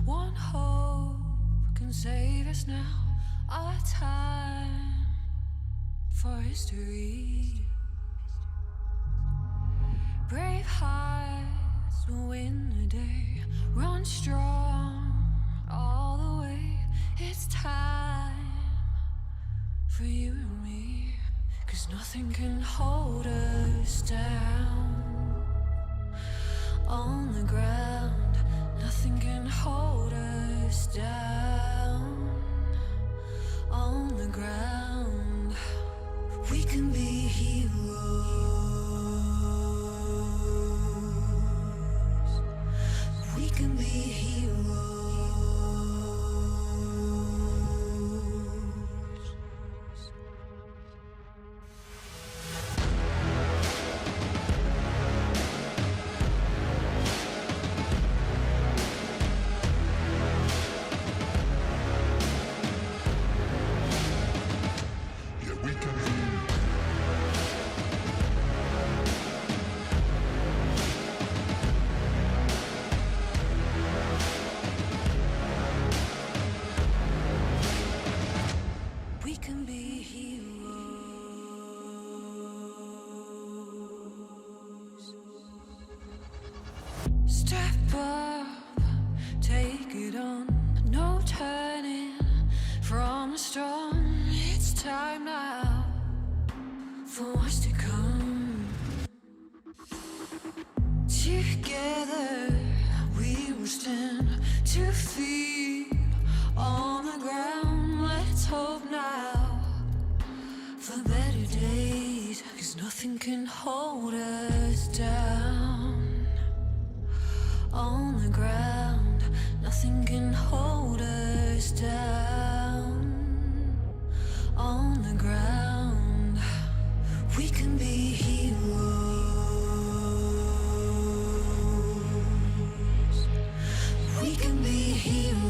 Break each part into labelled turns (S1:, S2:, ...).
S1: One hope can save us now. Our time for history. Brave hearts will win the day. Run strong all the way. It's time for you and me. 'Cause nothing can hold us down. On the ground, nothing can hold us down. On the ground, we can be heroes. We can be heroes. Nothing can hold us down. On the ground, nothing can hold us down. On the ground, we can be heroes. We can be heroes.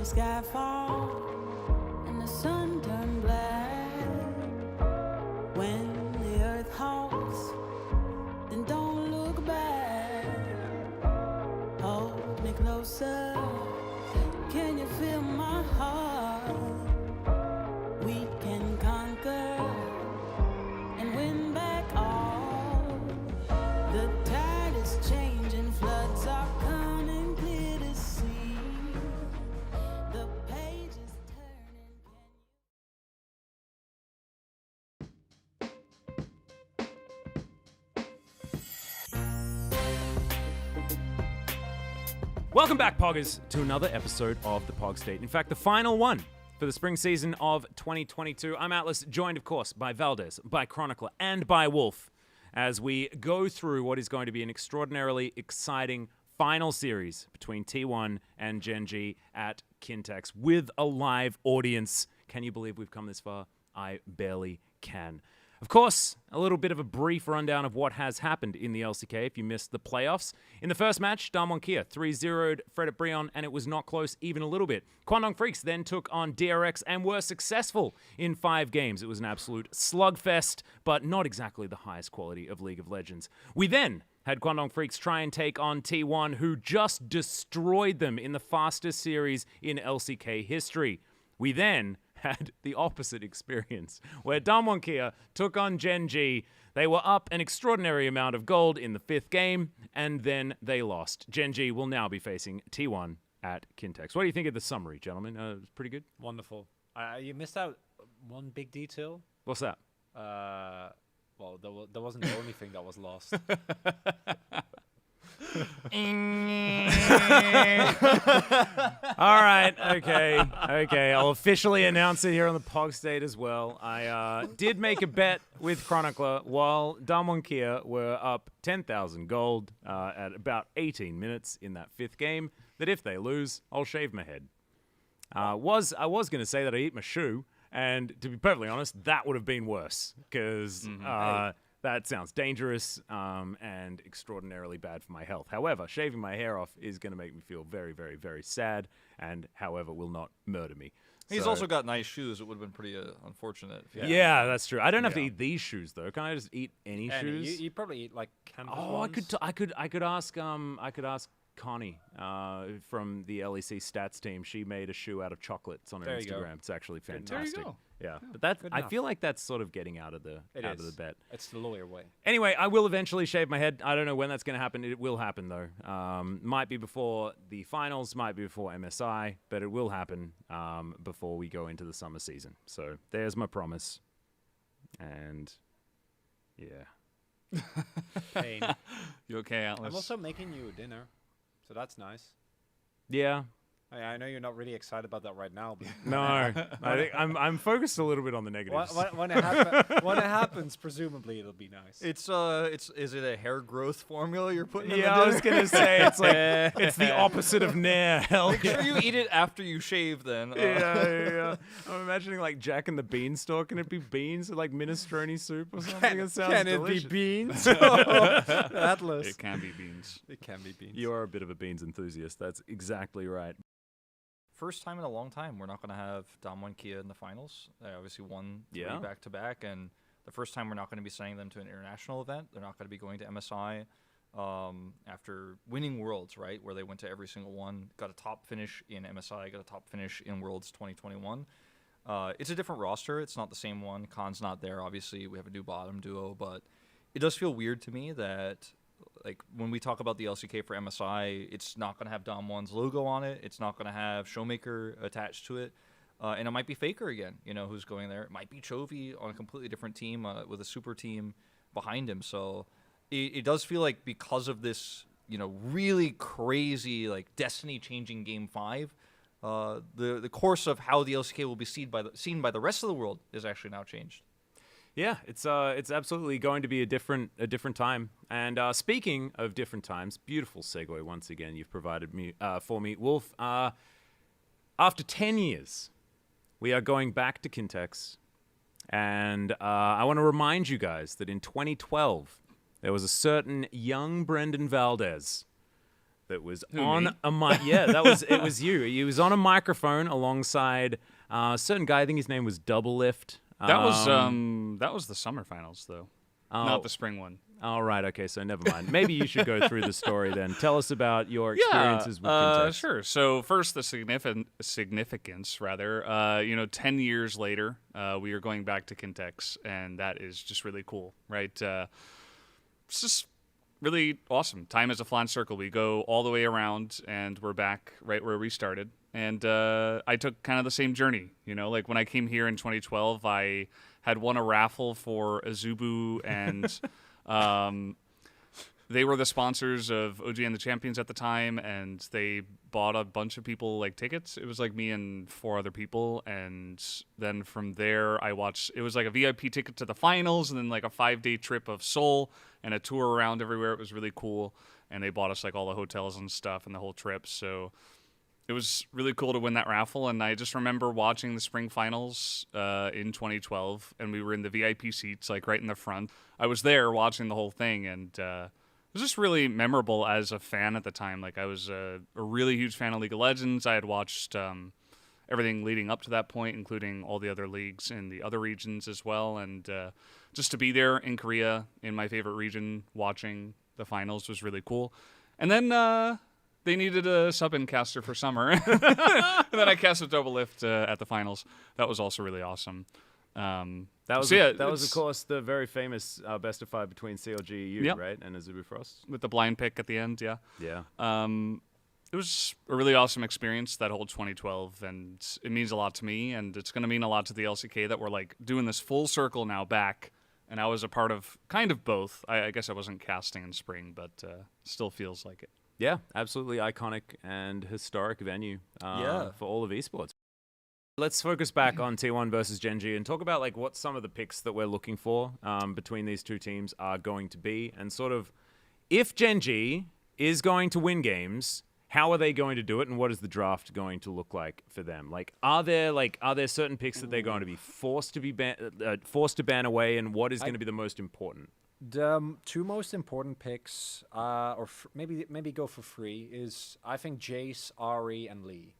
S2: sky fall and the sun turn black, when the earth halts closer. Can you feel my heart? We can conquer and win back all. The tide is changing, floods are coming clear to see. The page is turning.
S3: Welcome back, Poggers, to another episode of the POG State. In fact, the final one for the spring season of 2022. I'm Atlas, joined, of course, by Valdez, by Chronicler, and by Wolf, as we go through what is going to be an extraordinarily exciting final series between T1 and Gen G at Kintex with a live audience. Can you believe we've come this far? I barely can. Of course, a little bit of a brief rundown of what has happened in the LCK if you missed the playoffs. In the first match, Damwon Kia 3-0'd Fred at Brion, and it was not close even a little bit. Kwangdong Freaks then took on DRX and were successful in 5 games. It was an absolute slugfest, but not exactly the highest quality of League of Legends. We then had Kwangdong Freaks try and take on T1, who just destroyed them in the fastest series in LCK history. We then had the opposite experience, where Damwon Kia took on Gen G. They were up an extraordinary amount of gold in the 5th game, and then they lost. Gen G will now be facing T1 at Kintex. What do you think of the summary, gentlemen? It's pretty good?
S4: Wonderful. You missed out one big detail.
S3: What's that?
S4: Well, there wasn't the only thing that was lost.
S3: All right, okay. I'll officially announce it here on the POG State as well. I did make a bet with Chronicler while Damwon Kia were up 10,000 gold at about 18 minutes in that 5th game, that if they lose, I'll shave my head. I was going to say that I eat my shoe, and to be perfectly honest, that would have been worse, because that sounds dangerous and extraordinarily bad for my health. However, shaving my hair off is going to make me feel very, very, very sad, and however, will not murder me.
S5: He's
S3: So-
S5: also got nice shoes. It would have been pretty unfortunate.
S3: Yeah, that's true. I don't have to eat these shoes though. Can I just eat any
S4: And
S3: shoes?
S4: you probably eat like canvas
S3: I
S4: ones.
S3: could ask Connie from the LEC stats team. She made a shoe out of chocolate. It's on her
S4: There you go.
S3: Instagram. It's actually
S4: There you
S3: fantastic.
S5: go.
S3: Yeah, but that
S4: good
S3: I
S4: enough.
S3: feel like that's sort of getting out of the
S4: It
S3: out of
S4: is.
S3: the bet.
S4: It's the lawyer way.
S3: Anyway, I will eventually shave my head. I don't know when that's going to happen. It will happen, though. Might be before the finals, might be before MSI, but it will happen before we go into the summer season. So there's my promise. And, yeah.
S4: Pain.
S5: You okay, Atlas?
S4: I'm also making you dinner, so that's nice.
S3: Yeah.
S4: I know you're not really excited about that right now, but
S3: No, I think I'm focused a little bit on the negatives.
S4: when it happens, presumably it'll be nice.
S5: It's is it a hair growth formula you're putting in the
S3: Yeah, I was
S5: dinner?
S3: going to say, it's like, it's the opposite of Nair. Hell
S5: Make sure you eat it after you shave then.
S3: yeah. I'm imagining like Jack and the Beanstalk. Can it be beans or like minestrone soup or something? It sounds delicious.
S4: beans? Atlas.
S6: It can be beans.
S4: It can be beans.
S3: You are a bit of a beans enthusiast. That's exactly right.
S5: First time in a long time we're not going to have Damwon Kia in the finals. They obviously won 3
S3: Yeah.
S5: back-to-back, and the first time we're not going to be sending them to an international event. They're not going to be going to MSI after winning Worlds, right, where they went to every single one, got a top finish in MSI, got a top finish in Worlds 2021. It's a different roster. It's not the same one. Khan's not there, obviously. We have a new bottom duo, but it does feel weird to me that, like, when we talk about the LCK for MSI, it's not going to have Damwon's logo on it. It's not going to have Showmaker attached to it. And it might be Faker again, who's going there. It might be Chovy on a completely different team with a super team behind him. So it does feel like because of this, really crazy, like, destiny-changing Game 5, the course of how the LCK will be seen by the rest of the world is actually now changed.
S3: Yeah, it's absolutely going to be a different time. And speaking of different times, beautiful segue once again you've provided me for me, Wolf. After 10 years, we are going back to Kintex, and I want to remind you guys that in 2012 there was a certain young Brendan Valdez that was on a mic. Yeah, it was you. He was on a microphone alongside a certain guy. I think his name was Double Lift.
S6: That was the summer finals though, not the spring one.
S3: All right. Okay. So never mind. Maybe you should go through the story then. Tell us about your experiences with Kintex.
S6: Sure. So first, the significance, rather. 10 years later, we are going back to Kintex, and that is just really cool, right? It's just really awesome. Time is a flat circle. We go all the way around, and we're back right where we started. And I took kind of the same journey. Like when I came here in 2012, I had won a raffle for Azubu and. They were the sponsors of OG and the Champions at the time, and they bought a bunch of people like tickets. It was like me and 4 other people, and then from there I watched. It was like a VIP ticket to the finals, and then like a 5-day trip of Seoul and a tour around everywhere. It was really cool, and they bought us like all the hotels and stuff and the whole trip. So it was really cool to win that raffle, and I just remember watching the spring finals in 2012, and we were in the VIP seats, like right in the front. I was there watching the whole thing, and it was just really memorable as a fan at the time. Like I was a really huge fan of League of Legends. I had watched everything leading up to that point, including all the other leagues in the other regions as well, and just to be there in Korea, in my favorite region, watching the finals was really cool. And then they needed a sub-in caster for summer. And then I cast a double lift at the finals. That was also really awesome.
S3: That was, of course, the very famous best of 5 between CLG EU, right, and Azubu Frost.
S6: With the blind pick at the end, yeah.
S3: Yeah.
S6: It was a really awesome experience, that whole 2012, and it means a lot to me, and it's going to mean a lot to the LCK that we're like doing this full circle now back, and I was a part of kind of both. I guess I wasn't casting in spring, but still feels like it.
S3: Yeah, absolutely iconic and historic venue for all of esports. Let's focus back on T1 versus Gen G and talk about like what some of the picks that we're looking for between these two teams are going to be, and sort of if Gen G is going to win games, how are they going to do it, and what is the draft going to look like for them? Like, are there certain picks that they're going to be forced to ban away, and what is going to be the most important?
S7: The 2 most important picks, maybe go for free, is I think Jace, Ari, and Lee.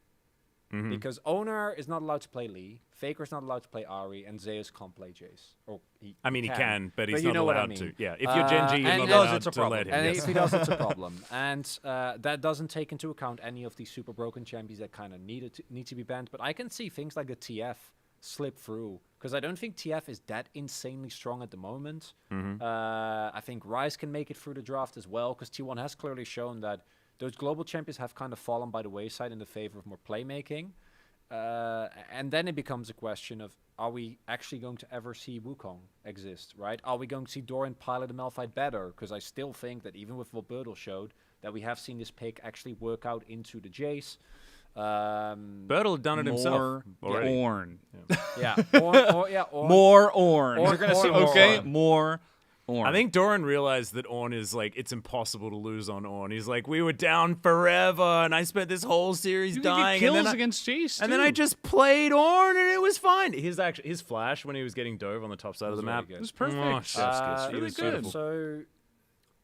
S7: Mm-hmm. Because Owner is not allowed to play Lee, Faker's not allowed to play Ari, and Zeus can't play Jace. He can,
S3: but he's
S7: you
S3: not
S7: know
S3: allowed
S7: what I mean.
S3: to. Yeah, if you're Gen G, you're not allowed to let him.
S7: And
S3: yes.
S7: if he does, it's a problem. And that doesn't take into account any of these super broken champions that kind of need to be banned. But I can see things like the TF slip through, because I don't think TF is that insanely strong at the moment. Mm-hmm. I think Rise can make it through the draft as well, because T1 has clearly shown that those global champions have kind of fallen by the wayside in the favor of more playmaking. And then it becomes a question of, are we actually going to ever see Wukong exist, right? Are we going to see Doran pilot the Malphite better? Because I still think that even with what Birdle showed, that we have seen this pick actually work out into the Jace.
S3: Birdle had done it himself.
S6: Ornn.
S7: Yeah. Ornn.
S6: More Ornn.
S7: You're going to see
S6: more Ornn.
S3: I think Doran realized that Ornn is like, it's impossible to lose on Ornn. He's like, we were down forever, and I spent this whole series dying.
S6: Kills
S3: and then
S6: against Jace,
S3: and then I just played Ornn, and it was fine. His flash when he was getting dove on the top side of the map,
S6: it was perfect.
S3: Oh, chef's kiss.
S6: really good.
S7: So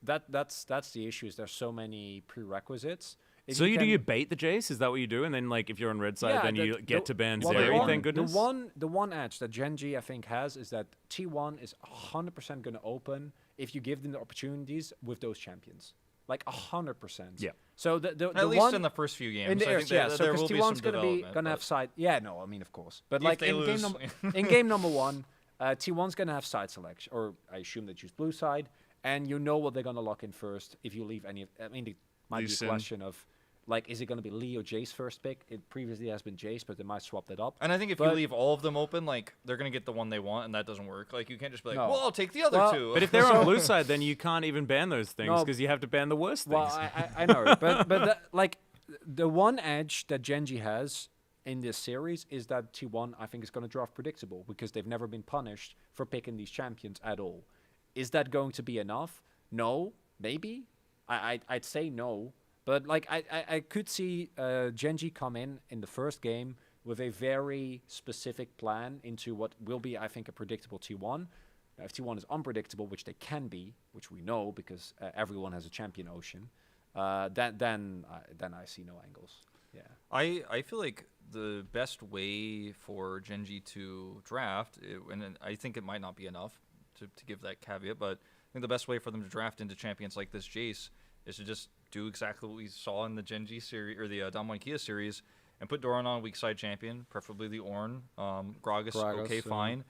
S7: that's the issue. Is there's so many prerequisites.
S3: So do you bait the Jace? Is that what you do? And then, like, if you're on red side, then you get to ban Zeri, thank goodness?
S7: The one edge that Gen G, I think, has is that T1 is 100% going to open if you give them the opportunities with those champions. Like, 100%.
S3: Yeah.
S7: So the
S5: At least
S7: one,
S5: in the first few games.
S7: in the
S5: I think
S7: yeah,
S5: that
S7: so
S5: there
S7: because
S5: will be some
S7: T1's going to have side... Yeah, no, I mean, of course. But,
S5: If
S7: like,
S5: they lose.
S7: in game number 1, T1's going to have side selection, or I assume they choose blue side, and you know what they're going to lock in first if you leave any of... I mean, it might be a question of... Like, is it going to be Lee or Jace first pick? It previously has been Jace, but they might swap that up.
S5: And I think if you leave all of them open, like, they're going to get the one they want, and that doesn't work. Like, you can't just be like, well, I'll take the other two.
S3: But if they're on blue side, then you can't even ban those things, because you have to ban the worst things.
S7: Well, I know, but like, the one edge that Gen G has in this series is that T1, I think, is going to draft predictable, because they've never been punished for picking these champions at all. Is that going to be enough? No, maybe. I'd say no. But, like, I could see Gen G come in the first game with a very specific plan into what will be, I think, a predictable T1. If T1 is unpredictable, which they can be, which we know because everyone has a champion ocean, then I see no angles. Yeah.
S5: I feel like the best way for Gen G to draft, and I think it might not be enough to give that caveat, but think the best way for them to draft into champions like this Jace is to just do exactly what we saw in the Genji series or the Damwon Kia series, and put Doran on weak side champion, preferably the Ornn. Gragas, okay, fine.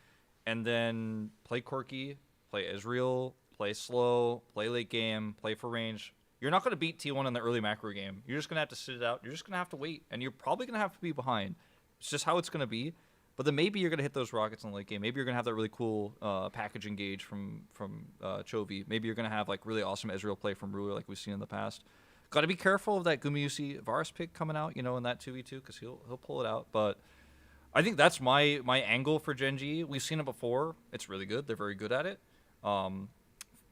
S5: And then play Corki, play Ezreal, play slow, play late game, play for range. You're not going to beat T1 in the early macro game. You're just going to have to sit it out. You're just going to have to wait. And you're probably going to have to be behind. It's just how it's going to be. But then maybe you're going to hit those rockets in the late game. Maybe you're going to have that really cool package engage from Chovy. Maybe you're going to have like really awesome Ezreal play from Ruler like we've seen in the past. Got to be careful of that Gumayusi Varus pick coming out, in that 2v2 because he'll pull it out. But I think that's my angle for Genji. We've seen it before. It's really good. They're very good at it.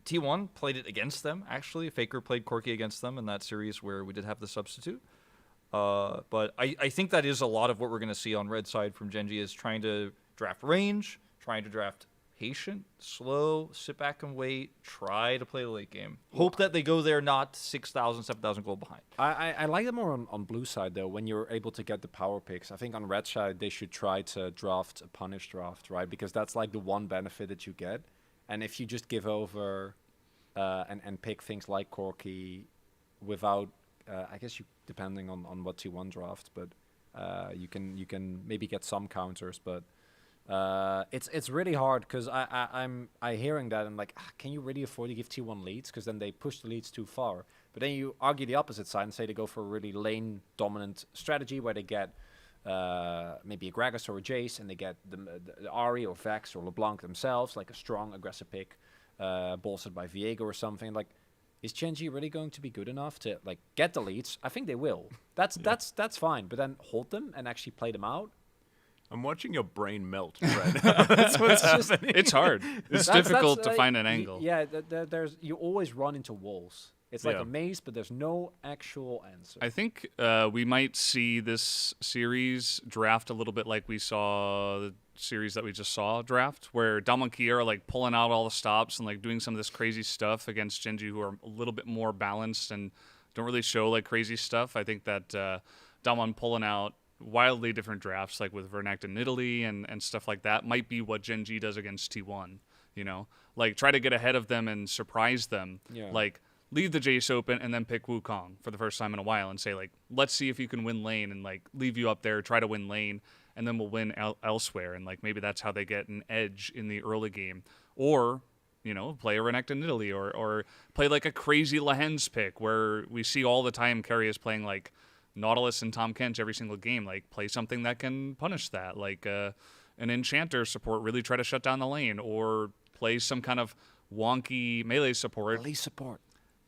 S5: T1 played it against them, actually. Faker played Corki against them in that series where we did have the substitute. But I think that is a lot of what we're going to see on red side from Genji is trying to draft range, trying to draft patient, slow, sit back and wait, try to play the late game. Hope that they go there not 6,000, 7,000 gold behind.
S7: I like it more on blue side, though, when you're able to get the power picks. I think on red side, they should try to draft a punish draft, right? Because that's like the one benefit that you get. And if you just give over and pick things like Corki without, I guess you depending on what T1 draft, but you can maybe get some counters, but it's really hard because I'm hearing that and like, can you really afford to give T1 leads? Because then they push the leads too far. But then you argue the opposite side and say they go for a really lane dominant strategy where they get maybe a Gragas or a Jace, and they get the Ahri or Vex or LeBlanc themselves, like a strong aggressive pick, bolstered by Viego or something. Like, is Genji really going to be good enough to like get the leads? I think they will. That's fine. But then hold them and actually play them out.
S3: I'm watching your brain melt, Fred. That's what's happening.
S6: It's hard. It's difficult to find an angle.
S7: There's you always run into walls. It's like a maze, but there's no actual answer.
S6: I think we might see this series draft a little bit like we saw the series that we just saw draft, where Damwon Kia are like pulling out all the stops and like doing some of this crazy stuff against Genji, who are a little bit more balanced and don't really show like crazy stuff. I think that Damwon pulling out wildly different drafts, like with Vernact in Italy and stuff like that, might be what Genji does against T1. Like try to get ahead of them and surprise them. Like, leave the Jace open and then pick Wukong for the first time in a while and say, like, let's see if you can win lane, and, like, leave you up there, try to win lane, and then we'll win elsewhere. And, like, maybe that's how they get an edge in the early game. Or, play a Renekton in Italy, or play, like, a crazy Lehens pick where we see all the time Kerry is playing, like, Nautilus and Tom Kench every single game. Like, play something that can punish that. Like, an Enchanter support, really try to shut down the lane. Or play some kind of wonky melee support.
S7: Melee support.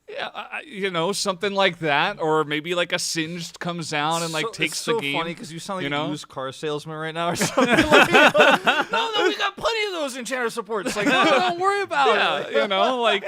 S6: Yeah, something like that, or maybe like a Singed comes down and like takes the game.
S5: It's so funny because you sound like a used car salesman right now or something. Like, no, we got plenty of those Enchanter supports. Like, no, don't worry about it.
S6: Like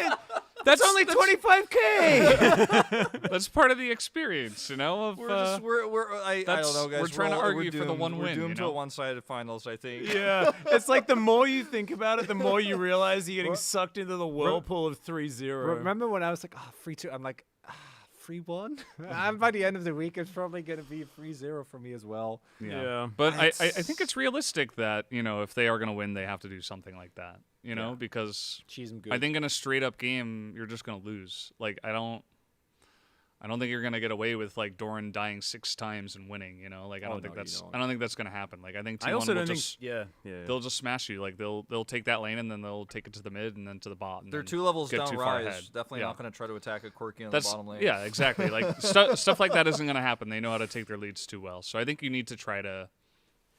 S3: That's only $25K.
S6: That's part of the experience, Of,
S5: I don't know, guys.
S6: We're trying to argue for the one
S5: we're
S6: win.
S5: We're doomed to a one-sided finals, I think.
S3: Yeah, it's like the more you think about it, the more you realize you're getting sucked into the whirlpool of 3-0.
S7: Remember when I was like, 3-2? I'm like, 3-1? And by the end of the week, it's probably going to be 3-0 for me as well.
S3: Yeah.
S6: But I think it's realistic that, if they are going to win, they have to do something like that, because I think in a straight-up game, you're just going to lose. Like, I don't think you're gonna get away with like Doran dying 6 times and winning. Like I don't think that's gonna happen. Like I think T1
S3: I also don't
S6: just,
S3: think
S6: they'll just smash you. Like they'll take that lane and then they'll take it to the mid and then to the bot. And
S5: they're
S6: then
S5: 2 levels
S6: get
S5: down
S6: too far
S5: rise.
S6: ahead.
S5: Definitely not gonna try to attack a Corki on
S6: That's,
S5: the bottom lane.
S6: Yeah, exactly. Like stuff like that isn't gonna happen. They know how to take their leads too well. So I think you need to try to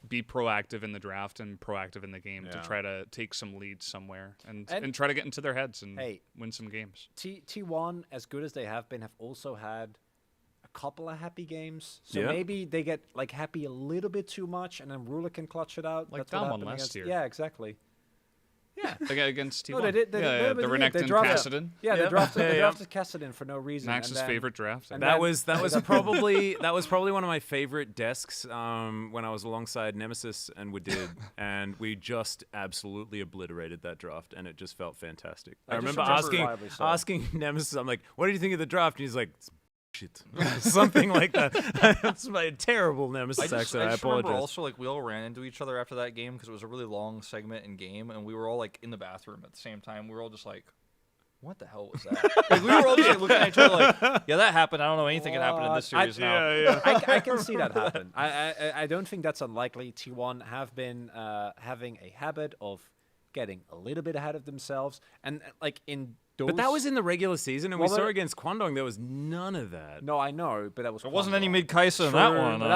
S6: be proactive in the draft and proactive in the game to try to take some leads somewhere and try to get into their heads and win some games.
S7: T1, as good as they have been, have also had a couple of happy games. So maybe they get like happy a little bit too much, and then Ruler can clutch it out.
S6: Like
S7: That's
S6: Damwon last year.
S7: Yeah, exactly. Yeah,
S6: against T1.
S7: No, they did.
S6: The Renekton Kassadin.
S7: Yeah, they drafted Kassadin for no reason.
S6: Max's favorite draft.
S3: And that was probably one of my favorite desks when I was alongside Nemesis and Wadid, and we just absolutely obliterated that draft, and it just felt fantastic. I remember asking Nemesis, I'm like, "What did you think of the draft?" And he's like, shit. Something like that. That's my terrible Nemesis accent. I
S5: just
S3: apologize.
S5: remember also, like, we all ran into each other after that game because it was a really long segment in game, and we were all, like, in the bathroom at the same time. We were all just like, what the hell was that? Like, we were all just like, looking at each other like, yeah, that happened. I don't know anything can happen in this series now.
S3: Yeah.
S7: I can see that happen. I don't think that's unlikely. T1 have been having a habit of getting a little bit ahead of themselves, and like in those.
S3: But that was in the regular season, and we
S7: Well,
S3: saw
S7: but-
S3: against Kwandong there was none of that.
S7: No, I know, but that was.
S5: There wasn't any
S7: Kwangdong.
S5: mid-Kaisa in that
S3: True,
S5: one.
S7: But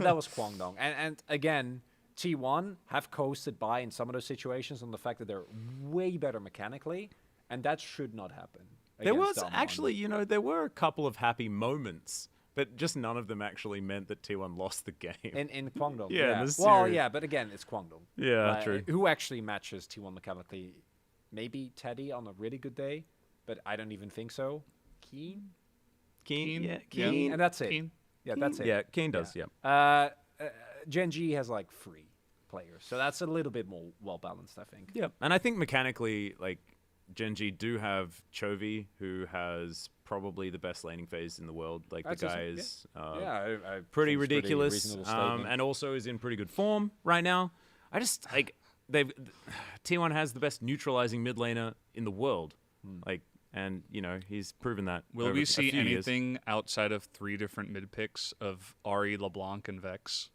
S7: that was Kwangdong, and again, T1 have coasted by in some of those situations on the fact that they're way better mechanically, and that should not happen.
S3: There
S7: against
S3: was
S7: Damwon.
S3: actually, there were a couple of happy moments, but just none of them actually meant that T1 lost the game.
S7: in Kwangdong.
S3: Yeah, in the
S7: well,
S3: series.
S7: yeah, but again, it's Kwangdong.
S3: Yeah, true.
S7: Who actually matches T1 mechanically? Maybe Teddy on a really good day, but I don't even think so. Keen,
S3: Keen, yeah,
S6: Yeah.
S3: Keen.
S7: and that's it.
S6: Keen.
S7: Yeah, that's it.
S3: Yeah, Keen does, yeah.
S7: Gen G has like 3 players, so that's a little bit more well balanced, I think.
S3: Yeah, and I think mechanically, like, Gen G do have Chovy, who has probably the best laning phase in the world. Like,
S7: That's
S3: the
S7: awesome,
S3: guy
S7: yeah.
S3: is
S7: I
S3: pretty
S7: think it's
S3: ridiculous,
S7: reasonable statement.
S3: and also is in pretty good form right now. I just, like, T1 has the best neutralizing mid laner in the world. Like, and, he's proven that.
S6: Will
S3: over
S6: we
S3: a
S6: see
S3: few years.
S6: anything outside of 3 different mid picks of Ari, LeBlanc, and Vex?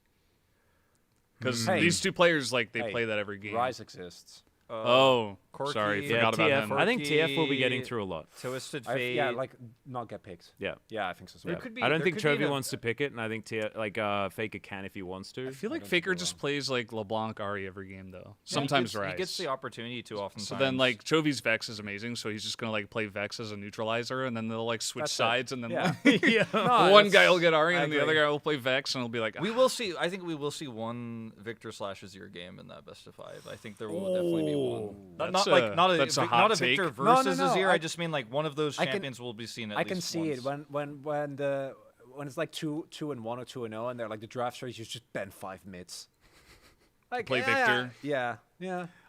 S6: Because
S7: Hey.
S6: these 2 players, like, they
S7: Hey,
S6: play that every game.
S7: Rise exists.
S6: Oh,
S5: Corki,
S6: sorry,
S3: Yeah,
S6: forgot about
S3: TF.
S6: him.
S3: I think TF will be
S5: Corki,
S3: getting through a lot.
S5: Twisted
S7: I,
S5: Fate.
S7: yeah, like not get picked.
S3: Yeah.
S7: Yeah, I think so.
S5: There
S7: Yeah.
S5: could be,
S3: I don't
S5: there
S3: think
S5: could be
S3: Chovy
S5: an-
S3: wants to pick it, and I think Faker can if he wants to.
S6: I feel like
S7: don't think
S6: Faker
S7: they
S6: just
S7: will.
S6: plays like LeBlanc Ari every game though.
S5: Yeah,
S6: Sometimes
S5: he
S6: Rise.
S5: gets the opportunity to often.
S6: So then, like, Chovy's Vex is amazing, so he's just gonna like play Vex as a neutralizer, and then they'll like switch
S7: That's it.
S6: sides, and then
S7: Yeah.
S3: yeah.
S7: No,
S6: one
S7: that's-
S6: guy will get Ari,
S7: I
S6: and the other
S7: agree.
S6: guy will play Vex, and it'll be like,
S5: we will see. I think we will see one Victor /Azir game in that best of 5. I think there will definitely be one.
S6: That's
S5: Not a
S6: hot take.
S5: Victor
S7: No,
S5: versus
S7: no,
S5: Azir.
S7: I-
S5: I just mean like one of those
S7: I can-
S5: champions will be seen at
S7: I
S5: least
S7: can see
S5: once.
S7: it when it's like 2-1 or 2-0, and they're like the draft strategy is just bend 5 mids. Like,
S6: Play Victor.
S7: Yeah.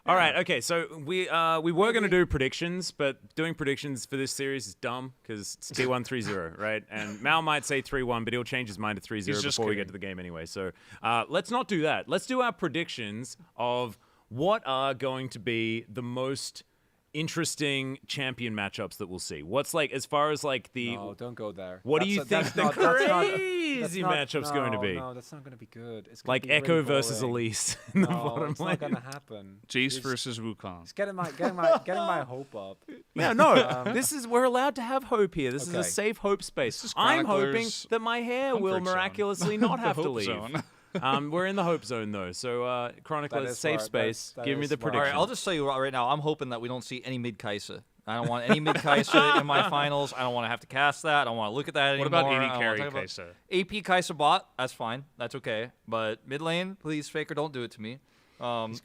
S3: All right, okay, so we were going to do predictions, but doing predictions for this series is dumb because it's T1 3-0, right? And Mal might say 3-1, but he'll change his mind to 3-0
S6: He's just
S3: before we get
S6: kidding.
S3: to the game anyway. So let's not do that. Let's do our predictions of what are going to be the most interesting champion matchups that we'll see. What's like, as far as like the...
S7: No, don't go there.
S3: What do you think
S7: that's
S3: the
S7: not- that's not-
S3: crazy
S7: that's not-
S3: matchup's going to be?
S7: No, that's not going to be good. It's gonna
S3: Like
S7: be
S3: Echo
S7: really
S3: versus
S7: boring.
S3: Elise in the
S7: No,
S3: bottom
S7: it's
S3: lane.
S7: not going to happen.
S6: Jace
S7: It's-
S6: versus Wukong.
S7: It's getting my hope up.
S3: Yeah, no. We're allowed to have hope here. This is a
S7: Okay.
S3: safe hope space.
S6: This is
S3: I'm hoping
S6: Chronicler's
S3: that my hair will
S6: comfort zone.
S3: miraculously not
S6: The
S3: have to
S6: hope
S3: leave.
S6: zone.
S3: We're in the hope zone though. So Chronicler,
S7: That is
S3: safe
S7: smart.
S3: space.
S7: That
S3: Give me
S7: is
S3: the
S7: smart.
S5: All
S3: prediction.
S5: right, I'll just tell you right now. I'm hoping that we don't see any mid Kaisa. I don't want any mid Kaisa in my finals. I don't want to have to cast that. I don't want to look at that
S6: What
S5: anymore.
S6: about
S5: I
S6: 80
S5: don't wanna
S6: carry
S5: talk about-
S6: Kaisa?
S5: AP Kaisa bot, that's fine. That's okay. But mid lane, please, Faker, don't do it to me.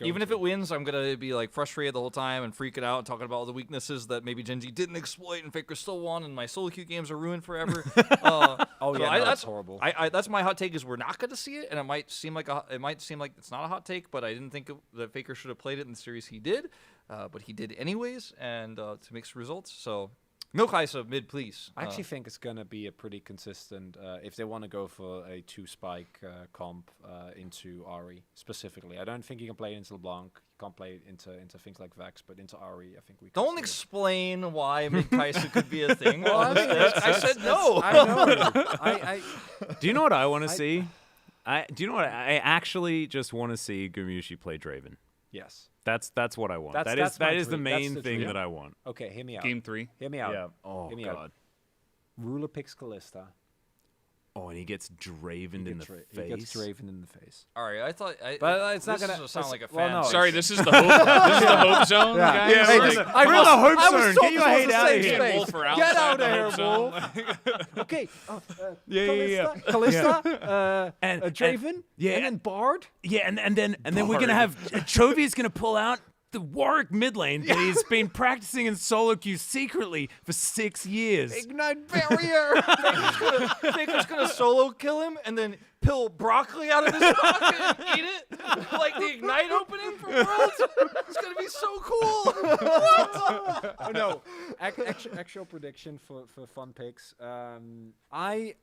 S5: Even if it wins, I'm gonna be like frustrated the whole time and freaking out and talking about all the weaknesses that maybe Gen G didn't exploit and Faker still won, and my solo queue games are ruined forever.
S7: Oh,
S5: so
S7: yeah, no, that's
S5: that's
S7: horrible.
S5: That's my hot take is we're not gonna see it, and it might seem like it's not a hot take, but I didn't think that Faker should have played it in the series he did, but he did anyways, and to mix results. So no Kaisa mid, please.
S7: I actually think it's going to be a pretty consistent, if they want to go for a 2-spike comp into Ari specifically. I don't think you can play it into LeBlanc. You can't play it into things like Vex, but into Ari, I think we can.
S5: Don't
S7: see it.
S5: explain why mid Kaisa could be a thing.
S7: Well, I mean,
S5: I said no.
S7: I know. I
S3: Do you know what I want to see? Do you know what I actually just want to see Gumushi play Draven?
S7: yes.
S3: That's what I want.
S7: That's
S3: That
S7: my
S3: is the
S7: dream. That's
S3: main
S7: the
S3: thing
S7: dream.
S3: that I want.
S7: Okay, hear me out.
S6: Game 3.
S7: Hear me out.
S3: Yeah. Oh
S7: Hear me out.
S3: god.
S7: Ruler picks Callista.
S3: Oh, and he gets Dravened in the face.
S7: He gets Draven in the face.
S5: All right, I thought.
S7: But it's not
S5: this
S7: gonna-
S5: doesn't sound
S7: it's-
S5: like a
S7: well,
S5: fan.
S7: no,
S5: site.
S6: Sorry, this is the hope. This is the hope zone,
S7: Yeah.
S6: guys.
S3: Yeah,
S7: Hey,
S3: we're
S7: listen,
S3: in the hope zone. Get your hate out of here.
S7: Space.
S6: Wolf are
S7: Get
S6: outside
S7: out
S6: the
S7: of here,
S6: hope zone.
S7: Wolf. Okay.
S3: Yeah.
S7: Callista,
S3: And-
S7: Draven,
S3: yeah.
S7: and then Bard.
S3: Yeah, and then we're gonna have Chovy's gonna pull out the Warwick mid lane that he's been practicing in solo queue secretly for 6 years.
S7: Ignite barrier.
S5: Faker's gonna solo kill him and then peel broccoli out of his pocket and eat it like the Ignite opening for Worlds. It's gonna be so cool.
S7: Oh no! Actual prediction for fun picks. I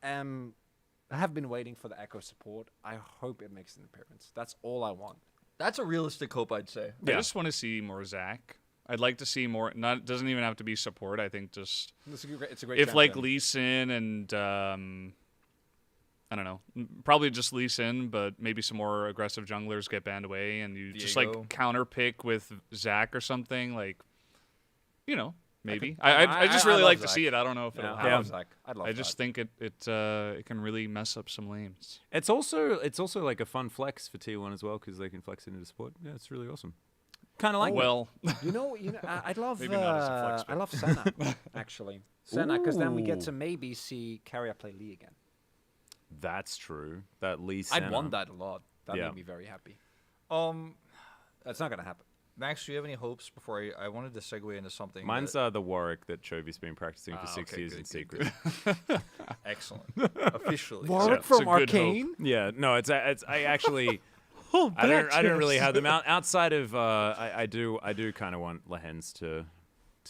S7: have been waiting for the Echo support. I hope it makes an appearance. That's all I want.
S5: That's a realistic hope, I'd say.
S6: I just want to see more Zach. I'd like to see more. Not doesn't even have to be support. I think just
S7: It's a great
S6: if like
S7: champion.
S6: Lee Sin and I don't know, probably just Lee Sin, but maybe some more aggressive junglers get banned away, and you just
S5: Diego.
S6: like counter pick with Zach or something, like, you know, maybe. I just really
S7: love
S6: like to
S7: Zach.
S6: see it. I don't know if it'll
S7: Yeah,
S6: happen.
S7: I love Zach. I'd love
S6: I just think it can really mess up some lanes.
S3: It's also like a fun flex for T1 as well because they can flex into support. Yeah, it's really awesome. Kind of like
S6: Well,
S7: You know, I'd love.
S6: Maybe not as a flex
S7: I love Senna actually. Senna, because then we get to maybe see Carrier play Lee again.
S3: That's true. That Lee.
S7: I'd want that a lot. That
S3: Yeah.
S7: made me very happy.
S5: Um,
S7: That's not gonna happen.
S5: Max, do you have any hopes before I wanted to segue into something?
S3: Mine's
S5: that,
S3: the Warwick that Chovy's been practicing for 6
S5: okay,
S3: years
S5: good,
S3: in
S5: good,
S3: secret.
S5: excellent. Officially.
S6: Warwick it's a from good Arcane?
S3: Yeah, no, it's I actually. I don't really have them outside of I do kind of want Lehens to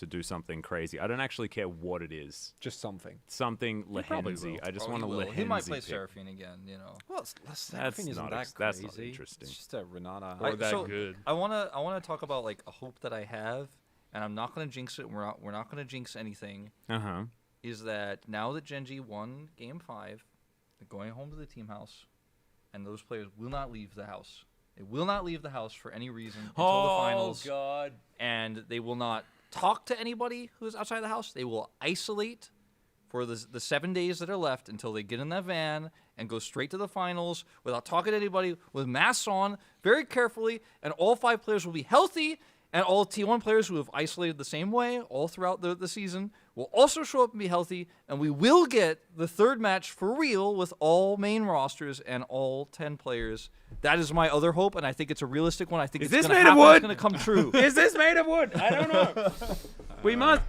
S3: do something crazy. I don't actually care what it is.
S7: Just something.
S3: Something
S6: probably
S3: Lehensy.
S6: will.
S3: I just
S5: Oh,
S3: want
S5: he
S3: to
S5: will.
S3: Lehensy.
S5: He might play
S3: pick.
S5: Seraphine again, you know.
S7: Well,
S3: That's
S7: Seraphine isn't
S3: not
S7: that
S3: ex- that's
S7: crazy.
S3: not interesting.
S7: It's just a Renata.
S6: Or that good.
S5: I wanna talk about like a hope that I have, and I'm not gonna jinx it. We're not gonna jinx anything.
S3: Uh-huh.
S5: Is that now that Genji won Game 5, they're going home to the team house, and those players will not leave the house. They will not leave the house for any reason until the finals.
S3: God.
S5: And they will not talk to anybody who's outside the house. They will isolate for the 7 days that are left until they get in that van and go straight to the finals without talking to anybody, with masks on, very carefully, and all 5 players will be healthy, and all T1 players who have isolated the same way all throughout the season will also show up and be healthy, and we will get the third match for real with all main rosters and all 10 players. That is my other hope, and I think it's a realistic one. I think
S3: Is
S5: it's
S3: this
S5: gonna
S3: made of
S5: happen.
S3: wood?
S5: It's going to come true.
S3: Is this made of wood? I don't know. We must.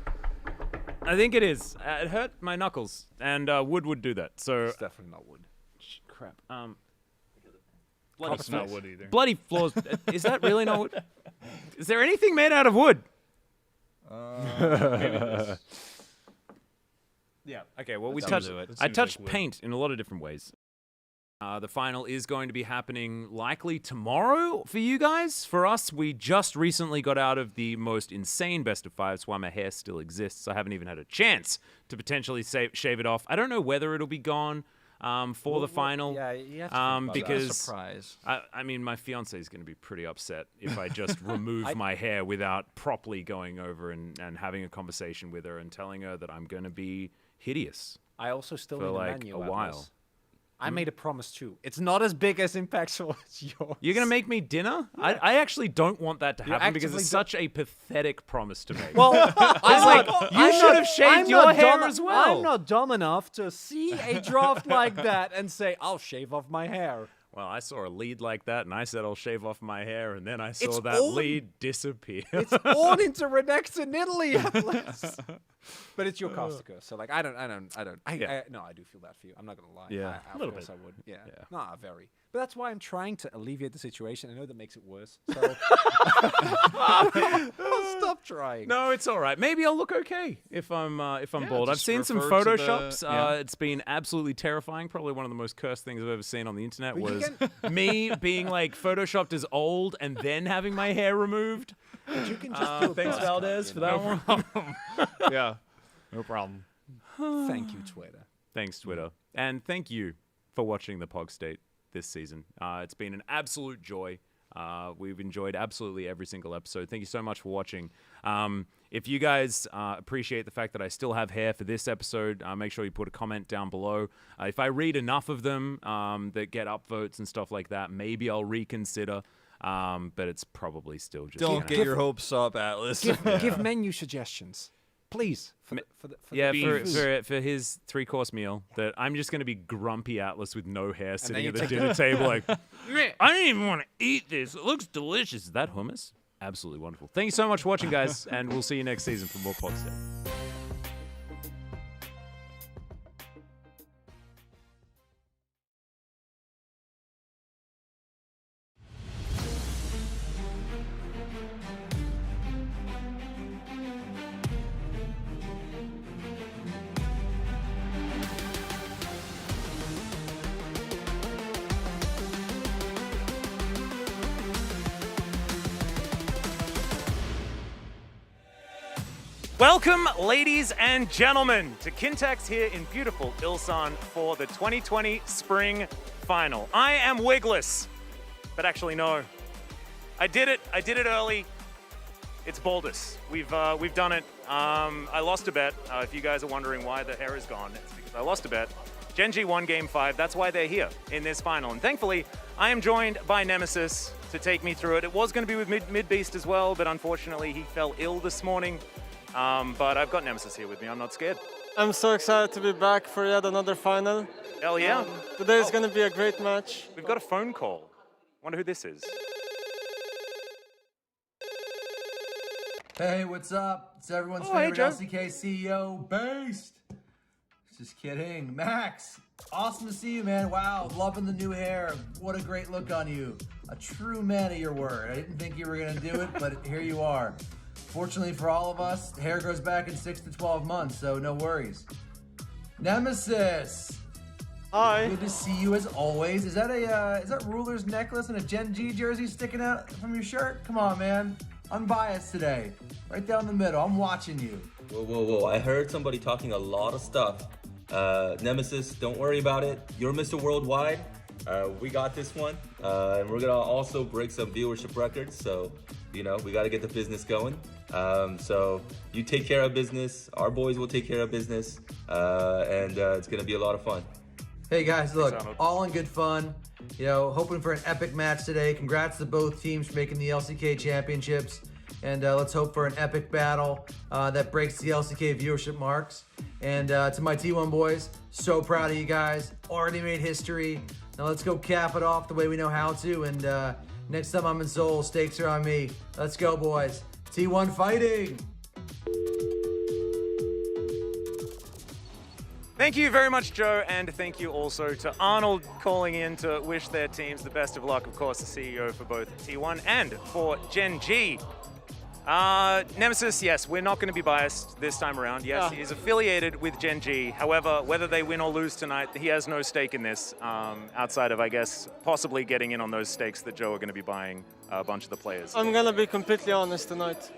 S3: I think it is. It hurt my knuckles, and wood would do that. So
S7: It's definitely not wood.
S3: crap.
S6: It's not wood either.
S3: Bloody floors. Is that really not wood? Is there anything made out of wood? Yeah. Okay. Well, we
S5: That
S3: touched.
S5: sounds it.
S6: That
S3: I
S6: seems
S3: touched
S6: like wood.
S3: paint in a lot of different ways. The final is going to be happening likely tomorrow for you guys. For us, we just recently got out of the most insane best of 5. That's why my hair still exists. I haven't even had a chance to potentially shave it off. I don't know whether it'll be gone for the final.
S7: Yeah, you have to think about that.
S3: because
S5: Surprise.
S3: I mean, my fiance is going to be pretty upset if I just remove my hair without properly going over and having a conversation with her and telling her that I'm going to be hideous.
S7: I also still
S3: for,
S7: need
S3: like,
S7: a menu.
S3: a
S7: Atlas.
S3: while.
S7: I made a promise too. It's not as big as impactful as yours.
S3: You're going to make me dinner? I actually don't want that to happen because
S7: actively
S3: it's such a pathetic promise to make.
S7: Well, I'm
S3: like, you should have shaved your hair as well.
S7: I'm not dumb enough to see a draft like that and say, I'll shave off my hair.
S3: Well, I saw a lead like that, and I said I'll shave off my hair, and then I saw
S7: It's
S3: that
S7: on.
S3: lead disappear.
S7: It's on into Renex in Italy, Atlas. But it's your Caustica, so like I don't. No, I do feel bad for you. I'm not gonna lie.
S3: Yeah,
S7: a
S3: little
S7: course
S3: bit.
S7: I would. Yeah,
S3: Yeah.
S7: not very. But that's why I'm trying to alleviate the situation. I know that makes it worse. So I'll stop trying.
S3: No, it's all right. Maybe I'll look okay if I'm bald. I've
S6: just
S3: seen some
S6: refer to the-
S3: photoshops.
S6: yeah.
S3: It's been absolutely terrifying. Probably one of the most cursed things I've ever seen on the internet
S7: But you
S3: was me being like photoshopped as old and then having my hair removed.
S7: But you can just do a
S3: Thanks,
S7: buzz cut,
S3: Valdez,
S7: you
S3: for
S7: know?
S3: that one.
S6: Yeah, no problem.
S7: Thank you, Twitter.
S3: Thanks, Twitter. And thank you for watching the POG State this season. It's been an absolute joy. We've enjoyed absolutely every single episode. Thank you so much for watching. If you guys appreciate the fact that I still have hair for this episode, make sure you put a comment down below. If I read enough of them that get upvotes and stuff like that, maybe I'll reconsider. But it's probably still just
S5: Don't
S3: kinda-
S5: get your hopes up, Atlas.
S7: Give menu suggestions, please. For
S3: Yeah,
S7: the
S3: for his 3-course meal, that I'm just going to be grumpy Atlas with no hair sitting
S7: you
S3: at the
S7: take
S3: dinner table like, I didn't even want to eat this. It looks delicious. Is that hummus? Absolutely wonderful. Thank you so much for watching, guys, and we'll see you next season for more POG State. Welcome, ladies and gentlemen, to Kintex here in beautiful Ilsan for the 2020 Spring Final. I am wigless, but actually no. I did it early. It's Baldus. We've done it. I lost a bet. If you guys are wondering why the hair is gone, it's because I lost a bet. Gen G won Game 5. That's why they're here in this final. And thankfully, I am joined by Nemesis to take me through it. It was going to be with Mid-Beast as well, but unfortunately, he fell ill this morning. But I've got Nemesis here with me. I'm not scared.
S8: I'm so excited to be back for yet another final.
S3: Hell yeah.
S8: Today is going to be a great match.
S3: We've got a phone call. Wonder who this is.
S9: Hey, what's up? It's everyone's
S3: Oh, hey,
S9: favorite
S3: Joe.
S9: LCK CEO, Beast. Just kidding. Max, awesome to see you, man. Wow, loving the new hair. What a great look on you. A true man of your word. I didn't think you were going to do it, but here you are. Fortunately for all of us, the hair grows back in 6 to 12 months, so no worries. Nemesis.
S8: Hi.
S9: Good to see you as always. Is that Ruler's necklace and a Gen G jersey sticking out from your shirt? Come on, man. Unbiased today. Right down the middle. I'm watching you.
S10: Whoa. I heard somebody talking a lot of stuff. Nemesis, don't worry about it. You're Mr. Worldwide. We got this one. And we're going to also break some viewership records. So, we got to get the business going. So you take care of business. Our boys will take care of business. And it's going to be a lot of fun.
S9: Hey guys, look,
S3: Arnold.
S9: all in good fun. Hoping for an epic match today. Congrats to both teams for making the LCK championships. And let's hope for an epic battle that breaks the LCK viewership marks. And to my T1 boys, so proud of you guys. Already made history. Now let's go cap it off the way we know how to. And next time I'm in Seoul, stakes are on me. Let's go, boys. T1 fighting!
S3: Thank you very much, Joe, and thank you also to Arnold calling in to wish their teams the best of luck. Of course, the CEO for both T1 and for Gen G. Nemesis, yes, we're not going to be biased this time around. Yes, he is affiliated with Gen G. However, whether they win or lose tonight, he has no stake in this, outside of, I guess, possibly getting in on those stakes that Joe are going to be buying a bunch of the players.
S8: I'm going to be completely honest tonight.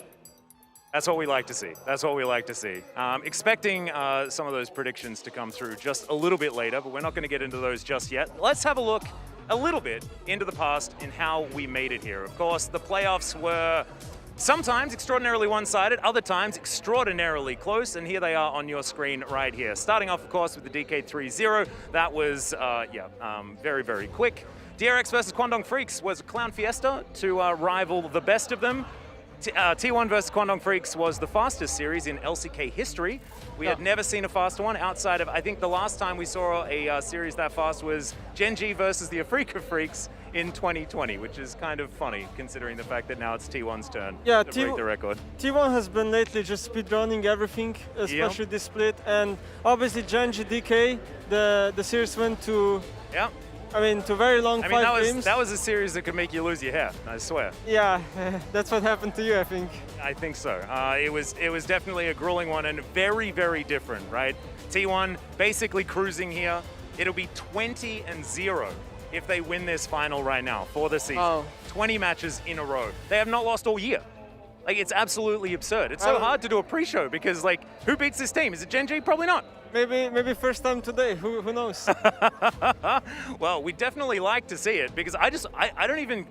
S3: That's what we like to see. That's what we like to see. Expecting some of those predictions to come through just a little bit later, but we're not going to get into those just yet. Let's have a look a little bit into the past and how we made it here. Of course, the playoffs were sometimes extraordinarily one-sided, other times extraordinarily close, and here they are on your screen right here. Starting off, of course, with the DK 3-0. That was, very, very quick. DRX versus Kwandong Freaks was a Clown Fiesta to rival the best of them. T1 versus Kwandong Freaks was the fastest series in LCK history. We had never seen a faster one outside of, I think the last time we saw a series that fast was Gen G versus the Afrika Freaks in 2020, which is kind of funny considering the fact that now it's T1's turn to break the record.
S8: T1 has been lately just speedrunning everything, especially this split. And obviously Gen G DK, the series went to...
S3: Yeah.
S8: to very long 5 games.
S3: That was a series that could make you lose your hair, I swear.
S8: Yeah, that's what happened to you, I think.
S3: I think so. It was definitely a grueling one and very, very different, right? T1 basically cruising here. It'll be 20-0 if they win this final right now for the season.
S8: Oh.
S3: 20 matches in a row. They have not lost all year. Like, it's absolutely absurd. It's so hard to do a pre-show because, like, who beats this team? Is it Gen G? Probably not.
S8: Maybe first time today. Who knows?
S3: Well, we definitely like to see it because I don't even.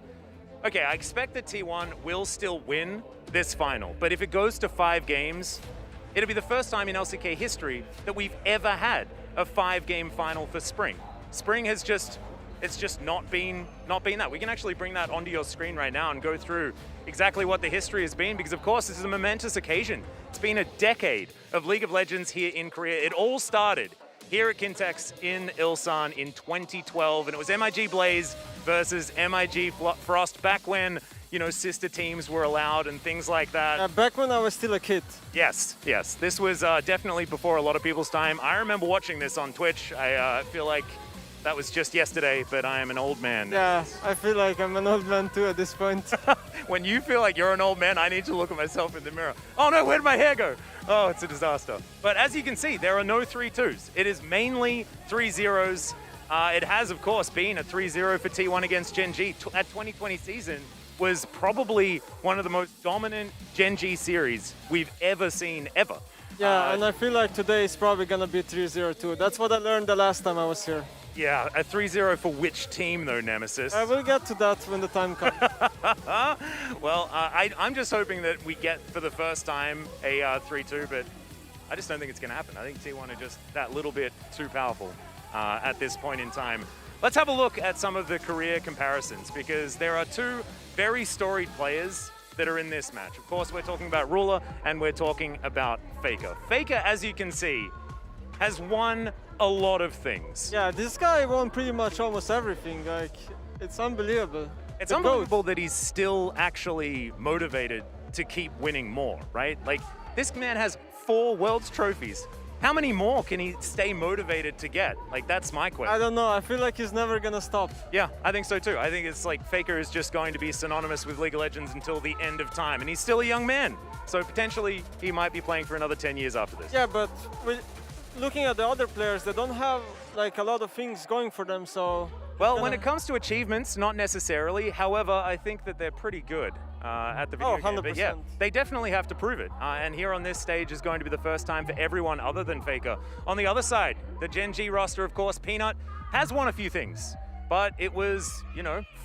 S3: Okay, I expect that T1 will still win this final, but if it goes to 5 games, it'll be the first time in LCK history that we've ever had a 5-game final for Spring. Spring has just not been that. We can actually bring that onto your screen right now and go through exactly what the history has been, because of course this is a momentous occasion. It's been a decade of League of Legends here in Korea. It all started here at Kintex in Ilsan in 2012, and it was MIG Blaze versus MIG Frost back when, sister teams were allowed and things like that.
S8: Back when I was still a kid.
S3: Yes. This was definitely before a lot of people's time. I remember watching this on Twitch. I feel like that was just yesterday, but I am an old man.
S8: Yeah, I feel like I'm an old man too at this point.
S3: When you feel like you're an old man, I need to look at myself in the mirror. Oh no, where'd my hair go? Oh, it's a disaster. But as you can see, there are no 3-2s. It is mainly 3-0s. It has, of course, been a 3-0 for T1 against Gen G. That 2020 season was probably one of the most dominant Gen G series we've ever seen, ever.
S8: Yeah, and I feel like today is probably gonna be 3-0 too. That's what I learned the last time I was here.
S3: Yeah, a 3-0 for which team though, Nemesis?
S8: I will get to that when the time comes.
S3: Well, I'm just hoping that we get for the first time a 3-2, but I just don't think it's going to happen. I think T1 are just that little bit too powerful at this point in time. Let's have a look at some of the career comparisons, because there are two very storied players that are in this match. Of course, we're talking about Ruler and we're talking about Faker. Faker, as you can see, has won a lot of things.
S8: Yeah, this guy won pretty much almost everything. Like, it's unbelievable.
S3: It's
S8: The
S3: unbelievable that he's still actually motivated to keep winning more, right? Like, this man has 4 World's trophies. How many more can he stay motivated to get? Like, that's my question.
S8: I don't know. I feel like he's never gonna stop.
S3: Yeah, I think so too. I think it's like Faker is just going to be synonymous with League of Legends until the end of time. And he's still a young man. So potentially he might be playing for another 10 years after this.
S8: Yeah, but looking at the other players, they don't have like a lot of things going for them. So
S3: well, when it comes to achievements, not necessarily. However, I think that they're pretty good at the video game. But yeah,
S8: 100%.
S3: they definitely have to prove it. And here on this stage is going to be the first time for everyone other than Faker. On the other side, the Gen G roster, of course, Peanut has won a few things. But it was,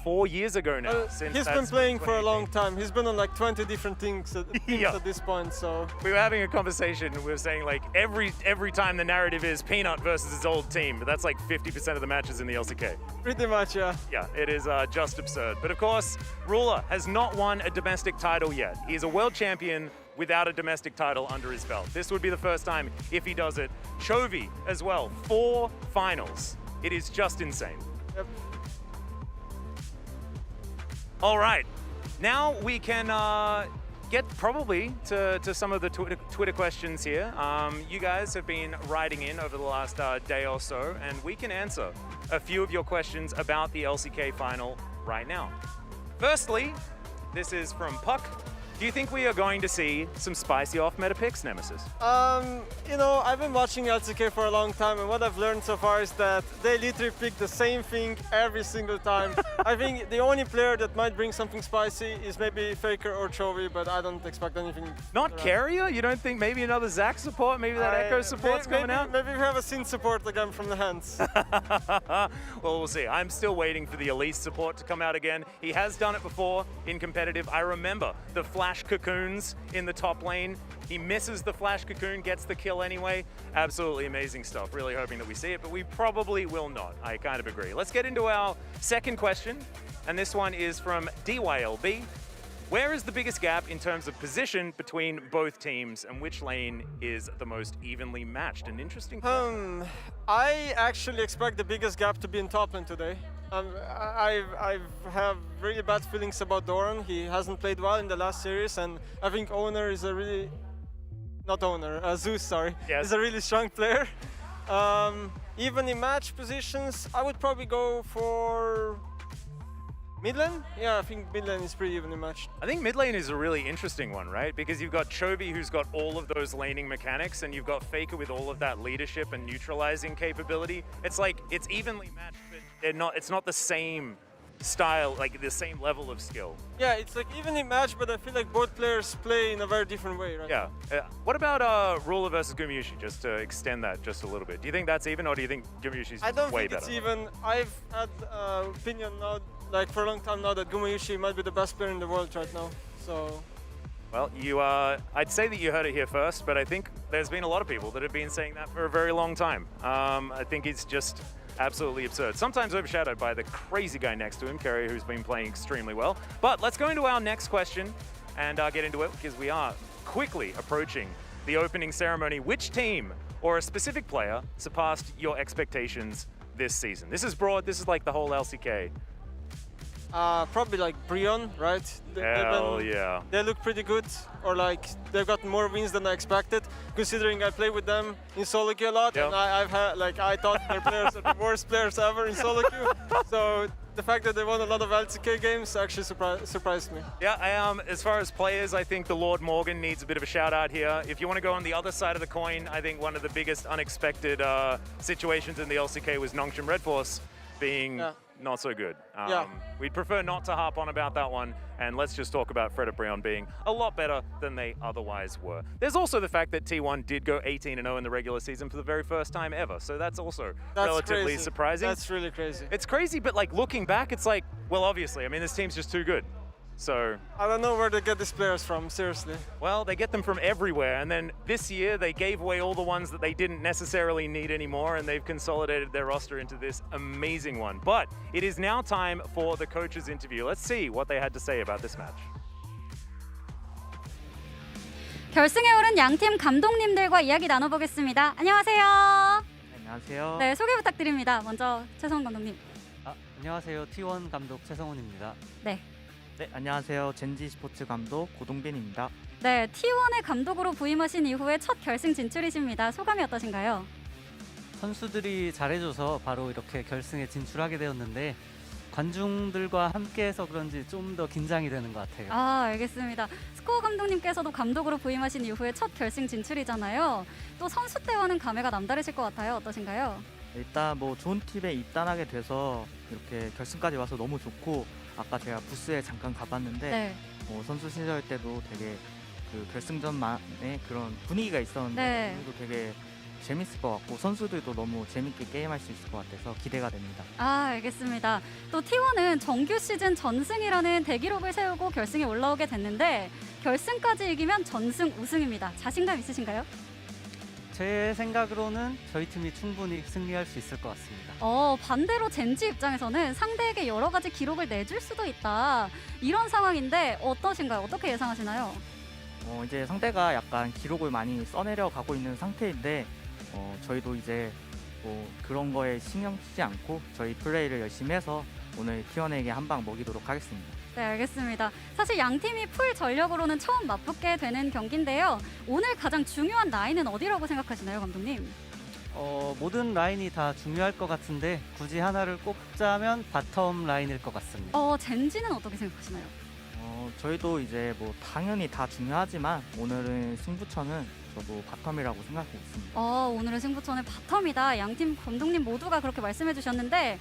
S3: 4 years ago now. Since
S8: he's been playing for a long time. He's been on like 20 different teams at this point. So
S3: we were having a conversation. We were saying like every time the narrative is Peanut versus his old team, but that's like 50% of the matches in the LCK.
S8: Pretty much, yeah.
S3: Yeah, it is just absurd. But of course, Ruler has not won a domestic title yet. He is a world champion without a domestic title under his belt. This would be the first time if he does it. Chovy as well, 4 finals. It is just insane.
S8: Yep.
S3: All right, now we can get probably to some of the Twitter questions here. You guys have been writing in over the last day or so, and we can answer a few of your questions about the LCK final right now. Firstly, this is from Puck. Do you think we are going to see some spicy off-meta picks, Nemesis?
S8: I've been watching LCK for a long time, and what I've learned so far is that they literally pick the same thing every single time. I think the only player that might bring something spicy is maybe Faker or Chovy, but I don't expect anything.
S3: Not Carrier? You don't think maybe another Zac support? Maybe that Echo support's coming out?
S8: Maybe we have a Sin support again from the hands.
S3: Well, we'll see. I'm still waiting for the Elise support to come out again. He has done it before in competitive. I remember the Flash cocoons in the top lane. He misses the Flash cocoon, gets the kill anyway. Absolutely amazing stuff. Really hoping that we see it, but we probably will not. I kind of agree. Let's get into our second question, and this one is from DYLB. Where is the biggest gap in terms of position between both teams, and which lane is the most evenly matched? An interesting question.
S8: I actually expect the biggest gap to be in top lane today. I have really bad feelings about Doran. He hasn't played well in the last series, and I think Owner is a really... Not Owner, Zeus, sorry.
S3: Yes.
S8: Is a really strong player. Even in match positions, I would probably go for... Mid lane? Yeah, I think mid lane is pretty evenly matched.
S3: I think mid lane is a really interesting one, right? Because you've got Chovy, who's got all of those laning mechanics, and you've got Faker with all of that leadership and neutralizing capability. It's like, it's evenly matched, but it's not the same style, like the same level of skill.
S8: Yeah, it's like evenly matched, but I feel like both players play in a very different way, right?
S3: Yeah. What about Ruler versus Gumayusi, just to extend that just a little bit? Do you think that's even, or do you think Gumayusi's way better?
S8: I don't think it's even. I've had opinion now, like for a long time now, that Gumayusi might be the best player in the world right now. So.
S3: Well, I'd say that you heard it here first, but I think there's been a lot of people that have been saying that for a very long time. I think it's just absolutely absurd. Sometimes overshadowed by the crazy guy next to him, Carrier, who's been playing extremely well. But let's go into our next question and get into it, because we are quickly approaching the opening ceremony. Which team or a specific player surpassed your expectations this season? This is broad. This is like the whole LCK.
S8: Probably like Brion, right?
S3: Hell yeah.
S8: They look pretty good, or like they've got more wins than I expected, considering I play with them in solo queue a lot,
S3: Yep.
S8: and I thought their players are the worst players ever in solo queue. So the fact that they won a lot of LCK games actually surprised me.
S3: Yeah, as far as players, I think the Lord Morgan needs a bit of a shout out here. If you want to go on the other side of the coin, I think one of the biggest unexpected situations in the LCK was Nongshim Red Force being
S8: Yeah.
S3: not so good.
S8: Yeah.
S3: We'd prefer not to harp on about that one, and let's just talk about ㅣ2022 being a lot better than they otherwise were. There's also the fact that T1 did go 18-0 in the regular season for the very first time ever, so that's also
S8: That's
S3: relatively
S8: crazy.
S3: surprising.
S8: That's really crazy.
S3: It's crazy, but like looking back, it's like, well, obviously, I mean, this team's just too good. So,
S8: I don't know where they get these players from, seriously.
S3: well, they get them from everywhere, and then this year they gave away all the ones that they didn't necessarily need anymore, and they've consolidated their roster into this amazing one. But it is now time for the coach's interview. Let's see what they had to say about this match.
S11: 결승에 오른 양팀 감독님들과 이야기 나눠보겠습니다. 안녕하세요.
S12: 안녕하세요.
S11: 네, 소개 부탁드립니다. 먼저 최성훈 감독님.
S12: 안녕하세요. T1 감독 최성훈입니다.
S11: 네.
S12: 네, 안녕하세요. 젠지 스포츠 감독 고동빈입니다.
S11: 네, T1의 감독으로 부임하신 이후에 첫 결승 진출이십니다. 소감이 어떠신가요?
S12: 선수들이 잘해줘서 바로 이렇게 결승에 진출하게 되었는데 관중들과 함께해서 그런지 좀 더 긴장이 되는 것 같아요.
S11: 아, 알겠습니다. 스코어 감독님께서도 감독으로 부임하신 이후에 첫 결승 진출이잖아요. 또 선수 때와는 감회가 남다르실 것 같아요. 어떠신가요?
S12: 일단 뭐 좋은 팀에 입단하게 돼서 이렇게 결승까지 와서 너무 좋고 아까 제가 부스에 잠깐 가봤는데
S11: 네.
S12: 선수 시절 때도 되게 그 결승전만의 그런 분위기가 있었는데
S11: 네.
S12: 오늘도 되게 재밌을 것 같고 선수들도 너무 재밌게 게임할 수 있을 것 같아서 기대가 됩니다.
S11: 아, 알겠습니다. 또 T1은 정규 시즌 전승이라는 대기록을 세우고 결승에 올라오게 됐는데 결승까지 이기면 전승 우승입니다. 자신감 있으신가요?
S12: 제 생각으로는 저희 팀이 충분히 승리할 수 있을 것 같습니다.
S11: 반대로 젠지 입장에서는 상대에게 여러 가지 기록을 내줄 수도 있다. 이런 상황인데 어떠신가요? 어떻게 예상하시나요?
S12: 이제 상대가 약간 기록을 많이 써내려 가고 있는 상태인데 저희도 이제 뭐 그런 거에 신경 쓰지 않고 저희 플레이를 열심히 해서 오늘 T1에게 한 방 먹이도록 하겠습니다.
S11: 네, 알겠습니다. 사실 양 팀이 풀 전력으로는 처음 맞붙게 되는 경기인데요. 오늘 가장 중요한 라인은 어디라고 생각하시나요, 감독님?
S12: 모든 라인이 다 중요할 것 같은데 굳이 하나를 꼽자면 바텀 라인일 것 같습니다.
S11: 젠지는 어떻게 생각하시나요?
S12: 저희도 이제 뭐 당연히 다 중요하지만 오늘은 승부처는 저도 바텀이라고 생각하고 있습니다.
S11: 오늘의 승부처는 바텀이다. 양팀 감독님 모두가 그렇게 말씀해 주셨는데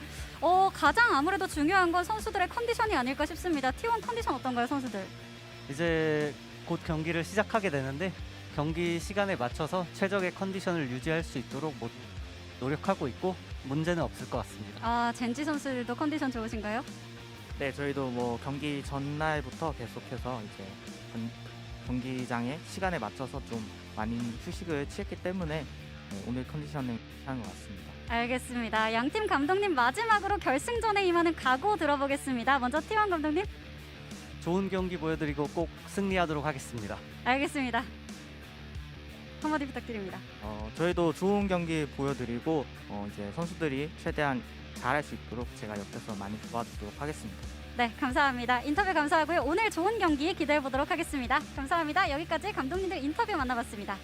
S11: 가장 아무래도 중요한 건 선수들의 컨디션이 아닐까 싶습니다. T1 컨디션 어떤가요, 선수들?
S12: 이제 곧 경기를 시작하게 되는데 경기 시간에 맞춰서 최적의 컨디션을 유지할 수 있도록 노력하고 있고 문제는 없을 것 같습니다.
S11: 젠지 선수들도 컨디션 좋으신가요?
S12: 네, 저희도 뭐 경기 전날부터 계속해서 이제 경기장에 시간에 맞춰서 좀 많이 휴식을 취했기 때문에 오늘 컨디션은 괜찮은 것 같습니다.
S11: 알겠습니다. 양팀 감독님 마지막으로 결승전에 임하는 각오 들어보겠습니다. 먼저 T1 감독님.
S12: 좋은 경기 보여드리고 꼭 승리하도록 하겠습니다.
S11: 알겠습니다. 한마디 부탁드립니다.
S12: 저희도 좋은 경기 보여드리고 이제 선수들이 최대한 잘할 수 있도록 제가 옆에서 많이 도와주도록 하겠습니다.
S11: 네, 감사합니다. 인터뷰 감사하고요. 오늘 좋은 경기 기대해 보도록 하겠습니다. 감사합니다. 여기까지 감독님들 인터뷰 만나봤습니다.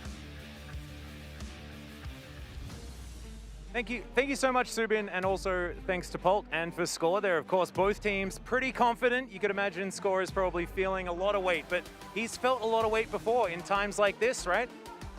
S3: Thank you so much, Subin, and also thanks to Polt and for Score. There, of course, both teams pretty confident. You could imagine Score is probably feeling a lot of weight, but he's felt a lot of weight before in times like this, right?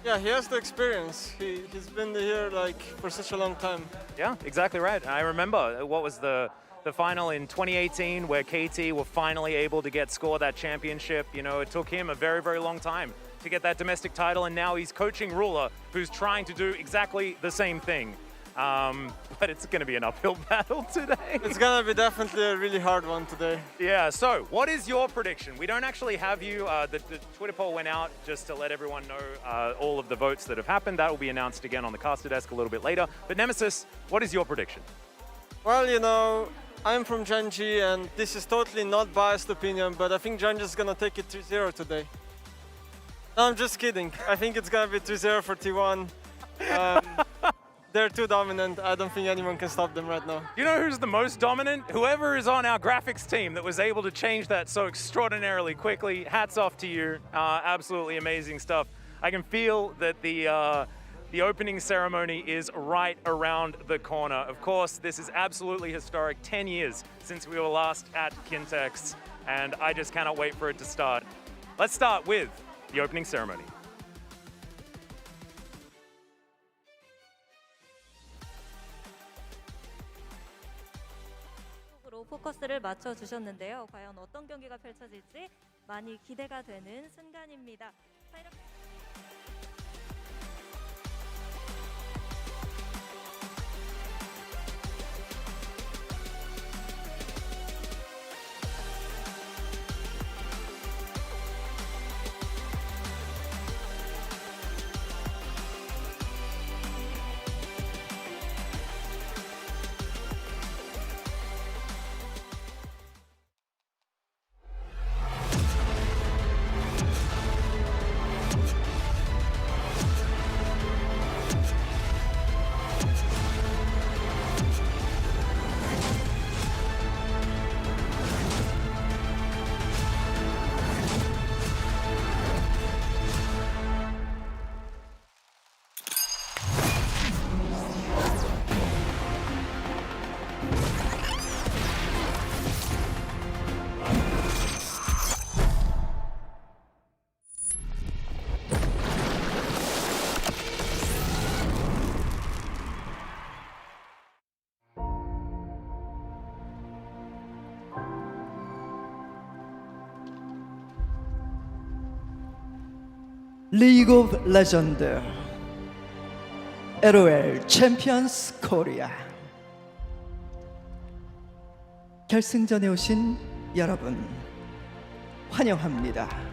S8: Yeah, he has the experience. He's been here like for such a long time.
S3: Yeah, exactly right. I remember what was the final in 2018 where KT were finally able to get Score that championship. You know, it took him a very, very long time to get that domestic title, and now he's coaching Ruler, who's trying to do exactly the same thing. But it's going to be an uphill battle today.
S8: It's going to be definitely a really hard one today.
S3: Yeah, so what is your prediction? We don't actually have you. The Twitter poll went out just to let everyone know all of the votes that have happened. That will be announced again on the caster desk a little bit later. But Nemesis, what is your prediction?
S8: Well, you know, I'm from Genji, and this is totally not biased opinion, but I think Genji is going to take it 3-0 today. No, I'm just kidding. I think it's going to be 3-0 for T1. They're too dominant. I don't think anyone can stop them right now.
S3: You know who's the most dominant? Whoever is on our graphics team that was able to change that so extraordinarily quickly. Hats off to you. Absolutely amazing stuff. I can feel that the opening ceremony is right around the corner. Of course, this is absolutely historic. 10 years since we were last at Kintex, and I just cannot wait for it to start. Let's start with the opening ceremony.
S13: 경기로 포커스를 맞춰 주셨는데요. 과연 어떤 경기가 펼쳐질지 많이 기대가 되는 순간입니다. 자, 이렇게
S14: 리그 오브 레전드 LOL 챔피언스 코리아 결승전에 오신 여러분 환영합니다.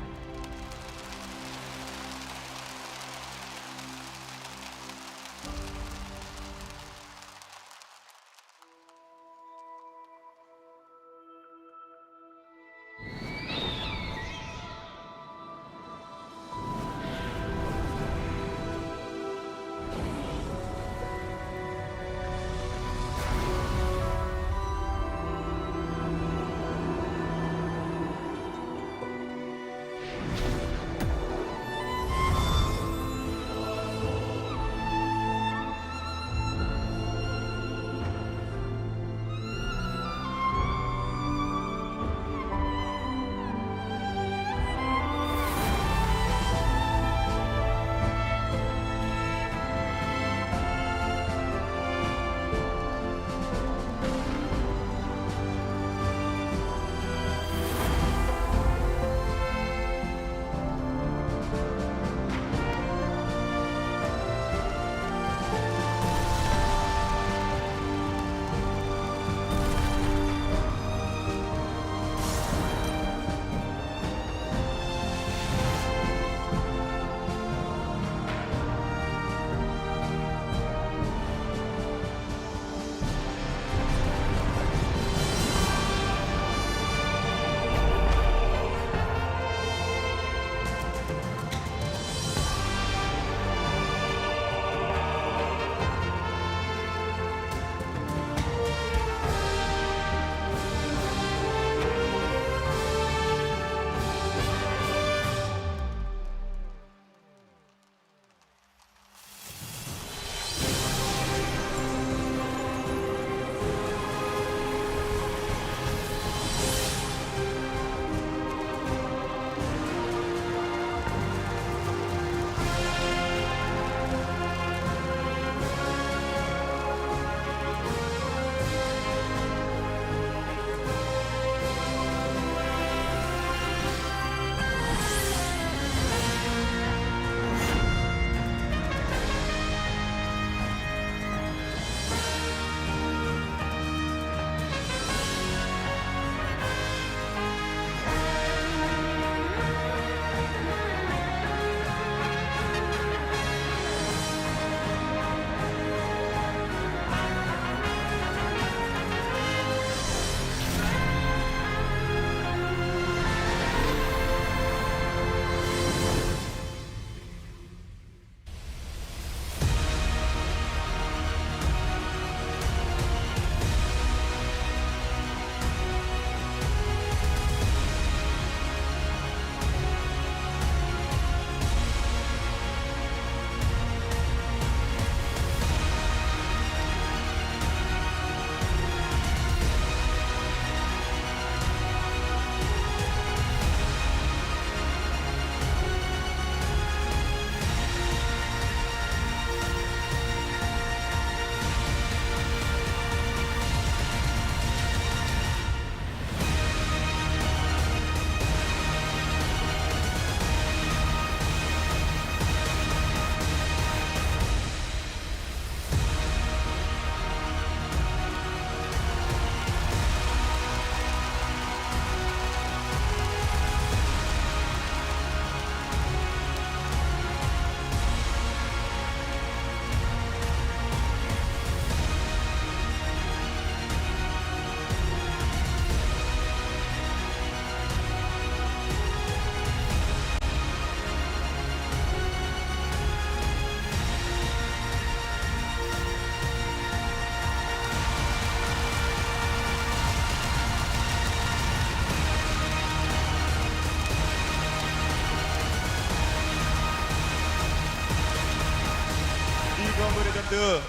S15: 월드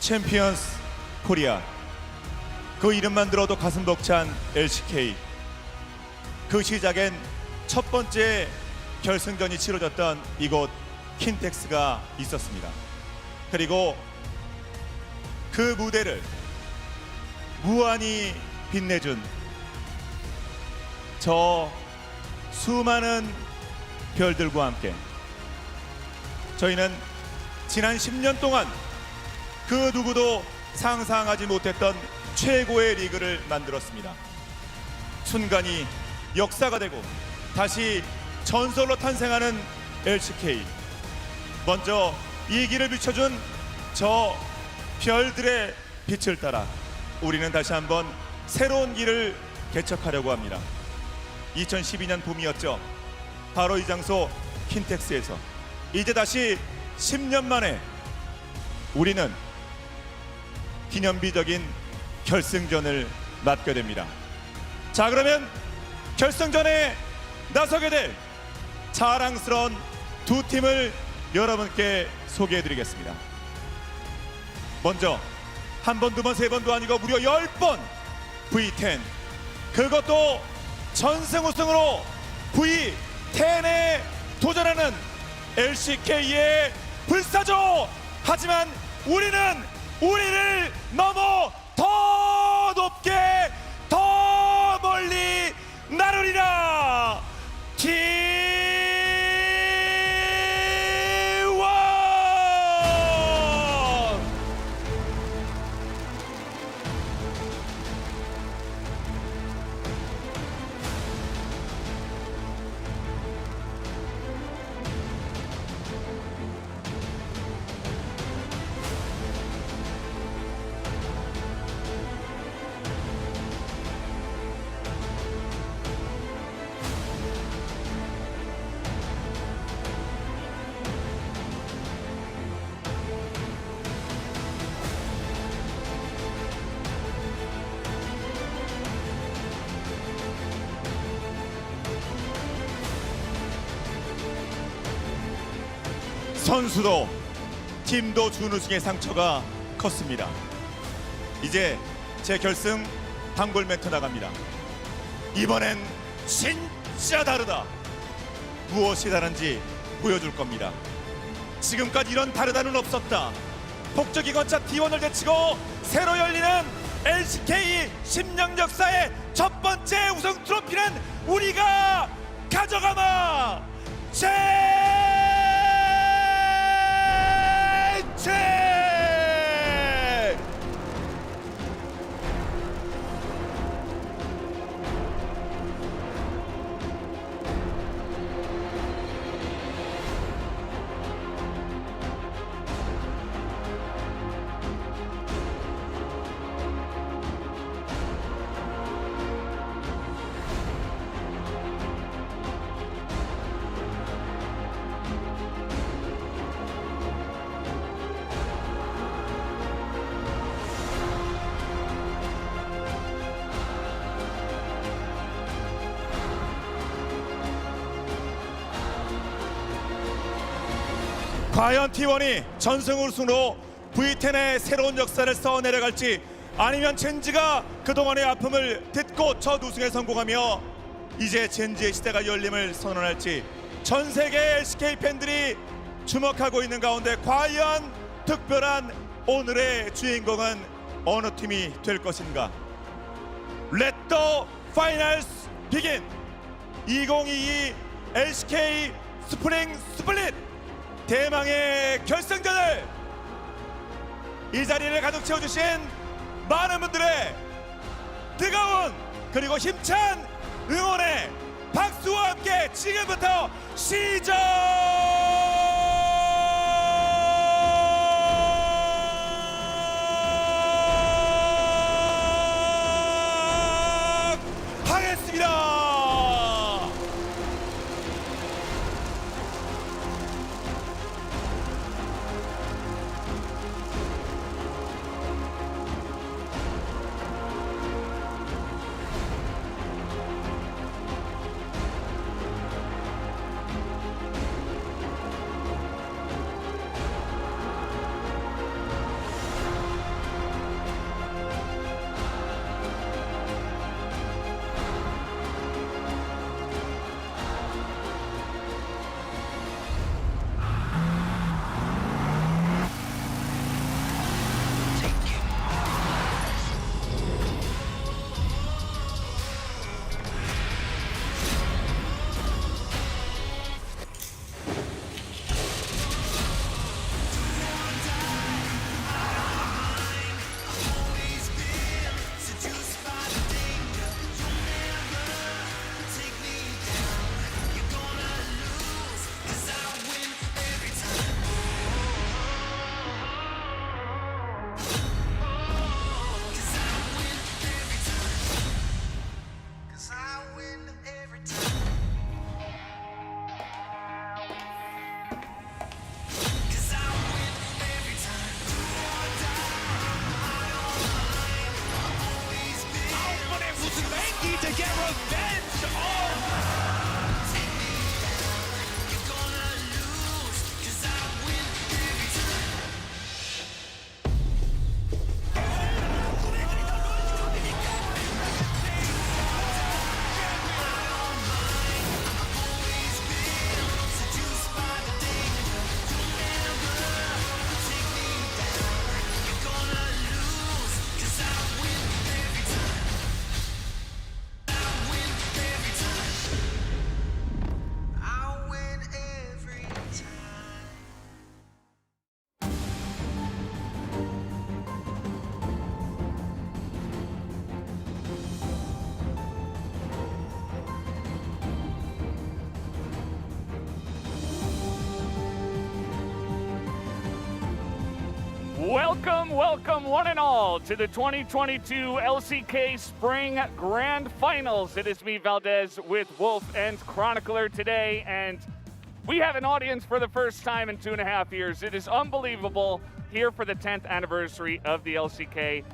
S15: 챔피언스 코리아, 그 이름만 들어도 가슴 벅찬 LCK. 그 시작엔 첫 번째 결승전이 치러졌던 이곳 킨텍스가 있었습니다. 그리고 그 무대를 무한히 빛내준 저 수많은 별들과 함께 저희는 지난 10년 동안 그 누구도 상상하지 못했던 최고의 리그를 만들었습니다. 순간이 역사가 되고 다시 전설로 탄생하는 LCK. 먼저 이 길을 비춰준 저 별들의 빛을 따라 우리는 다시 한번 새로운 길을 개척하려고 합니다. 2012년 봄이었죠. 바로 이 장소 킨텍스에서 이제 다시 10년 만에 우리는 기념비적인 결승전을 맞게 됩니다. 자, 그러면 결승전에 나서게 될 자랑스러운 두 팀을 여러분께 소개해드리겠습니다. 먼저 한 번, 두 번, 세 번도 아니고 무려 10번 V10, 그것도 전승 우승으로 V10에 도전하는 LCK의 불사조. 하지만 우리를 넘어 더 높게 더 멀리 나르리라. T1. 선수도 팀도 준우승의 상처가 컸습니다. 이제 제 결승 단골 멘트 나갑니다. 이번엔 진짜 다르다. 무엇이 다른지 보여줄 겁니다. 지금까지 이런 다르다는 없었다. 폭주기관차 T1을 제치고 새로 열리는 LCK 10년 역사의 첫 번째 우승 트로피는 우리가 가져가마. 과연 T1이 전승 우승으로 V10의 새로운 역사를 써내려갈지, 아니면 젠지가 그동안의 아픔을 딛고 첫 우승에 성공하며 이제 젠지의 시대가 열림을 선언할지, 전 세계 LCK 팬들이 주목하고 있는 가운데 과연 특별한 오늘의 주인공은 어느 팀이 될 것인가. Let the finals begin. 2022 LCK 스프링 스플릿 대망의 결승전을 이 자리를 가득 채워주신 많은 분들의 뜨거운 그리고 힘찬 응원의 박수와 함께 지금부터 시작하겠습니다. to get revenge on.
S6: Welcome one and all to the 2022 LCK Spring Grand Finals. It is me, Valdez, with Wolf and Chronicler today, and we have an audience for the first time in 2.5 years. It is unbelievable, here for the 10th anniversary of the LCK.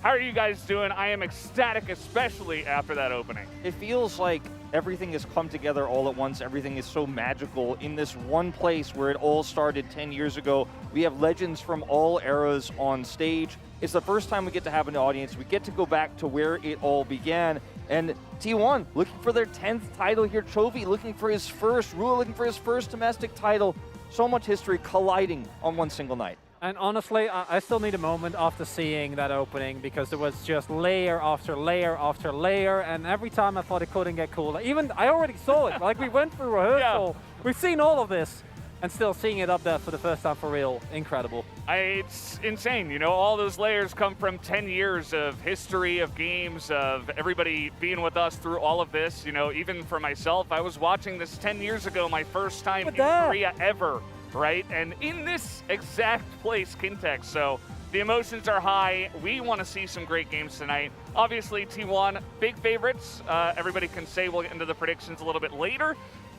S6: How are you guys doing? I am ecstatic, especially after that opening.
S5: It feels like everything has come together all at once. Everything is so magical in this one place where it all started 10 years ago. We have legends from all eras on stage. It's the first time we get to have an audience. We get to go back to where it all began. And T1 looking for their 10th title here. Chovy looking for his first. Rua looking for his first domestic title. So much history colliding on one single night.
S7: And honestly, I still need a moment after seeing that opening, because there was just layer after layer after layer, and every time I thought it couldn't get cooler. Even I already saw it, like we went through rehearsal. Yeah. We've seen all of this, and still seeing it up there for the first time for real, incredible.
S6: It's insane, you know, all those layers come from 10 years of history, of games, of everybody being with us through all of this. You know, even for myself, I was watching this 10 years ago, my first time in Korea ever. Right? And in this exact place, Kintex. So the emotions are high. We want to see some great games tonight. Obviously, T1, big favorites. Everybody can say we'll get into the predictions a little bit later.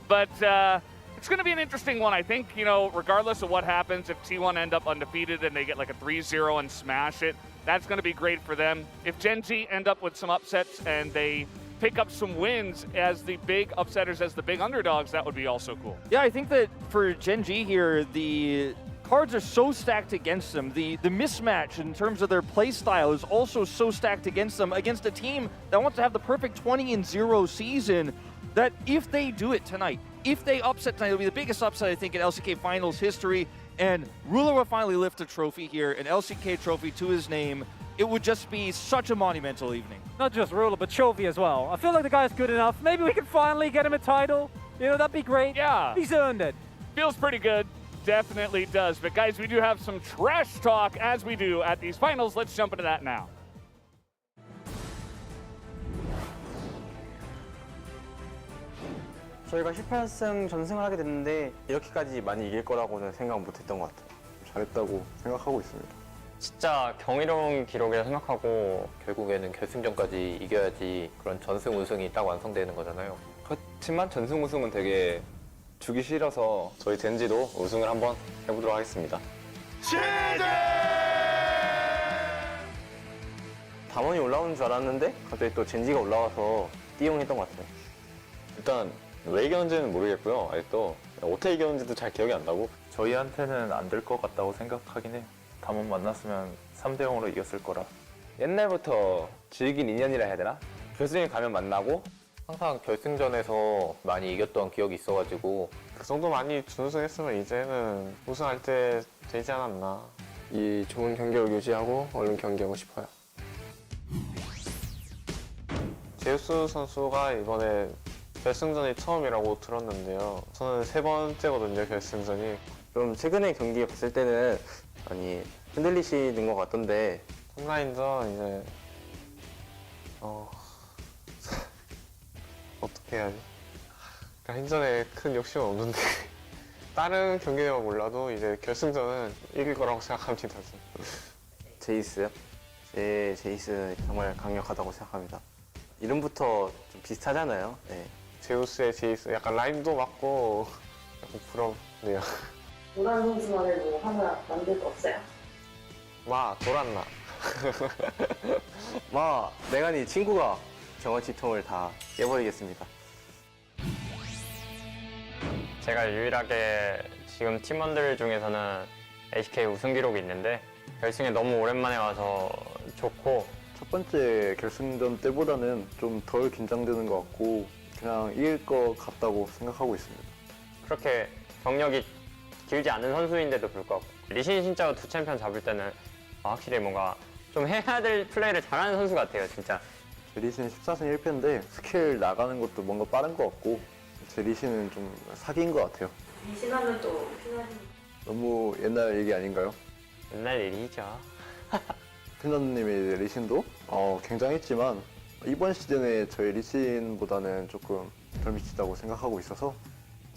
S6: But it's going to be an interesting one, I think. You know, regardless of what happens, if T1 end up undefeated and they get like a 3-0 and smash it, that's going to be great for them. If Gen G end up with some upsets and they pick up some wins as the big upsetters, as the big underdogs, that would be also cool.
S5: Yeah, I think that for Gen G here, the cards are so stacked against them. The mismatch in terms of their play style is also so stacked against them, against a team that wants to have the perfect 20-0 season, that if they do it tonight, if they upset tonight, it'll be the biggest upset, I think, in LCK Finals history, and Ruler will finally lift a trophy here, an LCK trophy to his name. It would just be such a monumental evening.
S7: Not just Ruler, but Chovy as well. I feel like the guy's good enough. Maybe we can finally get him a title. You know, that'd be great.
S6: Yeah.
S7: He's earned it.
S6: Feels pretty good. Definitely does. But guys, we do have some trash talk as we do at these finals. Let's jump into that now.
S16: 저희가 18승 전승을 하게 됐는데 이렇게까지 많이 이길 거라고는 생각 못했던 것 같아요. 잘했다고 생각하고 있습니다.
S17: 진짜 경이로운 기록이라 생각하고 결국에는 결승전까지 이겨야지 그런 전승 우승이 딱 완성되는 거잖아요.
S16: 그렇지만 전승 우승은 되게 주기 싫어서 저희 젠지도 우승을 한번 해보도록 하겠습니다. 담원이 올라오는 줄 알았는데 갑자기 또 젠지가 올라와서 띠용했던 것 같아요. 일단 왜 이겼는지는 모르겠고요. 아직도 어떻게 이겼는지도 잘 기억이 안 나고 저희한테는 안 될 것 같다고 생각하긴 해요. 담원 만났으면 3대0으로 이겼을 거라. 옛날부터 질긴 인연이라 해야 되나? 결승에 가면 만나고
S17: 항상 결승전에서 많이 이겼던 기억이 있어가지고
S16: 그 정도 많이 준우승했으면 이제는 우승할 때 되지 않았나. 이 좋은 경기를 유지하고 얼른 경기하고 싶어요. 제우스 선수가 이번에 결승전이 처음이라고 들었는데요. 저는 3번째거든요, 결승전이. 좀 최근에 경기 봤을 때는 많이 흔들리시는 것 같던데 탑라인전 이제 어떻게 해야지? 라인전에 큰 욕심은 없는데 다른 경기력은 몰라도 이제 결승전은 이길 거라고 생각합니다. 제이스요? 제 제이스 정말 강력하다고 생각합니다. 이름부터 좀 비슷하잖아요. 네. 제우스의 제이스 약간 라임도 맞고 약간 부럽네요.
S18: 노란 선수만의 뭐 하나 만들 거 없어요?
S16: 마 돌았나? 마 내가 네 친구가
S17: 경어치통을 다 깨버리겠습니다.
S19: 제가 유일하게 지금 팀원들 중에서는 LCK 우승 기록이 있는데 결승에 너무 오랜만에 와서 좋고
S20: 첫 번째 결승전 때보다는 좀 덜 긴장되는 것 같고 그냥 이길 것 같다고 생각하고 있습니다.
S19: 그렇게 경력이 길지 않은 선수인데도 불구하고 리신 진짜 두 챔피언 잡을 때는 확실히 뭔가 좀 해야 될 플레이를 잘하는 선수 같아요, 진짜.
S20: 제 리신 14승 1패인데 스킬 나가는 것도 뭔가 빠른 것 같고 제 리신은 좀 사기인 것 같아요.
S18: 리신하면 또 피나리.
S20: 너무 옛날 얘기 아닌가요?
S19: 옛날 얘기죠.
S20: 핀란드님의 리신도 굉장했지만 이번 시즌에 저희 리신보다는 조금 덜 미치다고 생각하고 있어서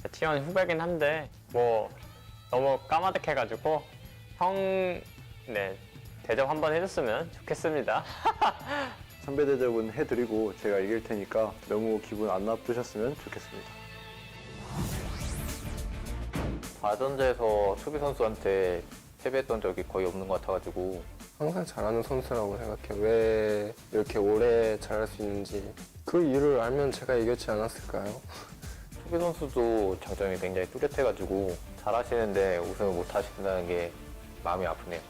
S19: T1 후배긴 한데 뭐 너무 까마득해가지고 대접 한번 해줬으면 좋겠습니다.
S20: 선배 대접은 해드리고 제가 이길 테니까 너무 기분 안 나쁘셨으면 좋겠습니다.
S17: 과전제에서 수비 선수한테 패배했던 적이 거의 없는 것 같아가지고
S16: 항상 잘하는 선수라고 생각해요. 왜 이렇게 오래 잘할 수 있는지 그 이유를 알면 제가 이겼지 않았을까요?
S17: 수비 선수도 장점이 굉장히 뚜렷해가지고 잘하시는데 우승을 못 하신다는 게 마음이 아프네요.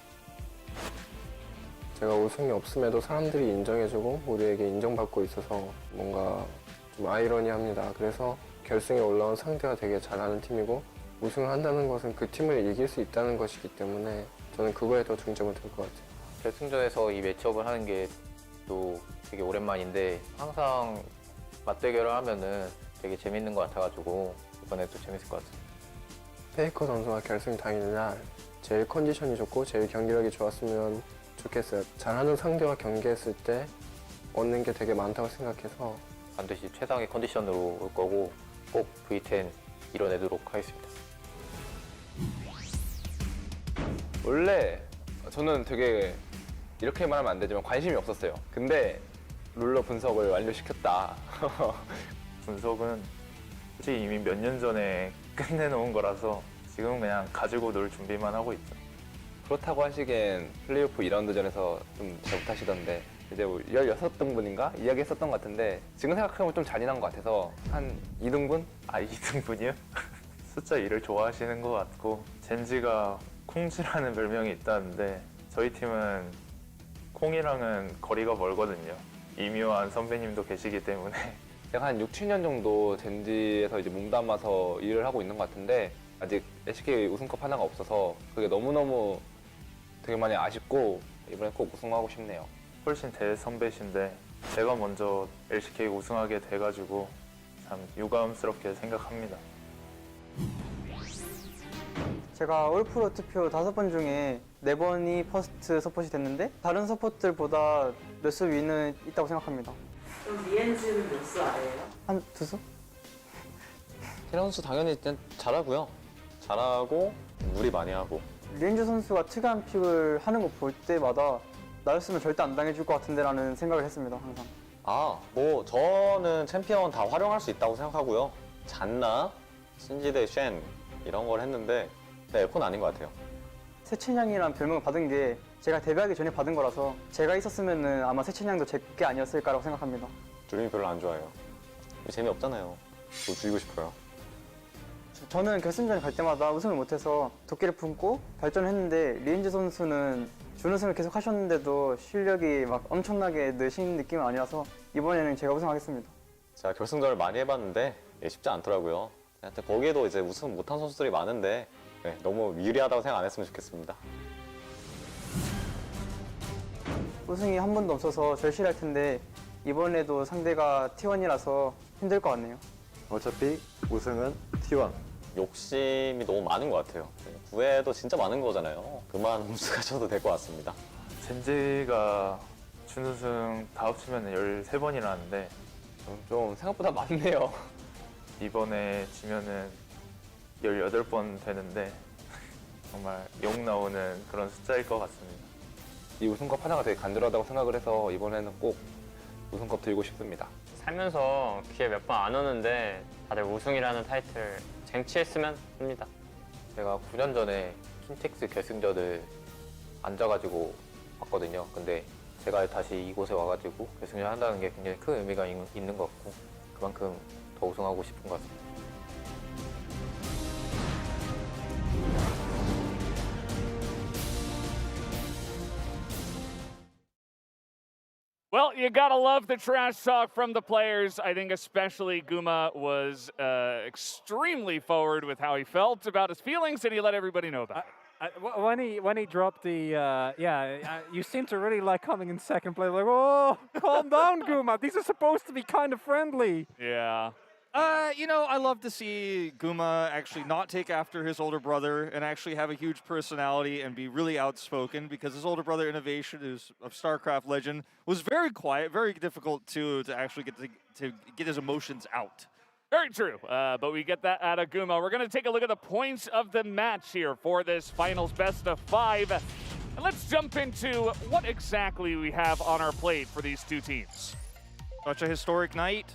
S16: 제가 우승이 없음에도 사람들이 인정해주고 우리에게 인정받고 있어서 뭔가 좀 아이러니합니다. 그래서 결승에 올라온 상대가 되게 잘하는 팀이고 우승을 한다는 것은 그 팀을 이길 수 있다는 것이기 때문에 저는 그거에 더 중점을 둘 것 같아요.
S17: 결승전에서 이 매치업을 하는 게 또 되게 오랜만인데 항상 맞대결을 하면은 되게 재밌는 것 같아가지고 이번에 또 재밌을 것 같아요.
S16: 페이커 선수가 결승 당일날 제일 컨디션이 좋고 제일 경기력이 좋았으면 좋겠어요. 잘하는 상대와 경기했을 때 얻는 게 되게 많다고 생각해서
S17: 반드시 최상의 컨디션으로 올 거고 꼭 V10 이뤄내도록 하겠습니다.
S21: 원래 저는 되게 이렇게 말하면 안 되지만 관심이 없었어요. 근데 룰러 분석을 완료시켰다.
S22: 분석은 솔직히 이미 몇 년 전에 끝내놓은 거라서 지금은 그냥 가지고 놀 준비만 하고 있죠.
S21: 그렇다고 하시기엔 플레이오프 2라운드전에서 좀 잘못하시던데 이제 뭐 16등분인가 이야기했었던 것 같은데 지금 생각해보면 좀 잔인한 것 같아서 한 2등분?
S22: 아, 2등분이요? 숫자 2를 좋아하시는 것 같고 젠지가 콩지라는 별명이 있다는데 저희 팀은 콩이랑은 거리가 멀거든요. 이묘한 선배님도 계시기 때문에
S21: 제가 한 6, 7년 정도 젠지에서 이제 몸담아서 일을 하고 있는 것 같은데 아직 LCK 우승컵 하나가 없어서 그게 너무너무 되게 많이 아쉽고 이번에 꼭 우승하고 싶네요.
S22: 훨씬 대선배신데 제가 먼저 LCK 우승하게 돼가지고 참 유감스럽게 생각합니다.
S23: 제가 올프로 투표 5번 중에 4번이 퍼스트 서폿이 됐는데 다른 서폿들보다 몇 수 위는 있다고 생각합니다.
S18: 그럼 리엔즈는 몇 수 아래예요?
S23: 한 2수?
S24: 캐런 선수 당연히 잘하고요. 잘하고 무리 많이 하고.
S23: 리엔즈 선수가 특이한 픽을 하는 거 볼 때마다 나였으면 절대 안 당해줄 것 같은데 라는 생각을 했습니다, 항상.
S24: 뭐 저는 챔피언 다 활용할 수 있다고 생각하고요. 잔나, 신지대, 쉔 이런 걸 했는데 그건 아닌 것 같아요.
S23: 새채냥이란 별명을 받은 게 제가 데뷔하기 전에 받은 거라서 제가 있었으면 아마 새채냥도 제 게 아니었을까라고 생각합니다.
S24: 드림이 별로 안 좋아해요. 재미없잖아요. 저 죽이고 싶어요.
S23: 저는 결승전에 갈 때마다 우승을 못해서 도끼를 품고 발전을 했는데 리엔즈 선수는 준우승을 계속 하셨는데도 실력이 막 엄청나게 느신 느낌은 아니라서 이번에는 제가 우승하겠습니다.
S24: 제가 결승전을 많이 해봤는데 쉽지 않더라고요. 하여튼 거기에도 이제 우승 못한 선수들이 많은데 너무 유리하다고 생각 안 했으면 좋겠습니다.
S23: 우승이 한 번도 없어서 절실할 텐데 이번에도 상대가 T1이라서 힘들 것 같네요.
S20: 어차피 우승은 T1.
S24: 욕심이 너무 많은 것 같아요. 9회도 진짜 많은 거잖아요. 그만 홈수가셔도 될 것 같습니다.
S22: 젠지가 준우승 다 합치면 13번이라는데
S21: 좀 생각보다 많네요.
S22: 이번에 지면은 18번 되는데 정말 욕 나오는 그런 숫자일 것 같습니다.
S21: 이 우승컵 하나가 되게 간절하다고 생각을 해서 이번에는 꼭 우승컵 들고 싶습니다.
S19: 살면서 기회 몇 번 안 오는데 다들 우승이라는 타이틀 쟁취했으면 합니다.
S17: 제가 9년 전에 킨텍스 결승전을 앉아가지고 봤거든요. 근데 제가 다시 이곳에 와가지고 결승전 한다는 게 굉장히 큰 의미가 있는 것 같고 그만큼 더 우승하고 싶은 것 같습니다.
S6: Well, you gotta love the trash talk from the players. I think especially Guma was extremely forward with how he felt about his feelings, and he let everybody know about it.
S7: When he dropped the you seem to really like coming in second place. Like, oh, calm down, Guma. These are supposed to be kind of friendly.
S6: Yeah.
S5: You know, I love to see Guma actually not take after his older brother and actually have a huge personality and be really outspoken, because his older brother, Innovation, who's a StarCraft legend, was very quiet, very difficult to actually get his emotions out.
S6: Very true, but we get that out of Guma. We're going to take a look at the points of the match here for this finals best of 5. And let's jump into what exactly we have on our plate for these two teams.
S5: Such a historic night.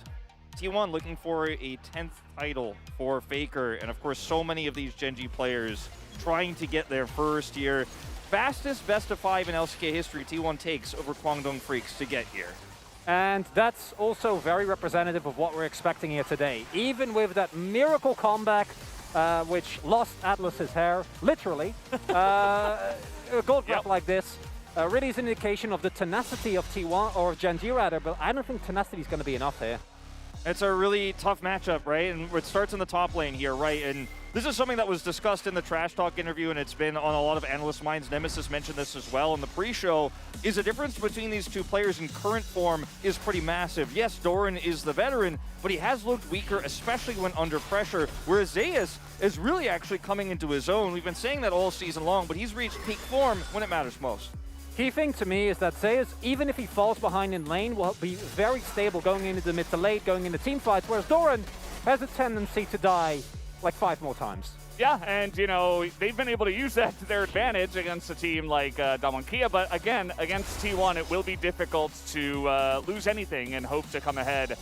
S5: T1 looking for a 10th title for Faker, and of course so many of these Gen G players trying to get their first year. Fastest best of 5 in LCK history T1 takes over Kwangdong Freaks to get here.
S7: And that's also very representative of what we're expecting here today. Even with that miracle comeback, which lost Atlas's hair, literally, a gold grab like this really is an indication of the tenacity of T1, or Gen G rather, but I don't think tenacity is going to be enough here.
S5: It's a really tough matchup, right? And it starts in the top lane here, right? And this is something that was discussed in the Trash Talk interview, and it's been on a lot of analyst minds. Nemesis mentioned this as well in the pre-show. Is the difference between these two players in current form is pretty massive. Yes, Doran is the veteran, but he has looked weaker, especially when under pressure, whereas Zeus is really actually coming into his own. We've been saying that all season long, but he's reached peak form when it matters most.
S7: Key thing to me is that Zeus, even if he falls behind in lane, will be very stable going into the mid to late, going into team fights, whereas Doran has a tendency to die like 5 more times.
S6: Yeah, and, you know, they've been able to use that to their advantage against a team like Damonkia, but again, against T1, it will be difficult to lose anything and hope to come ahead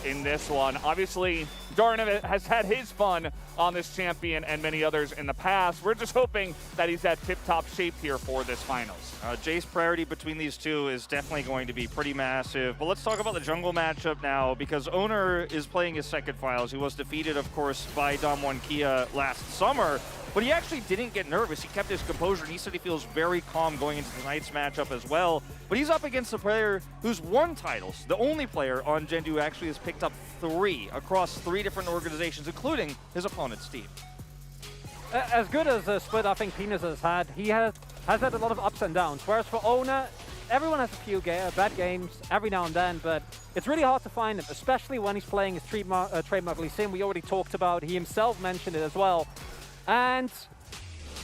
S6: in this one. Obviously, Doran has had his fun on this champion and many others in the past. We're just hoping that he's at tip-top shape here for this finals.
S5: Jace priority between these two is definitely going to be pretty massive. But let's talk about the jungle matchup now, because Owner is playing his second finals. He was defeated, of course, by Damwon Kia last summer, but he actually didn't get nervous. He kept his composure, and he said he feels very calm going into tonight's matchup as well. But he's up against a player who's won titles, the only player on Gen 2 who actually has picked up 3 across 3 different organizations, including his opponent's team.
S7: As good as a split I think Penis has had, he has had a lot of ups and downs. Whereas for Owner, everyone has a few bad games every now and then, but it's really hard to find him, especially when he's playing his trademark Lee Sin. We already talked about, he himself mentioned it as well. And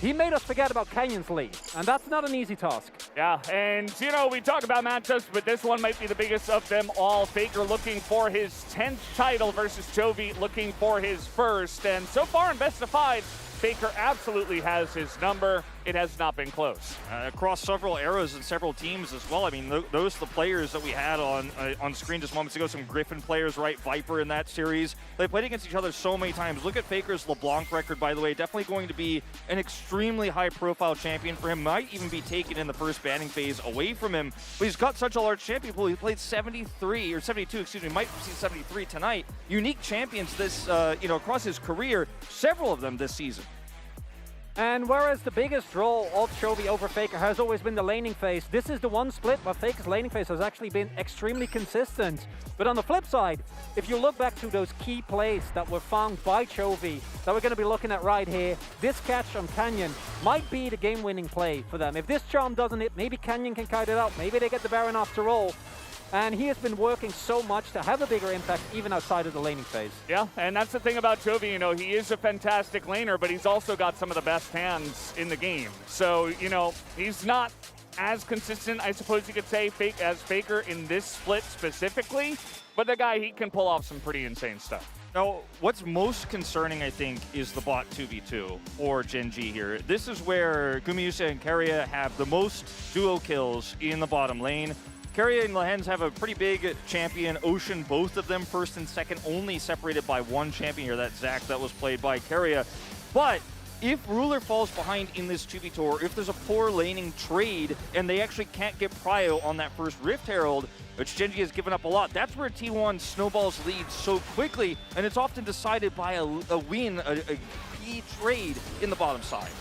S7: he made us forget about Canyon's lead, and that's not an easy task.
S6: Yeah, and, you know, we talk about matchups, but this one might be the biggest of them all. Faker looking for his 10th title versus Chovy looking for his first. And so far in best of 5, Faker absolutely has his number. It has not been close.
S5: Across several eras and several teams as well. I mean, those are the players that we had on screen just moments ago. Some Griffin players, right? Viper in that series. They played against each other so many times. Look at Faker's LeBlanc record, by the way. Definitely going to be an extremely high-profile champion for him. Might even be taken in the first banning phase away from him. But he's got such a large champion pool. He played 73, or 72, excuse me. Might see 73 tonight. Unique champions this, across his career. Several of them this season.
S7: And whereas the biggest role of Chovy over Faker has always been the laning phase, this is the one split where Faker's laning phase has actually been extremely consistent. But on the flip side, if you look back to those key plays that were found by Chovy that we're going to be looking at right here, this catch on Canyon might be the game-winning play for them. If this charm doesn't hit, maybe Canyon can kite it out. Maybe they get the Baron after all. And he has been working so much to have a bigger impact even outside of the laning phase.
S6: Yeah, and that's the thing about Chovy, you know, he is a fantastic laner, but he's also got some of the best hands in the game. So, you know, he's not as consistent, I suppose you could say, as Faker in this split specifically, but the guy, he can pull off some pretty insane stuff.
S5: Now, what's most concerning, I think, is the bot 2v2 or Gen G here. This is where Gumayusa and Keria have the most duo kills in the bottom lane. Keria and Lehens have a pretty big champion, Ocean, both of them first and second, only separated by one champion here, that Zac that was played by Keria. But
S1: if Ruler falls behind in this 2v2, or if there's a poor laning trade and they actually can't get prio on that first Rift Herald, which Gen.G has given up a lot, that's where T1 snowballs lead so quickly, and it's often decided by a win, a key trade in the bottom side.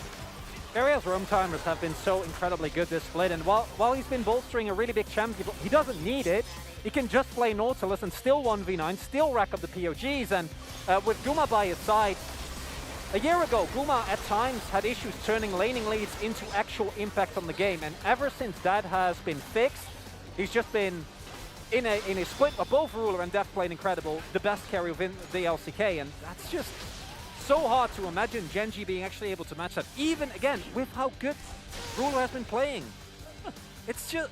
S7: Keiria's roam timers have been so incredibly good this split, and while he's been bolstering a really big champion, he doesn't need it. He can just play Nautilus and still 1v9, still rack up the POGs, and with Guma by his side, a year ago, Guma at times had issues turning laning leads into actual impact on the game, and ever since that has been fixed, he's just been in a split where both Ruler and Def played incredible, the best carry within the LCK, and that's just so hard to imagine Gen.G being actually able to match that, even again with how good Ruler has been playing. It's just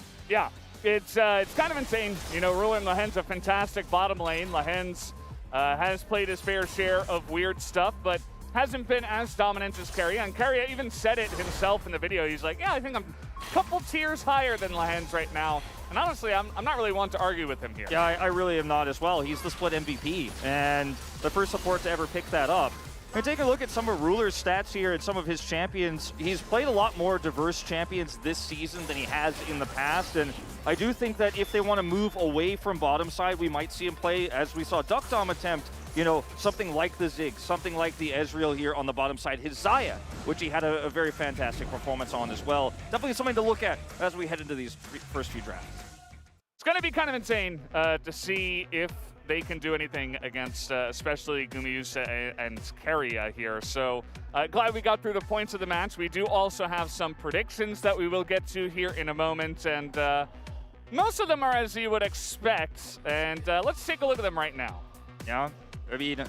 S6: it's kind of insane. You know, Ruler and Lahen's a fantastic bottom lane. Lahen's has played his fair share of weird stuff, but hasn't been as dominant as Keria. And Keria even said it himself in the video. He's like, yeah, I think I'm a couple tiers higher than Lahen's right now. And honestly, I'm not really one to argue with him here.
S1: Yeah, I really am not as well. He's the split MVP, and the first support to ever pick that up. And take a look at some of Ruler's stats here and some of his champions. He's played a lot more diverse champions this season than he has in the past, and I do think that if they want to move away from bottom side, we might see him play, as we saw Duck Dom attempt, you know, something like the Ziggs, something like the Ezreal here on the bottom side, his Xayah, which he had a very fantastic performance on as well. Definitely something to look at as we head into these first few drafts.
S6: It's going to be kind of insane to see if they can do anything against especially Gumayusa and Keria here. So glad we got through the points of the match. We do also have some predictions that we will get to here in a moment, and most of them are as you would expect. And let's take a look at them right now.
S1: Yeah, I mean,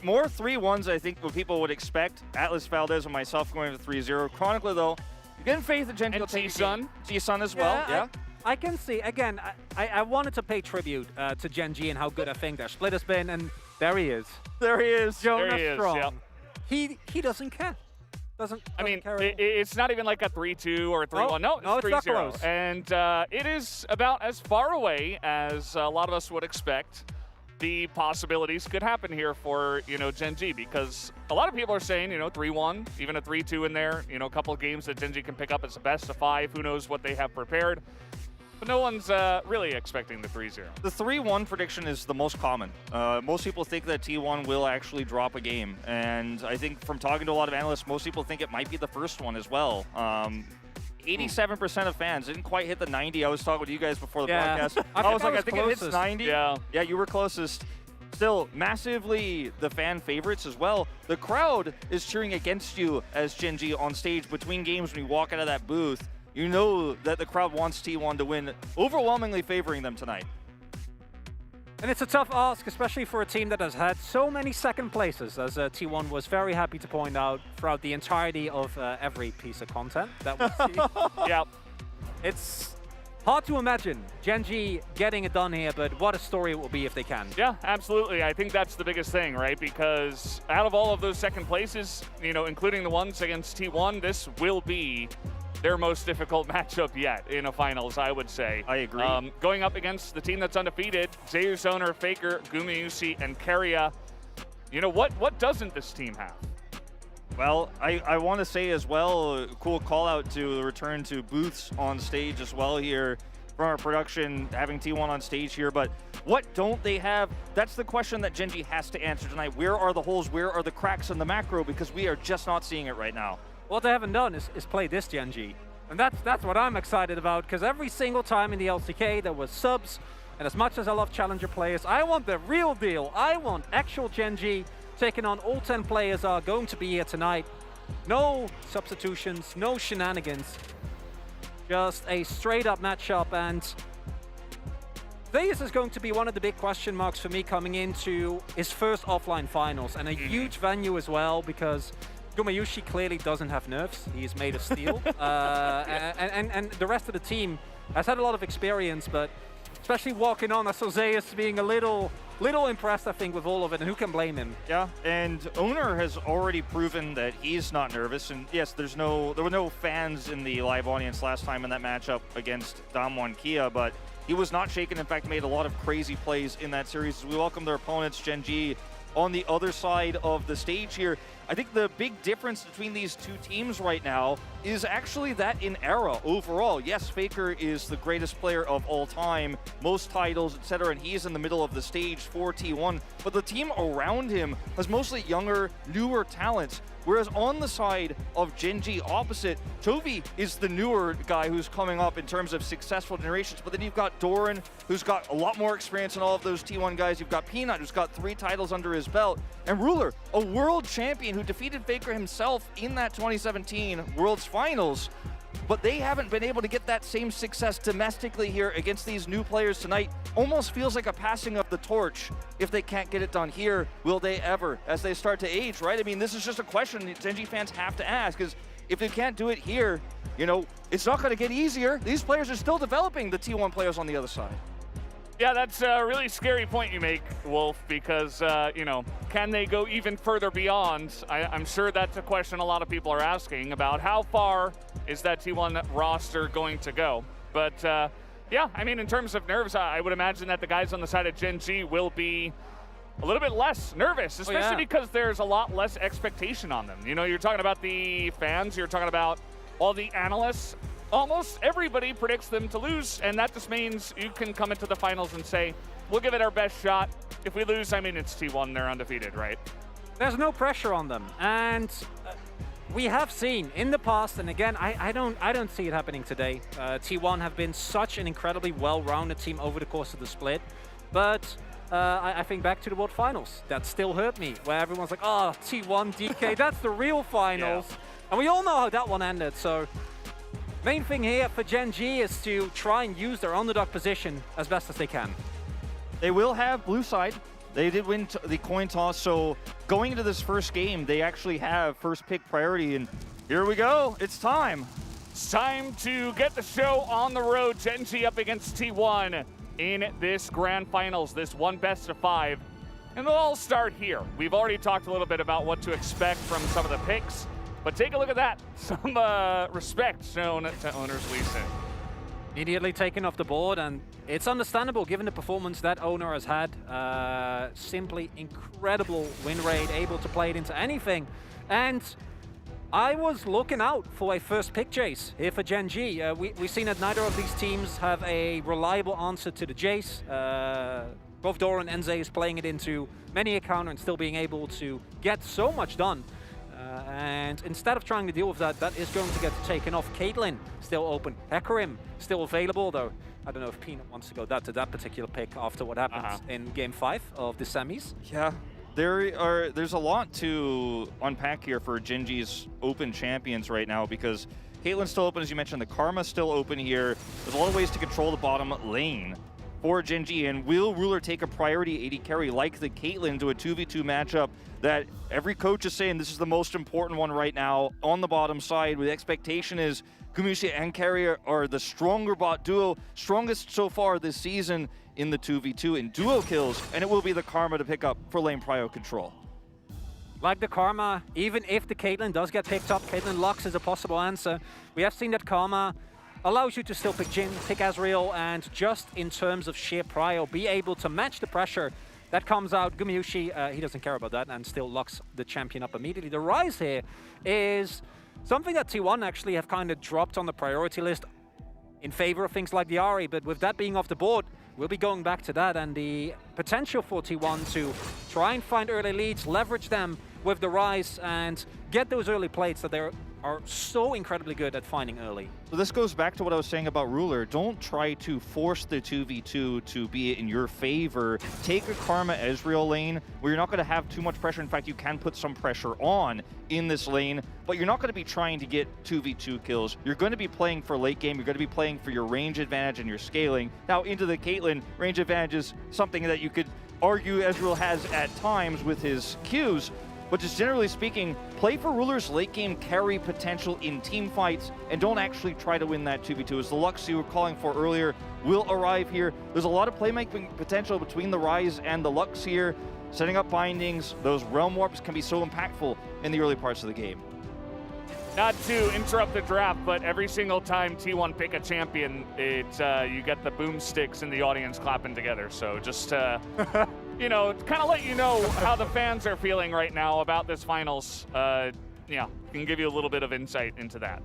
S1: more 3-1s I think what people would expect. Atlas Valdez and myself going to 3-0. Chronicler though, you get in faith that Gen.G will take T-Sun. T-Sun as well, yeah.
S7: I can see, again, I wanted to pay tribute to Gen.G and how good I think their split has been, and there he is.
S1: There he is.
S7: Jonas
S6: there he is,
S7: Strong.
S6: Yep.
S7: He doesn't care. Doesn't
S6: I mean,
S7: care
S6: it's not even like a 3-2 or a 3-1. No, it's 3-0.
S7: not close.
S6: And it is about as far away as a lot of us would expect the possibilities could happen here for, you know, Gen.G, because a lot of people are saying, you know, 3-1, even a 3-2 in there, you know, a couple of games that Gen.G can pick up as a best of 5. Who knows what they have prepared. But no one's really expecting the 3-0.
S1: The 3-1 prediction is the most common. Most people think that T1 will actually drop a game. And I think from talking to a lot of analysts, most people think it might be the first one as well. 87% of fans didn't quite hit the 90. I was talking with you guys before the podcast. I was like, I think it hits 90.
S6: Yeah,
S1: you were closest. Still, massively the fan favorites as well. The crowd is cheering against you as Gen.G on stage between games when you walk out of that booth. You know that the crowd wants T1 to win, overwhelmingly favoring them tonight.
S7: And it's a tough ask, especially for a team that has had so many second places, as T1 was very happy to point out throughout the entirety of every piece of content that we see.
S6: Yeah.
S7: It's hard to imagine Gen.G getting it done here, but what a story it will be if they can.
S6: Yeah, absolutely. I think that's the biggest thing, right? Because out of all of those second places, you know, including the ones against T1, this will be their most difficult matchup yet in a finals, I would say.
S1: I agree.
S6: Going up against the team that's undefeated, Zeus Owner, Faker, Gumayusi, and Keria. You know, what doesn't this team have?
S1: Well, I want to say as well, a cool call out to return to booths on stage as well here from our production, having T1 on stage here. But what don't they have? That's the question that Gen.G has to answer tonight. Where are the holes? Where are the cracks in the macro? Because we are just not seeing it right now.
S7: What they haven't done is play this Gen.G. And that's what I'm excited about, because every single time in the LCK there was subs, and as much as I love challenger players, I want the real deal. I want actual Gen.G taking on all 10 players are going to be here tonight. No substitutions, no shenanigans. Just a straight up matchup, and this is going to be one of the big question marks for me coming into his first offline finals, and a huge venue as well, because Gumayusi clearly doesn't have nerfs. He is made of steel. And the rest of the team has had a lot of experience, but especially walking on, I saw Zeus being a little impressed, I think, with all of it, and who can blame him?
S1: Yeah, and Owner has already proven that he's not nervous, and yes, there were no fans in the live audience last time in that matchup against Damwon Kia, but he was not shaken. In fact, made a lot of crazy plays in that series. We welcome their opponents, Gen.G, on the other side of the stage here. I think the big difference between these two teams right now is actually that in era overall. Yes, Faker is the greatest player of all time, most titles, etc., and he is in the middle of the stage for T1, but the team around him has mostly younger, newer talents. Whereas on the side of Gen G opposite, Tovi is the newer guy who's coming up in terms of successful generations, but then you've got Doran, who's got a lot more experience than all of those T1 guys. You've got Peanut, who's got 3 titles under his belt, and Ruler, a world champion who defeated Faker himself in that 2017 Worlds Finals. But they haven't been able to get that same success domestically here against these new players tonight. Almost feels like a passing of the torch. If they can't get it done here, will they ever as they start to age, right? I mean, this is just a question Gen G fans have to ask, because if they can't do it here, you know, it's not going to get easier. These players are still developing, the T1 players on the other side.
S6: Yeah, that's a really scary point you make, Wolf, because, you know, can they go even further beyond? I'm sure that's a question a lot of people are asking about how far is that T1 roster going to go. But, yeah, I mean, in terms of nerves, I would imagine that the guys on the side of Gen G will be a little bit less nervous, especially because there's a lot less expectation on them. You know, you're talking about the fans, you're talking about all the analysts. Almost everybody predicts them to lose, and that just means you can come into the finals and say, we'll give it our best shot. If we lose, I mean, it's T1, they're undefeated, right?
S7: There's no pressure on them, and we have seen in the past, and again, I don't see it happening today. T1 have been such an incredibly well-rounded team over the course of the split, but I think back to the World Finals. That still hurt me, where everyone's like, oh, T1, DK, that's the real finals. Yeah. And we all know how that one ended, so main thing here for Gen G is to try and use their underdog position as best as they can.
S1: They will have blue side. They did win the coin toss, so going into this first game, they actually have first pick priority, and here we go. It's time.
S6: It's time to get the show on the road. Gen G up against T1 in this grand finals, this one best of 5. And it'll all start here. We've already talked a little bit about what to expect from some of the picks, but take a look at that. Some respect shown to owners Lee Sin.
S7: Immediately taken off the board, and it's understandable given the performance that owner has had. Simply incredible win rate, able to play it into anything. And I was looking out for a first pick Jace here for Gen G. We've seen that neither of these teams have a reliable answer to the Jace. Both Doran and Zay is playing it into many a counter and still being able to get so much done. And instead of trying to deal with that, that is going to get taken off. Caitlyn still open. Hecarim still available, though I don't know if Peanut wants to go to that particular pick after what happened in Game 5 of the semis.
S1: Yeah, there's a lot to unpack here for Gen G's open champions right now, because Caitlyn's still open, as you mentioned. The Karma's still open here. There's a lot of ways to control the bottom lane for Gen G, and will Ruler take a priority AD carry like the Caitlyn to a 2v2 matchup that every coach is saying this is the most important one right now on the bottom side, with the expectation is Gumayusi and Carrier are the stronger bot duo, strongest so far this season in the 2v2 in duo kills, and it will be the Karma to pick up for lane prio control.
S7: Like the Karma, even if the Caitlyn does get picked up, Caitlyn Lux is a possible answer. We have seen that Karma allows you to still pick Jhin, pick Azrael, and just in terms of sheer prio, be able to match the pressure that comes out. Gumayusi, he doesn't care about that and still locks the champion up immediately. The Rise here is something that T1 actually have kind of dropped on the priority list in favor of things like the Ahri, but with that being off the board, we'll be going back to that, and the potential for T1 to try and find early leads, leverage them with the Rise, and get those early plates that they are so incredibly good at finding early.
S1: So this goes back to what I was saying about Ruler. Don't try to force the 2v2 to be in your favor. Take a Karma Ezreal lane where you're not going to have too much pressure. In fact, you can put some pressure on in this lane, but you're not going to be trying to get 2v2 kills. You're going to be playing for late game. You're going to be playing for your range advantage and your scaling. Now, into the Caitlyn, range advantage is something that you could argue Ezreal has at times with his Qs, but just generally speaking, play for Ruler's late game carry potential in team fights and don't actually try to win that 2v2. As the Lux you were calling for earlier will arrive here. There's a lot of playmaking potential between the Rise and the Lux here. Setting up bindings, those Realm Warps can be so impactful in the early parts of the game.
S6: Not to interrupt the draft, but every single time T1 pick a champion, you get the boomsticks in the audience clapping together. So just you know, kind of let you know how the fans are feeling right now about this finals. Yeah, can give you a little bit of insight into that.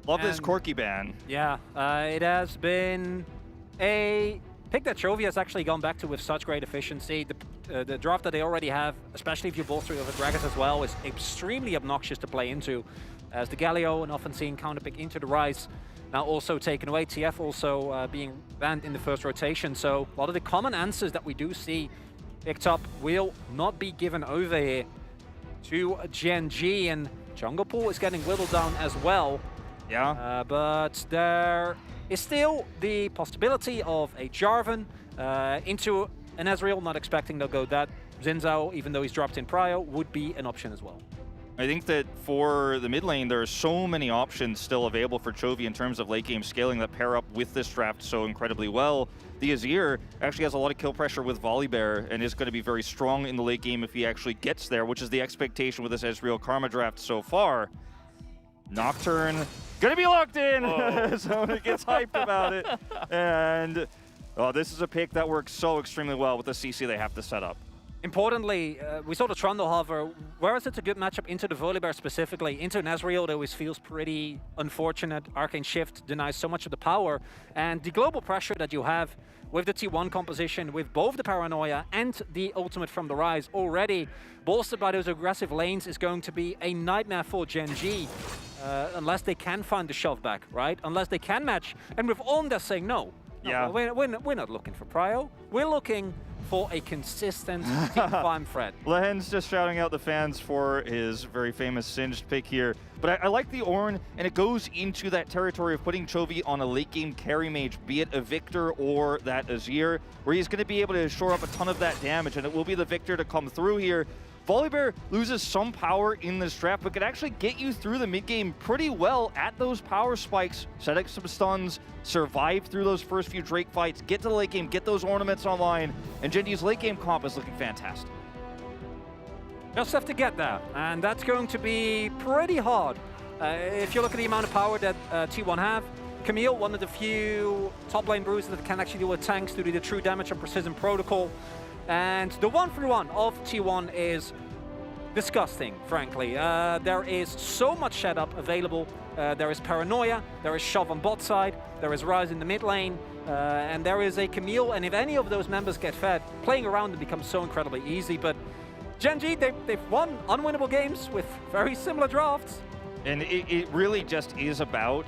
S1: Love this Corky ban.
S7: Yeah, it has been a pick that Chovy has actually gone back to with such great efficiency. The draft that they already have, especially if you bolster it with Gragas as well, is extremely obnoxious to play into. As the Galio, an often seen counterpick into the Rise, now also taken away. TF also being banned in the first rotation. So a lot of the common answers that we do see picked up will not be given over here to Gen G, and Jungle Pool is getting whittled down as well.
S1: Yeah.
S7: But there is still the possibility of a Jarvan into an Ezreal. Not expecting they'll go that. Zinzao, even though he's dropped in Prio, would be an option as well.
S1: I think that for the mid lane, there are so many options still available for Chovy in terms of late game scaling that pair up with this draft so incredibly well. The Azir actually has a lot of kill pressure with Volibear and is going to be very strong in the late game if he actually gets there, which is the expectation with this Ezreal Karma draft so far. Nocturne gonna be locked in. Someone gets hyped about it. And this is a pick that works so extremely well with the CC they have to set up.
S7: Importantly, we saw the Trundle hover, whereas it's a good matchup into the Volibear specifically. Into an Ezreal, it always feels pretty unfortunate. Arcane Shift denies so much of the power. And the global pressure that you have with the T1 composition, with both the Paranoia and the ultimate from the Rise already bolstered by those aggressive lanes, is going to be a nightmare for Gen G. Unless they can find the shove back, right? Unless they can match. And with Ornn, they're saying no.
S1: Yeah.
S7: We're not looking for Prio. We're looking for a consistent team climb threat.
S1: Lehen's just shouting out the fans for his very famous Singed pick here. But I like the Ornn, and it goes into that territory of putting Chovy on a late game carry mage, be it a Victor or that Azir, where he's going to be able to shore up a ton of that damage, and it will be the Victor to come through here. Volibear loses some power in this draft, but can actually get you through the mid-game pretty well at those power spikes, set up some stuns, survive through those first few Drake fights, get to the late game, get those ornaments online, and Gen G's late game comp is looking fantastic.
S7: Just have to get there, and that's going to be pretty hard. If you look at the amount of power that T1 have, Camille, one of the few top lane bruisers that can actually deal with tanks to do the true damage on Precision Protocol. And the 1-for-1 of T1 is disgusting, frankly. There is so much setup available. There is Paranoia, there is Shove on bot side, there is Rise in the mid lane, and there is a Camille, and if any of those members get fed, playing around it becomes so incredibly easy. But Gen G, they've won unwinnable games with very similar drafts.
S1: And it really just is about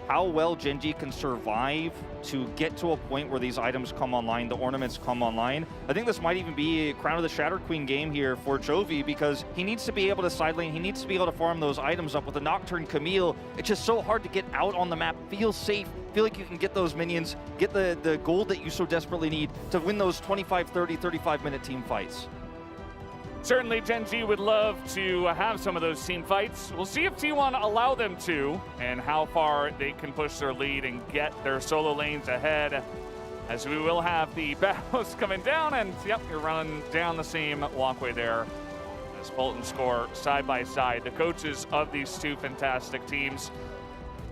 S1: how well Gen G can survive to get to a point where these items come online, the ornaments come online. I think this might even be a Crown of the Shatter Queen game here for Chovy, because he needs to be able to side lane, he needs to be able to farm those items up with the Nocturne Camille. It's just so hard to get out on the map, feel safe, feel like you can get those minions, get the gold that you so desperately need to win those 25, 30, 35-minute team fights.
S6: Certainly, Gen G would love to have some of those team fights. We'll see if T1 allow them to, and how far they can push their lead and get their solo lanes ahead, as we will have the battles coming down, and yep, you're running down the same walkway there as Bolton score side by side, the coaches of these two fantastic teams.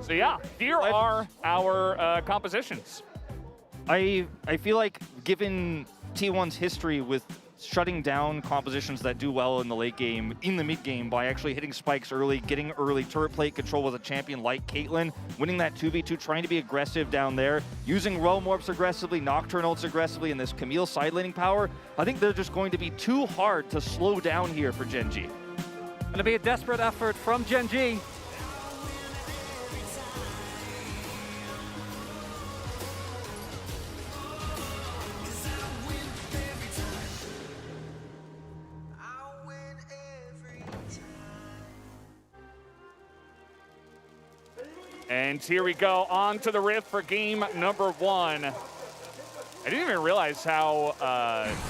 S6: So yeah, here are our compositions.
S1: I feel like, given T1's history with shutting down compositions that do well in the late game, in the mid game, by actually hitting spikes early, getting early turret plate control with a champion like Caitlyn, winning that 2v2, trying to be aggressive down there, using Realm Orbs aggressively, Nocturne ults aggressively, and this Camille side laning power, I think they're just going to be too hard to slow down here for Gen G.
S7: Gonna be a desperate effort from Gen G.
S6: And here we go, on to the Rift for game number 1. I didn't even realize how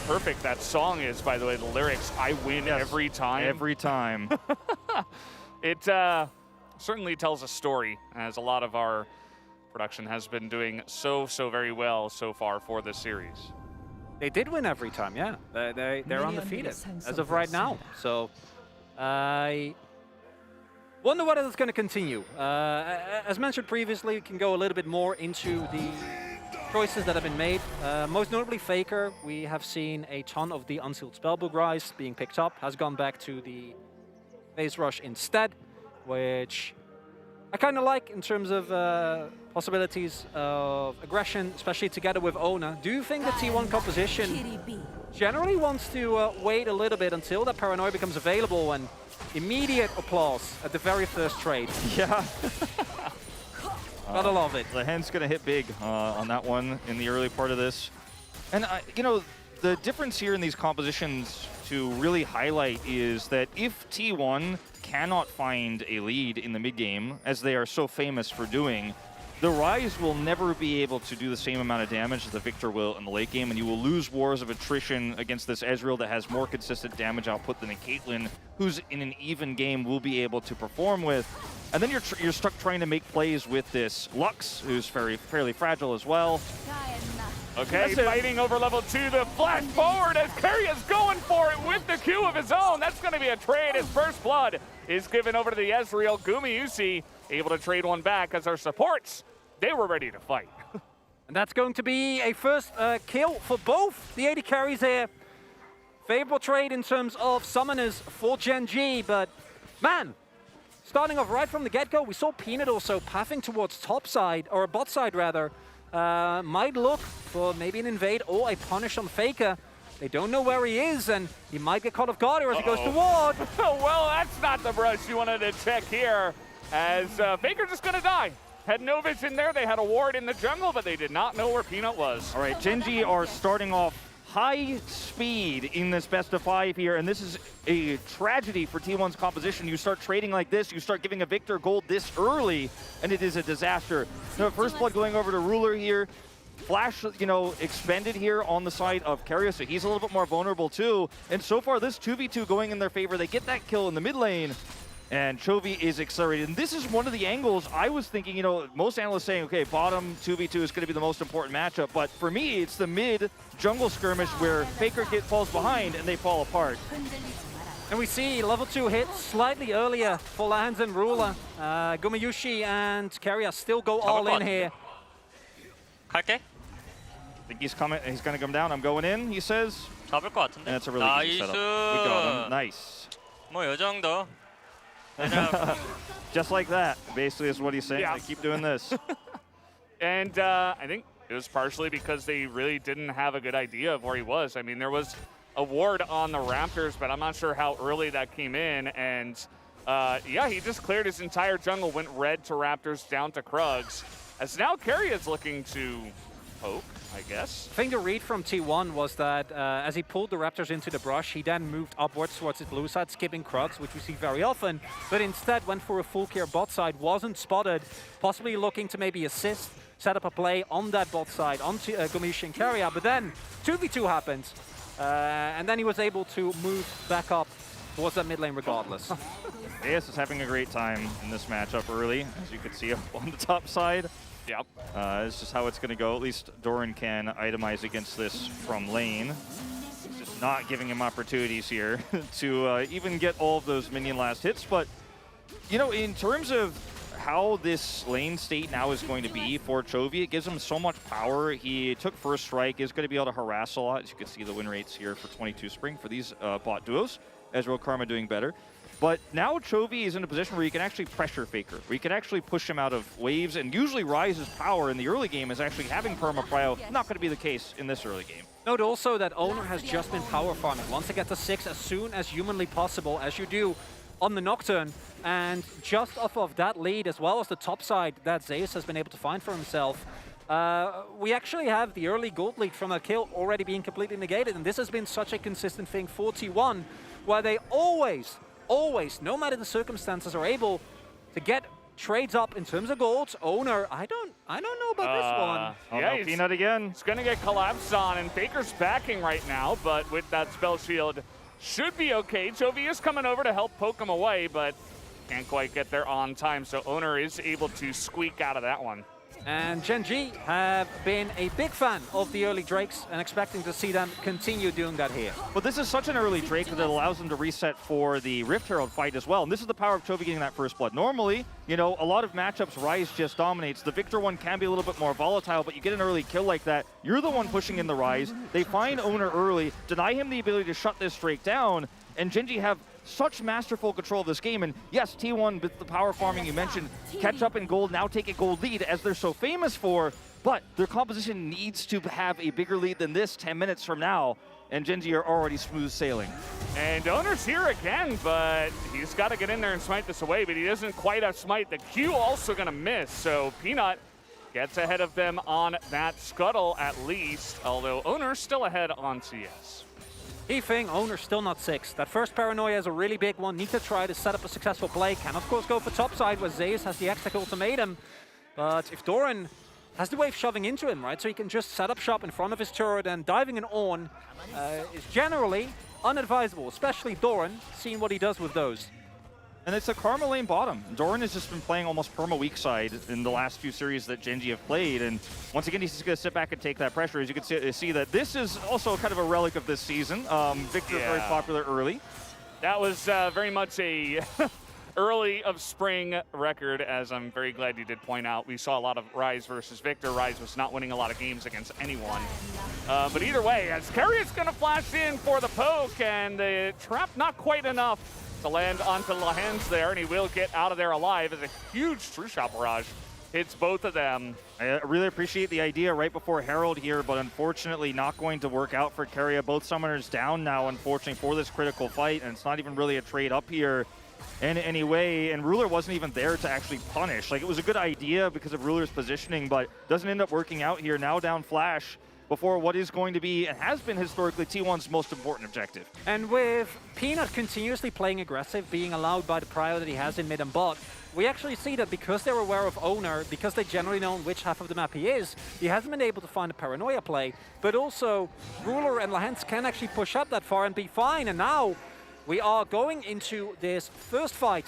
S6: perfect that song is, by the way, the lyrics. I win every time.
S1: Every time.
S6: It certainly tells a story, as a lot of our production has been doing so very well so far for this series.
S7: They did win every time, yeah. They're undefeated as of right now. So I wonder whether that's going to continue. As mentioned previously, we can go a little bit more into the choices that have been made. Most notably Faker. We have seen a ton of the Unsealed Spellbook Rise being picked up, has gone back to the Phase Rush instead, which I kind of like in terms of possibilities of aggression, especially together with Ona. Do you think the T1 composition generally wants to wait a little bit until that Paranoia becomes available and immediate applause at the very first trade?
S1: Yeah.
S7: Gotta love it.
S1: The hand's going to hit big on that one in the early part of this. And, you know, the difference here in these compositions to really highlight is that if T1 cannot find a lead in the mid game, as they are so famous for doing, the Rise will never be able to do the same amount of damage as the Victor will in the late game, and you will lose wars of attrition against this Ezreal that has more consistent damage output than a Caitlyn, who's in an even game will be able to perform with. And then you're stuck trying to make plays with this Lux, who's fairly fragile as well.
S2: Okay, fighting over level 2, the flash forward as Karia's going for it with the Q of his own. That's going to be a trade. His first blood is given over to the Ezreal. Gumayusi able to trade one back as our supports, they were ready to fight.
S7: And that's going to be a first kill for both the AD carries here. Favorable trade in terms of summoners for Gen G, but man, starting off right from the get-go, we saw Peanut also pathing towards top side, or bot side rather. Might look for maybe an invade or a punish on Faker. They don't know where he is, and he might get caught off guard as he goes to ward.
S2: Well, that's not the brush you wanted to check here, as Faker just gonna die. Had no vision there. They had a ward in the jungle, but they did not know where Peanut was.
S1: All right, Gen G are starting off high speed in this best of 5 here, and this is a tragedy for T1's composition. You start trading like this, you start giving a Victor gold this early, and it is a disaster. The first blood going over to Ruler here. Flash, you know, expended here on the side of Keria, so he's a little bit more vulnerable too. And so far, this 2v2 going in their favor. They get that kill in the mid lane, and Chovy is accelerated. And this is one of the angles I was thinking, you know, most analysts saying, okay, bottom 2v2 is going to be the most important matchup. But for me, it's the mid jungle skirmish where Faker falls behind and they fall apart.
S7: And we see level 2 hit slightly earlier for Lands and Ruler. Gumayusi and Keria still go all in here.
S1: 갈게. I think he's coming. He's going to come down. I'm going in, he says.
S4: 잡을 것 같은데.
S1: And that's a really easy setup. We got him. Nice.
S4: 뭐 요 정도.
S1: Just like that, basically, is what he's saying.
S2: Yeah.
S1: They keep doing this.
S2: And I think it was partially because they really didn't have a good idea of where he was. I mean, there was a ward on the Raptors, but I'm not sure how early that came in. And yeah, he just cleared his entire jungle, went red to Raptors, down to Krugs. As now Keria is looking to poke, I guess.
S7: I think the read from T1 was that as he pulled the Raptors into the brush, he then moved upwards towards his blue side, skipping Krugs, which we see very often, but instead went for a full clear bot side, wasn't spotted, possibly looking to maybe assist, set up a play on that bot side, onto Gumayusi and Keria, but then 2v2 happens, and then he was able to move back up towards that mid lane regardless.
S1: AS is having a great time in this matchup early, as you can see up on the top side.
S2: Yep.
S1: It's just how it's going to go. At least Doran can itemize against this from lane. It's just not giving him opportunities here to even get all of those minion last hits. But, you know, in terms of how this lane state now is going to be for Chovy, it gives him so much power. He took first strike, is going to be able to harass a lot. As you can see the win rates here for 22 Spring for these bot duos. Ezreal Karma doing better. But now Chovy is in a position where you can actually pressure Faker, where you can actually push him out of waves, and usually Rise's power in the early game is actually having perma-prio. Not going to be the case in this early game.
S7: Note also that Owner has just been power farming. Wants to get to 6 as soon as humanly possible, as you do on the Nocturne. And just off of that lead, as well as the top side that Zeus has been able to find for himself, we actually have the early gold lead from a kill already being completely negated. And this has been such a consistent thing for T1, where they always, no matter the circumstances, are able to get trades up in terms of golds. Owner, I don't know about this one.
S2: Yeah,
S1: Peanut again.
S2: It's going to get collapsed on, and Faker's backing right now, but with that spell shield, should be okay. Chovy is coming over to help poke him away, but can't quite get there on time, so Owner is able to squeak out of that one.
S7: And Gen G have been a big fan of the early Drakes and expecting to see them continue doing that here.
S1: But this is such an early Drake that it allows them to reset for the Rift Herald fight as well. And this is the power of Chovy getting that first blood. Normally, you know, a lot of matchups, Ryze just dominates. The Victor one can be a little bit more volatile, but you get an early kill like that, you're the one pushing in the Ryze. They find Owner early, deny him the ability to shut this Drake down, and Gen G have such masterful control of this game. And yes, T1 with the power farming you mentioned, catch up in gold, now take a gold lead as they're so famous for, but their composition needs to have a bigger lead than this 10 minutes from now, and Gen G are already smooth sailing.
S2: And Owner's here again, but he's got to get in there and smite this away, but he doesn't quite have smite. The Q also going to miss, so Peanut gets ahead of them on that scuttle at least, although Owner's still ahead on CS.
S7: Key thing, Owner's still not 6. That first paranoia is a really big one. Need to try to set up a successful play. Can of course go for topside where Zeus has the X-Tech ultimatum. But if Doran has the wave shoving into him, right, so he can just set up shop in front of his turret, and diving an Ornn is generally unadvisable, especially Doran, seeing what he does with those.
S1: And it's a Karma lane bottom. Doran has just been playing almost perma weak side in the last few series that Gen G have played, and once again he's just going to sit back and take that pressure. As you can see that this is also kind of a relic of this season. Victor very popular early.
S2: That was very much a early of spring record, as I'm very glad you did point out. We saw a lot of Ryze versus Victor. Ryze was not winning a lot of games against anyone. But either way, as Carrier's going to flash in for the poke, and the trap not quite enough to land onto Lahens there, and he will get out of there alive as a huge True Shot barrage hits both of them.
S1: I really appreciate the idea right before Herald here, but unfortunately not going to work out for Keria. Both summoners down now, unfortunately, for this critical fight, and it's not even really a trade up here in any way, and Ruler wasn't even there to actually punish. Like, it was a good idea because of Ruler's positioning, but doesn't end up working out here. Now down Flash before what is going to be, and has been historically, T1's most important objective.
S7: And with Peanut continuously playing aggressive, being allowed by the prio that he has in mid and bot, we actually see that because they're aware of Owner, because they generally know which half of the map he is, he hasn't been able to find a paranoia play, but also Ruler and Lahens can actually push up that far and be fine, and now we are going into this first fight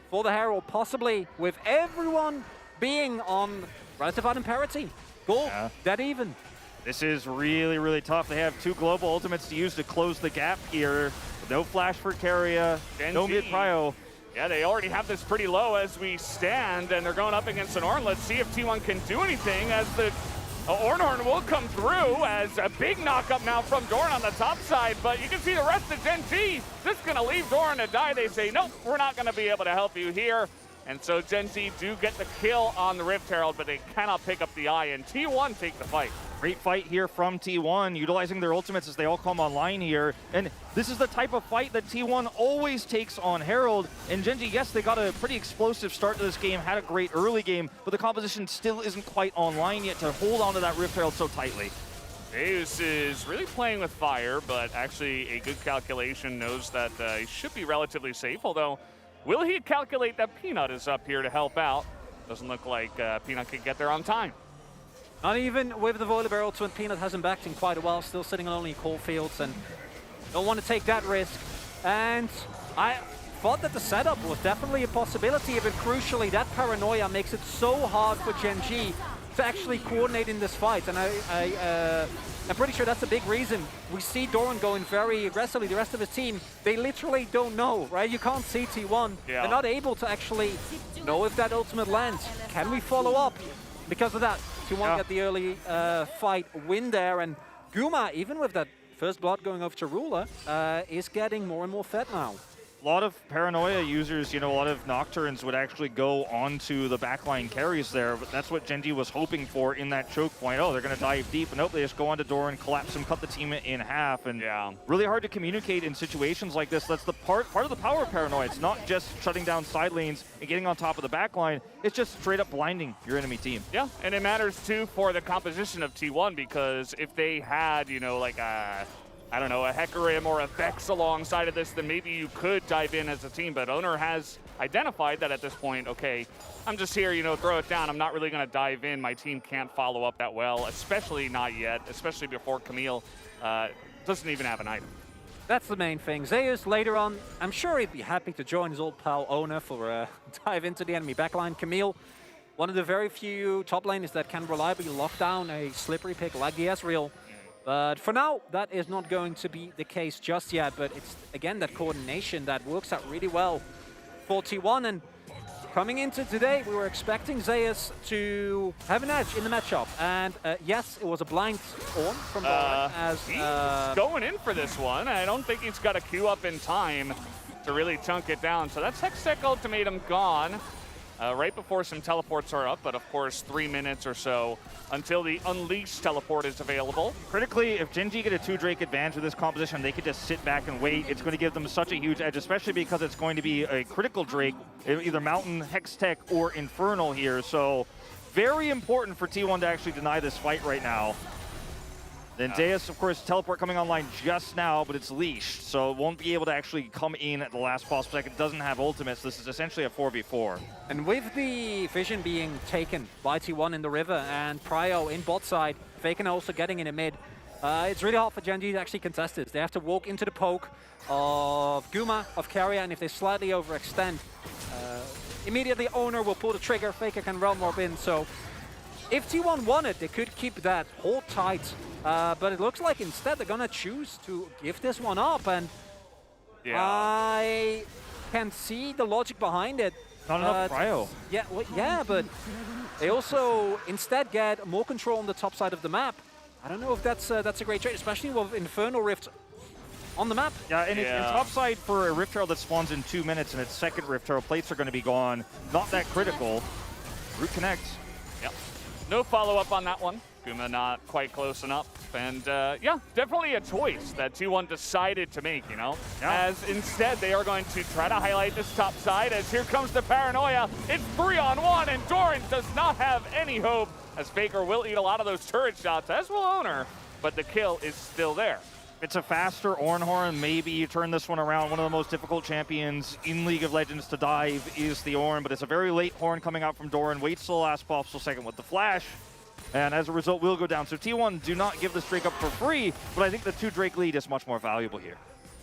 S7: for the Herald, possibly with everyone being on relative item parity. Gold, dead even.
S1: This is really, really tough. They have 2 global ultimates to use to close the gap here. No flash for Keria, no mid prio.
S2: Yeah, they already have this pretty low as we stand, and they're going up against an Ornn. Let's see if T1 can do anything, as the Ornn will come through, as a big knock-up now from Doran on the top side, but you can see the rest of Gen G just going to leave Doran to die. They say, nope, we're not going to be able to help you here. And so Gen Z do get the kill on the Rift Herald, but they cannot pick up the eye, and T1 take the fight.
S1: Great fight here from T1, utilizing their ultimates as they all come online here. And this is the type of fight that T1 always takes on Herald. And Gen G, yes, they got a pretty explosive start to this game, had a great early game, but the composition still isn't quite online yet to hold on to that Rift Herald so tightly.
S2: Zeus is really playing with fire, but actually a good calculation, knows that he should be relatively safe, although will he calculate that Peanut is up here to help out? Doesn't look like Peanut can get there on time.
S7: Not even with the Void Barrel when Peanut hasn't backed in quite a while, still sitting on only Coalfields, and don't want to take that risk. And I thought that the setup was definitely a possibility, but crucially that paranoia makes it so hard for Gen G to actually coordinate in this fight, and I'm pretty sure that's a big reason. We see Doran going very aggressively, the rest of his team, they literally don't know, right? You can't see T1.
S2: Yeah.
S7: They're not able to actually know if that ultimate lands. Can we follow up? Because of that, T1 get the early fight win there, and Guma, even with that first blood going over to Ruler, is getting more and more fed now.
S1: A lot of paranoia users, you know, a lot of Nocturnes would actually go onto the backline carries there, but that's what Gen G was hoping for in that choke point. Oh, they're going to dive deep, and nope, they just go onto Doran, collapse him, cut the team in half, and really hard to communicate in situations like this. That's the part of the power of paranoia. It's not just shutting down side lanes and getting on top of the backline. It's just straight up blinding your enemy team.
S2: Yeah, and it matters too for the composition of T1, because if they had, you know, like a I don't know, a Hecarim or a Vex alongside of this, then maybe you could dive in as a team. But Owner has identified that at this point, okay, I'm just here, you know, throw it down. I'm not really going to dive in. My team can't follow up that well, especially not yet, especially before Camille doesn't even have an item.
S7: That's the main thing. Zeus later on, I'm sure he'd be happy to join his old pal Owner for a dive into the enemy backline. Camille one of the very few top laners that can reliably lock down a slippery pick like the Ezreal. But for now, that is not going to be the case just yet. But it's, again, that coordination that works out really well for T1. And coming into today, we were expecting Zeus to have an edge in the matchup. And yes, it was a blind Ornn from Doran.
S2: He's going in for this one. I don't think he's got a queue up in time to really chunk it down. So that's Hextech Ultimatum gone. Right before some teleports are up, but of course 3 minutes or so until the Unleashed teleport is available.
S1: Critically, if Gen.G get a 2 Drake advantage with this composition, they could just sit back and wait. It's going to give them such a huge edge, especially because it's going to be a critical Drake, either Mountain, Hextech, or Infernal here. So very important for T1 to actually deny this fight right now. Then Zeus, of course, teleport coming online just now, but it's leashed, so it won't be able to actually come in at the last possible second. It doesn't have ultimates. This is essentially a 4v4.
S7: And with the vision being taken by T1 in the river and Preshow in bot side, Faken also getting in a mid, it's really hard for Gen.G to actually contest this. They have to walk into the poke of Guma, of Carrier, and if they slightly overextend, immediately Owner will pull the trigger, Faker can realm warp in, so if T1 wanted, they could keep that hold tight. But it looks like instead they're gonna choose to give this one up, and I can see the logic behind it.
S1: Not enough Preshow.
S7: Yeah, well, yeah, but they also instead get more control on the top side of the map. I don't know if that's a great trade, especially with Infernal Rift on the map.
S1: Yeah, and it's top side for a Rift Herald that spawns in 2 minutes, and its second Rift Herald plates are going to be gone. Not that critical. Root connects.
S2: Yep. No follow-up on that one. Guma not quite close enough. And yeah, definitely a choice that T1 decided to make, you know? Yeah. As instead they are going to try to highlight this top side as here comes the paranoia. It's 3-on-1 and Doran does not have any hope as Faker will eat a lot of those turret shots, as will Owner, but the kill is still there.
S1: It's a faster Ornhorn. Maybe you turn this one around. One of the most difficult champions in League of Legends to dive is the Ornn, but it's a very late Horn coming out from Doran. Waits till the last possible second with the flash. And as a result, will go down. So T1 do not give this Drake up for free, but I think the 2 Drake lead is much more valuable here.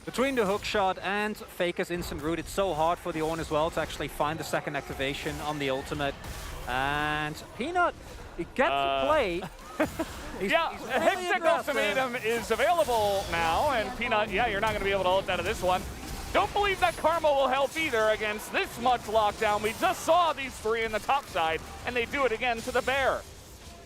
S7: Between the hook shot and Faker's instant root, it's so hard for the Ornn as well to actually find the second activation on the ultimate. And Peanut, he gets to play.
S2: He's Hextech Ultimatum is available now, and Peanut, you're not going to be able to ult out of this one. Don't believe that Karma will help either against this much lockdown. We just saw these 3 in the top side, and they do it again to the Bear.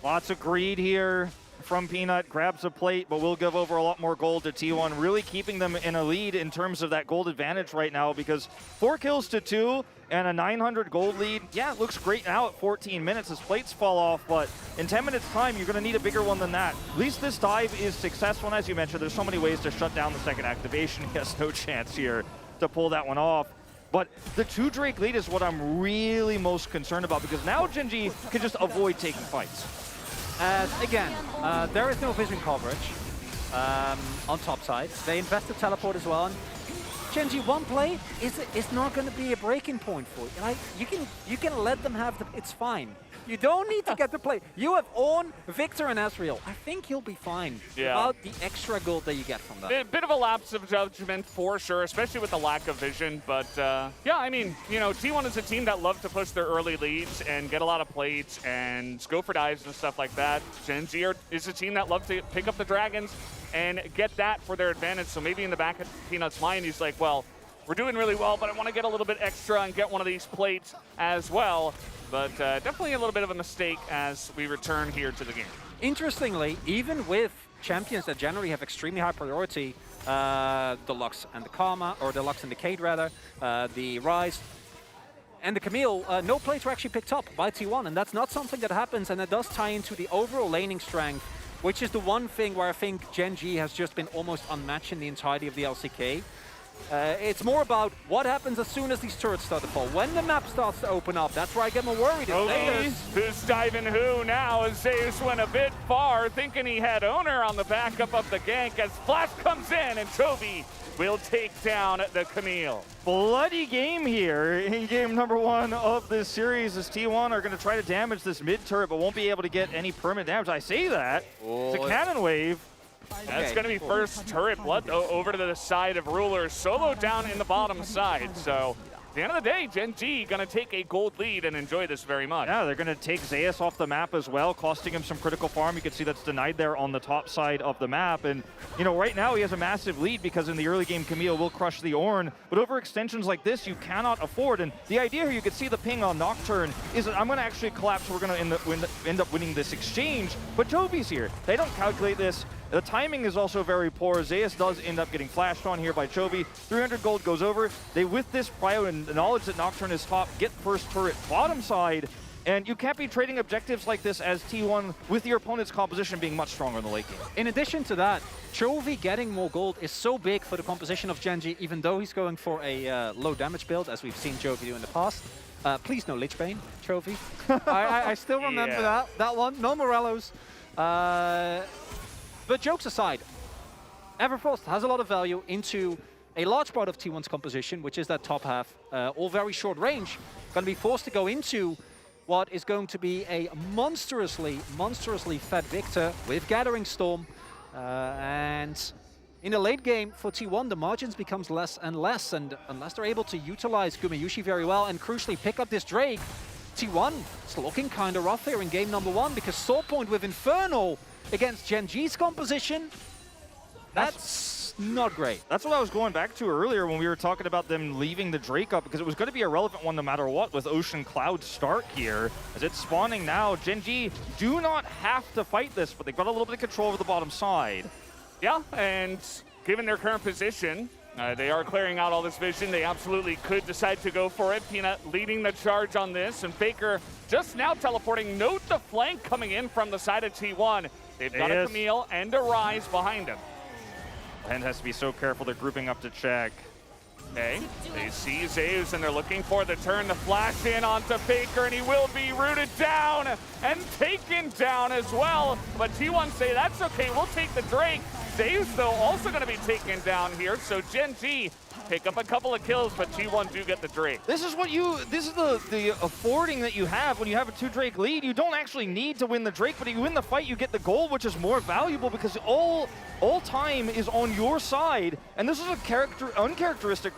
S1: Lots of greed here from Peanut. Grabs a plate, but will give over a lot more gold to T1, really keeping them in a lead in terms of that gold advantage right now, because 4 kills to 2 and a 900 gold lead. Yeah, it looks great now at 14 minutes as plates fall off, but in 10 minutes time, you're going to need a bigger one than that. At least this dive is successful, and as you mentioned, there's so many ways to shut down the second activation. He has no chance here to pull that one off. But the 2 Drake lead is what I'm really most concerned about, because now Gen.G can just avoid taking fights.
S7: Again, there is no vision coverage on top side. They invested teleport as well. And Gen.G, one play is not going to be a breaking point for you. Like, you can let them have it's fine. You don't need to get the play. You have Ornn, Victor, and Ezreal. I think you'll be fine without the extra gold that you get from that.
S2: A bit of a lapse of judgment for sure, especially with the lack of vision. But yeah, I mean, you know, T1 is a team that love to push their early leads and get a lot of plates and go for dives and stuff like that. Gen.G is a team that love to pick up the dragons and get that for their advantage. So maybe in the back of Peanut's mind, he's like, well, we're doing really well, but I want to get a little bit extra and get one of these plates as well. But definitely a little bit of a mistake as we return here to the game.
S7: Interestingly, even with champions that generally have extremely high priority, the Lux and the Karma, or the Lux and the Cade rather, the Rise, and the Camille, no plates were actually picked up by T1, and that's not something that happens, and it does tie into the overall laning strength, which is the one thing where I think Gen.G has just been almost unmatched in the entirety of the LCK. It's more about what happens as soon as these turrets start to fall. When the map starts to open up, that's where I get more worried.
S2: Who's diving who now? As Zeus went a bit far, thinking he had Owner on the backup of the gank as Flash comes in and Toby will take down the Camille.
S1: Bloody game here in game number 1 of this series as T1 are going to try to damage this mid turret but won't be able to get any permanent damage. I say that. It's a cannon wave.
S2: That's going to be first turret blood over to the side of Ruler, solo down in the bottom side. So At the end of the day, Gen G going to take a gold lead and enjoy this very much.
S1: Yeah, they're going to take Zeus off the map as well, costing him some critical farm. You can see that's denied there on the top side of the map. And, you know, right now he has a massive lead because in the early game, Camille will crush the Ornn. But over extensions like this, you cannot afford. And the idea here, you can see the ping on Nocturne, is that I'm going to actually collapse. We're going to end up winning this exchange. But Jovi's here. They don't calculate this. The timing is also very poor. Zeus does end up getting flashed on here by Chovy. 300 gold goes over. They, with this prio and the knowledge that Nocturne is top, get first turret bottom side. And you can't be trading objectives like this as T1 with your opponent's composition being much stronger in the late game.
S7: In addition to that, Chovy getting more gold is so big for the composition of Gen G, even though he's going for a low damage build, as we've seen Chovy do in the past. Please no Lich Bane, Chovy. I still remember that one. No Morellos. But jokes aside, Everfrost has a lot of value into a large part of T1's composition, which is that top half, all very short range. Going to be forced to go into what is going to be a monstrously fed Victor with Gathering Storm. And in the late game for T1, the margins becomes less and less. And unless they're able to utilize Gumayusi very well and crucially pick up this Drake, T1 is looking kind of rough here in game number 1 because Sword Point with Infernal against Gen G's composition, that's not great.
S1: That's what I was going back to earlier when we were talking about them leaving the Drake up, because it was going to be a relevant one no matter what with Ocean Cloud start here. As it's spawning now, Gen G do not have to fight this, but they've got a little bit of control over the bottom side.
S2: Yeah, and given their current position, they are clearing out all this vision. They absolutely could decide to go for it. Peanut leading the charge on this, and Faker just now teleporting. Note the flank coming in from the side of T1. They've got a Camille and a Rise behind him.
S1: And has to be so careful. They're grouping up to check.
S2: Okay, they see Zeus and they're looking for the turn to flash in onto Faker, and he will be rooted down and taken down as well. But T1 say that's okay, we'll take the Drake. Zeus, though, also going to be taken down here, so Gen G pick up a couple of kills, but T1 do get the Drake.
S1: This is the affording that you have when you have a 2 Drake lead. You don't actually need to win the Drake, but if you win the fight, you get the gold, which is more valuable because all time is on your side. And this is a uncharacteristic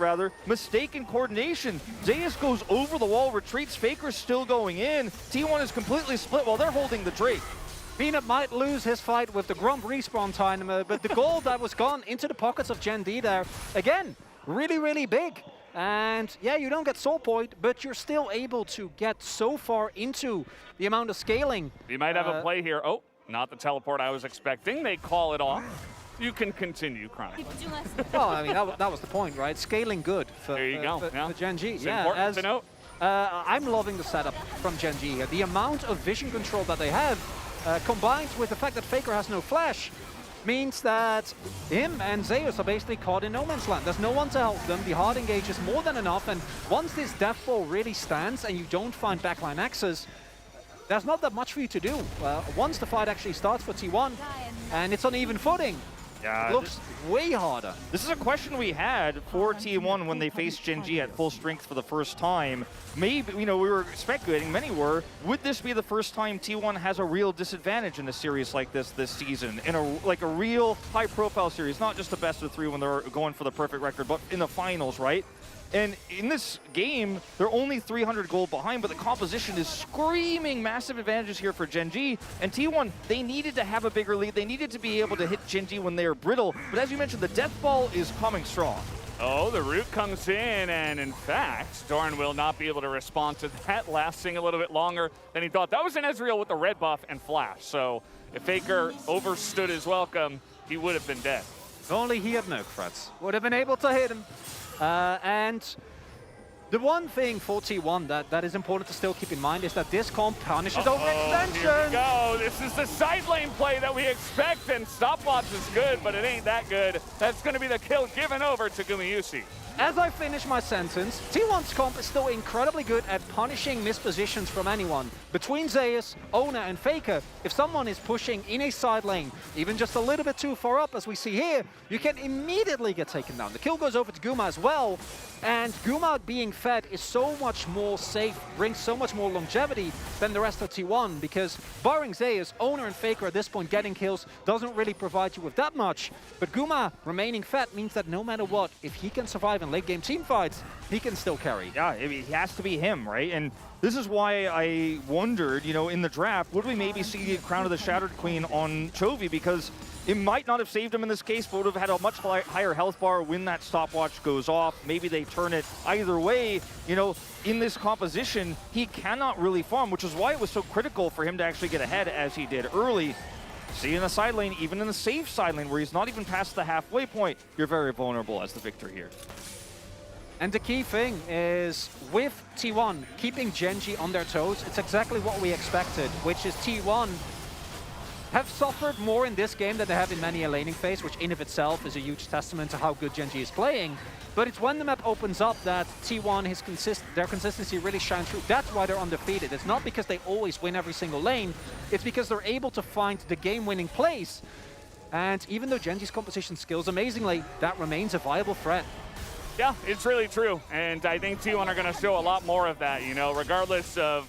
S1: mistake in coordination. Zeus goes over the wall, retreats, Faker's still going in. T1 is completely split while they're holding the Drake.
S7: Peanut might lose his fight with the Grump respawn time, but the gold that was gone into the pockets of Gen D there, again, really big. And yeah, you don't get Soul Point, but you're still able to get so far into the amount of scaling.
S2: We might have a play here. Oh, not the teleport I was expecting. They call it off. You can continue, Chronicle.
S7: Well, I mean, that was the point, right? Scaling good for,
S2: there you go.
S7: For Gen G.
S2: It's important to note.
S7: I'm loving the setup from Gen G here. The amount of vision control that they have, combined with the fact that Faker has no flash, means that him and Zeus are basically caught in no man's land. There's no one to help them. The hard engage is more than enough, and once this death ball really stands and you don't find backline access, there's not that much for you to do. Once the fight actually starts for T1, and it's on even footing, it looks way harder.
S1: This is a question we had for T1 when they faced Gen G at full strength for the first time. Maybe, we were speculating, many were, would this be the first time T1 has a real disadvantage in a series like this season? In a real high-profile series, not just the best of 3 when they're going for the perfect record, but in the finals, right? And in this game, they're only 300 gold behind, but the composition is screaming massive advantages here for Gen G. And T1, they needed to have a bigger lead. They needed to be able to hit Gen G when they are brittle. But as you mentioned, the death ball is coming strong.
S2: Oh, the root comes in, and in fact, Doran will not be able to respond to that, lasting a little bit longer than he thought. That was an Ezreal with the red buff and flash. So if Faker overstood his welcome, he would have been dead.
S7: If only he had no threats. Would have been able to hit him. And the one thing for T1 that is important to still keep in mind is that this comp punishes overextension.
S2: Here we go. This is the side lane play that we expect, and stopwatch is good, but it ain't that good. That's going to be the kill given over to Gumayusi.
S7: As I finish my sentence, T1's comp is still incredibly good at punishing mispositions from anyone. Between Zeus, Ona, and Faker, if someone is pushing in a side lane, even just a little bit too far up, as we see here, you can immediately get taken down. The kill goes over to Guma as well, and Guma being fed is so much more safe, brings so much more longevity than the rest of T1, because barring Zeus, Ona, and Faker at this point getting kills doesn't really provide you with that much. But Guma remaining fed means that no matter what, if he can survive in late game team fights, he can still carry.
S1: Yeah, he has to be him, right? And this is why I wondered, you know, in the draft, would we maybe see Crown of the Shattered Queen on Chovy? Because it might not have saved him in this case, but would have had a much higher health bar when that stopwatch goes off. Maybe they turn it. Either way, you know, in this composition, he cannot really farm, which is why it was so critical for him to actually get ahead as he did early. See, in the side lane, even in the safe side lane, where he's not even past the halfway point, you're very vulnerable as the victor here.
S7: And the key thing is, with T1 keeping Gen.G on their toes, it's exactly what we expected, which is T1 have suffered more in this game than they have in many a laning phase, which in of itself is a huge testament to how good Gen.G is playing. But it's when the map opens up that T1, their consistency really shines through. That's why they're undefeated. It's not because they always win every single lane. It's because they're able to find the game-winning plays. And even though Gen.G's composition skills amazingly, that remains a viable threat.
S2: Yeah, it's really true. And I think T1 are going to show a lot more of that, you know, regardless of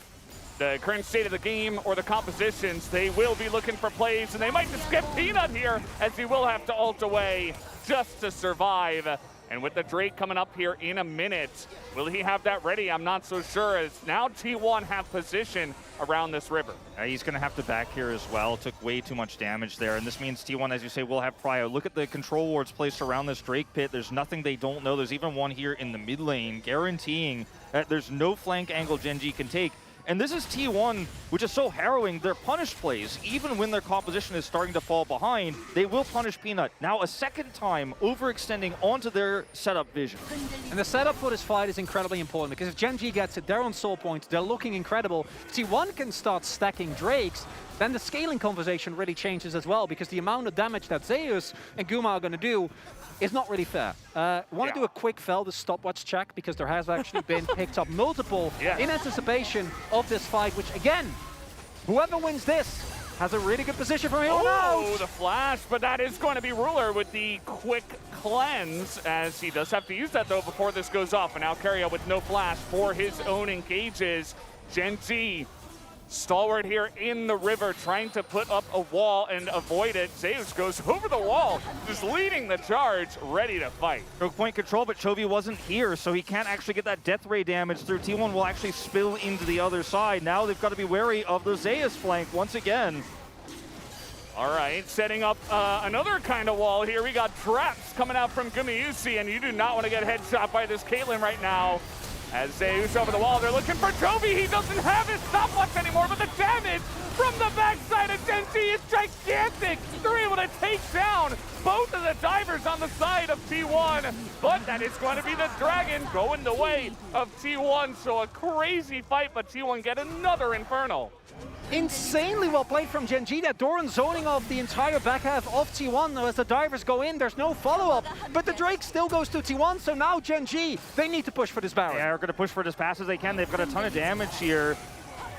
S2: the current state of the game or the compositions. They will be looking for plays, and they might just skip Peanut here, as he will have to ult away just to survive. And with the Drake coming up here in a minute, will he have that ready? I'm not so sure, as now T1 have position around this river.
S1: He's going to have to back here as well. Took way too much damage there, and this means T1, as you say, will have prio. Look at the control wards placed around this Drake pit. There's nothing they don't know. There's even one here in the mid lane, guaranteeing that there's no flank angle Gen.G can take. And this is T1, which is so harrowing. Their punish plays, even when their composition is starting to fall behind, they will punish Peanut. Now a second time, overextending onto their setup vision.
S7: And the setup for this fight is incredibly important, because if Gen.G gets it, they're on soul point, they're looking incredible. If T1 can start stacking Drakes, then the scaling conversation really changes as well, because the amount of damage that Zeus and Guma are going to do is not really fair. Want to do a quick Velda stopwatch check, because there has actually been picked up multiple in anticipation of this fight, which again, whoever wins this has a really good position from here on out.
S2: Oh, the flash, but that is going to be Ruler with the quick cleanse, as he does have to use that though before this goes off. And now Carrier with no flash for his own engages. Gen.G stalwart here in the river, trying to put up a wall and avoid it. Zeus goes over the wall, just leading the charge, ready to fight.
S1: Choke point control, but Chovy wasn't here, so he can't actually get that death ray damage through. T1 will actually spill into the other side. Now they've got to be wary of the Zeus flank once again.
S2: All right, setting up another kind of wall here. We got traps coming out from Gumayusi, and you do not want to get headshot by this Caitlyn right now. As Zeus over the wall, they're looking for Chovy. He doesn't have his stopwatch anymore, but the damage from the backside of Gen.G is gigantic. They're able to take down both of the divers on the side of T1, but that is going to be the Dragon going the way of T1. So a crazy fight, but T1 get another Infernal.
S7: Insanely well played from Gen.G. That Doran zoning off the entire back half of T1. Now as the divers go in, there's no follow-up, but the Drake still goes to T1, so now Gen.G, they need to push for this Baron.
S1: Yeah, they're going to push for it as fast as they can. They've got a ton of damage here.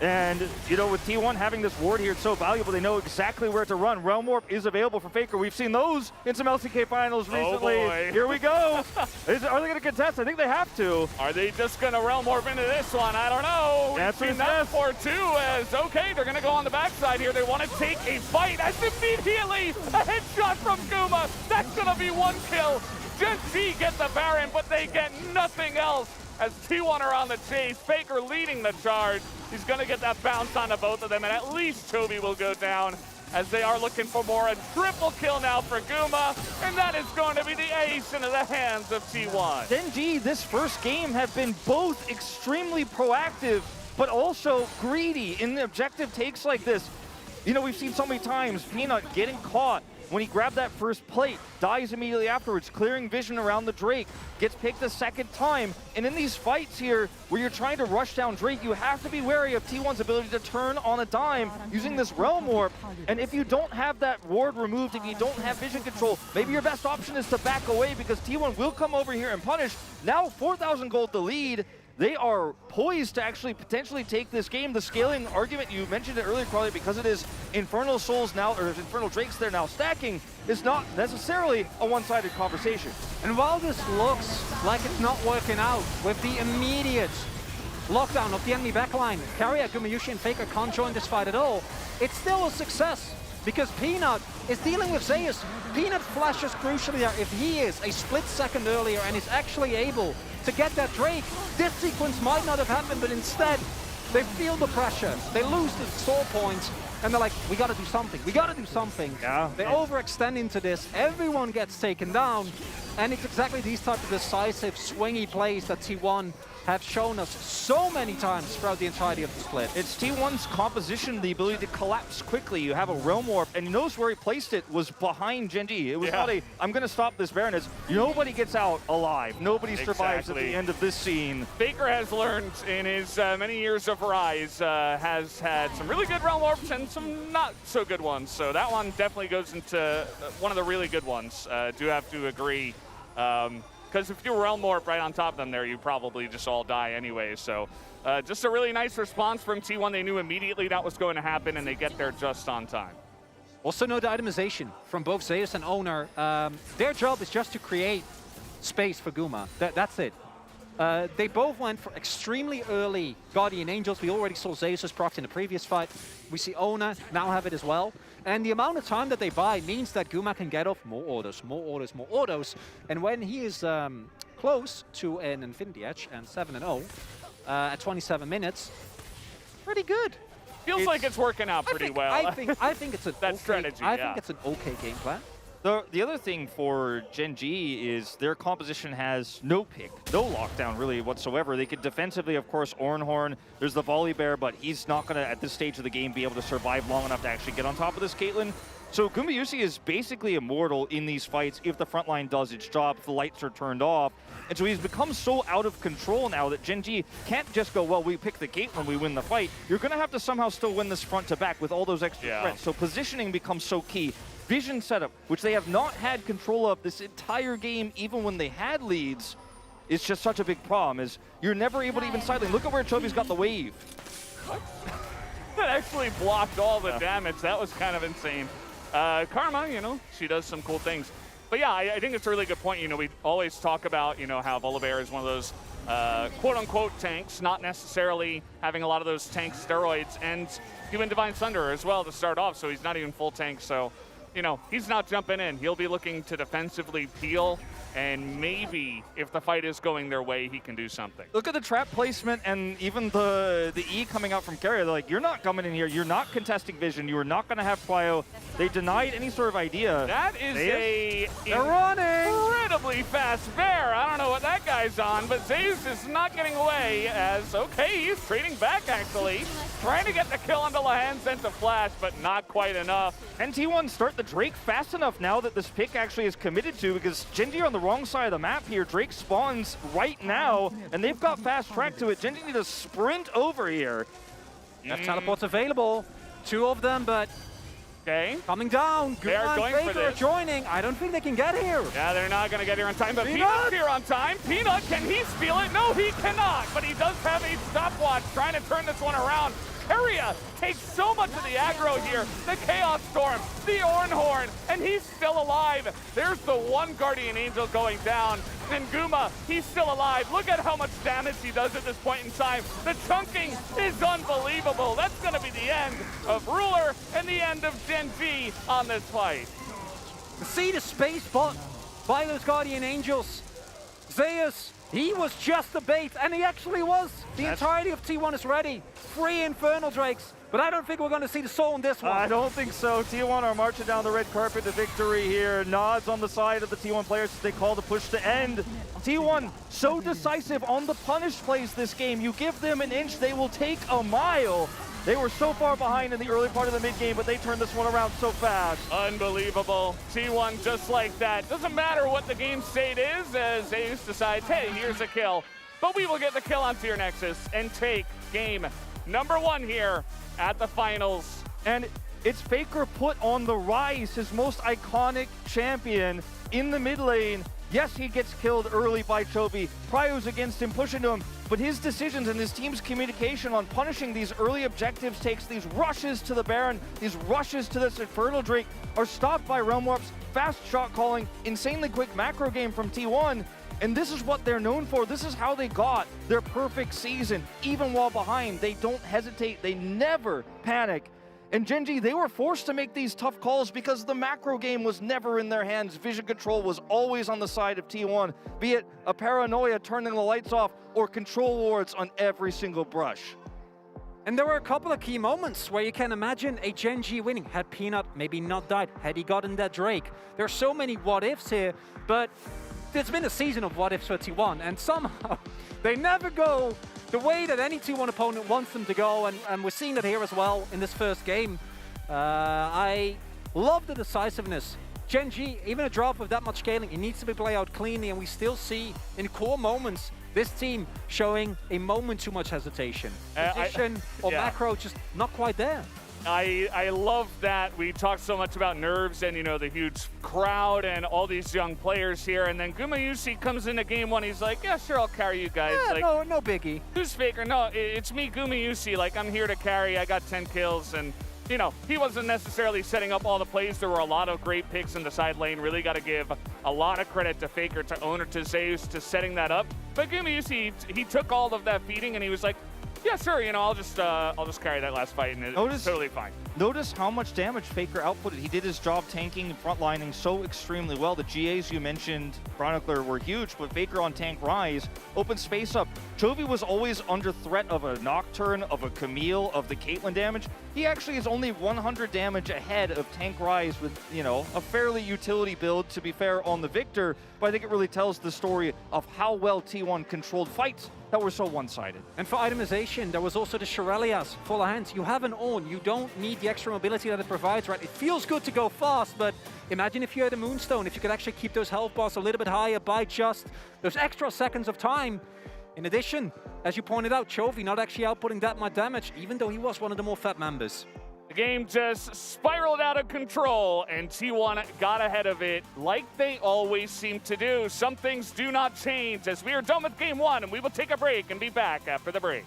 S1: And, you know, with T1 having this ward here, it's so valuable. They know exactly where to run. Realm Warp is available for Faker. We've seen those in some LCK finals recently.
S2: Oh boy.
S1: Here we go. Are they going to contest? I think they have to.
S2: Are they just going to Realm Warp into this one? I don't know.
S1: That's
S2: We've seen that before too, as okay, they're going to go on the backside here. They want to take a fight. As immediately a headshot from Guma. That's going to be one kill. Gen.G get the Baron, but they get nothing else. As T1 are on the chase, Faker leading the charge. He's going to get that bounce onto both of them, and at least Chovy will go down, as they are looking for more. A triple kill now for Guma, and that is going to be the ace into the hands of T1.
S1: Gen.G, this first game, have been both extremely proactive, but also greedy in the objective takes like this. You know, we've seen so many times Peanut getting caught when he grabbed that first plate, dies immediately afterwards, clearing vision around the Drake, gets picked a second time. And in these fights here, where you're trying to rush down Drake, you have to be wary of T1's ability to turn on a dime using this Realm Warp. And if you don't have that ward removed, if you don't have vision control, maybe your best option is to back away, because T1 will come over here and punish. Now 4,000 gold the lead. They are poised to actually potentially take this game. The scaling argument, you mentioned it earlier, Carly, because it is Infernal Souls now, or Infernal Drakes they're now stacking, is not necessarily a one-sided conversation.
S7: And while this looks like it's not working out, with the immediate lockdown of the enemy backline, Carrier, Gumayusi, and Faker can't join this fight at all, it's still a success.
S4: because Peanut is dealing with Zeus. Peanut flashes crucially there. If he is a split second earlier and is actually able to get that Drake, this sequence might not have happened, but instead, they feel the pressure. They lose the soul points, and they're like, we gotta do something. We gotta do something.
S1: Yeah.
S4: They overextend into this. Everyone gets taken down, and it's exactly these type of decisive, swingy plays that T1 have shown us so many times throughout the entirety of the split.
S1: It's T1's composition, the ability to collapse quickly. You have a Realm Warp, and you notice where he placed it was behind Gen G. It was not a, I'm going to stop this Baron. It's nobody gets out alive. Nobody survives at the end of this scene.
S2: Faker has learned in his many years of Rise, has had some really good Realm Warps and some not so good ones. So that one definitely goes into one of the really good ones. Do have to agree. Because if you Realm Warp right on top of them there, you probably just all die anyway. So just a really nice response from T1. They knew immediately that was going to happen, and they get there just on time.
S4: Also note the itemization from both Zeus and Owner. Their job is just to create space for Guma. That's it. They both went for extremely early Guardian Angels. We already saw Zeus's proc in the previous fight. We see Owner now have it as well. And the amount of time that they buy means that Guma can get off more autos, more autos, more autos. And when he is close to an Infinity Edge and 7-0 at 27 minutes, pretty good.
S2: Feels like it's working out pretty well.
S4: I think it's a
S2: that strategy.
S4: I think it's an okay game plan.
S1: The other thing for Gen G is their composition has no pick, no lockdown really whatsoever. They could defensively, of course, Ornhorn. There's the Volley Bear, but he's not going to, at this stage of the game, be able to survive long enough to actually get on top of this Caitlyn. So Gumayusi is basically immortal in these fights if the front line does its job, if the lights are turned off. And so he's become so out of control now that Gen G can't just go, well, we pick the Caitlyn, we win the fight. You're going to have to somehow still win this front to back with all those extra threats. So positioning becomes so key. Vision setup, which they have not had control of this entire game, even when they had leads, is just such a big problem, is you're never able to even sideline. Look at where Chobi's got the wave.
S2: That actually blocked all the damage. That was kind of insane. Karma, you know, she does some cool things. But yeah, I think it's a really good point. You know, we always talk about, you know, how Volibear is one of those quote-unquote tanks, not necessarily having a lot of those tank steroids, and even Divine Thunder as well to start off, so he's not even full tank, so you know, he's not jumping in. He'll be looking to defensively peel, and maybe if the fight is going their way, he can do something.
S1: Look at the trap placement and even the E coming out from Carrier. They're like, you're not coming in here. You're not contesting Vision. You are not going to have Cryo. They denied any sort of idea.
S2: That is
S1: They're running!
S2: Incredibly fast bear. I don't know what that guy's on, but Zeus is not getting away as, okay, he's trading back actually. Trying to get the kill onto Lahan, sent the flash, but not quite enough.
S1: And T1 start the Drake fast enough now that this pick actually is committed to, because Gen G are on the wrong side of the map here. Drake spawns right now, and they've got fast track to it. Gen G need to sprint over here.
S4: Teleports available. Two of them, but coming down.
S2: They are going for this.
S4: Joining. I don't think they can get here.
S2: Yeah, they're not going to get here on time, but Peanut's here on time. Peanut, can he steal it? No, he cannot, but he does have a stopwatch trying to turn this one around. Keria takes so much of the aggro here. The Chaos Storm, the Ornhorn, and he's still alive. There's the one Guardian Angel going down. And Guma, he's still alive. Look at how much damage he does at this point in time. The chunking is unbelievable. That's going to be the end of Ruler and the end of Gen G on this fight.
S4: See the space bot by those Guardian Angels. Zeus, he was just a bait, and he actually was. The entirety of T1 is ready. 3 Infernal Drakes, but I don't think we're going to see the soul in this one.
S1: I don't think so. T1 are marching down the red carpet to victory here. Nods on the side of the T1 players as they call the push to end. T1 so decisive on the punish plays this game. You give them an inch, they will take a mile. They were so far behind in the early part of the mid-game, but they turned this one around so fast.
S2: Unbelievable. T1 just like that. Doesn't matter what the game state is, as Zeus decides, hey, here's a kill. But we will get the kill on Tier Nexus and take game number 1 here at the finals.
S1: And it's Faker put on the rise, his most iconic champion in the mid lane. Yes, he gets killed early by Chobi. Pryo's against him, pushing to him. But his decisions and his team's communication on punishing these early objectives takes these rushes to the Baron, these rushes to this Infernal Drake are stopped by Realm Warps, fast shot calling, insanely quick macro game from T1. And this is what they're known for. This is how they got their perfect season. Even while behind, they don't hesitate. They never panic. And Gen.G, they were forced to make these tough calls because the macro game was never in their hands. Vision control was always on the side of T1, be it a paranoia turning the lights off or control wards on every single brush.
S4: And there were a couple of key moments where you can imagine a Gen.G winning. Had Peanut maybe not died, had he gotten that Drake. There are so many what-ifs here, but there's been a season of what-ifs for T1, and somehow they never go the way that any T1 opponent wants them to go, and we're seeing that here as well in this first game. I love the decisiveness. Gen.G, even a drop with that much scaling, it needs to be played out cleanly, and we still see in core moments this team showing a moment too much hesitation. Position or macro just not quite there.
S2: I love that we talked so much about nerves and, you know, the huge crowd and all these young players here, and then Gumayusi comes into game one, he's like, yeah, sure, I'll carry you guys.
S4: Yeah,
S2: like,
S4: no biggie.
S2: Who's Faker? No, it's me, Gumayusi. Like, I'm here to carry. I got 10 kills, and, you know, he wasn't necessarily setting up all the plays. There were a lot of great picks in the side lane. Really got to give a lot of credit to Faker, to Owner, to Zeus, to setting that up. But Gumayusi, he took all of that feeding, and he was like, yeah, sure, you know, I'll just carry that last fight, and it's totally fine.
S1: Notice how much damage Faker outputted. He did his job tanking and frontlining so extremely well. The GAs you mentioned, Chronicler, were huge, but Faker on tank Rise opened space up. Chovy was always under threat of a Nocturne, of a Camille, of the Caitlyn damage. He actually is only 100 damage ahead of tank Rise with, you know, a fairly utility build, to be fair, on the Victor, but I think it really tells the story of how well T1 controlled fights that were so one-sided.
S4: And for itemization, there was also the Shirelias, full hands. You have an Ornn, you don't need the extra mobility that it provides, right? It feels good to go fast, but imagine if you had a Moonstone, if you could actually keep those health bars a little bit higher by just those extra seconds of time. In addition, as you pointed out, Chovy not actually outputting that much damage, even though he was one of the more fat members.
S2: The game just spiraled out of control, and T1 got ahead of it like they always seem to do. Some things do not change as we are done with game one, and we will take a break and be back after the break.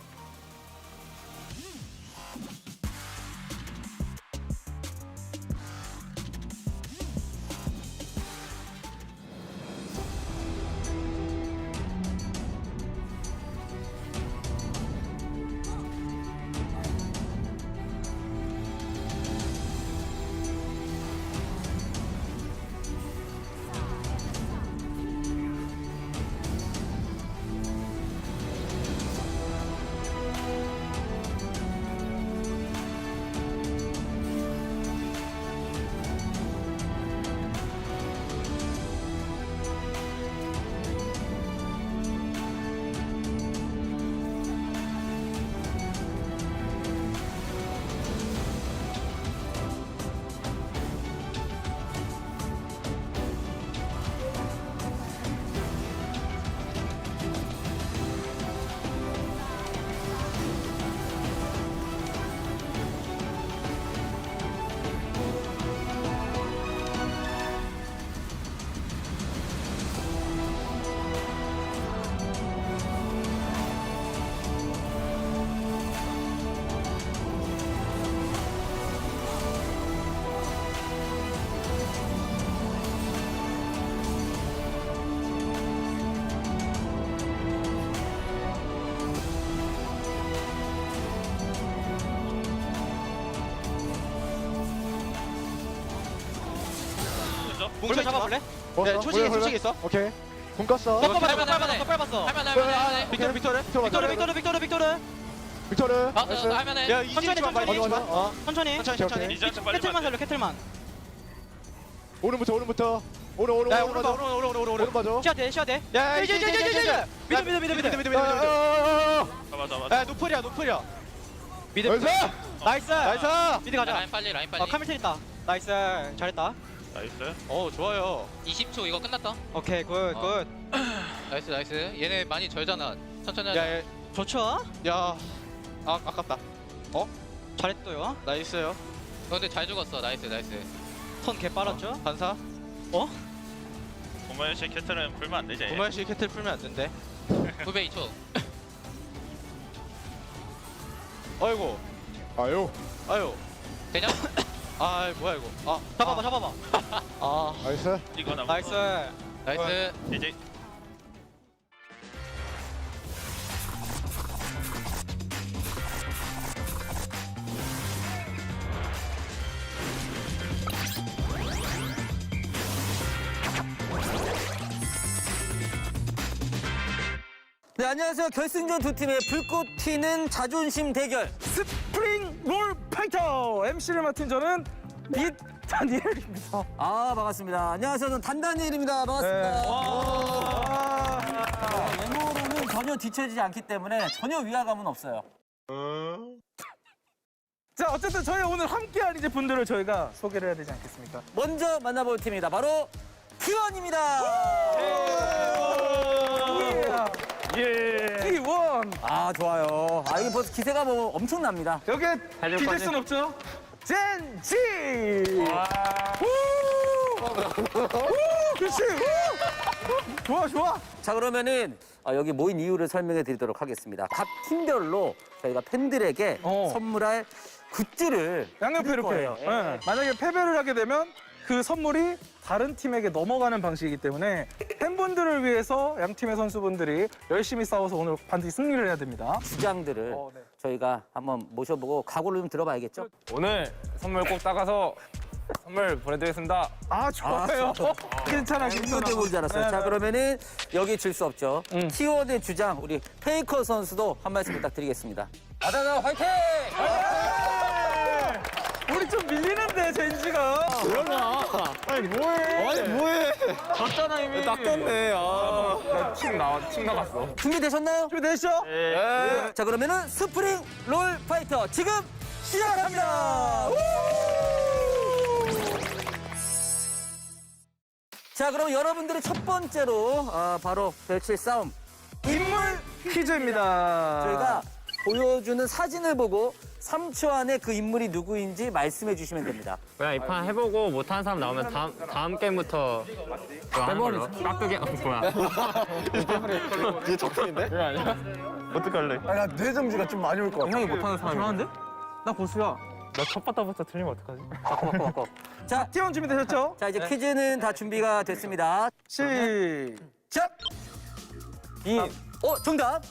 S9: 뭉쳐 잡아볼래? 네, 초식에 초식에 있어.
S10: 오케이. 공 껐어.
S9: 더 빨봤어. 할만해. 빅토르. 할만해. 야, 천천히. 캐틀만 살려, 캐틀만.
S10: 오른부터. 오른 맞아.
S9: 시야 돼. 야, 이제. 미드. 야, 노플이야. 미드. 나이스. 미드 가자.
S11: 라인 빨리.
S9: 카밀 있다. 나이스. 잘했다.
S11: 나이스.
S9: 좋아요.
S11: 20초 이거 끝났다.
S9: 오케이, 굿.
S11: 나이스. 얘네 많이 절잖아. 천천히 하자.
S9: 야, 좋죠? 야, 아깝다. 잘했어요. 나이스요.
S11: 근데 잘 죽었어. 나이스.
S9: 턴 개 빨았죠? 반사.
S11: 고마요시 캐틀은 풀면 안 되지.
S9: 고마요시 캐틀 풀면 안 된대.
S11: 9배 2초.
S9: 아이고. 아유.
S11: 되냐?
S9: 아, 뭐야 이거. 잡아봐.
S10: 나이스.
S11: 이거
S9: 나이스.
S11: 이제
S3: 네, 안녕하세요. 결승전 두 팀의 불꽃 튀는 자존심 대결.
S8: 스프링 롤 파이터 MC를 맡은 저는 다니엘입니다.
S3: 아, 반갑습니다. 안녕하세요. 저는 단다니엘입니다. 반갑습니다. 외모로는 전혀 뒤처지지 않기 때문에 전혀 위화감은 없어요.
S8: 자, 어쨌든 저희 오늘 함께할 이제 분들을 저희가 소개를 해야 되지 않겠습니까?
S3: 먼저 만나볼 팀입니다. 바로 T1입니다.
S8: 예. T1.
S3: 아, 좋아요. 아, 여기 벌써 기세가 뭐 엄청납니다.
S8: 여기에 뒤질 순 없죠? 젠지! 그렇지! 좋아, 좋아!
S3: 자, 그러면은 여기 모인 이유를 설명해 드리도록 하겠습니다. 각 팀별로 저희가 팬들에게 선물할 굿즈를
S8: 양옆에
S3: 드릴
S8: 이렇게.
S3: 거예요.
S8: 네. 만약에 패배를 하게 되면 그 선물이 다른 팀에게 넘어가는 방식이기 때문에 팬분들을 위해서 양 팀의 선수분들이 열심히 싸워서 오늘 반드시 승리를 해야 됩니다.
S3: 주장들을
S8: 네.
S3: 저희가 한번 모셔보고 각오를 좀 들어봐야겠죠?
S12: 오늘 선물 꼭 따가서 선물 보내드리겠습니다.
S8: 아, 좋아요. 괜찮아,
S3: 이거 때문인 줄 알았어요.
S8: 네,
S3: 자,
S8: 네.
S3: 그러면은 여기 질 수 없죠. T1의 주장 우리 페이커 선수도 한 말씀 부탁드리겠습니다. 아다나 화이팅!
S8: 우리 좀 밀리는데, 젠지가.
S12: 그러나.
S8: 아니, 뭐해?
S12: 졌잖아, 이미. 낚였네. 팀 나갔어.
S3: 준비되셨나요?
S8: 준비되셨죠?
S12: 네.
S3: 자, 그러면은 스프링 롤 파이터 지금 시작합니다. 자, 그럼 여러분들이 첫 번째로 바로 펼칠 싸움
S8: 인물 퀴즈입니다.
S3: 저희가 보여주는 사진을 보고 3초 안에 그 인물이 누구인지 말씀해 주시면 됩니다.
S19: 그냥 이 판 해보고 못하는 사람 나오면 다음 게임부터 그거 하는 걸로. 깍두기 뭐야?
S20: 이게 적팀인데?
S19: 그거 아니야?
S20: 어떡할래? 야, 뇌정지가 좀 많이 올 것 같아.
S19: 형이 못하는 사람이.
S8: 잘하는데? 나 고수야.
S19: 나 첫 바다부터 틀리면 어떡하지?
S3: 바꿔. 자,
S8: T1 준비되셨죠?
S3: 자, 이제 퀴즈는 다 준비가 됐습니다.
S8: 시작!
S3: 정답!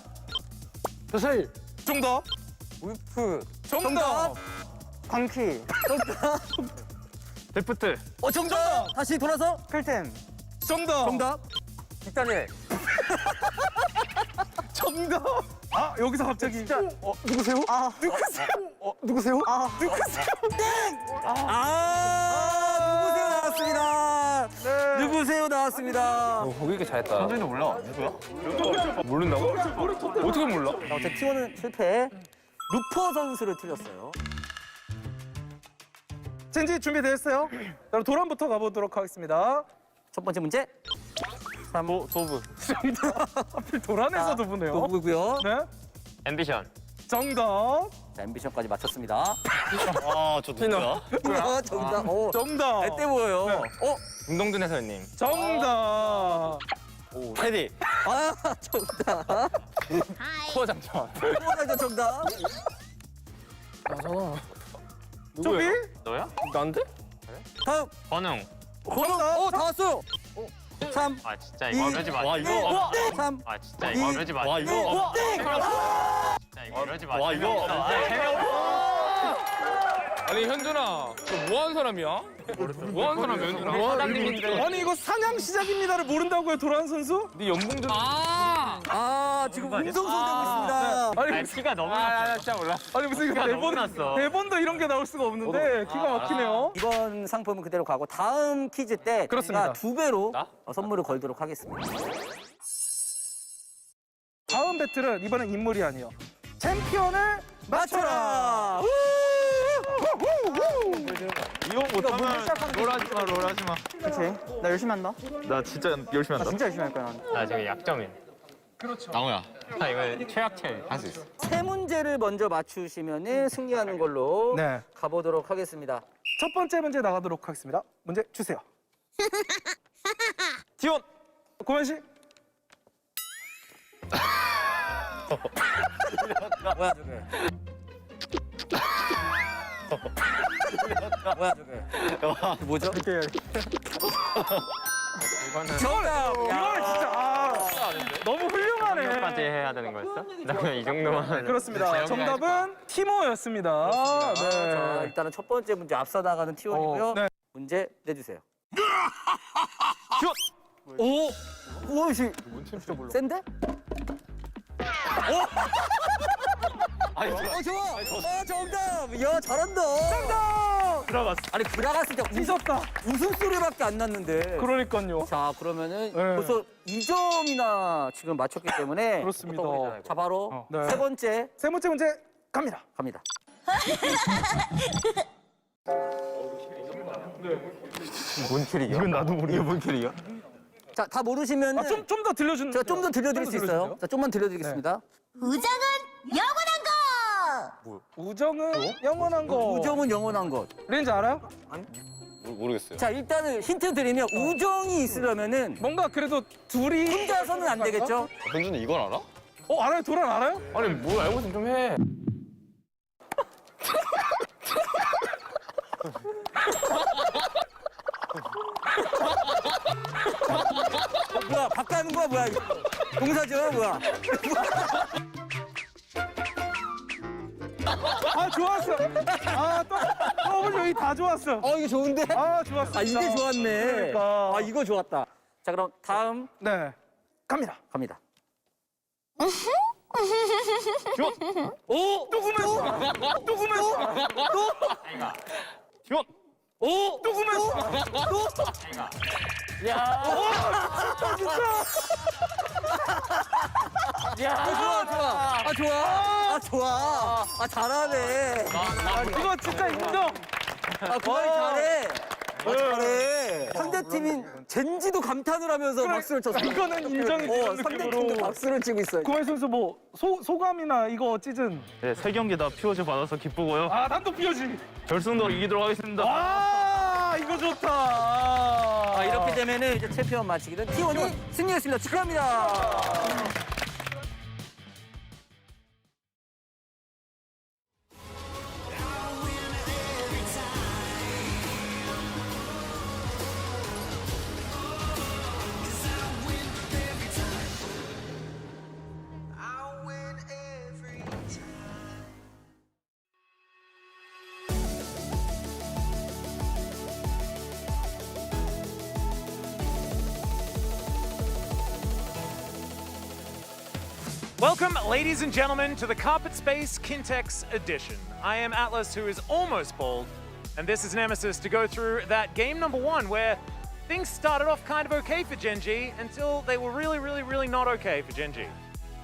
S8: 조세일. 정답.
S3: 울프.
S8: 정답.
S23: 광키.
S3: 정답.
S19: 데프트.
S3: 정답! 다시 돌아서.
S23: 필템.
S8: 정답.
S3: 빅다니엘.
S8: 정답. 아, 여기서 갑자기.
S23: 진짜.
S8: 누구세요? 누구세요? 누구세요? 누구세요?
S3: 누구세요 나왔습니다.
S8: 네.
S3: 누구세요 나왔습니다.
S12: 보기 있게 잘했다.
S20: 현준이 몰라. 누구야?
S12: 모른다고? 어떻게 몰라?
S3: 자, 어쨌든 T1은 실패. 루퍼 선수를 틀렸어요.
S8: 젠지 준비되셨어요? 그럼 도란부터 가보도록 하겠습니다.
S3: 첫 번째 문제.
S19: 도브.
S8: 하필 도란에서 도부네요.
S3: 도구고요.
S8: 네.
S19: 앰비션.
S8: 정답.
S3: 자, 앰비션까지 맞췄습니다.
S20: 아, 저 누구야?
S3: 정답.
S8: 정답.
S3: 때 보여요.
S8: 네.
S19: 김동준 해설님.
S8: 정답.
S19: 테디.
S3: 정답.
S19: 코어 장전.
S3: 정답.
S8: 조비.
S19: 너야? 난데?
S3: 다음.
S19: 권웅.
S3: 다 왔어요. 3.
S19: 아 진짜
S3: 이거
S19: 이러지 마.
S3: 와, 이거. 3.
S19: 아 진짜 이러지 마.
S3: 와, 이거.
S19: 진짜 이러지 마.
S20: 와, 이거.
S12: 아니, 현준아. 너 뭐하는 사람이야? 뭐하는 사람이야, 현준아?
S19: 사장님인데.
S8: 아니 이거 사냥 시작입니다를 모른다고요, 도란 선수?
S12: 네 연봉 좀.
S3: 지금 웅성성되고 있습니다.
S8: 아니
S19: 키가 너무 났어. 진짜 몰라.
S8: 아니 무슨 이거
S19: 너무 났어.
S8: 대본도 이런 게 나올 수가 없는데 기가 막히네요.
S3: 이번 상품은 그대로 가고 다음 퀴즈 때
S8: 그렇습니다.
S3: 저희가 2배로 선물을 걸도록 하겠습니다.
S8: 다음 배틀은 이번엔 인물이 아니에요. 챔피언을 맞춰라.
S20: 이거 못하면 롤하지 마, 롤하지 마.
S23: 그치? 나 열심히 한다.
S20: 나 진짜 열심히
S23: 나
S20: 한다.
S23: 진짜 열심히 할 거야, 난.
S19: 나 지금 약점인.
S8: 그렇죠.
S19: 나무야. 나 이거 최악체 할 수 있어.
S3: 세 문제를 먼저 맞추시면 승리하는 걸로
S8: 네.
S3: 가보도록 하겠습니다.
S8: 첫 번째 문제 나가도록 하겠습니다. 문제 주세요.
S19: T1.
S8: 고현 씨.
S3: 뭐야 저게? 뭐야 저게? 뭐죠?
S19: 이거는
S3: 정답!
S8: 이걸 진짜 너무 훌륭하네.
S19: 까지 해야 되는 거였어? 나 그냥 이 정도만.
S8: 그렇습니다. 정답은 티모였습니다.
S3: 자,
S8: 네.
S3: 일단은 첫 번째 문제 앞서 나가는 T1이고요.
S8: 네.
S3: 문제 내주세요. 오! 우와, 씨. 센데? 좋아. 정답. 야, 잘한다.
S8: 정답!
S3: 들어갔어. 아니, 들어갔을 때
S8: 찢었다.
S3: 웃음소리밖에 안 났는데.
S8: 그러니까요.
S3: 자, 그러면은 벌써 2점이나 지금 맞췄기 때문에
S8: 그렇습니다.
S3: 자, 바로
S8: 네.
S3: 세 번째
S8: 문제 갑니다.
S3: 갑니다. 뭔 캐릭이야?
S8: 이건 나도 모르겠어.
S3: 이게 뭔 캐릭이야? 자, 다 모르시면
S8: 좀 더 들려준.
S3: 제가 좀 더 들려드릴 수 있어요. 자, 좀만 들려드리겠습니다.
S13: 우정은 영원한 거!
S8: 우정은 영원한 것.
S3: 우정은 영원한 것.
S8: 렌즈 알아요?
S24: 모르겠어요.
S3: 자, 일단은 힌트 드리면 우정이 있으려면은
S8: 뭔가 그래도 둘이
S3: 혼자서는 안 되겠죠?
S24: 현준이 이걸 알아?
S8: 알아요? 도란 알아요?
S12: 아니 뭐 알고 있으면 좀 해.
S3: 뭐야, 바꿔는 거야, 뭐야? 동사죠, 뭐야?
S8: 아, 좋았어. 떠올려 여기 다 좋았어.
S3: 이거 좋은데?
S8: 아, 좋았어.
S3: 아, 이게 좋았네.
S8: 그러니까.
S3: 아, 이거 좋았다. 자, 그럼 다음
S8: 네. 갑니다.
S3: 갑니다.
S8: 또 구매했어. 또 구매했어. 또 구매했어.
S3: 야.
S8: 진짜.
S3: 야, 좋아. 좋아. 아, 잘하네.
S8: 이거 진짜 인정.
S3: 그만이 잘해. 잘해. 상대팀인 젠지도 감탄을 하면서 박수를 쳤어.
S8: 이거는 인정이지.
S3: 상대팀도 박수를 치고 있어요.
S8: 구마이 선수 뭐 소감이나 이거 시즌.
S14: 네, 세 경기 다 POG 받아서 기쁘고요.
S8: 난도 피어지.
S14: 결승도 이기도록 하겠습니다.
S8: 이거 좋다.
S3: 이렇게 되면은 이제 챔피언 마치기는 T1이 승리했습니다. 축하합니다.
S15: Welcome, ladies and gentlemen, to the Carpet Space Kintex edition. I am Atlas, who is almost bald, and this is Nemesis to go through that game number one where things started off kind of okay for Gen.G until they were really not okay for Gen.G.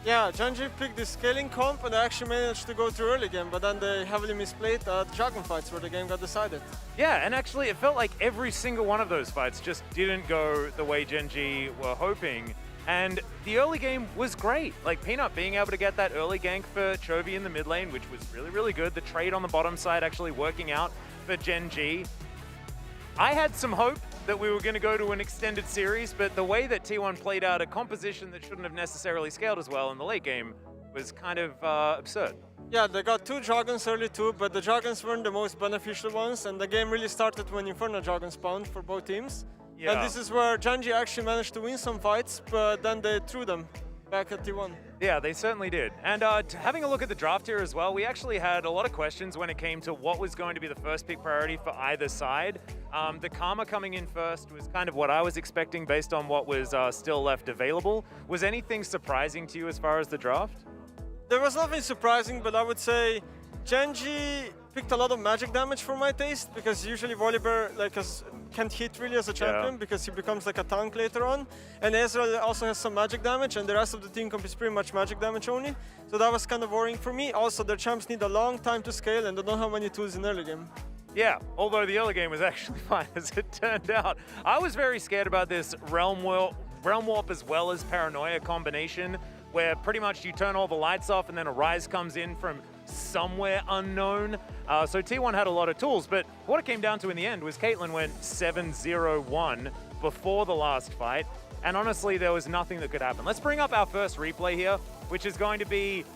S16: Yeah, Gen.G picked the scaling comp and they actually managed to go through early game, but then they heavily misplayed the dragon fights where the game got decided.
S15: Yeah, and actually it felt like every single one of those fights just didn't go the way Gen.G were hoping. And the early game was great. Like Peanut being able to get that early gank for Chovy in the mid lane, which was really good. The trade on the bottom side actually working out for Gen.G. I had some hope that we were going to go to an extended series, but the way that T1 played out a composition that shouldn't have necessarily scaled as well in the late game was kind of absurd.
S16: Yeah, they got 2 dragons early too, but the dragons weren't the most beneficial ones, and the game really started when Inferno Dragon spawned for both teams.
S15: Yeah.
S16: And this is where Gen.G actually managed to win some fights, but then they threw them back at T1.
S15: Yeah, they certainly did. And having a look at the draft here as well, we actually had a lot of questions when it came to what was going to be the first pick priority for either side. The Karma coming in first was kind of what I was expecting based on what was still left available. Was anything surprising to you as far as the draft?
S16: There was nothing surprising, but I would say Gen.G picked a lot of magic damage for my taste, because usually Volibear can't hit really as a champion because he becomes like a tank later on. And Ezreal also has some magic damage, and the rest of the team comp is pretty much magic damage only. So that was kind of worrying for me. Also, their champs need a long time to scale, and they don't have many tools in early game.
S15: Yeah, although the early game was actually fine as it turned out. I was very scared about this Realm Warp as well as Paranoia combination, where pretty much you turn all the lights off and then a Rise comes in from somewhere unknown. So T1 had a lot of tools, but what it came down to in the end was Caitlyn went 7-0-1 before the last fight, and honestly, there was nothing that could happen. Let's bring up our first replay here, which is going to be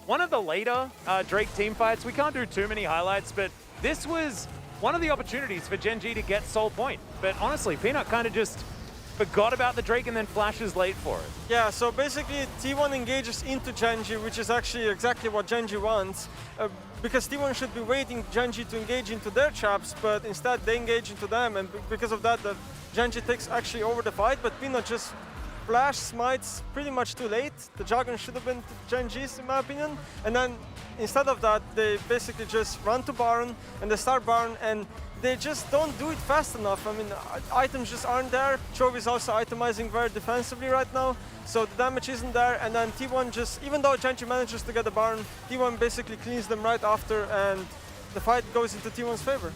S15: one of the later Drake team fights. We can't do too many highlights, but this was one of the opportunities for Gen.G to get Soul Point. But honestly, Peanut kind of just forgot about the Drake and then flashes late for it.
S16: Yeah, so basically T1 engages into Gen.G, which is actually exactly what Gen.G wants, because T1 should be waiting Gen.G to engage into their traps, but instead they engage into them, and because of that, Gen.G takes actually over the fight, but Peanut just flash smites pretty much too late. The Dragon should have been Genji's, in my opinion. And then instead of that, they basically just run to Baron and they start Baron, and they just don't do it fast enough. I mean, items just aren't there. Chovy is also itemizing very defensively right now, so the damage isn't there. And then T1 just, even though Genji manages to get the Baron, T1 basically cleans them right after, and the fight goes into T1's favor.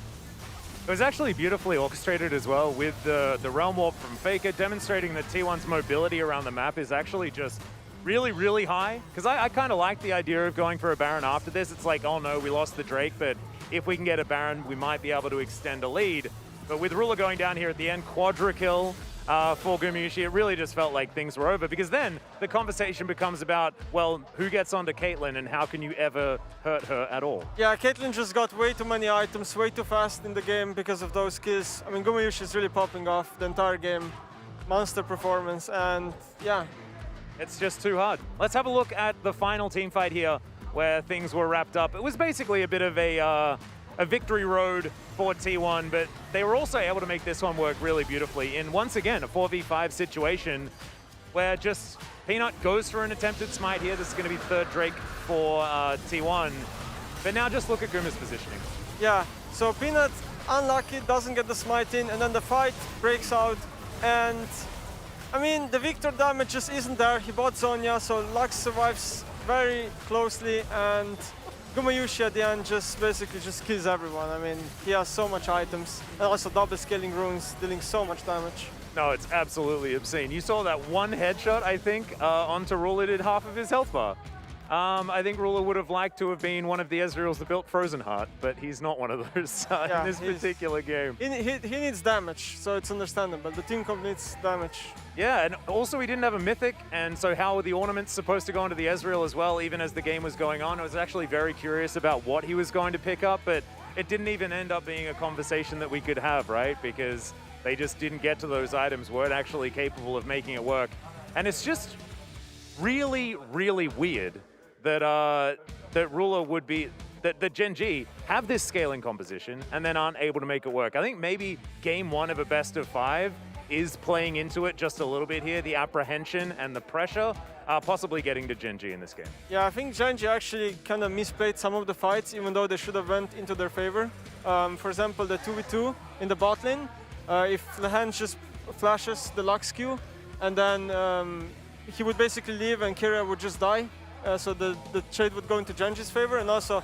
S15: It was actually beautifully orchestrated as well, with the Realm Warp from Faker, demonstrating that T1's mobility around the map is actually just really, really high. Because I kind of like the idea of going for a Baron after this. It's like, oh no, we lost the Drake, but if we can get a Baron, we might be able to extend a lead. But with Ruler going down here at the end, quadra kill for Gumayusi, it really just felt like things were over, because then the conversation becomes about, well, who gets onto Caitlyn and how can you ever hurt her at all?
S16: Yeah, Caitlyn just got way too many items, way too fast in the game because of those kills. I mean, Gumayusi is really popping off the entire game. Monster performance, and yeah.
S15: It's just too hard. Let's have a look at the final team fight here, where things were wrapped up. It was basically a bit of a victory road for T1, but they were also able to make this one work really beautifully in, once again, a 4v5 situation where just Peanut goes for an attempted smite here. This is going to be third Drake for T1. But now just look at Guma's positioning.
S16: Yeah, so Peanut, unlucky, doesn't get the smite in, and then the fight breaks out. And, I mean, the Victor damage just isn't there. He bought Zhonya, so Lux survives very closely, and Gumayusi at the end just basically just kills everyone. I mean, he has so much items, and also double scaling runes, dealing so much damage.
S15: No, it's absolutely obscene. You saw that one headshot, I think, onto Ruler did half of his health bar. I think Ruler would have liked to have been one of the Ezreals that built Frozen Heart, but he's not one of those in this particular game.
S16: He needs damage, so it's understandable. The team comp needs damage.
S15: Yeah, and also he didn't have a Mythic, and so how were the ornaments supposed to go into the Ezreal as well, even as the game was going on? I was actually very curious about what he was going to pick up, but it didn't even end up being a conversation that we could have, right? Because they just didn't get to those items, weren't actually capable of making it work. And it's just really, really weird that that Ruler would be, that Gen.G have this scaling composition and then aren't able to make it work. I think maybe game one of a best of 5 is playing into it just a little bit here, the apprehension and the pressure, possibly getting to Gen.G in this game.
S16: Yeah, I think Gen.G actually kind of misplayed some of the fights, even though they should have went into their favor. For example, the 2v2 in the bot lane, if the hand just flashes the Lux Q, and then he would basically leave and Kira would just die. So the trade would go into Gen.G's favor, and also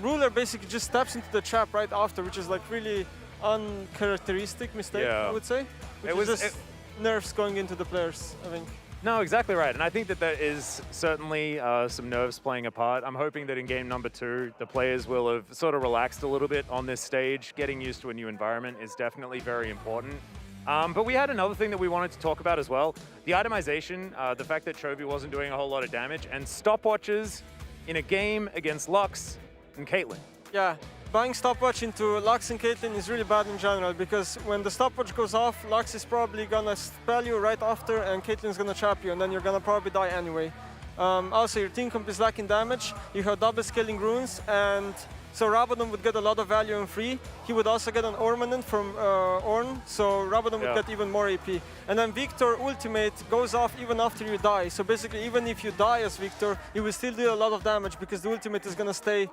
S16: Ruler basically just steps into the trap right after, which is like really uncharacteristic mistake, I would say. It was just nerves going into the players, I think.
S15: No, exactly right. And I think that there is certainly some nerves playing a part. I'm hoping that in game number 2, the players will have sort of relaxed a little bit on this stage. Getting used to a new environment is definitely very important. But we had another thing that we wanted to talk about as well. The itemization, the fact that Chovy wasn't doing a whole lot of damage, and stopwatches in a game against Lux and Caitlyn.
S16: Yeah, buying stopwatch into Lux and Caitlyn is really bad in general, because when the stopwatch goes off, Lux is probably gonna spell you right after, and Caitlyn's gonna trap you, and then you're gonna probably die anyway. Also, your team comp is lacking damage, you have double scaling runes, and so Rabadon would get a lot of value and free. He would also get an Ornament from Ornn, so Rabadon would get even more AP. And then Victor ultimate goes off even after you die. So basically, even if you die as Victor, you will still do a lot of damage because the ultimate is gonna stay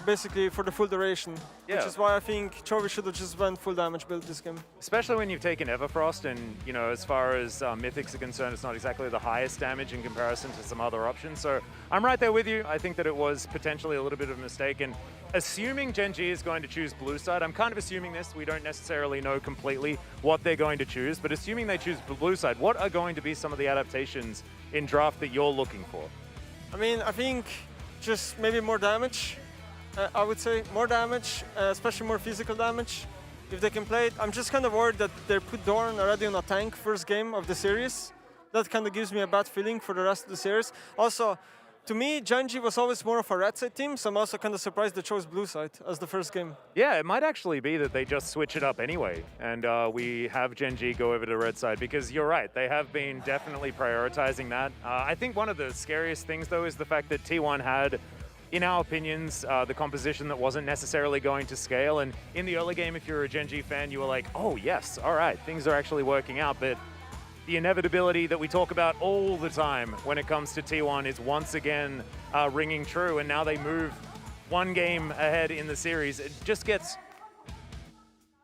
S16: basically for the full duration. Which is why I think Chovy should have just went full damage build this game.
S15: Especially when you've taken Everfrost, and you know, as far as Mythics are concerned, it's not exactly the highest damage in comparison to some other options. So I'm right there with you. I think that it was potentially a little bit of a mistake. And assuming Gen.G is going to choose blue side, I'm kind of assuming this. We don't necessarily know completely what they're going to choose, but assuming they choose blue side, what are going to be some of the adaptations in draft that you're looking for?
S16: I mean, I think just maybe more damage. I would say more damage, especially more physical damage. If they can play it, I'm just kind of worried that they put Dorn already on a tank first game of the series. That kind of gives me a bad feeling for the rest of the series. Also, to me, Gen.G was always more of a red side team, so I'm also kind of surprised they chose blue side as the first game.
S15: Yeah, it might actually be that they just switch it up anyway, and we have Gen.G go over to red side, because you're right, they have been definitely prioritizing that. I think one of the scariest things, though, is the fact that T1 had, in our opinions, the composition that wasn't necessarily going to scale, and in the early game, if you're a Gen.G fan, you were like, oh yes, all right, things are actually working out, but the inevitability that we talk about all the time when it comes to T1 is once again ringing true, and now they move one game ahead in the series. It just gets...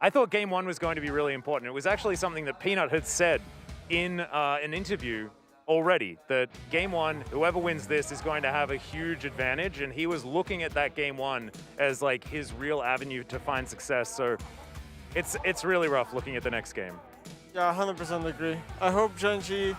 S15: I thought game one was going to be really important. It was actually something that Peanut had said in an interview already, that game one, whoever wins this is going to have a huge advantage, and he was looking at that game one as like his real avenue to find success. So it's really rough looking at the next game.
S16: Yeah, 100% agree. I hope Genji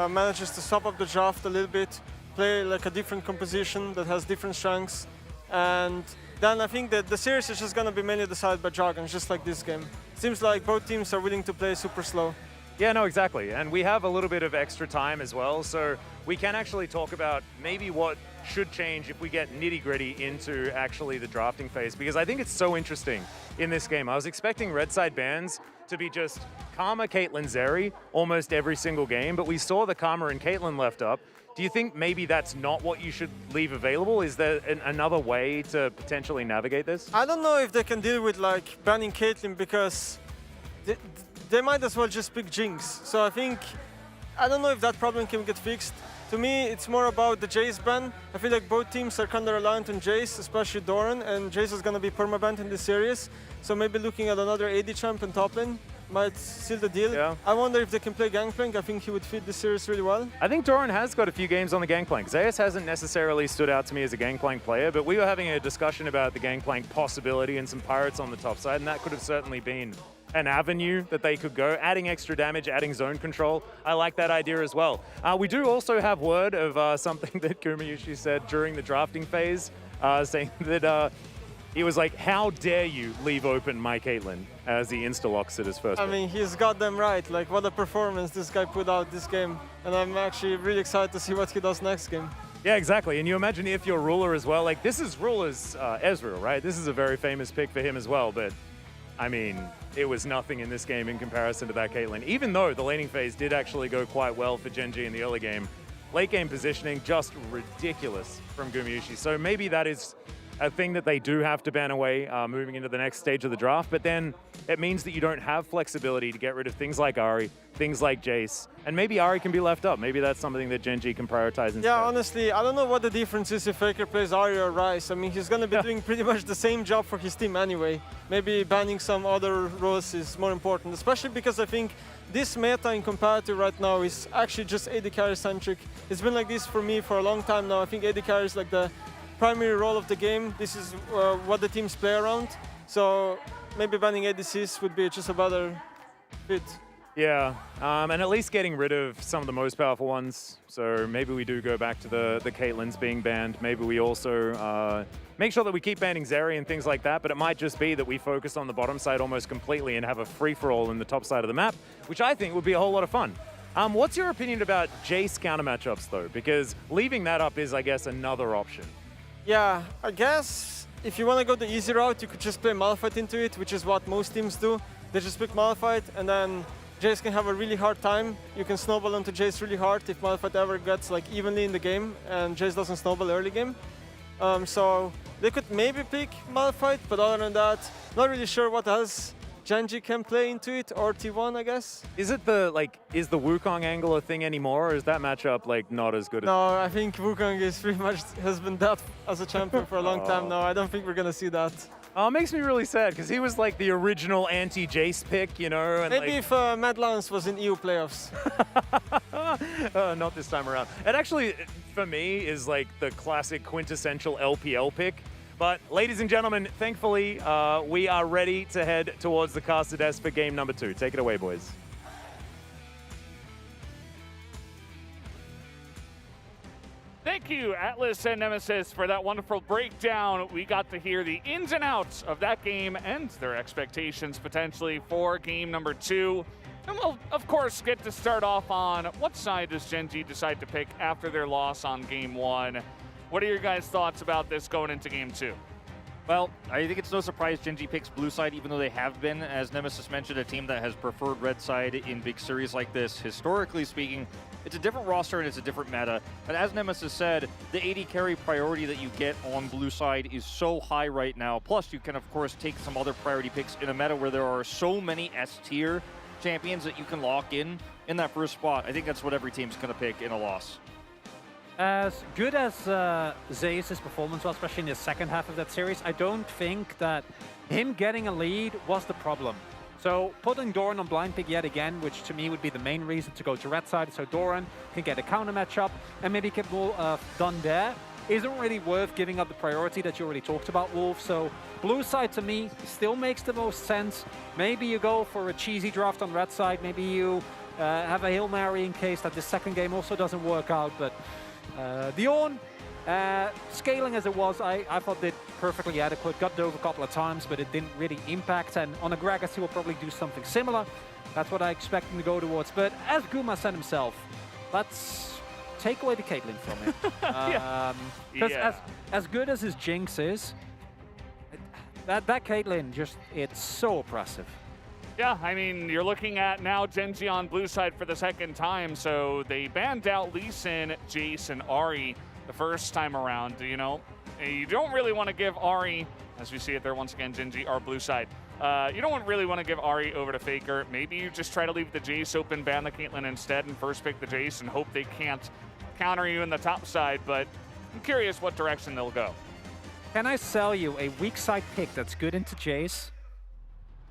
S16: manages to swap up the draft a little bit, play like a different composition that has different strengths, and then I think that the series is just going to be mainly decided by Dragons, just like this game. Seems like both teams are willing to play super slow.
S15: Yeah, no, exactly. And we have a little bit of extra time as well, so we can actually talk about maybe what should change if we get nitty-gritty into actually the drafting phase, because I think it's so interesting in this game. I was expecting red side bans to be just Karma, Caitlyn, Zeri almost every single game, but we saw the Karma and Caitlyn left up. Do you think maybe that's not what you should leave available? Is there another way to potentially navigate this?
S16: I don't know if they can deal with like banning Caitlyn, because they might as well just pick Jinx. So I don't know if that problem can get fixed. To me, it's more about the Jace ban. I feel like both teams are kind of reliant on Jace, especially Doran, and Jace is going to be permabanned in this series. So maybe looking at another AD champ in top lane might seal the deal.
S15: Yeah.
S16: I wonder if they can play Gangplank. I think he would fit this series really well.
S15: I think Doran has got a few games on the Gangplank. Zeus hasn't necessarily stood out to me as a Gangplank player, but we were having a discussion about the Gangplank possibility and some Pirates on the top side, and that could have certainly been an avenue that they could go, adding extra damage, adding zone control. I like that idea as well. We do also have word of something that Gumayushi said during the drafting phase, saying that he was like, how dare you leave open my Caitlyn, as he insta-locks it as first pick.
S16: I mean, he's got them right. Like, what a performance this guy put out this game. And I'm actually really excited to see what he does next game.
S15: Yeah, exactly. And you imagine if you're Ruler as well, like this is Ruler's Ezreal, right? This is a very famous pick for him as well, but I mean, it was nothing in this game in comparison to that Caitlyn. Even though the laning phase did actually go quite well for Genji in the early game, late game positioning just ridiculous from Gumayushi. So maybe that is a thing that they do have to ban away moving into the next stage of the draft, but then it means that you don't have flexibility to get rid of things like Ahri, things like Jace, and maybe Ahri can be left up. Maybe that's something that Genji can prioritize instead.
S16: Yeah, honestly, I don't know what the difference is if Faker plays Ahri or Ryze. I mean, he's going to be doing pretty much the same job for his team anyway. Maybe banning some other roles is more important, especially because I think this meta in competitive right now is actually just AD carry centric. It's been like this for me for a long time now. I think AD carry is like the primary role of the game. This is what the teams play around. So maybe banning ADCs would be just a better fit.
S15: Yeah, and at least getting rid of some of the most powerful ones. So maybe we do go back to the Caitlyn's being banned. Maybe we also make sure that we keep banning Zeri and things like that, but it might just be that we focus on the bottom side almost completely and have a free-for-all in the top side of the map, which I think would be a whole lot of fun. What's your opinion about Jace counter matchups, though? Because leaving that up is, I guess, another option.
S16: Yeah, I guess if you want to go the easy route, you could just play Malphite into it, which is what most teams do. They just pick Malphite, and then Jace can have a really hard time. You can snowball onto Jace really hard if Malphite ever gets like evenly in the game, and Jace doesn't snowball early game. So they could maybe pick Malphite, but other than that, not really sure what else Genji can play into it, or T1, I guess.
S15: Is it is the Wukong angle a thing anymore, or is that matchup like not as good?
S16: No, I think Wukong is pretty much has been dead as a champion for a long time now. I don't think we're gonna see that.
S15: Oh, it makes me really sad because he was like the original anti-Jace pick, you know. And
S16: maybe if Mad Lance was in EU playoffs.
S15: Not this time around. It actually, for me, is like the classic quintessential LPL pick. But ladies and gentlemen, thankfully, we are ready to head towards the caster desk for game number 2. Take it away, boys.
S2: Thank you, Atlas and Nemesis, for that wonderful breakdown. We got to hear the ins and outs of that game and their expectations potentially for game number 2. And we'll, of course, get to start off on what side does Genji decide to pick after their loss on game 1. What are your guys' thoughts about this going into game 2?
S1: Well, I think it's no surprise Genji picks blue side, even though they have been, as Nemesis mentioned, a team that has preferred red side in big series like this. Historically speaking, it's a different roster and it's a different meta. But as Nemesis said, the AD carry priority that you get on blue side is so high right now. Plus, you can, of course, take some other priority picks in a meta where there are so many S tier champions that you can lock in that first spot. I think that's what every team's going to pick in a loss.
S4: As good as Zeus' performance was, especially in the second half of that series, I don't think that him getting a lead was the problem. So putting Doran on blind pick yet again, which to me would be the main reason to go to red side, so Doran can get a counter matchup and maybe get more done there, isn't really worth giving up the priority that you already talked about, Wolf. So blue side to me still makes the most sense. Maybe you go for a cheesy draft on red side, maybe you have a Hail Mary in case that the second game also doesn't work out, but the Ornn, scaling as it was, I thought did perfectly adequate. Got dove a couple of times, but it didn't really impact. And on a Gragas, he will probably do something similar. That's what I expect him to go towards. But as Guma said himself, let's take away the Caitlyn from him. Because as good as his Jinx is, that Caitlyn just, it's so oppressive.
S2: Yeah, I mean, you're looking at now Gen.G on blue side for the second time, so they banned out Lee Sin, Jace, and Ahri the first time around. You know, you don't really want to give Ahri, as we see it there once again, Gen.G, our blue side. You don't really want to give Ahri over to Faker. Maybe you just try to leave the Jace open, ban the Caitlyn instead, and first pick the Jace and hope they can't counter you in the top side, but I'm curious what direction they'll go.
S4: Can I sell you a weak side pick that's good into Jace?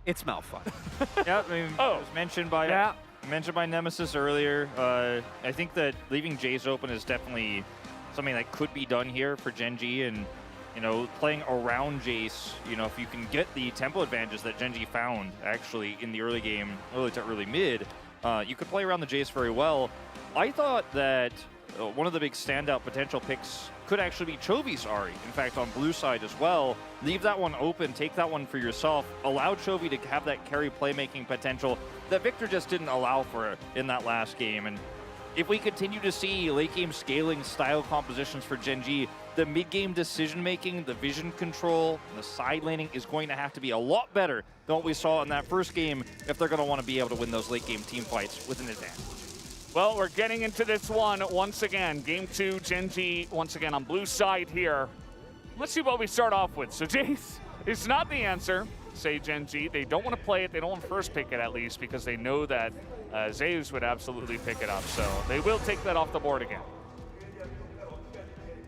S4: It's Malphite.
S1: Yeah, I mean, it was mentioned by Nemesis earlier. I think that leaving Jace open is definitely something that could be done here for Gen.G, and you know, playing around Jace. You know, if you can get the tempo advantages that Gen.G found actually in the early game, early to early mid, you could play around the Jace very well. I thought that one of the big standout potential picks could actually be Chovy's Ahri. In fact, on blue side as well. Leave that one open, take that one for yourself. Allow Chovy to have that carry playmaking potential that Victor just didn't allow for in that last game. And if we continue to see late game scaling style compositions for Gen.G, the mid game decision making, the vision control, the side laning is going to have to be a lot better than what we saw in that first game if they're going to want to be able to win those late game team fights with an advantage.
S2: Well, we're getting into this one once again. Game 2, Gen.G once again on blue side here. Let's see what we start off with. So Jace is not the answer, say Gen.G. They don't want to play it. They don't want to first pick it at least because they know that Zeus would absolutely pick it up. So they will take that off the board again.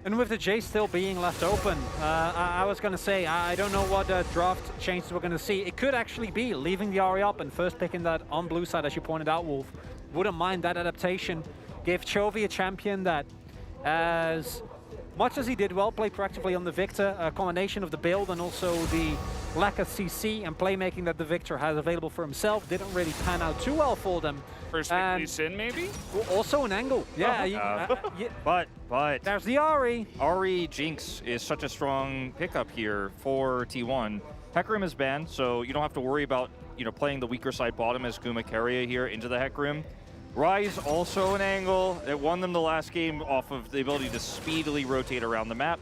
S4: And with the Jace still being left open, I was going to say, I don't know what draft changes we're going to see. It could actually be leaving the Ahri up and first picking that on blue side, as you pointed out, Wolf. Wouldn't mind that adaptation. Give Chovy a champion that, as much as he did well, played proactively on the Victor, a combination of the build and also the lack of CC and playmaking that the Victor has available for himself didn't really pan out too well for them.
S2: First pick Lee Sin, maybe?
S4: Also an angle. Yeah.
S1: But
S4: there's the Ahri.
S1: Ahri Jinx is such a strong pickup here for T1. Hecarim is banned, so you don't have to worry about playing the weaker side bottom as Guma Carrier here into the Hecarim. Rise also an angle. It won them the last game off of the ability to speedily rotate around the map.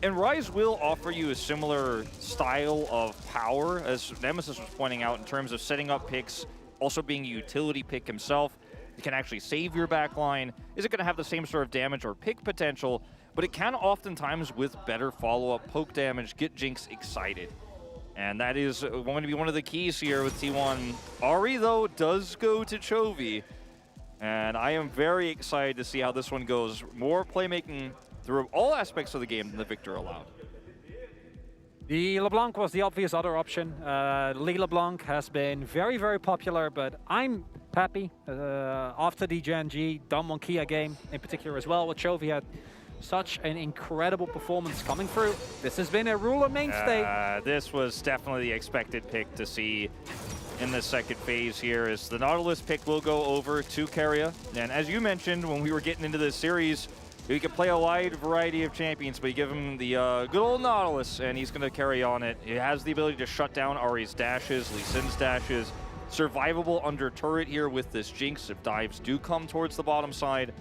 S1: And Rise will offer you a similar style of power, as Nemesis was pointing out, in terms of setting up picks, also being a utility pick himself. It can actually save your backline. Is it going to have the same sort of damage or pick potential? But it can oftentimes, with better follow-up poke damage, get Jinx excited. And that is going to be one of the keys here with T1. Ahri, though, does go to Chovy. And I am very excited to see how this one goes. More playmaking through all aspects of the game than the Victor allowed.
S4: The LeBlanc was the obvious other option. Lee LeBlanc has been very, very popular, but I'm happy after the Gen.G Dom Kia game in particular as well, with Chovy had such an incredible performance coming through. This has been a ruler mainstay.
S1: This was definitely the expected pick to see in the second phase here, as the Nautilus pick will go over to Keria. And as you mentioned, when we were getting into this series, we could play a wide variety of champions, but you give him the good old Nautilus, and he's going to carry on it. It has the ability to shut down Ahri's dashes, Lee Sin's dashes. Survivable under turret here with this Jinx if dives do come towards the bottom side.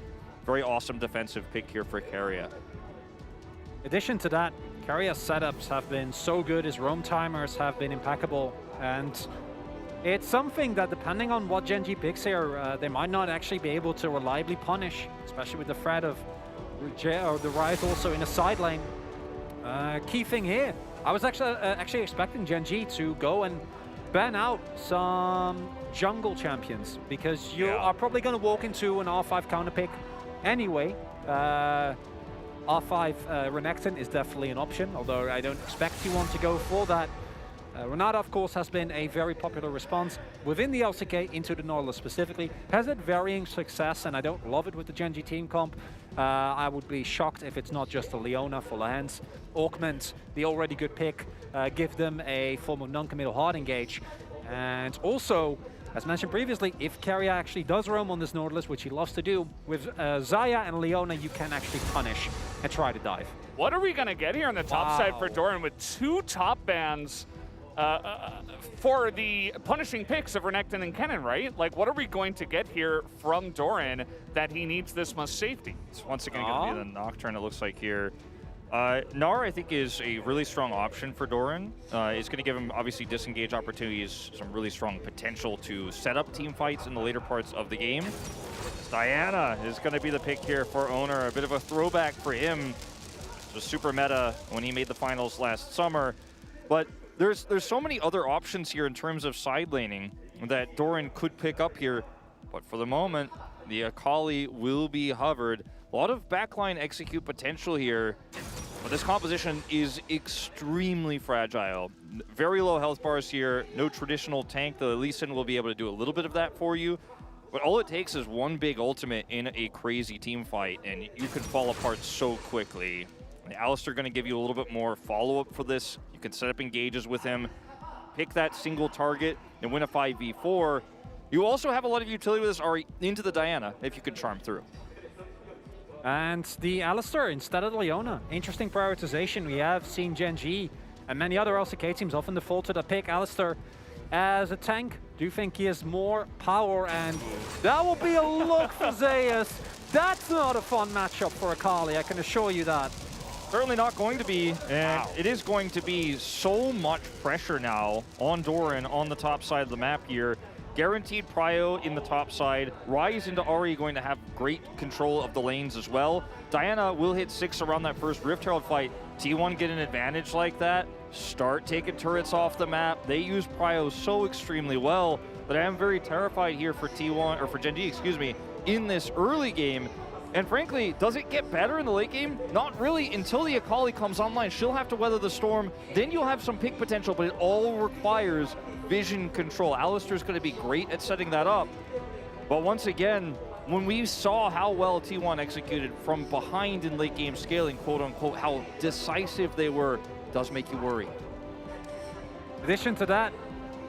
S1: Very awesome defensive pick here for Keria.
S4: In addition to that, Keria's setups have been so good, his roam timers have been impeccable, and it's something that, depending on what Gen.G picks here, they might not actually be able to reliably punish, especially with the threat of the Rise also in a side lane. Key thing here, I was actually expecting Gen.G to go and
S7: ban out some jungle champions because you are probably going to walk into an R5 counter pick anyway. R5 Renekton is definitely an option, although I don't expect you want to go for that. Renata, of course, has been a very popular response within the LCK into the Nautilus specifically. Has had varying success, and I don't love it with the Genji team comp. I would be shocked if it's not just a Leona for lands. Augment the already good pick, give them a form of non-committal hard engage. And also, as mentioned previously, if Keria actually does roam on this Nautilus, which he loves to do, with Xayah and Leona, you can actually punish and try to dive.
S2: What are we going to get here on the top side for Doran with 2 top bans for the punishing picks of Renekton and Kennen, right? Like, what are we going to get here from Doran that he needs this much safety?
S1: It's once again going to be the Nocturne, it looks like here. Gnar, I think, is a really strong option for Doran. It's going to give him, obviously, disengage opportunities, some really strong potential to set up team fights in the later parts of the game. Diana is going to be the pick here for Owner. A bit of a throwback for him. It was super meta when he made the finals last summer. But there's so many other options here in terms of side laning that Doran could pick up here. But for the moment, the Akali will be hovered. A lot of backline execute potential here, but this composition is extremely fragile. Very low health bars here, no traditional tank. The Lee Sin will be able to do a little bit of that for you, but all it takes is one big ultimate in a crazy team fight, and you can fall apart so quickly. Alistar going to give you a little bit more follow-up for this. You can set up engages with him, pick that single target, and win a 5v4. You also have a lot of utility with this Ahri into the Diana, if you can charm through.
S7: And the Alistar instead of the Leona. Interesting prioritization. We have seen Genji and many other LCK teams often default to the pick Alistar as a tank. Do you think he has more power? And that will be a look for Zeus. That's not a fun matchup for Akali, I can assure you that.
S1: Certainly not going to be, and it is going to be so much pressure now on Doran on the top side of the map here. Guaranteed prio in the top side. Rise into Ahri going to have great control of the lanes as well. Diana will hit 6 around that first Rift Herald fight. T1 get an advantage like that. Start taking turrets off the map. They use prio so extremely well, but I am very terrified here for T1, or for Genji, excuse me, in this early game. And frankly, does it get better in the late game? Not really until the Akali comes online. She'll have to weather the storm. Then you'll have some pick potential, but it all requires vision control. Alistar's going to be great at setting that up. But once again, when we saw how well T1 executed from behind in late game scaling, quote unquote, how decisive they were, does make you worry.
S7: In addition to that,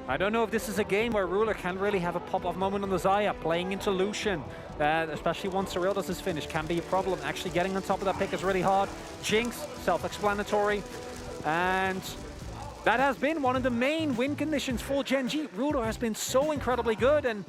S7: I don't know if this is a game where Ruler can really have a pop-off moment on the Xayah, playing into Lucian, especially once Aurelius is finished, can be a problem. Actually getting on top of that pick is really hard. Jinx, self-explanatory, and that has been one of the main win conditions for Genji. Ruler has been so incredibly good, and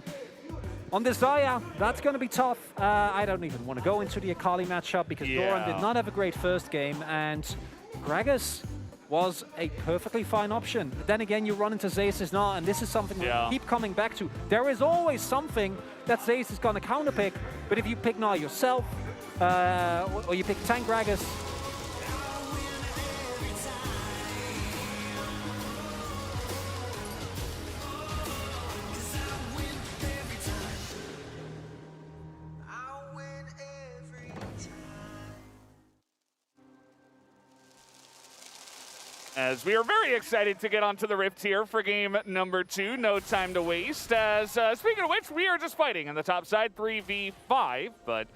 S7: on this Xayah, that's going to be tough. I don't even want to go into the Akali matchup because Doran did not have a great first game, and Gragas was a perfectly fine option. But then again, you run into Zeus not, and this is something we keep coming back to. There is always something that Zeus is going to counterpick, but if you pick Gnar yourself, or you pick tank Gragas,
S2: As we are very excited to get onto the Rift here for game number 2. No time to waste. As speaking of which, we are just fighting on the top side, 3v5, but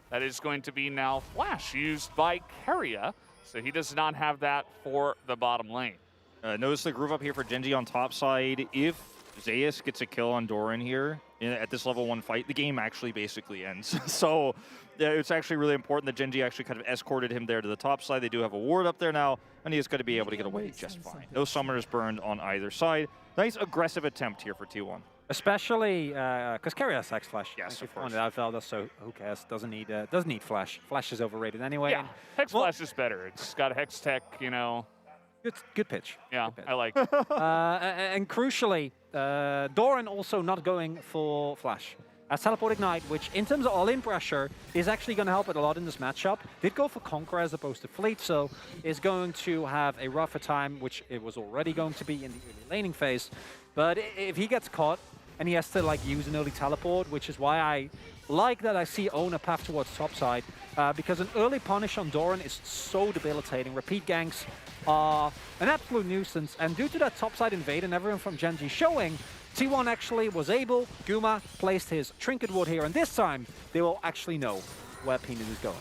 S2: that is going to be now Flash used by Keria, so he does not have that for the bottom lane.
S1: Notice the groove up here for Genji on top side. If Zeus gets a kill on Doran here at this level 1 fight, the game actually basically ends. So yeah, it's actually really important that Genji actually kind of escorted him there to the top side. They do have a ward up there now, and he is going to be able to get away just fine. No summoners burned on either side. Nice aggressive attempt here for T1.
S7: Especially because Keria has Hex Flash.
S1: Yes, of course.
S7: Out Velda, so who cares? Doesn't need Flash. Flash is overrated anyway.
S2: Yeah, Hex Flash is better. It's got Hex Tech, you know.
S7: Good pitch.
S2: Yeah,
S7: good pitch.
S2: I like it.
S7: And crucially, Doran also not going for Flash. As Teleport Ignite, which in terms of all-in pressure is actually going to help it a lot in this matchup. Did go for Conqueror as opposed to Fleet, so is going to have a rougher time, which it was already going to be in the early laning phase. But if he gets caught and he has to like use an early teleport, which is why I like that I see own a path towards topside, because an early punish on Doran is so debilitating. Repeat ganks are an absolute nuisance, and due to that topside invade and everyone from Genji showing, T1 actually was able, Guma placed his Trinket Ward here, and this time they will actually know where Peanut is going.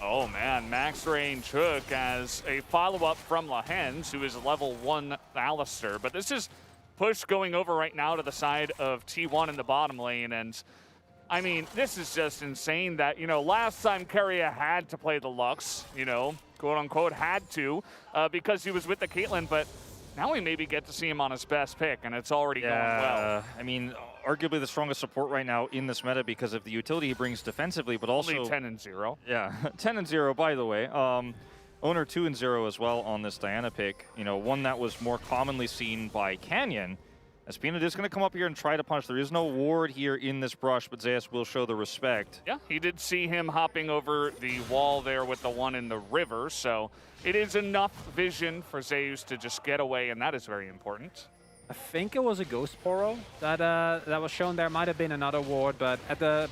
S2: Oh man, max range hook as a follow-up from Lahens, who is level 1 Alistair. But this is push going over right now to the side of T1 in the bottom lane, and I mean, this is just insane that, you know, last time Keria had to play the Lux, you know, quote-unquote had to, because he was with the Caitlyn, but now we maybe get to see him on his best pick, and it's already going well.
S1: I mean, arguably the strongest support right now in this meta because of the utility he brings defensively, but also...
S2: Only 10-0.
S1: Yeah, 10-0, by the way. Owner 2-0 as well on this Diana pick. You know, one that was more commonly seen by Canyon. As Peanut is going to come up here and try to punch. There is no ward here in this brush, but Zeus will show the respect.
S2: Yeah, he did see him hopping over the wall there with the one in the river, so it is enough vision for Zeus to just get away, and that is very important.
S7: I think it was a Ghost Poro that was shown there. Might have been another ward, but at the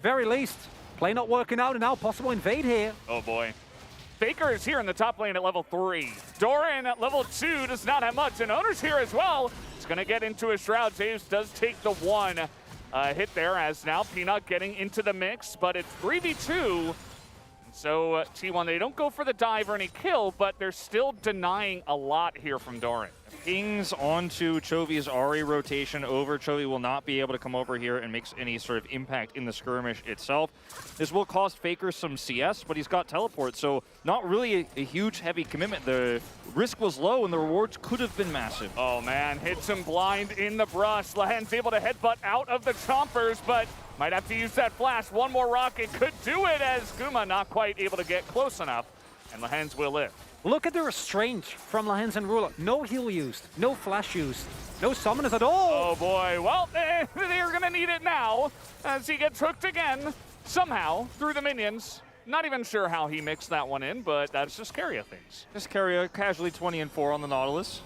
S7: very least, play not working out, and now possible invade here.
S2: Oh boy. Faker is here in the top lane at level 3. Doran at level 2 does not have much, and Owner's here as well. It's going to get into a Shroud. Zeus does take the one hit there, as now Peanut getting into the mix, but it's 3v2. So T1, they don't go for the dive or any kill, but they're still denying a lot here from Doran.
S1: Pings onto Chovy's Ahri rotation over. Chovy will not be able to come over here and make any sort of impact in the skirmish itself. This will cost Faker some CS, but he's got teleport, so not really a huge heavy commitment. The risk was low and the rewards could have been massive.
S2: Oh man, hits him blind in the brush. Lahen's able to headbutt out of the chompers, but might have to use that flash. One more rocket could do it, as Guma not quite able to get close enough, and Lahens will live.
S7: Look at the restraint from Lahens and Ruler. No heal used, no flash used, no summoners at all.
S2: Oh boy, well, they're gonna need it now as he gets hooked again, somehow, through the minions. Not even sure how he mixed that one in, but that's just Keria things.
S1: Just Keria, casually 20-4 on the Nautilus.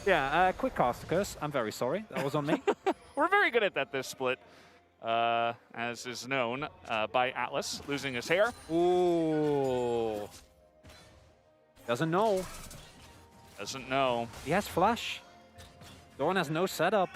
S7: Yeah, quick Casticus. I'm very sorry, that was on me.
S2: We're very good at that this split, as is known by Atlas, losing his hair.
S7: Ooh. Doesn't know.
S2: Doesn't know.
S7: He has flash. Doran has no setup.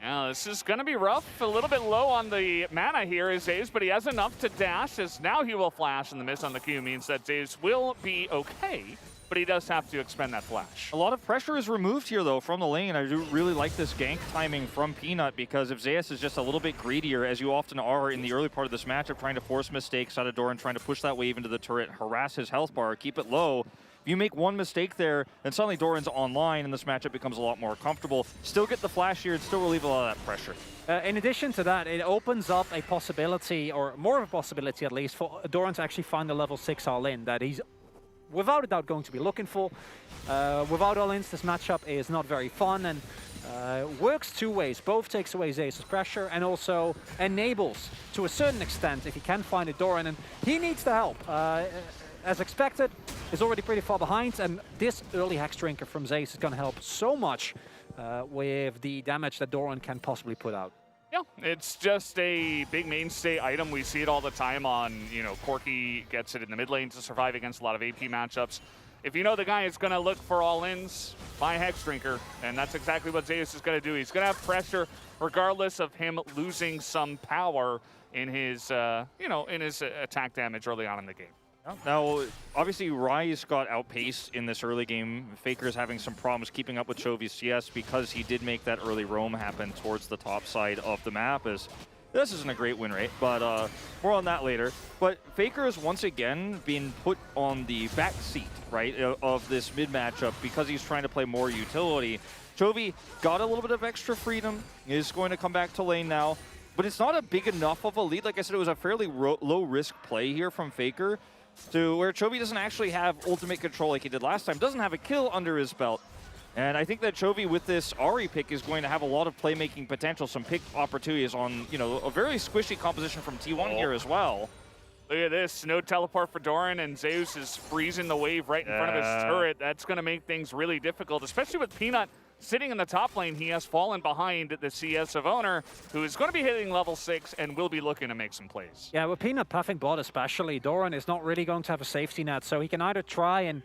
S2: Yeah, this is going to be rough. A little bit low on the mana here is Zeus, but he has enough to dash, as now he will flash, and the miss on the Q means that Zeus will be okay, but he does have to expend that flash.
S1: A lot of pressure is removed here, though, from the lane. I do really like this gank timing from Peanut, because if Zeus is just a little bit greedier, as you often are in the early part of this matchup, trying to force mistakes out of Doran, trying to push that wave into the turret, harass his health bar, keep it low. If you make one mistake there, then suddenly Doran's online and this matchup becomes a lot more comfortable. Still get the flash here and still relieve a lot of that pressure.
S7: In addition to that, it opens up a possibility, or more of a possibility at least, for Doran to actually find the level 6 all-in that he's without a doubt going to be looking for. Without all-ins, this matchup is not very fun, and works two ways. Both takes away Zeus' pressure and also enables, to a certain extent, if he can find a Doran, and he needs the help. As expected, is already pretty far behind, and this early Hex Drinker from Zeus is going to help so much with the damage that Doran can possibly put out.
S2: Yeah, it's just a big mainstay item. We see it all the time on, you know, Corki gets it in the mid lane to survive against a lot of AP matchups. If you know the guy is going to look for all-ins, buy Hex Drinker, and that's exactly what Zeus is going to do. He's going to have pressure regardless of him losing some power in his, you know, in his attack damage early on in the game.
S1: Now, obviously, Rise got outpaced in this early game. Faker's having some problems keeping up with Chovy's CS because he did make that early roam happen towards the top side of the map. As this isn't a great win rate, but more on that later. But Faker is once again being put on the back seat, right, of this mid matchup because he's trying to play more utility. Chovy got a little bit of extra freedom, is going to come back to lane now, but it's not a big enough of a lead. Like I said, it was a fairly low-risk play here from Faker, to where Chovy doesn't actually have ultimate control like he did last time, doesn't have a kill under his belt. And I think that Chovy with this Ahri pick is going to have a lot of playmaking potential, some pick opportunities on, you know, a very squishy composition from T1 here as well.
S2: Look at this, no teleport for Doran, and Zeus is freezing the wave right in front of his turret. That's going to make things really difficult, especially with Peanut sitting in the top lane, he has fallen behind the CS of Owner, who is going to be hitting level 6 and will be looking to make some plays.
S7: Yeah, with Peanut puffing bot especially, Doran is not really going to have a safety net, so he can either try and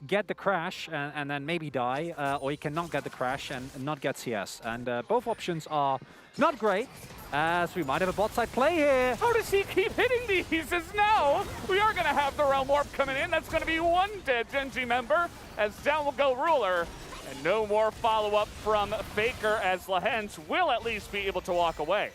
S7: get the crash and then maybe die, or he can not get the crash and not get CS. And both options are not great, as we might have a bot side play here.
S2: How does he keep hitting these? As now, we are going to have the Realm Warp coming in. That's going to be one dead Genji member, as down will go Ruler. And no more follow-up from Faker, as Lahens will at least be able to walk away.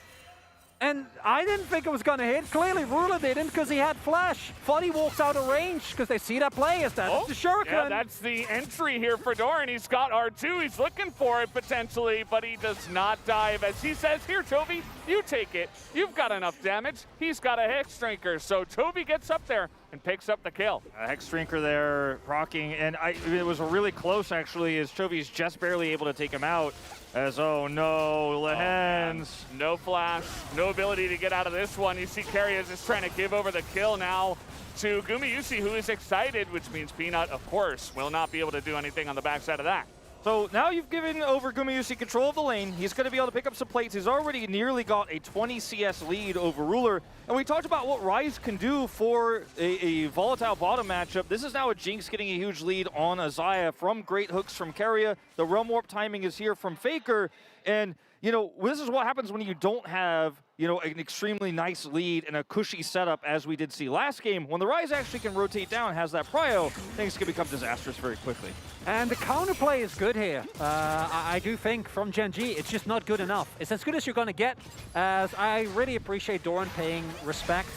S7: And I didn't think it was going to hit. Clearly, Ruler didn't because he had flash. VOD walks out of range because they see that play as that's the Shuriken.
S2: Yeah, that's the entry here for Doran. He's got R2. He's looking for it potentially, but he does not dive. As he says, here, Toby, you take it. You've got enough damage. He's got a Hex Drinker. So Toby gets up there and picks up the kill.
S1: A Hex Drinker there, rocking, and it was really close, actually, as Toby's just barely able to take him out. As, oh no, Lahens.
S2: No flash, no ability to get out of this one. You see Keria is just trying to give over the kill now to Gumayusi, who is excited, which means Peanut, of course, will not be able to do anything on the backside of that.
S1: So now you've given over Gumayusi control of the lane. He's going to be able to pick up some plates. He's already nearly got a 20 CS lead over Ruler. And we talked about what Ryze can do for a volatile bottom matchup. This is now a Jinx getting a huge lead on Azaya from great hooks from Keria. The Realm Warp timing is here from Faker. And, you know, this is what happens when you don't have, you know, an extremely nice lead and a cushy setup as we did see last game. When the Ryze actually can rotate down, has that prio, things can become disastrous very quickly.
S7: And the counterplay is good here. I do think from Gen G, it's just not good enough. It's as good as you're going to get, as I really appreciate Doran paying respect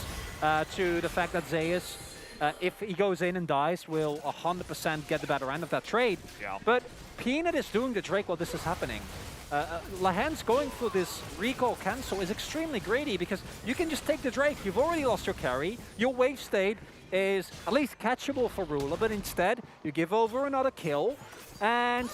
S7: to the fact that Zeus, if he goes in and dies, will 100% get the better end of that trade.
S2: Yeah.
S7: But Peanut is doing the Drake while this is happening. Lahens going for this recall cancel is extremely greedy because you can just take the Drake. You've already lost your carry. Your wave state is at least catchable for Ruler, but instead you give over another kill. And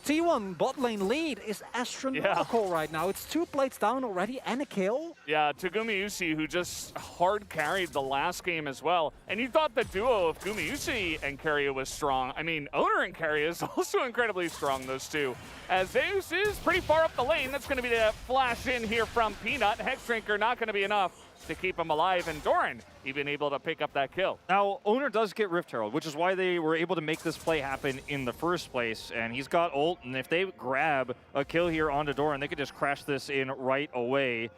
S7: T1 bot lane lead is astronomical right now. It's 2 plates down already and a kill.
S2: Yeah, to Gumayusi, who just hard carried the last game as well. And you thought the duo of Gumayusi and Keria was strong. I mean, Owner and Keria is also incredibly strong, those two. As Zeus is pretty far up the lane. That's going to be the flash in here from Peanut. Hex Drinker not going to be enough to keep him alive, and Doran even able to pick up that kill.
S1: Now, Owner does get Rift Herald, which is why they were able to make this play happen in the first place, and he's got ult, and if they grab a kill here onto Doran, they could just crash this in right away.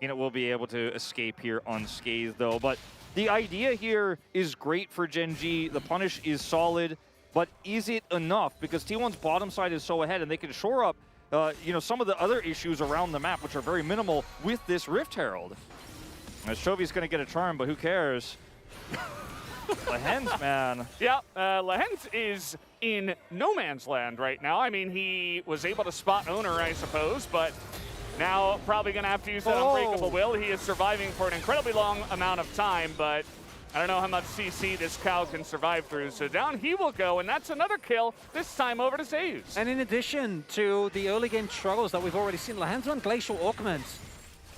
S1: Peanut will be able to escape here unscathed, though. But the idea here is great for Gen G. The punish is solid, but is it enough? Because T1's bottom side is so ahead, and they can shore up you know, some of the other issues around the map, which are very minimal, with this Rift Herald. As Shovi's going to get a charm, but who cares? Lahens, man.
S2: Yeah, Lahens is in no man's land right now. I mean, he was able to spot Owner, I suppose, but now probably going to have to use that Unbreakable Will. He is surviving for an incredibly long amount of time, but I don't know how much CC this cow can survive through. So down he will go, and that's another kill, this time over to Zeus.
S7: And in addition to the early game struggles that we've already seen, Lahens on Glacial Augments.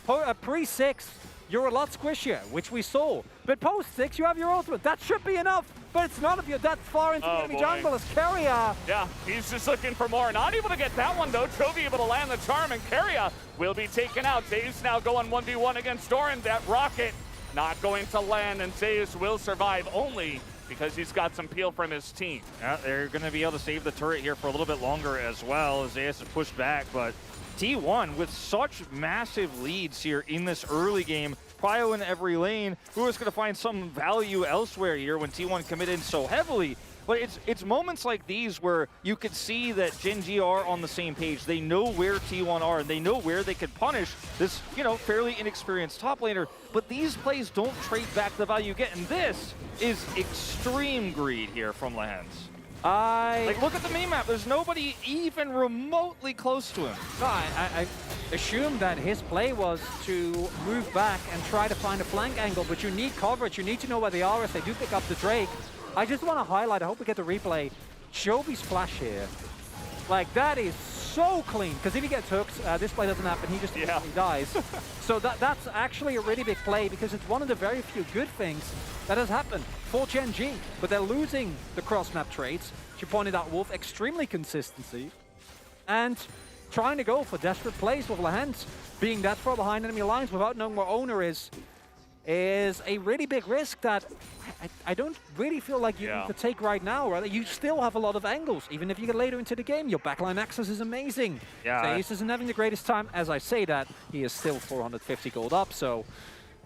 S7: Pre-6, you're a lot squishier, which we saw. But post-6, you have your ultimate. That should be enough, but it's not if you're that far into the enemy jungle as Keria.
S2: Yeah, he's just looking for more. Not able to get that one, though. Toby able to land the charm, and Keria will be taken out. Zeus now going 1v1 against Doran. That rocket not going to land, and Zeus will survive only because he's got some peel from his team.
S1: Yeah, they're going to be able to save the turret here for a little bit longer as well. Zeus is pushed back, but T1 with such massive leads here in this early game. Prio in every lane. Who is going to find some value elsewhere here when T1 committed so heavily? But it's moments like these where you could see that Gen G are on the same page. They know where T1 are, and they know where they could punish this, you know, fairly inexperienced top laner. But these plays don't trade back the value you get, and this is extreme greed here from Lahens. Like, look at the map. There's nobody even remotely close to him.
S7: No, I assume that his play was to move back and try to find a flank angle, but you need coverage. You need to know where they are as they do pick up the Drake. I just want to highlight, I hope we get the replay, Jovi's flash here. Like, that is so clean, because if he gets hooked, this play doesn't happen, he just instantly dies. So that's actually a really big play, because it's one of the very few good things that has happened for Gen G. But they're losing the cross-map traits. As you pointed out, Wolf, extremely consistency.
S4: and trying to go for desperate plays with Lehens being that far behind enemy lines without knowing where owner is a really big risk that I don't really feel like you need to take right now. Right? You still have a lot of angles. Even if you get later into the game, your backline access is amazing.
S1: Yeah.
S4: Zeus isn't having the greatest time. As I say that, he is still 450 gold up, so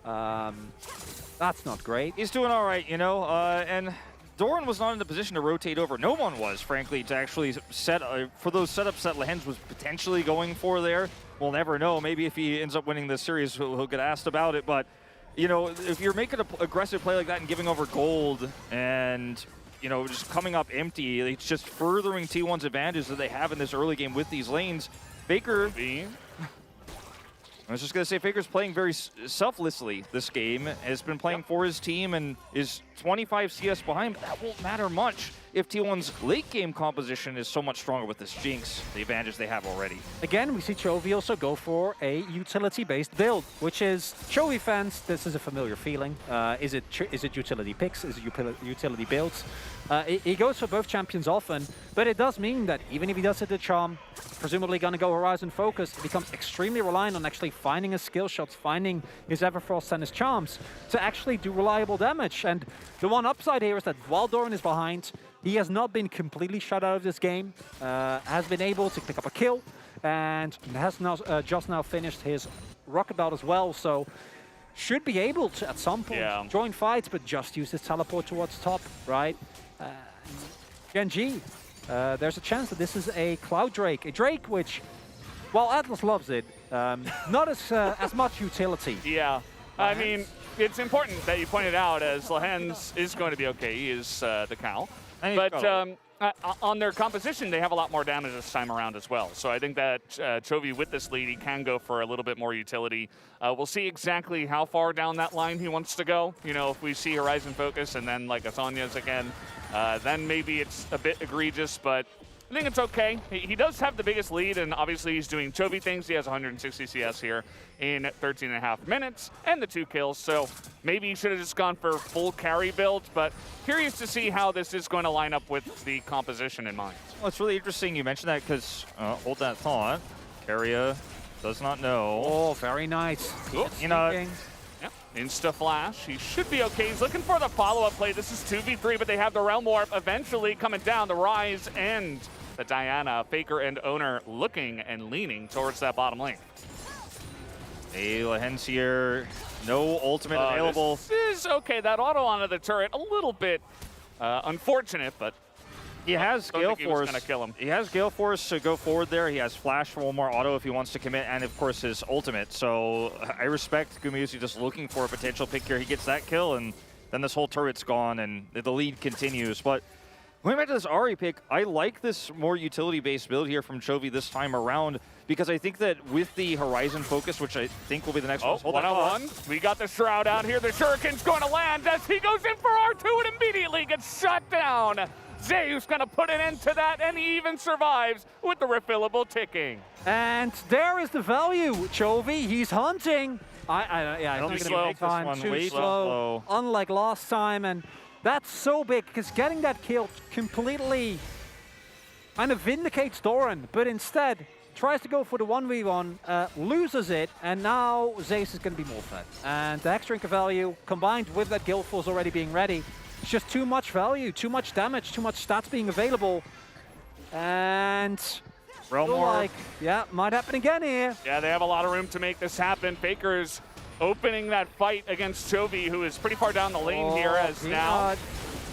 S4: that's not great.
S1: He's doing all right, you know, and Doran was not in the position to rotate over. No one was, frankly, to actually set for those setups that Lehens was potentially going for there. We'll never know. Maybe if he ends up winning this series, he'll get asked about it. But, you know, if you're making an aggressive play like that and giving over gold and, you know, just coming up empty, it's just furthering T1's advantage that they have in this early game with these lanes. Faker... I was just going to say, Faker's playing very selflessly this game, has been playing for his team, and is 25 CS behind, but that won't matter much if T1's late game composition is so much stronger with this Jinx, the advantage they have already.
S4: Again, we see Chovy also go for a utility-based build, which is, Chovy fans, this is a familiar feeling. Is it utility picks? Is it utility builds? He goes for both champions often, but it does mean that even if he does hit the charm, presumably going to go Horizon focus, he becomes extremely reliant on actually finding his skill shots, finding his Everfrost and his charms to actually do reliable damage. And the one upside here is that while Doran is behind, he has not been completely shut out of this game, has been able to pick up a kill, and has now just now finished his rocket belt as well, so should be able to, at some point, join fights, but just use his teleport towards top, right? Genji, there's a chance that this is a Cloud Drake. A Drake which, while Atlas loves it, not as much utility.
S2: Yeah, I mean, it's important that you pointed out as Lehens is going to be okay. He is the cow. But on their composition, they have a lot more damage this time around as well. So I think that Chovy, with this lead, he can go for a little bit more utility. We'll see exactly how far down that line he wants to go. You know, if we see Horizon focus and then like a Sonya's again, then maybe it's a bit egregious, but I think it's okay. He does have the biggest lead, and obviously he's doing Chovy things. He has 160 CS here in 13.5 minutes and the 2 kills, so maybe he should have just gone for full carry build, but curious to see how this is going to line up with the composition in mind.
S1: Well, it's really interesting you mentioned that because, hold that thought, Keria does not know.
S4: Oh, very nice.
S1: You know,
S2: yep. Insta flash. He should be okay. He's looking for the follow-up play. This is 2v3, but they have the Realm Warp eventually coming down. The Rise and the Diana, Faker and Owner looking and leaning towards that bottom lane.
S1: Hey, Lehens here. No ultimate available.
S2: This is okay. That auto onto the turret, a little bit unfortunate, but
S1: he has Gale Force.
S2: Gonna kill him.
S1: He has Gale Force to go forward there. He has Flash for one more auto if he wants to commit, and of course his ultimate. So I respect Gumayusi just looking for a potential pick here. He gets that kill, and then this whole turret's gone, and the lead continues. But going back to this Ahri pick, I like this more utility-based build here from Chovy this time around, because I think that with the Horizon focus, which I think will be the next one.
S2: Hold on. We got the Shroud out here. The Shuriken's going to land as he goes in for R2 and immediately gets shot down. Zeus going to put an end to that, and he even survives with the refillable ticking.
S4: And there is the value, Chovy. He's hunting. Yeah,
S1: Too
S4: it's
S1: slow.
S4: not going to
S1: This one
S4: too
S1: way
S4: slow, unlike last time. And that's so big, because getting that kill completely kind of vindicates Doran, but instead tries to go for the 1v1, loses it, and now Zeus is going to be more fed. And the extra Inca value, combined with that Guild Force already being ready, it's just too much value, too much damage, too much stats being available. And
S1: Realm Warp.
S4: like, yeah, might happen again here.
S2: Yeah, they have a lot of room to make this happen. Faker's opening that fight against Chovy, who is pretty far down the lane here as now.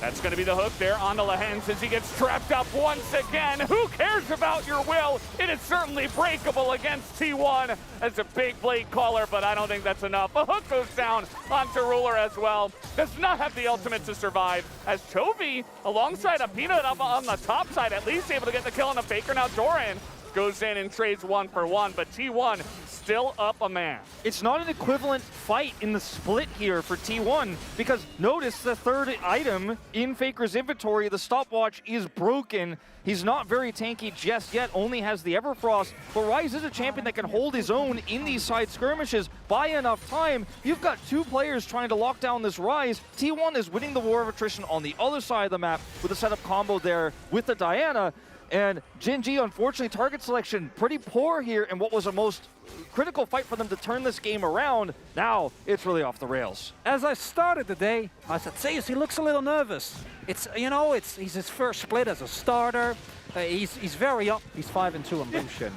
S2: That's going to be the hook there on the Lehens as he gets trapped up once again. Who cares about your will? It is certainly breakable against T1 as a big blade caller, but I don't think that's enough. A hook goes down onto Ruler as well. Does not have the ultimate to survive as Chovy, alongside a Peanut up on the top side, at least able to get the kill on the Faker. Now Doran goes in and trades 1-for-1, but T1 still up a man.
S1: It's not an equivalent fight in the split here for T1, because notice the third item in Faker's inventory, the stopwatch, is broken. He's not very tanky just yet, only has the Everfrost, but Rise is a champion that can hold his own in these side skirmishes. By enough time, you've got two players trying to lock down this Rise. T1 is winning the war of attrition on the other side of the map with a setup combo there with the Diana. And Gen.G, unfortunately, target selection pretty poor here in what was a most critical fight for them to turn this game around. Now it's really off the rails.
S4: As I started the day, I said, Zeus, he looks a little nervous. It's, you know, he's his first split as a starter. He's very up. He's 5-2 on Lucian.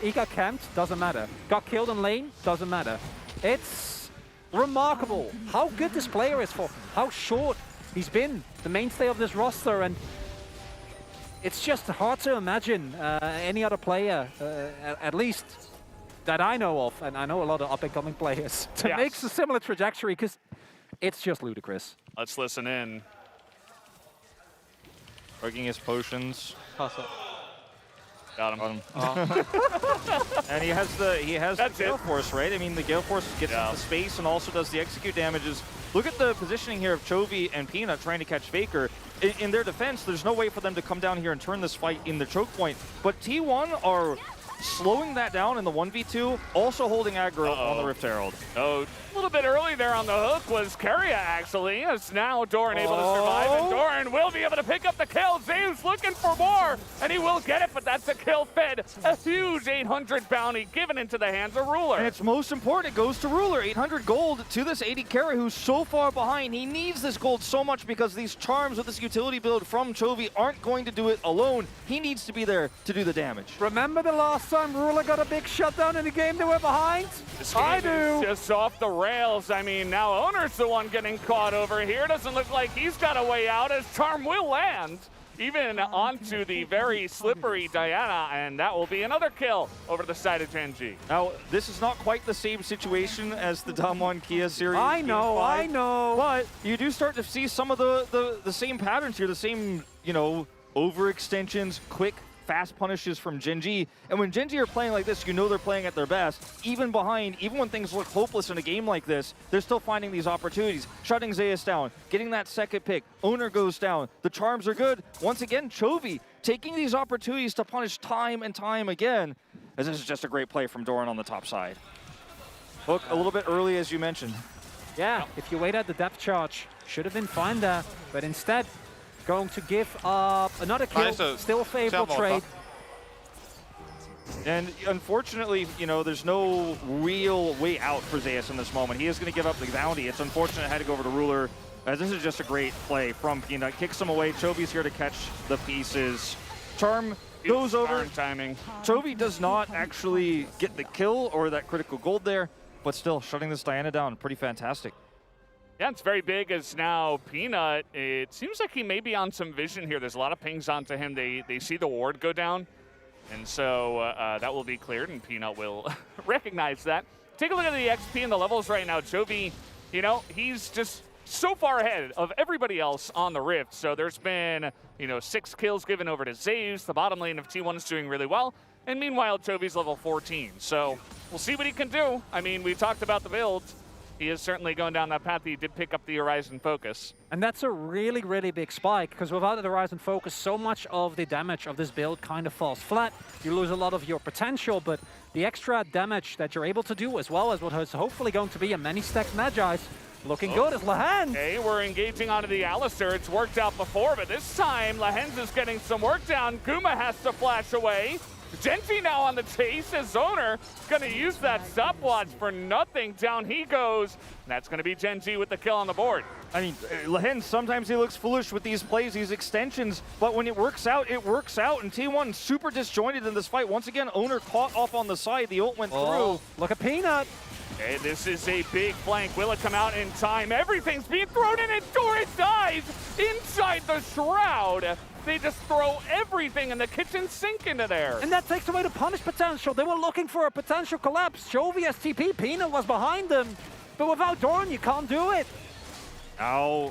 S4: He got camped, doesn't matter. Got killed in lane, doesn't matter. It's remarkable how good this player is for how short he's been the mainstay of this roster, and it's just hard to imagine any other player, at least that I know of, and I know a lot of up-and-coming players, to make a similar trajectory, because it's just ludicrous.
S2: Let's listen in.
S1: Breaking his potions.
S2: Got him.
S1: And he has the Gale Force, right? I mean, the Gale Force gets into space and also does the execute damages. Look at the positioning here of Chovy and Peanut trying to catch Faker. In their defense, there's no way for them to come down here and turn this fight in the choke point. But T1 are slowing that down in the 1v2, also holding aggro on the Rift Herald.
S2: Oh, a little bit early there on the hook was Keria, actually. It's now Doran able to survive, and Doran will be able to pick up the kill. Zeus looking for more, and he will get it, but that's a kill fed. A huge 800 bounty given into the hands of Ruler.
S1: And it's most important, it goes to Ruler. 800 gold to this AD carry who's so far behind. He needs this gold so much because these charms with this utility build from Chovy aren't going to do it alone. He needs to be there to do the damage.
S4: Remember the last time Ruler got a big shutdown in the game they were behind?
S2: This game is just off the rails. I mean, now Owner's the one getting caught over here. Doesn't look like he's got a way out as Charm will land even onto the very slippery Diana, and that will be another kill over the side of Gen.G.
S1: Now, this is not quite the same situation as the Damwon Kia series.
S4: I know.
S1: But you do start to see some of the same patterns here, the same, you know, overextensions, quick, fast punishes from Gen.G. And when Gen.G are playing like this, you know they're playing at their best. Even behind, even when things look hopeless in a game like this, they're still finding these opportunities. Shutting Zeus down, getting that second pick. Owner goes down. The charms are good. Once again, Chovy taking these opportunities to punish time and time again, as this is just a great play from Doran on the top side. Hook a little bit early, as you mentioned.
S4: Yeah, if you wait at the depth charge, should have been fine there, but instead, going to give up another kill, still a favorable trade.
S1: And unfortunately, you know, there's no real way out for Zeus in this moment. He is going to give up the bounty. It's unfortunate it had to go over to Ruler, as this is just a great play from Peanut. Kicks him away. Chovy's here to catch the pieces. Charm goes over.
S2: Timing.
S1: Chovy does not actually get the kill or that critical gold there, but still shutting this Diana down. Pretty fantastic.
S2: Yeah, it's very big as now Peanut, it seems like he may be on some vision here. There's a lot of pings onto him. They see the ward go down, and so that will be cleared, and Peanut will recognize that. Take a look at the XP and the levels right now. Chovy, you know, he's just so far ahead of everybody else on the Rift. So there's been, you know, 6 kills given over to Zeus. The bottom lane of T1 is doing really well, and meanwhile, Chovy's level 14. So we'll see what he can do. I mean, we talked about the builds. He is certainly going down that path. He did pick up the Horizon Focus.
S4: And that's a really, really big spike, because without the Horizon Focus, so much of the damage of this build kind of falls flat. You lose a lot of your potential, but the extra damage that you're able to do, as well as what is hopefully going to be a many-stacked Magi's, looking good as Lehend.
S2: Okay, we're engaging onto the Alistair. It's worked out before, but this time, Lehend is getting some work down. Guma has to flash away. Gen.G now on the chase as Owner gonna use that stopwatch for nothing. Down he goes. And that's gonna be Gen.G with the kill on the board.
S1: I mean, Lehend, sometimes he looks foolish with these plays, these extensions, but when it works out, and T1 super disjointed in this fight. Once again, Owner caught off on the side. The ult went through.
S4: Look at Peanut.
S2: Okay, this is a big flank. Will it come out in time? Everything's being thrown in, and Doran dies inside the shroud. They just throw everything in the kitchen sink into there.
S4: And that takes away the punish potential. They were looking for a potential collapse. Chovy STP, Peanut was behind them. But without Doran, you can't do it.
S1: Now,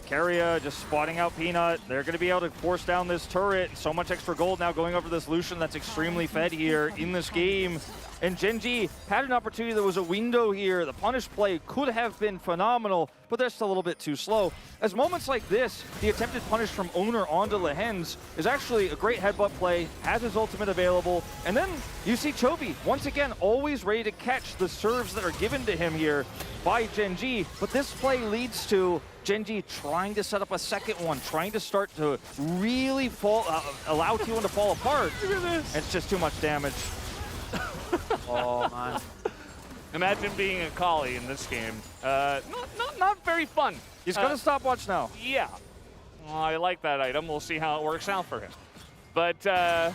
S1: Keria just spotting out Peanut. They're going to be able to force down this turret. So much extra gold now going over this Lucian that's extremely fed here in this game. And Genji had an opportunity. There was a window here. The punish play could have been phenomenal, but they're still a little bit too slow. As moments like this, the attempted punish from Owner onto Lehens is actually a great headbutt play, has his ultimate available, and then you see Chovy, once again, always ready to catch the serves that are given to him here by Genji, but this play leads to Genji trying to set up a second one, trying to start to really allow T1 to fall apart.
S2: Look at this.
S1: It's just too much damage.
S7: Oh, man.
S2: Imagine being a Kali in this game. Not very fun.
S1: He's got a stopwatch now.
S2: Yeah. Well, I like that item. We'll see how it works out for him. But, yeah,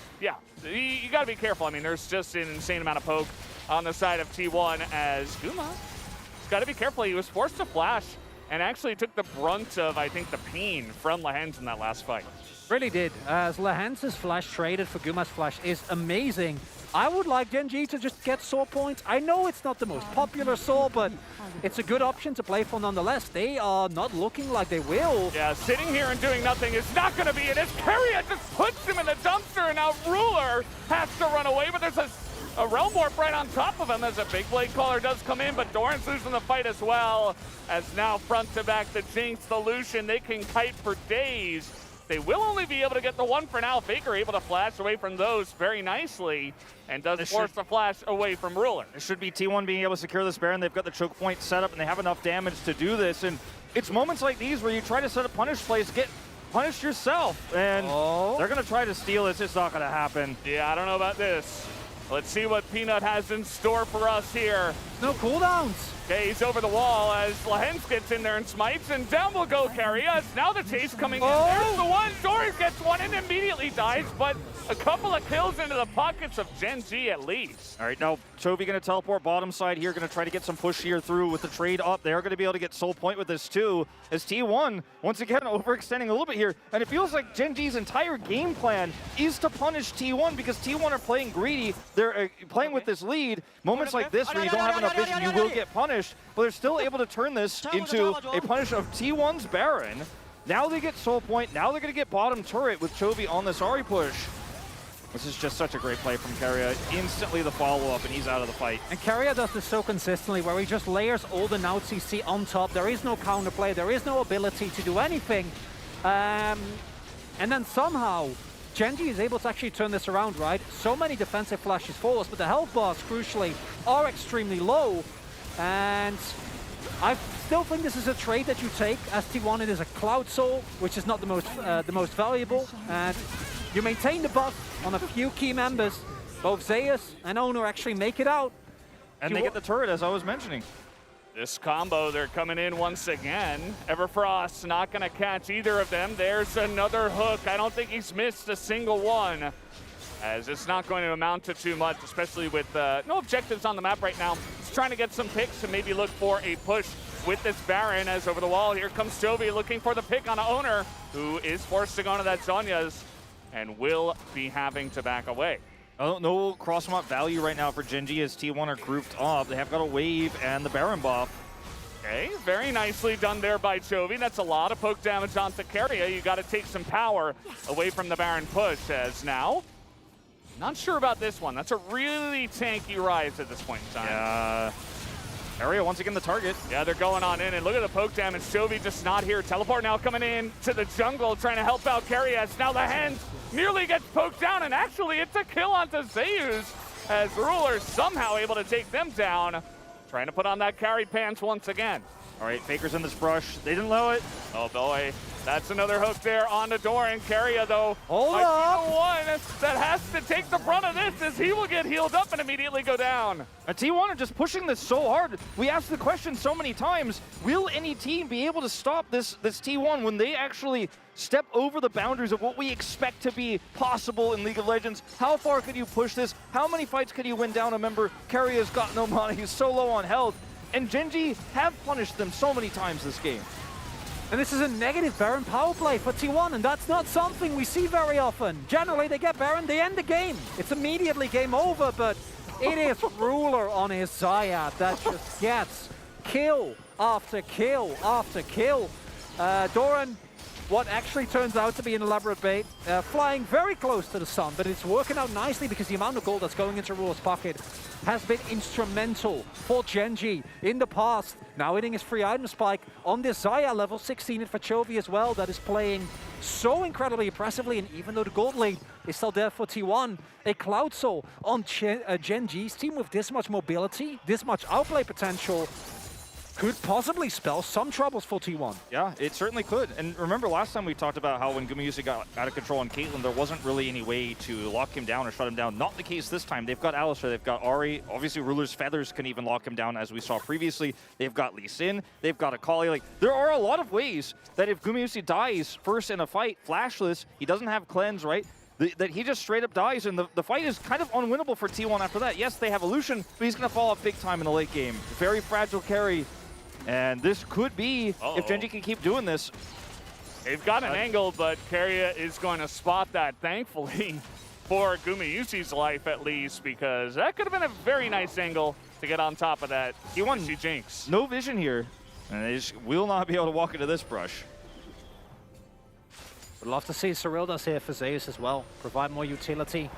S2: you got to be careful. I mean, there's just an insane amount of poke on the side of T1 as Guma has got to be careful. He was forced to flash and actually took the brunt of, I think, the pain from Lehens in that last fight.
S4: Really did. As Lehens' flash traded for Guma's flash is amazing. I would like Genji to just get Soul points. I know it's not the most popular Soul, but it's a good option to play for nonetheless. They are not looking like they will.
S2: Yeah, sitting here and doing nothing is not going to be it. As Keria just puts him in the dumpster, and now Ruler has to run away, but there's a Realm Warp right on top of him as a big blade caller does come in, but Doran's losing the fight as well. As now front to back, the Jinx, the Lucian, they can kite for days. They will only be able to get the one for now. Faker able to flash away from those very nicely and does force the flash away from Ruler.
S1: It should be T1 being able to secure this Baron. They've got the choke point set up and they have enough damage to do this. And it's moments like these where you try to set up punish plays, get punished yourself. And they're going to try to steal this. It's not going to happen.
S2: Yeah, I don't know about this. Let's see what Peanut has in store for us here.
S4: No cooldowns.
S2: Okay, he's over the wall as Lehens gets in there and smites, and down will go Keria. Now the chase coming in. There's the one. Doran gets one and immediately dies, but a couple of kills into the pockets of Genji at least.
S1: All right, now Chovy going to teleport bottom side here, going to try to get some push here through with the trade up. They're going to be able to get soul point with this too, as T1, once again, overextending a little bit here. And it feels like Genji's entire game plan is to punish T1 because T1 are playing greedy. They're playing with this lead. Moments like this where you don't have enough vision, you will get punished, but they're still able to turn this into a punish of T1's Baron. Now they get soul point. Now they're going to get bottom turret with Chovy on this Ahri push. This is just such a great play from Keria. Instantly the follow-up, and he's out of the fight.
S4: And Keria does this so consistently, where he just layers all the Now CC on top. There is no counterplay. There is no ability to do anything. And then somehow, Genji is able to actually turn this around, right? So many defensive flashes for us, but the health bars, crucially, are extremely low. And I still think this is a trade that you take as T1. It is a Cloud Soul, which is not the most valuable. And you maintain the buff on a few key members. Both Zeus and Owner actually make it out.
S1: And they get the turret, as I was mentioning.
S2: This combo, they're coming in once again. Everfrost not going to catch either of them. There's another hook. I don't think he's missed a single one, as it's not going to amount to too much, especially with no objectives on the map right now. He's trying to get some picks and maybe look for a push with this Baron, as over the wall, here comes Chovy looking for the pick on Owner, who is forced to go into that Zhonya's and will be having to back away.
S1: No cross-map value right now for Genji as T1 are grouped up. They have got a wave and the Baron buff.
S2: Okay, very nicely done there by Chovy. That's a lot of poke damage onto Keria. You got to take some power away from the Baron push, as now, not sure about this one. That's a really tanky rise at this point in time.
S1: Yeah. Keria once again the target.
S2: Yeah, they're going on in, and look at the poke damage. Chovy just not here. Teleport now coming in to the jungle, trying to help out Keria. Now the Hens nearly gets poked down, and actually it's a kill onto Zeus, as Ruler somehow able to take them down. Trying to put on that carry pants once again.
S1: All right, Faker's in this brush. They didn't allow it.
S2: Oh boy, that's another hook there on the door, and Keria though
S4: hold up,
S2: the one that has to take the brunt of this, as he will get healed up and immediately go down.
S1: T1 are just pushing this so hard. We asked the question so many times, will any team be able to stop this T1 when they actually step over the boundaries of what we expect to be possible in League of Legends? How far could you push this? How many fights could you win down a member? Keria's got no mana, he's so low on health. And Genji have punished them so many times this game.
S4: And this is a negative Baron power play for T1, and that's not something we see very often. Generally, they get Baron, they end the game. It's immediately game over, but it is Ruler on his Zayat that just gets kill after kill after kill. Doran what actually turns out to be an elaborate bait. Flying very close to the sun, but it's working out nicely because the amount of gold that's going into Ruler's pocket has been instrumental for Gen.G in the past. Now hitting his free item spike on this Xayah level 16 for Chovy as well, that is playing so incredibly impressively, and even though the gold lead is still there for T1, a Cloud Soul on Gen.G's team with this much mobility, this much outplay potential, could possibly spell some troubles for T1.
S1: Yeah, it certainly could. And remember last time we talked about how when Gumayusi got out of control on Caitlyn, there wasn't really any way to lock him down or shut him down. Not the case this time. They've got Alistar, they've got Ahri. Obviously, Ruler's Feathers can even lock him down, as we saw previously. They've got Lee Sin, they've got Akali. Like, there are a lot of ways that if Gumayusi dies first in a fight, flashless, he doesn't have cleanse, right? That he just straight up dies, and the fight is kind of unwinnable for T1 after that. Yes, they have Illusion, but he's going to fall off big time in the late game. Very fragile carry. And this could be, if Gen.G can keep doing this.
S2: They've got an angle, but Keria is going to spot that, thankfully, for Gumayusi's life at least, because that could have been a very nice angle to get on top of that.
S1: He won
S2: Jinx.
S1: No vision here, and they just will not be able to walk into this brush.
S4: Would love to see Cyrildas here for Zeus as well, provide more utility.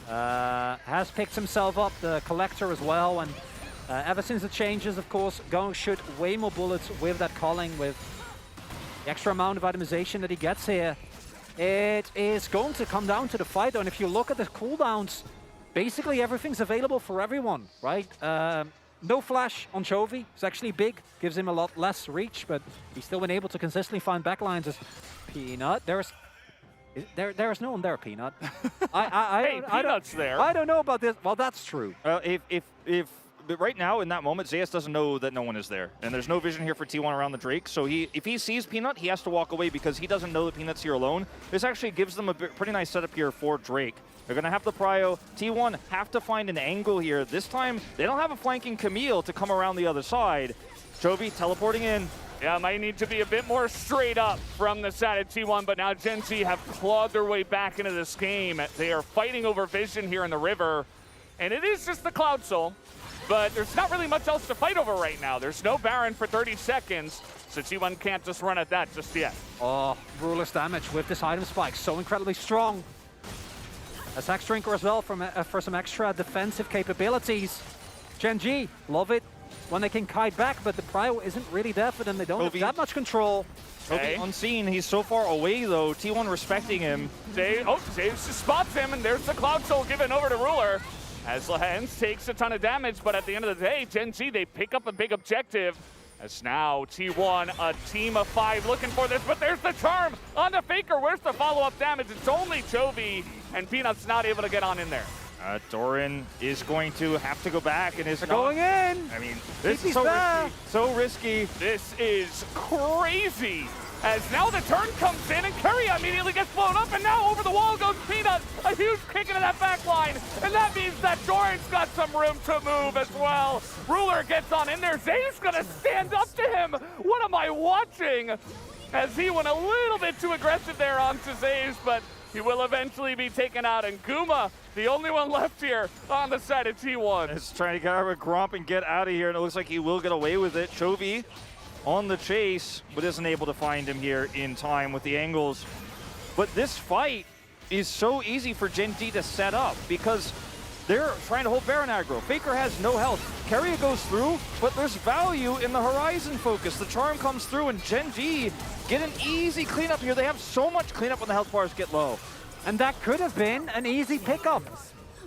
S4: Has picked himself up, the Collector as well, and ever since the changes, of course, going to shoot way more bullets with that calling, with the extra amount of itemization that he gets here. It is going to come down to the fight, though, and if you look at the cooldowns, basically everything's available for everyone, right? No flash on Chovy. It's actually big, gives him a lot less reach, but he's still been able to consistently find backlines as Peanut. There is no one there, Peanut.
S2: Hey, Peanut's there.
S4: I don't know about this. Well, that's true.
S1: But right now, in that moment, Zeus doesn't know that no one is there. And there's no vision here for T1 around the Drake. So if he sees Peanut, he has to walk away because he doesn't know that Peanut's here alone. This actually gives them a pretty nice setup here for Drake. They're going to have the prio. T1 have to find an angle here. This time, they don't have a flanking Camille to come around the other side. Chovy teleporting in.
S2: Yeah, might need to be a bit more straight up from the side of T1, but now Gen.G have clawed their way back into this game. They are fighting over vision here in the river, and it is just the Cloud Soul. But there's not really much else to fight over right now. There's no Baron for 30 seconds, so T1 can't just run at that just yet.
S4: Oh, Ruler's damage with this item spike, so incredibly strong. A Sax Drinker as well for some extra defensive capabilities. Gen.G, love it when they can kite back, but the prio isn't really there for them. They don't have that much control.
S1: Okay. Unseen, he's so far away though. T1 respecting him.
S2: Zaves spots him, and there's the Cloud Soul given over to Ruler. As Lehens takes a ton of damage, but at the end of the day, Gen.G, they pick up a big objective. As now T1, a team of 5 looking for this, but there's the charm on the Faker. Where's the follow-up damage? It's only Chovy, and Peanut's not able to get on in there.
S1: Doran is going to have to go back and is
S4: going in.
S1: I mean, this is so risky. So risky.
S2: This is crazy. As now the turn comes in and Keria immediately gets blown up, and now over the wall goes Peanut. A huge kick into that back line, and that means that Doran's got some room to move as well. Ruler gets on in there. Zane's gonna stand up to him. What am I watching? As he went a little bit too aggressive there onto Zaze, but he will eventually be taken out. And Guma, the only one left here on the side of T1.
S1: Is trying to get out of a Gromp and get out of here, and it looks like he will get away with it. Chovy on the chase, but isn't able to find him here in time with the angles. But this fight is so easy for Gen.G to set up because they're trying to hold Baron aggro. Faker has no health. Keria goes through, but there's value in the Horizon focus. The charm comes through, and Gen.G get an easy cleanup here. They have so much cleanup when the health bars get low.
S4: And that could have been an easy pickup.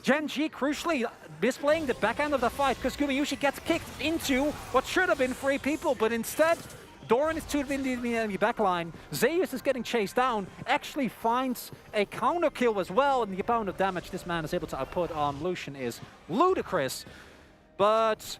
S4: Gen.G crucially displaying the back end of the fight because Gumayusi gets kicked into what should have been 3 people, but instead Doran is too in the enemy backline. Zeus is getting chased down, actually finds a counter kill as well, and the amount of damage this man is able to output on Lucian is ludicrous. But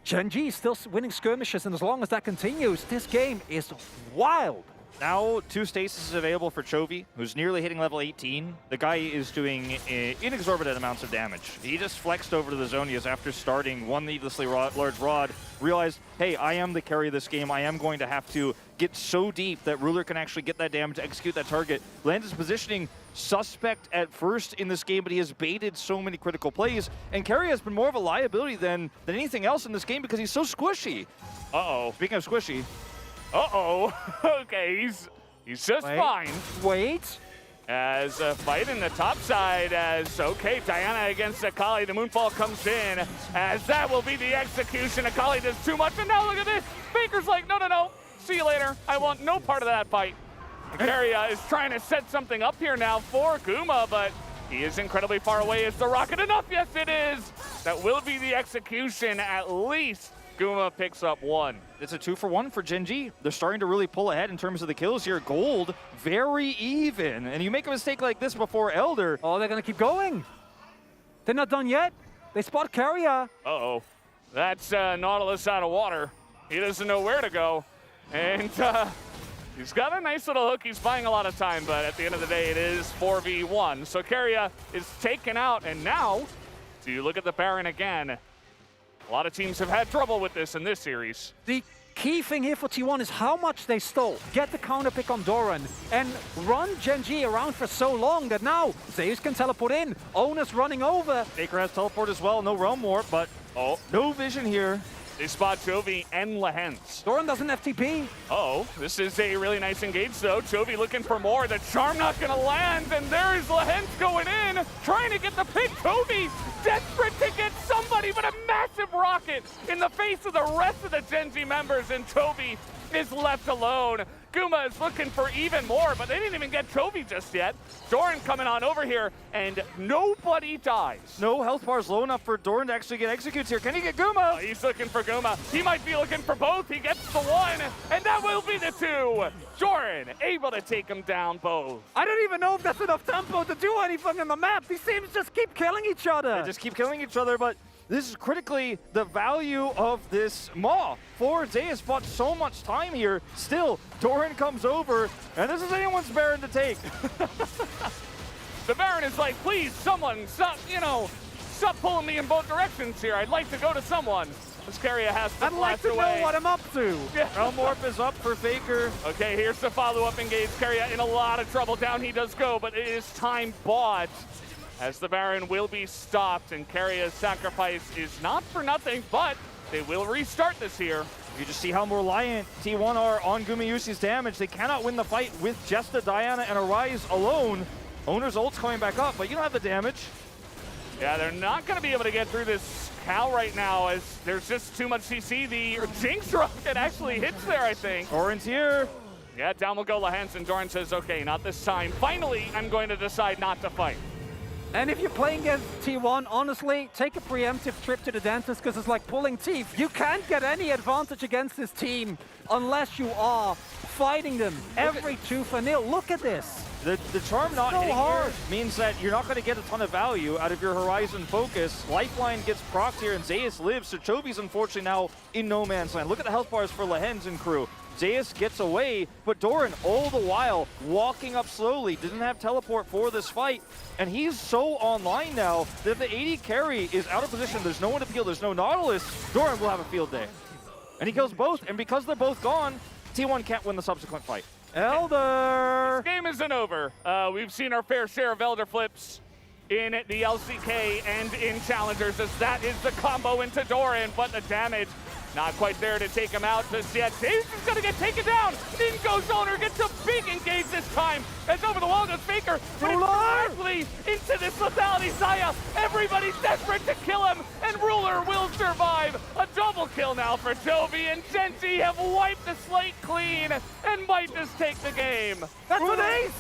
S4: Gen.G is still winning skirmishes, and as long as that continues, this game is wild.
S1: Now 2 stasis available for Chovy, who's nearly hitting level 18. The guy is doing inexorbitant amounts of damage. He just flexed over to the Zonias after starting one needlessly large rod, realized, hey, I am the carry of this game. I am going to have to get so deep that Ruler can actually get that damage, execute that target. Lands his positioning suspect at first in this game, but he has baited so many critical plays, and Keria has been more of a liability than anything else in this game because he's so squishy.
S2: Uh-oh.
S1: Speaking of squishy,
S2: uh-oh. Okay, He's just fine.
S4: Wait.
S2: As a fight in the top side as, okay, Diana against Akali. The Moonfall comes in as that will be the execution. Akali does too much, and now look at this. Faker's like, no. See you later. I want no part of that fight. Keria is trying to set something up here now for Guma, but he is incredibly far away. Is the rocket enough? Yes, it is. That will be the execution. At least Guma picks up one.
S1: It's a 2-for-1 for Gen G. They're starting to really pull ahead in terms of the kills here. Gold, very even. And you make a mistake like this before Elder.
S4: Oh, they're going to keep going. They're not done yet. They spot Keria.
S2: Uh-oh. That's Nautilus out of water. He doesn't know where to go. And he's got a nice little hook. He's buying a lot of time, but at the end of the day, it is 4v1. So Keria is taken out, and now, do you look at the Baron again? A lot of teams have had trouble with this in this series.
S4: The key thing here for T1 is how much they stole. Get the counter pick on Doran and run Gen G around for so long that now Zeus can teleport in. Ona's running over.
S1: Faker has teleport as well. No Realm Warp, but no vision here.
S2: They spot Chovy and Lehens.
S4: Doran doesn't have TP.
S2: Oh, this is a really nice engage though. Chovy looking for more. The charm not gonna land, and there is Lehens going in, trying to get the pick. Chovy desperate to get somebody, but a massive rocket in the face of the rest of the Gen G members, and Chovy is left alone. Guma is looking for even more, but they didn't even get Chovy just yet. Doran coming on over here, and nobody dies.
S1: No health bars low enough for Doran to actually get executes here. Can he get Guma?
S2: Oh, he's looking for Guma. He might be looking for both. He gets the one, and that will be the two. Doran able to take him down both.
S4: I don't even know if that's enough tempo to do anything on the map. These teams just keep killing each other.
S1: They just keep killing each other, but this is critically the value of this Maw. For Zeus bought so much time here. Still, Doran comes over, and this is anyone's Baron to take.
S2: The Baron is like, please, someone, stop, stop pulling me in both directions here. I'd like to go to someone. This Keria has to
S4: I'd like to
S2: away.
S4: know what I'm up to.
S2: Yeah.
S1: Realm Warp is up for Faker.
S2: Okay, here's the follow-up engage. Keria in a lot of trouble. Down he does go, but it is time bought, as the Baron will be stopped, and Keria's sacrifice is not for nothing, but they will restart this here.
S1: You just see how reliant T1 are on Gumayusi's damage. They cannot win the fight with just a Diana and a Ryze alone. Owner's ult's coming back up, but you don't have the damage.
S2: Yeah, they're not going to be able to get through this Cal right now, as there's just too much CC. The Jinx rocket actually hits there, I think.
S1: Doran's here.
S2: Yeah, down will go Lehens, and Doran says, okay, not this time. Finally, I'm going to decide not to fight.
S4: And if you're playing against T1, honestly, take a preemptive trip to the dentist, because it's like pulling teeth. You can't get any advantage against this team unless you are fighting them every tooth and nail. Look at this.
S1: The charm not
S4: so
S1: hitting
S4: hard
S1: here means that you're not going to get a ton of value out of your Horizon focus. Lifeline gets procced here, and Zeus lives, so Chovy's unfortunately now in no man's land. Look at the health bars for Lehens and crew. Zeus gets away, but Doran all the while walking up slowly, didn't have teleport for this fight, and he's so online now that the AD carry is out of position. There's no one to peel, there's no Nautilus. Doran will have a field day. And he kills both, and because they're both gone, T1 can't win the subsequent fight.
S4: Elder!
S2: This game isn't over. We've seen our fair share of Elder flips in the LCK and in Challengers, as that is the combo into Doran, but the damage not quite there to take him out just yet. Zeus is going to get taken down. In goes Owner, gets a big engage this time. As over the wall goes Faker, but it's directly into this lethality. Xayah, everybody's desperate to kill him, and Ruler will survive. A double kill now for Chovy, and Gen G have wiped the slate clean and might just take the game.
S4: That's an ace!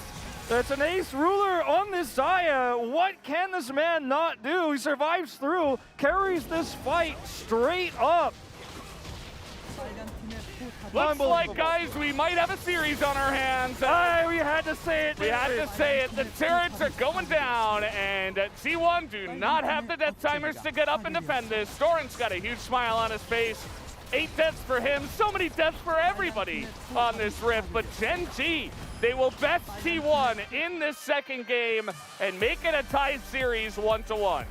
S1: That's an ace. Ruler on this Xayah. What can this man not do? He survives through, carries this fight straight up.
S2: Looks like, guys, we might have a series on our hands.
S1: We had to say it.
S2: We had to say it. The turrets are going down, and T1 do not have the death timers to get up and defend this. Doran's got a huge smile on his face. 8 deaths for him. So many deaths for everybody on this rift. But Gen G, they will best T1 in this second game and make it a tied series 1-1.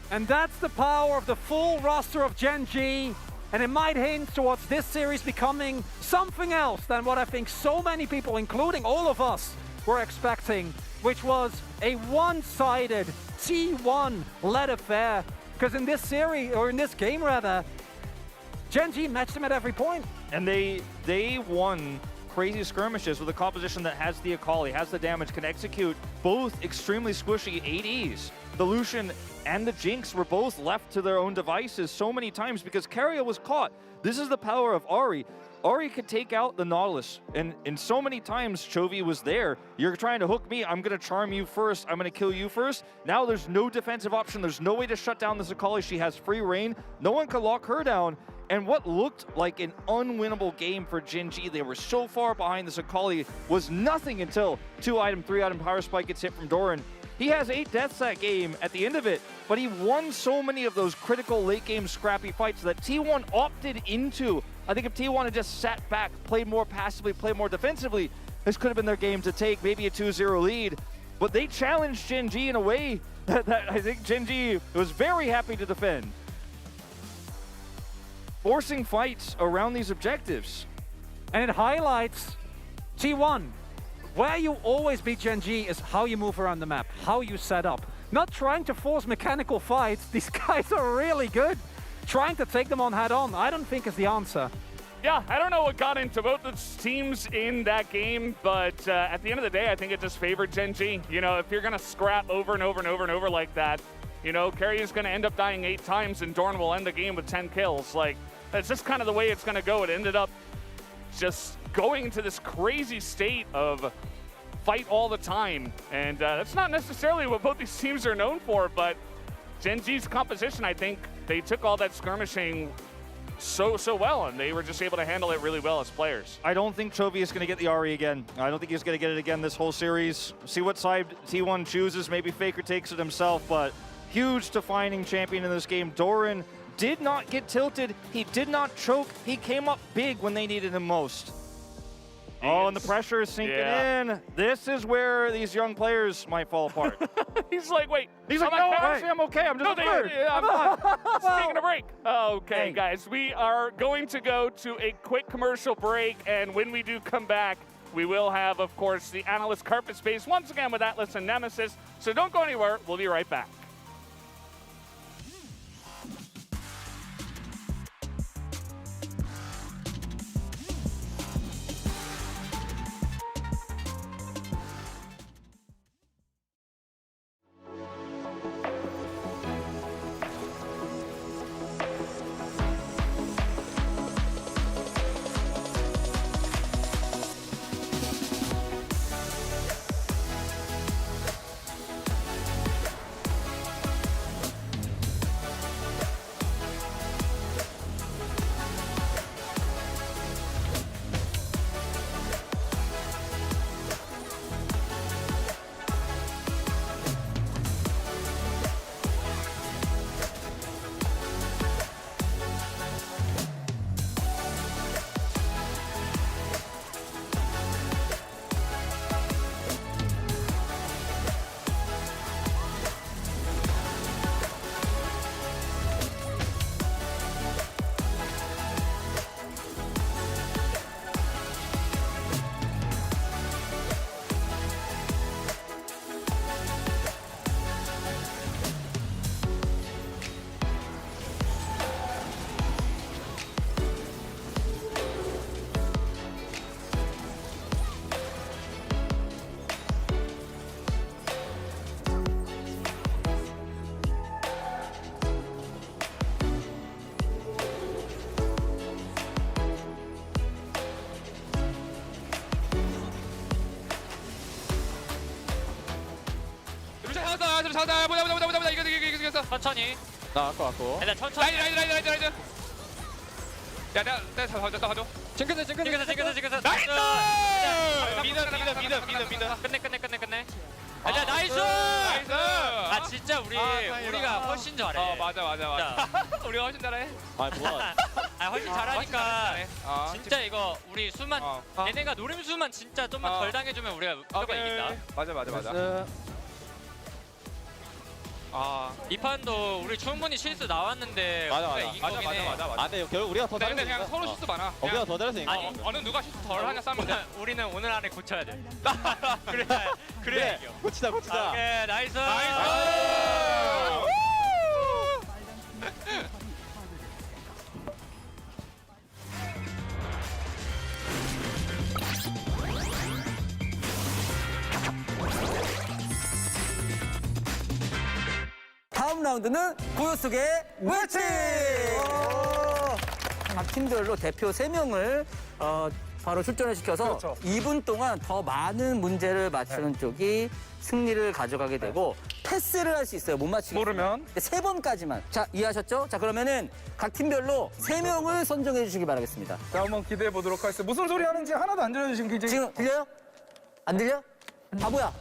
S4: And that's the power of the full roster of Gen G. And it might hint towards this series becoming something else than what I think so many people, including all of us, were expecting, which was a one-sided T1-led affair. Because in this series, or in this game rather, Gen G matched them at every point.
S1: And they won crazy skirmishes with a composition that has the Akali, has the damage, can execute both extremely squishy ADs. The Lucian and the Jinx were both left to their own devices so many times because Keria was caught. This is the power of Ahri. Ahri could take out the Nautilus, and so many times Chovy was there. You're trying to hook me, I'm going to charm you first, I'm going to kill you first. Now there's no defensive option, there's no way to shut down this Akali. She has free reign, no one can lock her down. And what looked like an unwinnable game for Gen G, they were so far behind this Akali, was nothing until 2-item, 3-item power spike gets hit from Doran. He has 8 deaths that game at the end of it, but he won so many of those critical late-game scrappy fights that T1 opted into. I think if T1 had just sat back, played more passively, played more defensively, this could have been their game to take, maybe a 2-0 lead. But they challenged Gen G in a way that I think Gen G was very happy to defend. Forcing fights around these objectives.
S4: And it highlights T1. Where you always beat Gen G is how you move around the map, how you set up. Not trying to force mechanical fights. These guys are really good. Trying to take them on head on, I don't think is the answer.
S2: Yeah, I don't know what got into both the teams in that game, but at the end of the day, I think it just favored Gen G. You know, if you're going to scrap over and over and over and over like that, you know, Keria is going to end up dying 8 times and Dorn will end the game with 10 kills. Like, that's just kind of the way it's going to go. It ended up just going into this crazy state of fight all the time. And that's not necessarily what both these teams are known for, but Gen G's composition, I think they took all that skirmishing so well, and they were just able to handle it really well as players.
S1: I don't think Chovy is going to get the Ahri again. I don't think he's going to get it again this whole series. See what side T1 chooses. Maybe Faker takes it himself, but huge defining champion in this game. Doran did not get tilted. He did not choke. He came up big when they needed him most. Oh, and the pressure is sinking in. This is where these young players might fall apart.
S2: He's like, wait.
S1: He's like, no, actually, I'm okay. I'm just third.
S2: I'm not. Just taking a break. Okay, guys, we are going to go to a quick commercial break, and when we do come back, we will have, of course, the Analyst Carpet Space once again with Atlas and Nemesis. So don't go anywhere. We'll be right back.
S9: 보자 이겼어 천천히
S7: 나 왔고
S9: 일단 천천히 라이드
S12: 야 내가 가져
S9: 징크스
S12: 나이스!
S9: 믿음 끝내 야 나이스 아 진짜 우리가 훨씬 잘해
S12: 맞아 우리가 훨씬 잘해
S7: 아 뭐야
S9: 훨씬 잘하니까 진짜 이거 우리 수만 얘네가 노림수만 진짜 좀만 덜 당해주면 우리가 무조건 이긴다
S12: 맞아
S9: 이 판도 우리 충분히 실수 나왔는데
S7: 맞아 근데 결국 우리가 더 잘해서
S12: 그냥 서로 실수 많아
S7: 우리가 더 잘해서 이긴 거야
S12: 어느 누가 실수 덜 하냐 싸면 돼
S9: 우리는 오늘 안에 고쳐야 돼 그래 이겨
S7: 고치자
S9: 오케이 나이스
S3: 라운드는 고요 속의 매치! 각 팀별로 대표 3명을 바로 출전을 시켜서
S8: 그렇죠.
S3: 2분 동안 더 많은 문제를 맞추는 쪽이 승리를 가져가게 되고 패스를 할 수 있어요. 못 맞추게.
S8: 모르면.
S3: 3번까지만. 자, 이해하셨죠? 자, 그러면은 각 팀별로 3명을 선정해 주시기 바라겠습니다.
S8: 자, 한번 기대해 보도록 하겠습니다. 무슨 소리 하는지 하나도 안 들려주시면 굉장히.
S3: 지금 들려요? 안 들려? 바보야.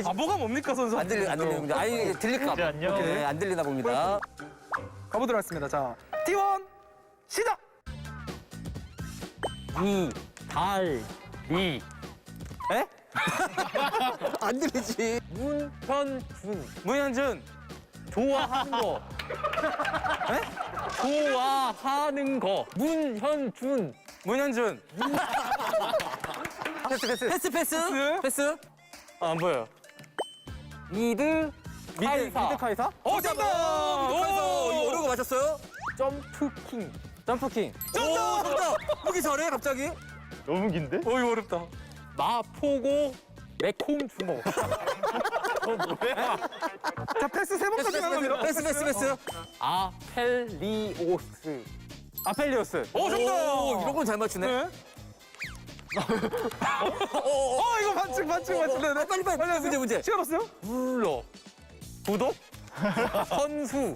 S8: 바보가 뭡니까, 선수?
S3: 안 들립니다. 아니, 들릴까 봐.
S14: 안녕.
S3: 네, 안 들리나 봅니다.
S8: 가보도록 하겠습니다. 자, T1 시작!
S3: 리. 에? 안 들리지. 문현준. 좋아하는 거. 에? 좋아하는 거. 문현준. 패스. 안 보여. 미드 카이사. 정답! 이거 어려운 거 맞췄어요? 점프킹. 정답! 여기 잘해, 갑자기.
S14: 너무 긴데?
S8: 이거 어렵다.
S3: 마포고 매콤 주먹.
S8: 뭐야? 자, 패스 3번까지 가는 겁니다.
S3: 패스. 아펠리오스. 오, 정답! 이런 건 잘 맞추네.
S8: 네. 이거 반칙. 네.
S3: 빨리. 문제.
S8: 시간 없어요?
S3: 불러. 구독? 선수.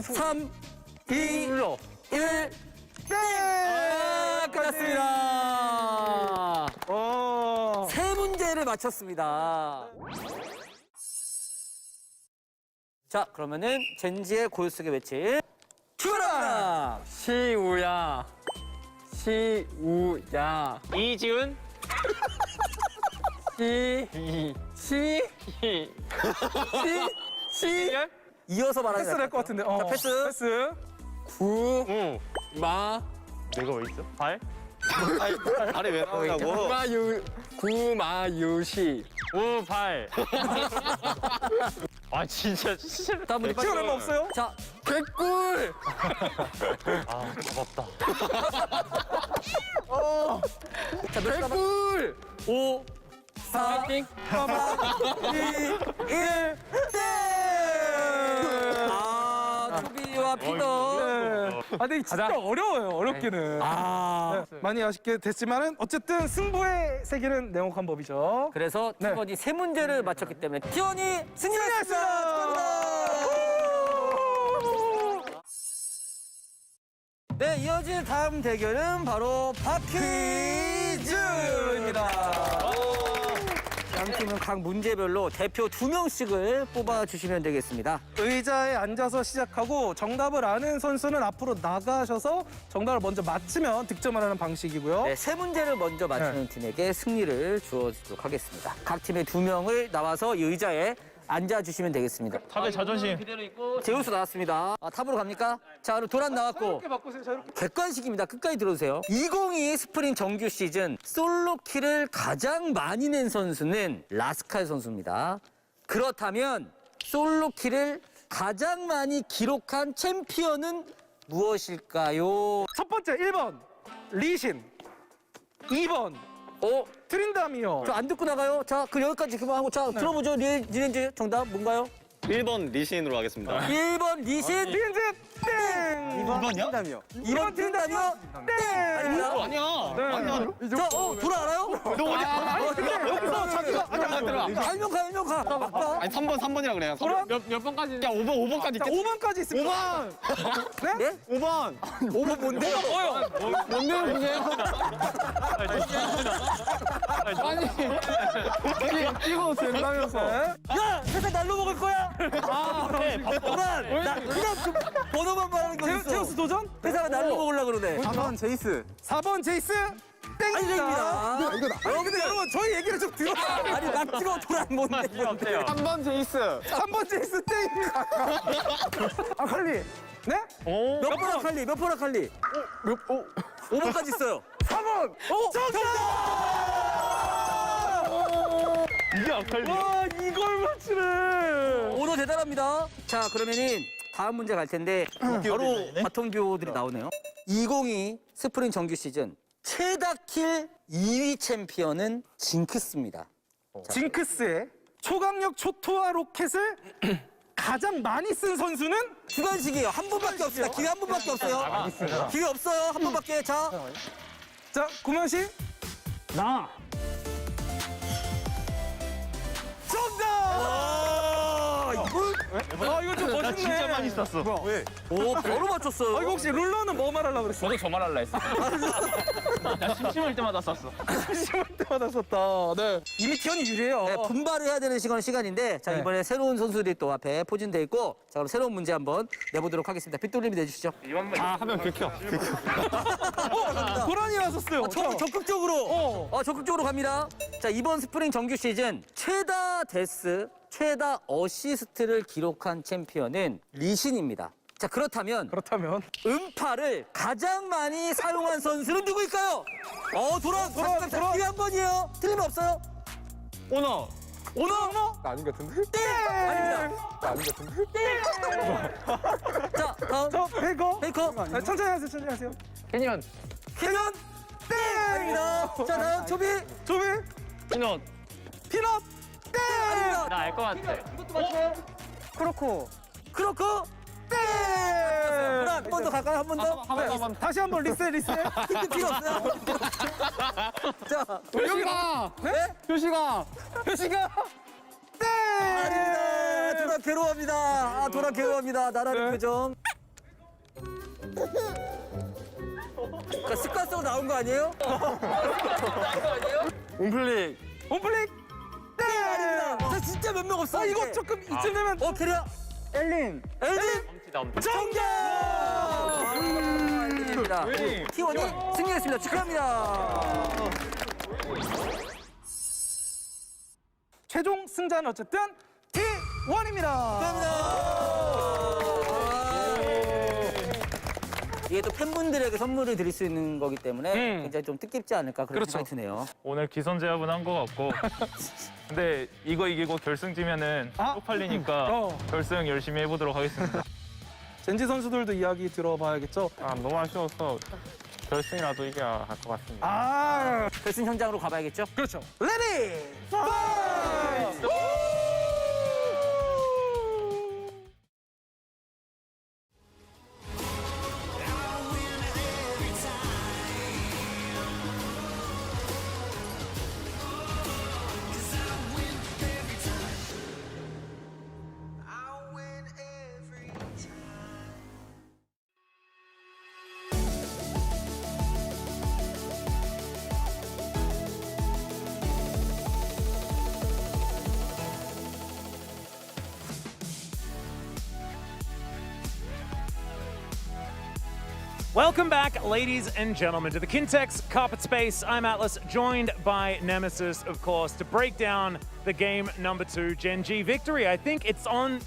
S3: 3, 2, 1. 끝났습니다. 세 문제를 맞췄습니다. 자, 그러면은 젠지의 고요 속의 외침 출발!
S14: 시우야. 이지훈.
S3: 이어서 말하는
S8: 패스 될 것 같은데.
S3: 자, 패스.
S14: 내가 왜 있어? 발?
S24: 발이 왜 나오냐고.
S14: 구마유시. 우발. 아 진짜.
S3: 다음 문제 빨리.
S8: 시간 얼마 없어요?
S3: 자,
S14: 개꿀. 아 잡았다.
S3: 자, 개꿀. 5, 4, 3, 2, 1, 투비와 피더.
S8: 근데 진짜 어려워요, 어렵기는. 네, 많이 아쉽게 됐지만은 어쨌든 승부의 세계는 냉혹한 법이죠.
S3: 그래서 T1이 3문제를 맞췄기 때문에 T1이 승리했습니다. 축하합니다. 네, 이어질 다음 대결은 바로 팝퀴즈입니다. 양 팀은 각 문제별로 대표 2명씩을 뽑아주시면 되겠습니다.
S8: 의자에 앉아서 시작하고 정답을 아는 선수는 앞으로 나가셔서 정답을 먼저 맞히면 득점을 하는 방식이고요.
S3: 네, 3문제를 먼저 맞추는 팀에게 승리를 주어주도록 하겠습니다. 각 팀의 2명을 나와서 이 의자에 앉아주시면 되겠습니다.
S14: 탑의 자존심.
S3: 제우스 나왔습니다. 탑으로 갑니까? 자, 그럼 도란 나왔고.
S8: 이렇게 바꾸세요, 자유롭게.
S3: 객관식입니다. 끝까지 들어주세요. 2022 스프링 정규 시즌 솔로 킬을 가장 많이 낸 선수는 라스칼 선수입니다. 그렇다면 솔로 킬을 가장 많이 기록한 챔피언은 무엇일까요?
S8: 첫 번째 1번 리신, 2번 트린다미어.
S3: 저 안 듣고 나가요. 자, 그럼 여기까지 그만하고 자, 들어보죠. 리렌즈 정답 뭔가요?
S24: 1번 리신으로 하겠습니다.
S3: 1번 리신.
S8: 리렌즈 땡!
S24: 2번이요?
S3: 2번 트린다미어 땡! 아닙니다.
S24: 아니야.
S3: 자, 돌아 알아요?
S24: 너 어디야?
S8: 여기서 자기가
S3: 알면 가. 아까.
S24: 아니 3번이라 그래요.
S12: 몇 번까지?
S24: 야 5번까지
S8: 자, 5번까지 있습니다. 5번! 네?
S24: 5번.
S3: 5번 뭔데?
S12: 뭔데요 그게? 아니 이거 된다면서?
S3: 야! 세상 날로 먹을 거야? 도란! 나 그냥 그 번호만 말하는 거 있어.
S8: 제우스 도전?
S3: 회사가 날로 먹으려고 그러네.
S8: 4번 제이스. 4번 제이스
S3: 아닙니다.
S8: 땡입니다. 근데 여러분 저희 얘기를 좀 들어주세요.
S3: 아니 낙지고 도란 뭔데?
S12: 3번 제이스.
S8: 3번 제이스 땡입니다. 아칼리. 네?
S3: 몇 번 아칼리? 몇 번 아칼리? 5번까지 있어요.
S8: 4번. 정답!
S14: 이게 아칼리.
S8: 와 이걸 맞추네.
S3: 오너 대단합니다. 자, 그러면은 다음 문제 갈 텐데 바로 바톤 듀오들이 나오네요. 2022 스프링 정규 시즌 최다 킬 2위 챔피언은 징크스입니다.
S8: 징크스의 초강력 초토화 로켓을 가장 많이 쓴 선수는
S3: 주관식이에요. 한 번밖에 없습니다. 기회 한 번밖에 없어요. 기회 없어요. 한 번밖에. 자,
S8: 구명식.
S14: 나.
S8: 이거 좀 멋있네.
S14: 진짜 많이 썼어.
S8: 왜?
S3: 오, 바로 맞췄어요.
S8: 이거 혹시 룰러는 뭐 말하려고 그랬어?
S14: 저도 저 말할라 했어. 나 심심할 때마다 썼어.
S8: 심할 때마다 썼다. 네. 이미 티원이 유리해요.
S3: 네, 분발을 해야 되는 시간인데 자, 이번에 새로운 선수들이 또 앞에 포진돼 있고 자, 그럼 새로운 문제 한번 내보도록 하겠습니다. 빗돌림이 내주시죠.
S14: 하면 긁혀.
S8: 고란이 나섰어요.
S3: 적극적으로. 적극적으로 갑니다. 자, 이번 스프링 정규 시즌 최다 데스, 최다 어시스트를 기록한 챔피언은 리신입니다. 자, 그렇다면 음파를 가장 많이 사용한 선수는 누구일까요? 돌아. 기회 한 번이에요. 틀리면 없어요.
S14: 오너.
S8: 나 아닌 것 같은데?
S3: 아닙니다.
S8: 나 아닌 것 같은데?
S3: 자, 다음.
S8: 페이커. 천천히 하세요.
S14: 캐니언.
S3: 아닙니다. 자, 다음 초비.
S14: 피넛.
S3: 아닙니다.
S14: 나 알 것 같아.
S3: 이것도 맞춰요. 크로코. 한 번 더 갈까요? 한 번 더?
S8: 다시 한번 리셋.
S3: 힌트 필요 없어요. 자,
S8: 여기가.
S3: 네?
S8: 표시가.
S3: 아닙니다. 도라 괴로워합니다. 도라 괴로워합니다. 나라는 표정. 그러니까 습관성으로 나온 거 아니에요?
S14: 옴플릭.
S3: 아닙니다. 자, 진짜 몇 명 없어.
S8: 이거 조금 이쯤 되면.
S3: 캐리어.
S8: 엘린.
S3: 정답! 엘린입니다. T1이 승리했습니다. 축하합니다.
S8: 최종 승자는 어쨌든 T1입니다.
S3: 이게 또 팬분들에게 선물을 드릴 수 있는 거기 때문에 굉장히 좀 뜻깊지 않을까 그런 생각이 드네요.
S14: 오늘 기선제압은 한 것 같고. 근데 이거 이기고 결승지면은 쪽팔리니까 결승 열심히 해보도록 하겠습니다.
S8: 젠지 선수들도 이야기 들어봐야겠죠?
S14: 너무 아쉬워서 결승이라도 이겨야 할 것 같습니다.
S3: 결승 현장으로 가봐야겠죠?
S8: 그렇죠. 레디! 파이트!
S15: Welcome back, ladies and gentlemen, to the Kintex Carpet Space. I'm Atlas, joined by Nemesis, of course, to break down the game number 2, Gen G victory. I think it's on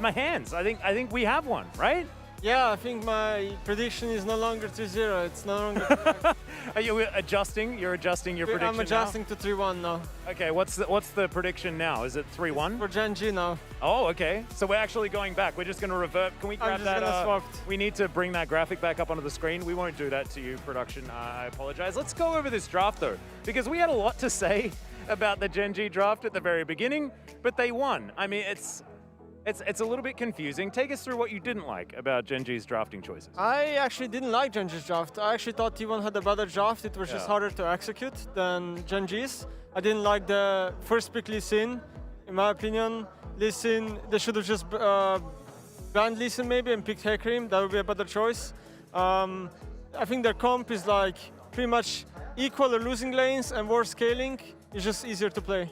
S15: my hands. I think we have one, right?
S16: Yeah, I think my prediction is no longer 2-0. It's no longer.
S15: Are you adjusting? You're adjusting your prediction
S16: I'm adjusting to 3-1 now.
S15: Okay, what's the prediction now? Is it 3-1?
S16: For Gen G now.
S15: Oh, okay. So we're actually going back. We're just going to revert. Can we grab
S16: I'm just
S15: that?
S16: gonna swap.
S15: We need to bring that graphic back up onto the screen. We won't do that to you, production. I apologize. Let's go over this draft, though, because we had a lot to say about the Gen G draft at the very beginning, but they won. I mean, it's a little bit confusing. Take us through what you didn't like about Gen G's drafting choices.
S16: I actually didn't like Gen G's draft. I actually thought T1 had a better draft. It was just harder to execute than Gen G's. I didn't like the first pick Lee Sin. In my opinion, Lee Sin, they should have just banned Lee Sin maybe and picked Hecarim. That would be a better choice. I think their comp is like pretty much equal or losing lanes and worse scaling. It's just easier to play.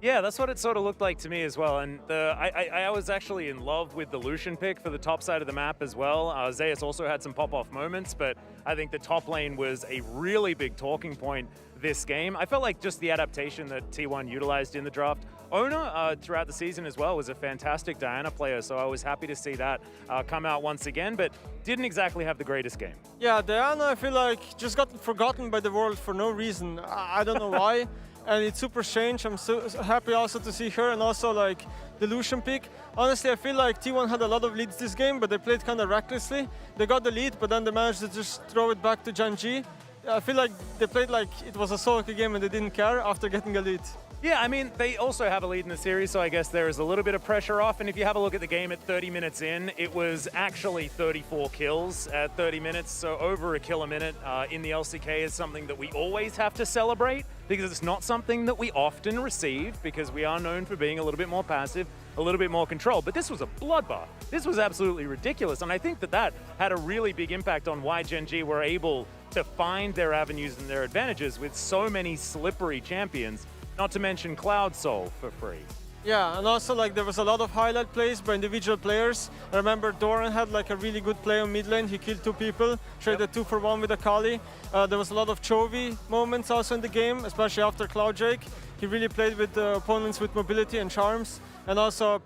S15: Yeah, that's what it sort of looked like to me as well. And I was actually in love with the Lucian pick for the top side of the map as well. Zeus also had some pop-off moments, but I think the top lane was a really big talking point this game. I felt like just the adaptation that T1 utilized in the draft. Ona, throughout the season as well, was a fantastic Diana player, so I was happy to see that come out once again, but didn't exactly have the greatest game.
S16: Yeah, Diana, I feel like just got forgotten by the world for no reason. I don't know why. And it's super strange. I'm so happy also to see her, and also like the Lucian pick. Honestly, I feel like T1 had a lot of leads this game, but they played kind of recklessly. They got the lead, but then they managed to just throw it back to Gen G. I feel like they played like it was a solo game and they didn't care after getting a lead.
S15: Yeah, I mean, they also have a lead in the series, so I guess there is a little bit of pressure off. And if you have a look at the game at 30 minutes in, it was actually 34 kills at 30 minutes, so over a kill a minute in the LCK is something that we always have to celebrate because it's not something that we often receive because we are known for being a little bit more passive, a little bit more controlled. But this was a bloodbath. This was absolutely ridiculous, and I think that that had a really big impact on why Gen G were able to find their avenues and their advantages with so many slippery champions. Not to mention Cloud Soul for free.
S16: Yeah, and also like there was a lot of highlight plays by individual players. I remember Doran had like a really good play on mid lane. He killed 2 people, traded 2 for 1 with Akali. There was a lot of Chovy moments also in the game, especially after Cloud Drake. He really played with opponents with mobility and charms. And also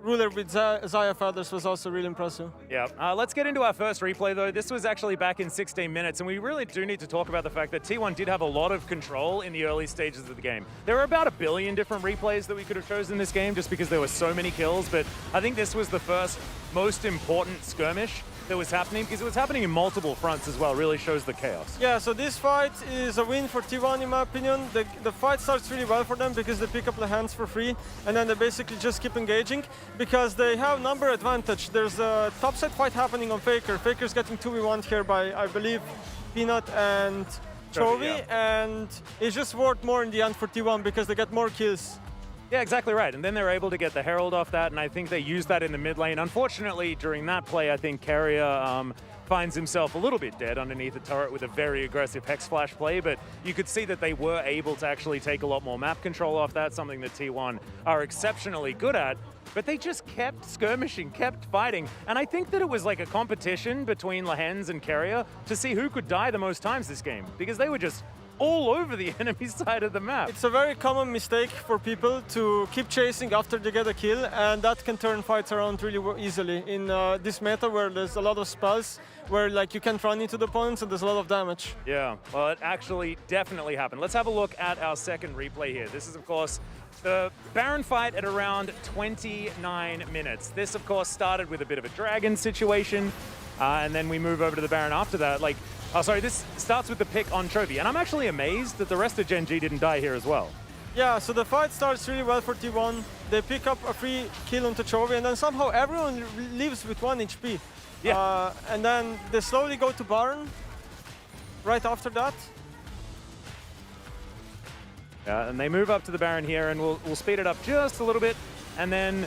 S16: Ruler with Xayah Feathers was also really impressive.
S15: Yeah, let's get into our first replay though. This was actually back in 16 minutes, and we really do need to talk about the fact that T1 did have a lot of control in the early stages of the game. There were about 1 billion different replays that we could have chosen this game just because there were so many kills, but I think this was the first most important skirmish that was happening because it was happening in multiple fronts as well. Really shows the chaos.
S16: Yeah, so this fight is a win for T1 in my opinion. The fight starts really well for them because they pick up the hands for free and then they basically just keep engaging because they have number advantage. There's a topside fight happening on Faker. Faker's getting 2v1 here by, I believe, Peanut and Chovy, and it's just worth more in the end for T1 because they get more kills.
S15: Yeah, exactly right. And then they're able to get the Herald off that, and I think they used that in the mid lane. Unfortunately, during that play, I think Carrier finds himself a little bit dead underneath the turret with a very aggressive Hex Flash play, but you could see that they were able to actually take a lot more map control off that, something that T1 are exceptionally good at. But they just kept skirmishing, kept fighting. And I think that it was like a competition between Lehens and Carrier to see who could die the most times this game, because they were just all over the enemy side of the map.
S16: It's a very common mistake for people to keep chasing after they get a kill, and that can turn fights around really easily in this meta where there's a lot of spells where like you can't run into the opponents and there's a lot of damage.
S15: Yeah, well, it actually definitely happened. Let's have a look at our second replay here. This is, of course, the Baron fight at around 29 minutes. This, of course, started with a bit of a dragon situation, and then we move over to the Baron after that. This starts with the pick on Chovy, and I'm actually amazed that the rest of Gen G didn't die here as well.
S16: Yeah, so the fight starts really well for T1. They pick up a free kill onto Chovy, and then somehow everyone leaves with 1 HP. Yeah. And then they slowly go to Baron right after that.
S15: Yeah, and they move up to the Baron here, and we'll speed it up just a little bit, and then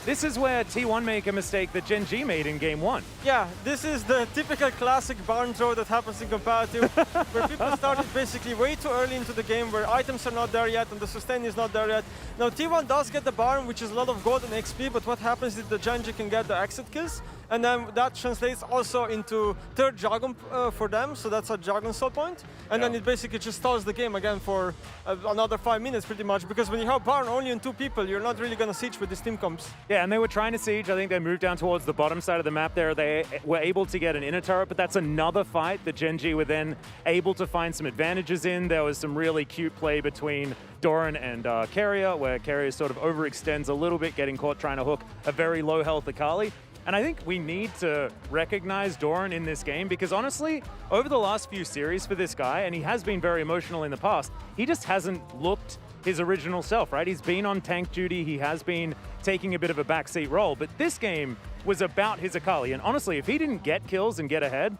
S15: this is where T1 make a mistake that Gen G made in game 1.
S16: Yeah, this is the typical classic barn throw that happens in competitive, where people started basically way too early into the game, where items are not there yet and the sustain is not there yet. Now T1 does get the barn, which is a lot of gold and XP, but what happens is the Gen G can get the exit kills, and then that translates also into third Dragon for them, so that's a Dragon Soul point, and then it basically just stalls the game again for another 5 minutes pretty much, because when you have barn only on 2 people, you're not really gonna siege with these team comps.
S15: Yeah, and they were trying to siege. I think they moved down towards the bottom side of the map there. They were able to get an inner turret, but that's another fight that Gen G were then able to find some advantages in. There was some really cute play between Doran and Carrier, where Carrier sort of overextends a little bit, getting caught trying to hook a very low health Akali. And I think we need to recognize Doran in this game because honestly, over the last few series for this guy, and he has been very emotional in the past, he just hasn't looked his original self, right? He's been on tank duty, he has been taking a bit of a backseat role, but this game was about his Akali, and honestly, if he didn't get kills and get ahead,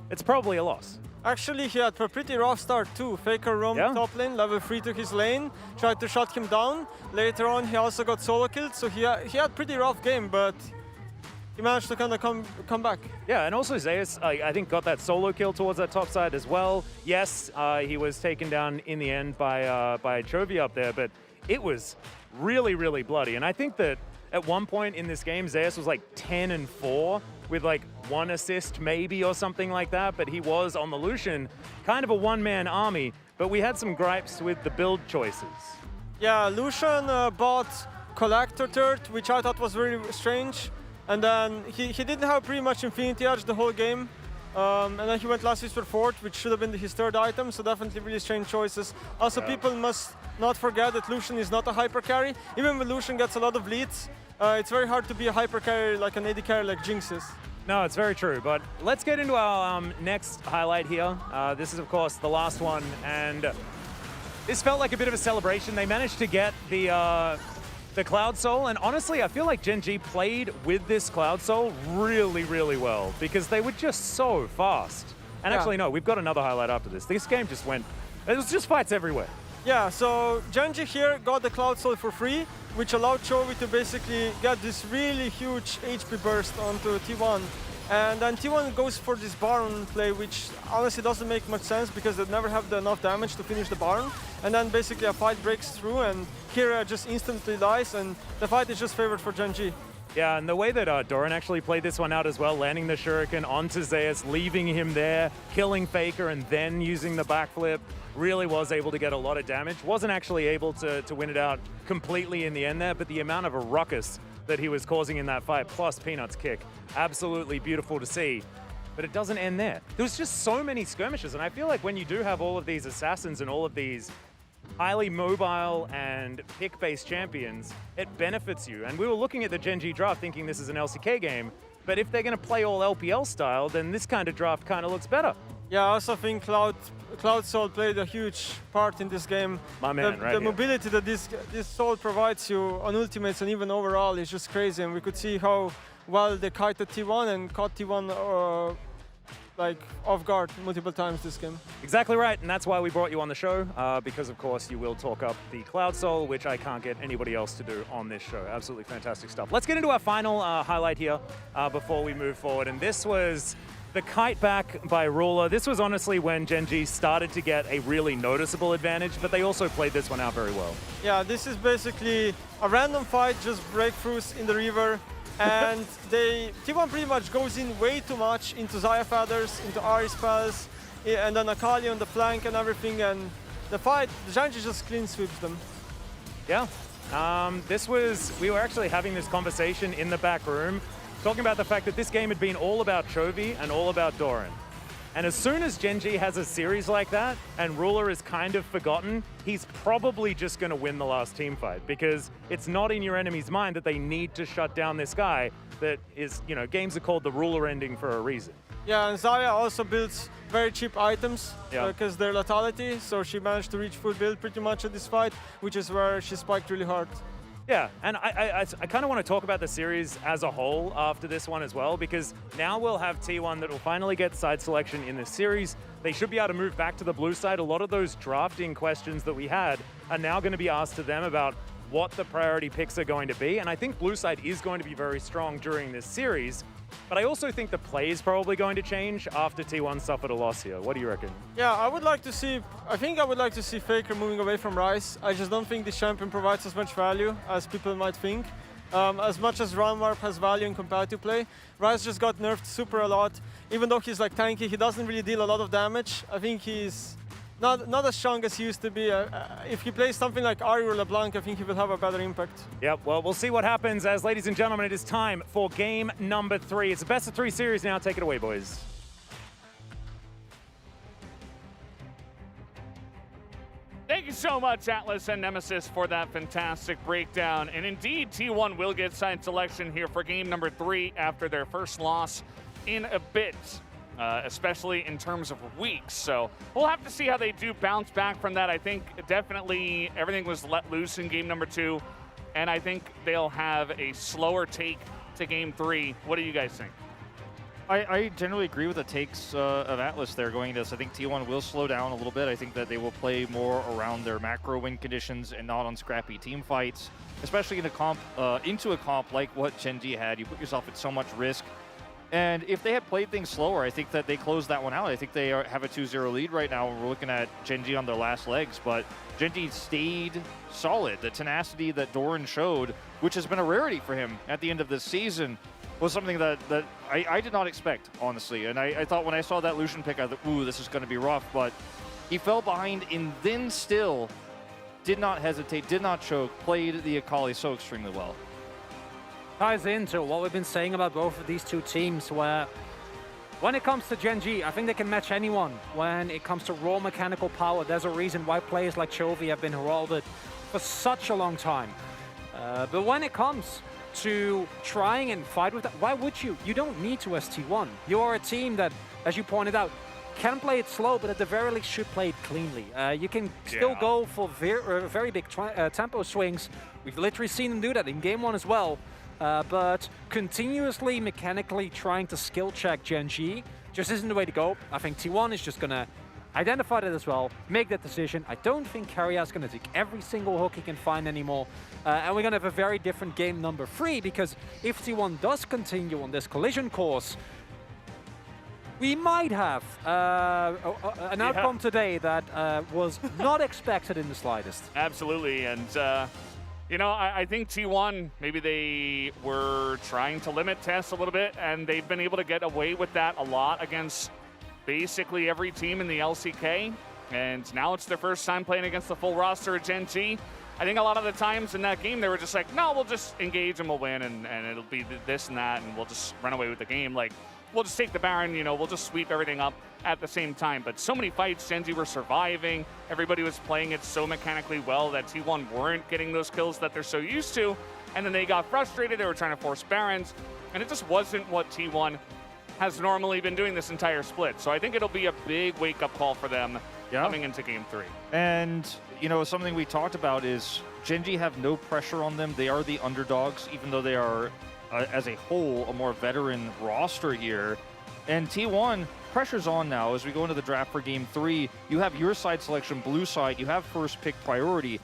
S15: it's probably a loss.
S16: Actually, he had a pretty rough start too. Faker roamed top lane, level 3 to his lane, tried to shut him down. Later on, he also got solo killed, so he had pretty rough game, but he managed to kind of come back.
S15: Yeah, and also Zeus, I think, got that solo kill towards that top side as well. Yes, he was taken down in the end by Chovy up there, but it was really, really bloody. And I think that at one point in this game, Zeus was like 10-4 with like 1 assist maybe or something like that, but he was on the Lucian, kind of a one-man army, but we had some gripes with the build choices.
S16: Yeah, Lucian bought Collector Turret, which I thought was very strange. And then he didn't have pretty much Infinity Edge the whole game. And then he went Last Whisper Fort, which should have been his third item, so definitely really strange choices. Also, people must not forget that Lucian is not a hyper carry. Even when Lucian gets a lot of leads, it's very hard to be a hyper carry like an AD carry like Jinx is.
S15: No, it's very true, but let's get into our next highlight here. This is, of course, the last one, and This felt like a bit of a celebration. They managed to get the Cloud Soul, and honestly, I feel like Gen G played with this Cloud Soul really, really well because they were just so fast. And
S16: Yeah.
S15: actually, no, we've got another highlight after this. This game just went, it was just fights everywhere.
S16: Yeah, so Genji here got the Cloud Soul for free, which allowed Chovy to basically get this really huge HP burst onto T1. And then T1 goes for this Baron play, which honestly doesn't make much sense because they never have enough damage to finish the Baron. And then basically a fight breaks through and Kira just instantly dies and the fight is just favored for Genji.
S15: Yeah, and the way that Doran actually played this one out as well, landing the Shuriken onto Zeus, leaving him there, killing Faker, and then using the backflip, really was able to get a lot of damage. Wasn't actually able to win it out completely in the end there, but the amount of a ruckus that he was causing in that fight, plus Peanut's kick, absolutely beautiful to see. But it doesn't end there. There was just so many skirmishes, and I feel like when you do have all of these assassins and all of these highly mobile and pick-based champions, it benefits you. And we were looking at the Gen G draft thinking this is an LCK game, but if they're going to play all LPL style, then this kind of draft kind of looks better.
S16: Yeah, I also think Cloud Soul played a huge part in this game.
S15: My man,
S16: the mobility that this Soul provides you on ultimates and even overall is just crazy. And we could see how well they kited T1 and caught T1 like off guard multiple times this game.
S15: Exactly right, and that's why we brought you on the show, because of course you will talk up the Cloud Soul, which I can't get anybody else to do on this show. Absolutely fantastic stuff. Let's get into our final highlight here before we move forward, and this was the kite back by Ruler. This was honestly when Gen G started to get a really noticeable advantage, but they also played this one out very well.
S16: Yeah, this is basically a random fight, just breakthroughs in the river. And T1 pretty much goes in way too much into Xayah Feathers, into Ahri spells, and then Akali on the flank and everything. And the fight, Genji just clean sweeps them.
S15: Yeah. We were actually having this conversation in the back room, talking about the fact that this game had been all about Chovy and all about Doran. And as soon as Gen G has a series like that and Ruler is kind of forgotten, he's probably just going to win the last team fight because it's not in your enemy's mind that they need to shut down this guy that is, you know, games are called the Ruler ending for a reason.
S16: Yeah, and Xayah also builds very cheap items because they're lethality, so she managed to reach full build pretty much at this fight, which is where she spiked really hard.
S15: Yeah, and I kind of want to talk about the series as a whole after this one as well, because now we'll have T1 that will finally get side selection in this series. They should be able to move back to the blue side. A lot of those drafting questions that we had are now going to be asked to them about what the priority picks are going to be, and I think blue side is going to be very strong during this series. But I also think the play is probably going to change after T1 suffered a loss here. What do you reckon?
S16: Yeah, I would like to see Faker moving away from Ryze. I just don't think this champion provides as much value as people might think. As much as Run Warp has value in competitive play, Ryze just got nerfed super a lot. Even though he's like tanky, he doesn't really deal a lot of damage. I think he's not as strong as he used to be. If he plays something like Ahri or LeBlanc, I think he will have a better impact.
S15: Yep, well, we'll see what happens as, ladies and gentlemen, it is time for game number 3. It's a best of 3 series now. Take it away, boys.
S2: Thank you so much, Atlas and Nemesis, for that fantastic breakdown. And indeed, T1 will get side selection here for game number 3 after their first loss in a bit. Especially in terms of weeks. So we'll have to see how they do bounce back from that. I think definitely everything was let loose in game number 2, and I think they'll have a slower take to game 3. What do you guys think?
S1: I generally agree with the takes of Atlas there going into this. I think T1 will slow down a little bit. I think that they will play more around their macro win conditions and not on scrappy team fights, especially in a comp, into a comp like what Gen G had. You put yourself at so much risk. And if they had played things slower, I think that they closed that one out. I think they have a 2-0 lead right now. We're looking at Gen G on their last legs, but Gen G stayed solid. The tenacity that Doran showed, which has been a rarity for him at the end of this season, was something that I did not expect, honestly. And I thought when I saw that Lucian pick, I thought, ooh, this is going to be rough. But he fell behind and then still did not hesitate, did not choke, played the Akali so extremely well.
S7: Ties into what we've been saying about both of these two teams, where when it comes to Gen G, I think they can match anyone. When it comes to raw mechanical power, there's a reason why players like Chovy have been heralded for such a long time. But when it comes to trying and fight with that, why would you? You don't need to as T1. You are a team that, as you pointed out, can play it slow, but at the very least should play it cleanly. You can still go for very big tempo swings. We've literally seen them do that in game 1 as well. But continuously, mechanically trying to skill check Gen G just isn't the way to go. I think T1 is just going to identify that as well, make that decision. I don't think Carria's going to take every single hook he can find anymore. And we're going to have a very different game number 3, because if T1 does continue on this collision course, we might have an outcome today that was not expected in the slightest.
S2: Absolutely, and you know, I think T1, maybe they were trying to limit Tess a little bit, and they've been able to get away with that a lot against basically every team in the LCK, and now it's their first time playing against the full roster of Gen G. I think a lot of the times in that game, they were just like, no, we'll just engage and we'll win, and it'll be this and that, and we'll just run away with the game. Like, we'll just take the Baron, you know, we'll just sweep everything up at the same time. But so many fights, Gen G were surviving. Everybody was playing it so mechanically well that T1 weren't getting those kills that they're so used to. And then they got frustrated. They were trying to force Barons. And it just wasn't what T1 has normally been doing this entire split. So I think it'll be a big wake-up call for them coming into Game 3.
S1: And, you know, something we talked about is Gen G have no pressure on them. They are the underdogs, even though they are, as a whole, a more veteran roster here. And T1, pressure's on now as we go into the draft for Game 3. You have your side selection, blue side. You have first pick priority.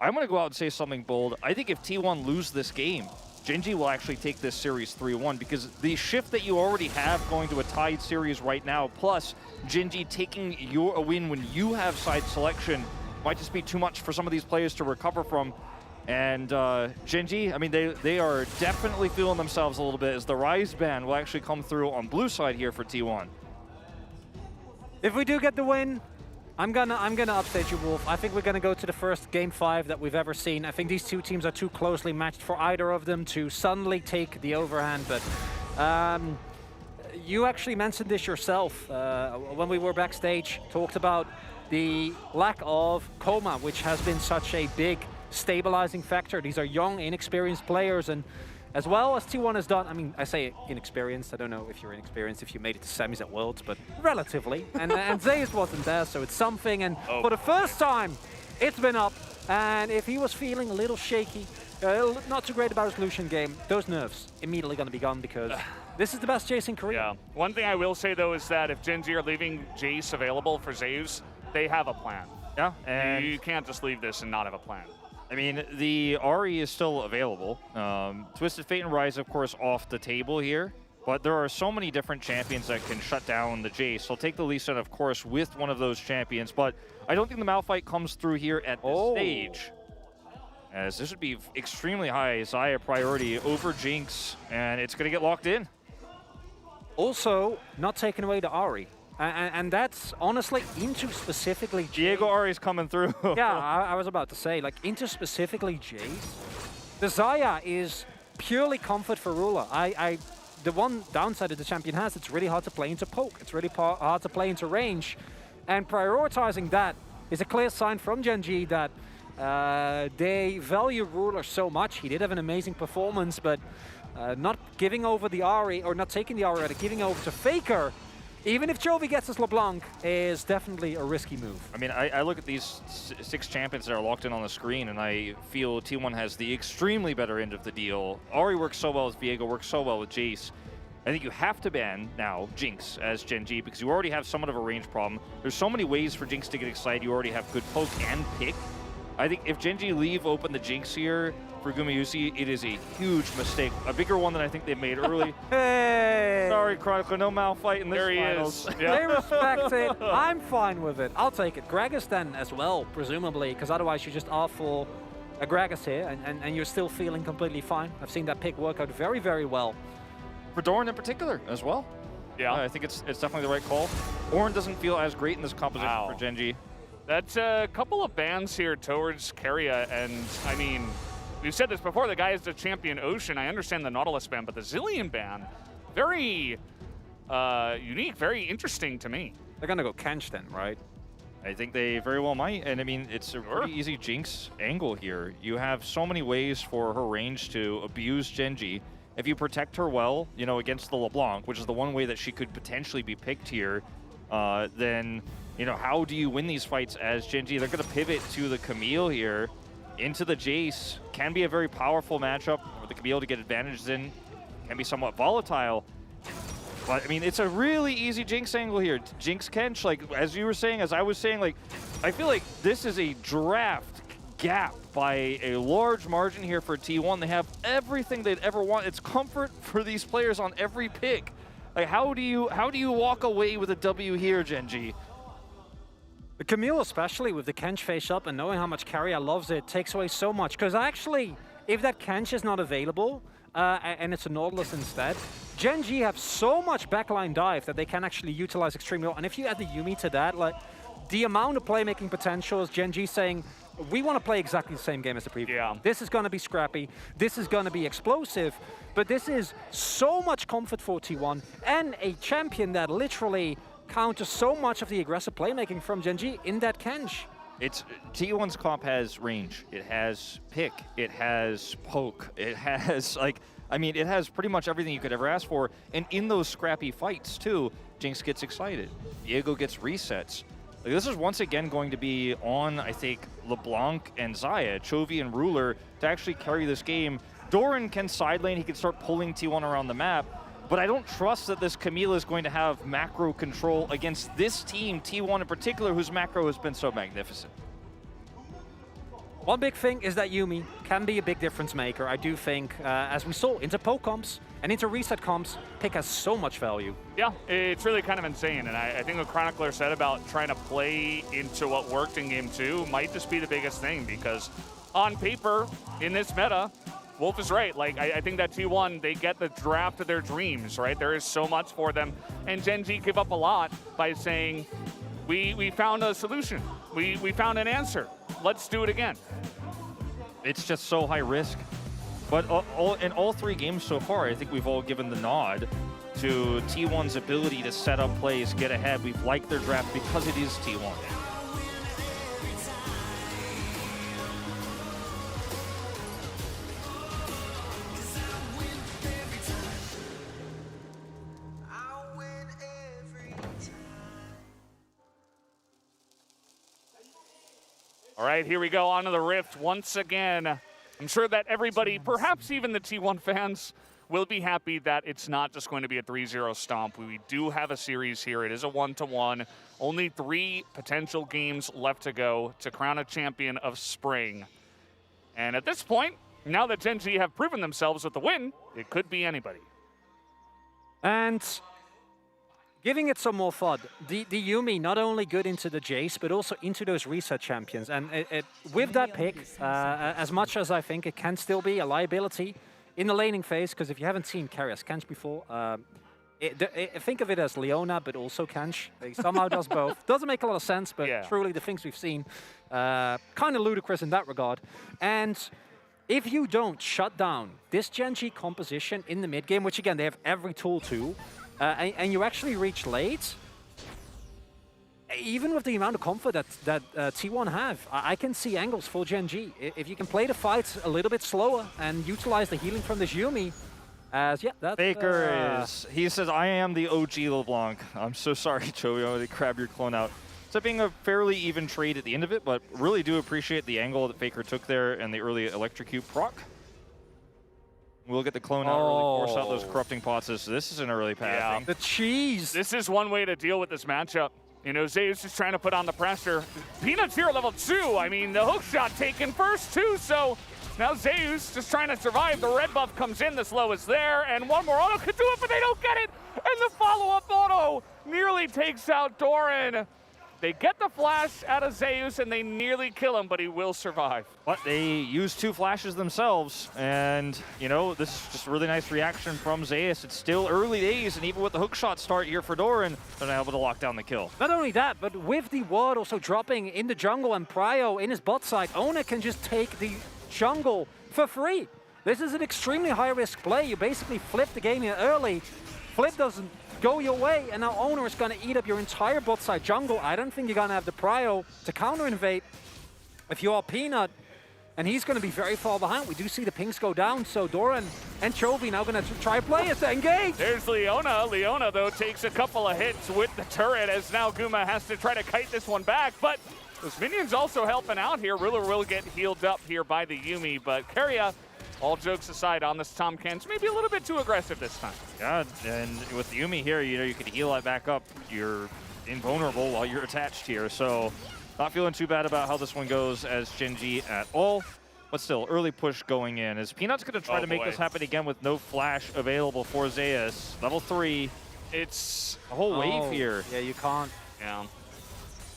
S1: I'm going to go out and say something bold. I think if T1 lose this game, Gen G will actually take this series 3-1, because the shift that you already have going to a tied series right now, plus Gen G taking a win when you have side selection, might just be too much for some of these players to recover from. And Gen G, I mean, they are definitely feeling themselves a little bit as the Rise ban will actually come through on blue side here for T1.
S7: If we do get the win, I'm gonna upstage you, Wolf. I think we're gonna go to the first Game 5 that we've ever seen. I think these two teams are too closely matched for either of them to suddenly take the overhand. But you actually mentioned this yourself when we were backstage, talked about the lack of Coma, which has been such a big stabilizing factor. These are young, inexperienced players, and as well as T1 has done, I mean, I say inexperienced, I don't know if you're inexperienced if you made it to semis at Worlds, but relatively. And Zeus wasn't there, so it's something. And for the first time, it's been up. And if he was feeling a little shaky, not too great about his Lucian game, those nerves immediately going to be gone, because this is the best Jace in Korea.
S2: Yeah. One thing I will say, though, is that if Gen G are leaving Jace available for Zeus, they have a plan.
S1: Yeah, and
S2: you can't just leave this and not have a plan.
S1: I mean, the Ahri is still available. Twisted Fate and Rise, of course, off the table here. But there are so many different champions that can shut down the Jace. So take the Lee Sin, of course, with one of those champions. But I don't think the Malphite comes through here at this stage, as this would be extremely high Xayah priority over Jinx, and it's going to get locked in.
S7: Also, not taking away the Ahri. And that's honestly into specifically
S1: Diego Ari's coming through.
S7: Yeah, I was about to say, like, into specifically Jace. The Xayah is purely comfort for Ruler. The one downside that the champion has, it's really hard to play into poke. It's really hard to play into range. And prioritizing that is a clear sign from Gen G that they value Ruler so much. He did have an amazing performance, but not giving over the Ahri, or not taking the Ahri, or giving over to Faker, even if Jovi gets his LeBlanc, is definitely a risky move.
S1: I mean, I look at these 6 champions that are locked in on the screen, and I feel T1 has the extremely better end of the deal. Ahri works so well with Viego, works so well with Jace. I think you have to ban now Jinx as Gen G, because you already have somewhat of a range problem. There's so many ways for Jinx to get excited. You already have good poke and pick. I think if Gen G leave open the Jinx here for Gumayusi, it is a huge mistake. A bigger one than I think they made early.
S7: Hey!
S1: Sorry, Chronicler, no Malphite in this finals.
S7: They respect it. I'm fine with it. I'll take it. Gragas then as well, presumably, because otherwise you just are for a Gragas here, and you're still feeling completely fine. I've seen that pick work out very, very well.
S1: For Doran in particular as well.
S2: Yeah.
S1: I think it's definitely the right call. Ornn doesn't feel as great in this composition for Gen G.
S2: That's a couple of bans here towards Keria, and I mean, we've said this before, the guy is the champion Ocean. I understand the Nautilus ban, but the Zilean ban, very unique, very interesting to me.
S7: They're gonna go Kench then, right?
S1: I think they very well might, and I mean, it's a pretty easy Jinx angle here. You have so many ways for her range to abuse Gen G. If you protect her well, you know, against the LeBlanc, which is the one way that she could potentially be picked here, then how do you win these fights as Gen G? They're going to pivot to the Camille here into the Jace. Can be a very powerful matchup with the Camille to get advantages in. Can be somewhat volatile. But, I mean, it's a really easy Jinx angle here. Jinx Kench, like, as you were saying, as I was saying, like, I feel like this is a draft gap by a large margin here for T1. They have everything they'd ever want. It's comfort for these players on every pick. Like, how do you walk away with a W here, Gen G?
S7: The Camille, especially with the Kench face up and knowing how much Carrier loves it, takes away so much. Because actually, if that Kench is not available, and it's a Nautilus instead, Gen G have so much backline dive that they can actually utilize extremely well. And if you add the Yuumi to that, like, the amount of playmaking potential is Gen G saying, we want to play exactly the same game as the previous one. This is going to be scrappy, this is going to be explosive, but this is so much comfort for T1 and a champion that literally counters so much of the aggressive playmaking from Gen G in that Kench.
S1: It's T1's comp has range, it has pick, it has poke, it has it has pretty much everything you could ever ask for. And in those scrappy fights too, Jinx gets excited, Diego gets resets. Like, this is once again going to be on, I think, LeBlanc and Xayah, Chovy and Ruler to actually carry this game. Doran can side lane, he can start pulling T1 around the map, but I don't trust that this Camille is going to have macro control against this team, T1 in particular, whose macro has been so magnificent.
S7: One big thing is that Yuumi can be a big difference maker. I do think, as we saw, into poke comps and into reset comps, pick has so much value.
S2: Yeah, it's really kind of insane. And I think what Chronicler said about trying to play into what worked in Game 2 might just be the biggest thing, because on paper, in this meta, Wolf is right. Like, I think that T1, they get the draft of their dreams, right? There is so much for them. And Gen G give up a lot by saying, we found a solution. We found an answer. Let's do it again.
S1: It's just so high risk. But in all three games so far, I think we've all given the nod to T1's ability to set up plays, get ahead. We've liked their draft because it is T1.
S2: All right, here we go onto the Rift once again. I'm sure that everybody, perhaps even the T1 fans, will be happy that it's not just going to be a 3-0 stomp. We do have a series here. It is a 1-1. Only 3 potential games left to go to crown a champion of spring. And at this point, now that Gen G have proven themselves with the win, it could be anybody.
S7: And giving it some more FOD. The Yuumi not only good into the Jace, but also into those reset champions. And with that pick, as much as I think it can still be a liability in the laning phase, because if you haven't seen Carrier's Kench before, think of it as Leona, but also Kench. He somehow does both. Doesn't make a lot of sense, but truly the things we've seen, kind of ludicrous in that regard. And if you don't shut down this Gen G composition in the mid game, which again, they have every tool to, and you actually reach late, even with the amount of comfort that T1 have, I can see angles for Gen G. If you can play the fights a little bit slower and utilize the healing from this Yuumi, that's...
S1: Faker he says, I am the OG LeBlanc. I'm so sorry, Chovy, I'm going to crab your clone out. It's being a fairly even trade at the end of it, but really do appreciate the angle that Faker took there and the early electrocute proc. We'll get the clone out early, force out those corrupting pots. So this is an early path.
S7: The cheese!
S2: This is one way to deal with this matchup. You know, Zeus is trying to put on the pressure. Peanut's here level 2. I mean, the hook shot taken first too, so now Zeus just trying to survive. The red buff comes in, the slow is there, and one more auto could do it, but they don't get it! And the follow-up auto nearly takes out Doran. They get the flash out of Zeus, and they nearly kill him, but he will survive.
S1: But they use 2 flashes themselves, and, you know, this is just a really nice reaction from Zeus. It's still early days, and even with the hookshot start here for Doran, they're not able to lock down the kill.
S7: Not only that, but with the ward also dropping in the jungle and Preshow in his bot side, Ona can just take the jungle for free. This is an extremely high-risk play. You basically flip the game here early. Flip doesn't go your way, and now Ona is going to eat up your entire bot side jungle. I don't think you're going to have the Preshow to counter-invade. If you are Peanut, And he's going to be very far behind. We do see the pings go down, so Doran and Chovy now going to try play it to engage.
S2: There's Leona. Leona, though, takes a couple of hits with the turret as now Guma has to try to kite this one back, but those minions also helping out here. Ruler will get healed up here by the Yuumi, but Keria, all jokes aside, on this Tom Kench, maybe a little bit too aggressive this time.
S1: Yeah, and with Yuumi here, you can heal that back up. You're invulnerable while you're attached here, so not feeling too bad about how this one goes as Genji at all. But still, early push going in. As Peanut's going to try to make this happen again with no flash available for Zeus. Level 3.
S2: It's
S1: a whole wave here.
S7: Yeah, you can't.
S2: Yeah.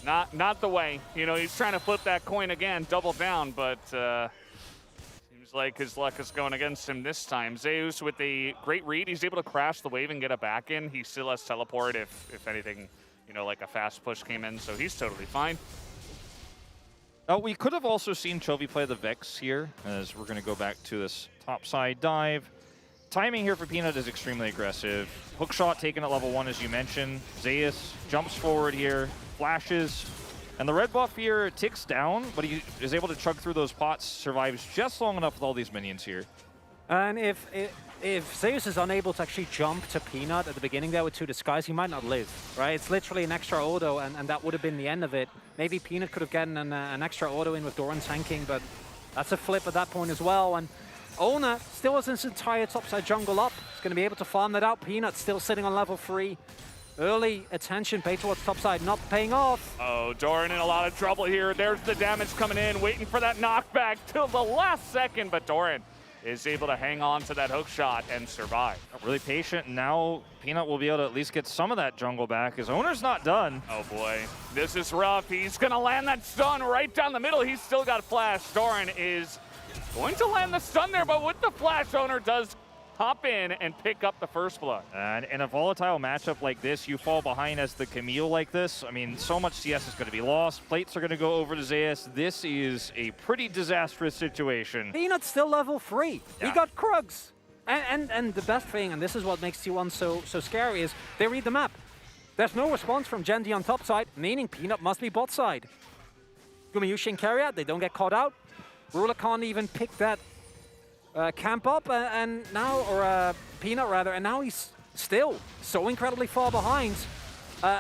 S2: Not the way. You know, he's trying to flip that coin again, double down, but seems like his luck is going against him this time. Zeus with a great read. He's able to crash the wave and get it back in. He still has teleport if anything, you know, like a fast push came in, so he's totally fine.
S1: We could have also seen Chovy play the Vex here, as we're going to go back to this topside dive. Timing here for Peanut is extremely aggressive. Hook shot taken at level 1, as you mentioned. Zeus jumps forward here, flashes, and the red buff here ticks down, but he is able to chug through those pots, survives just long enough with all these minions here.
S7: And if Zeus is unable to actually jump to Peanut at the beginning there with 2 disguise, he might not live, right? It's literally an extra auto, and that would have been the end of it. Maybe Peanut could have gotten an extra auto in with Doran tanking, but that's a flip at that point as well. And Ona still has his entire topside jungle up. He's going to be able to farm that out. Peanut still sitting on level 3. Early attention paid towards topside, not paying off.
S2: Oh, Doran in a lot of trouble here. There's the damage coming in, waiting for that knockback till the last second, but Doran is able to hang on to that hook shot and survive.
S1: Really patient, and now Peanut will be able to at least get some of that jungle back. His owner's not done.
S2: Oh boy, this is rough. He's gonna land that stun right down the middle. He's still got flash. Doran is going to land the stun there, but with the flash, owner does hop in and pick up the first blood.
S1: And in a volatile matchup like this, you fall behind as the Camille like this. I mean, so much CS is going to be lost. Plates are going to go over to Zeus. This is a pretty disastrous situation.
S7: Peanut's still level 3.
S1: Yeah.
S7: He got Krugs. And the best thing, and this is what makes T1 so scary, is they read the map. There's no response from Genji on top side, meaning Peanut must be bot side. Gumayushi and Keria, they don't get caught out. Ruler can't even pick that camp up, and now, or Peanut rather, and now he's still so incredibly far behind.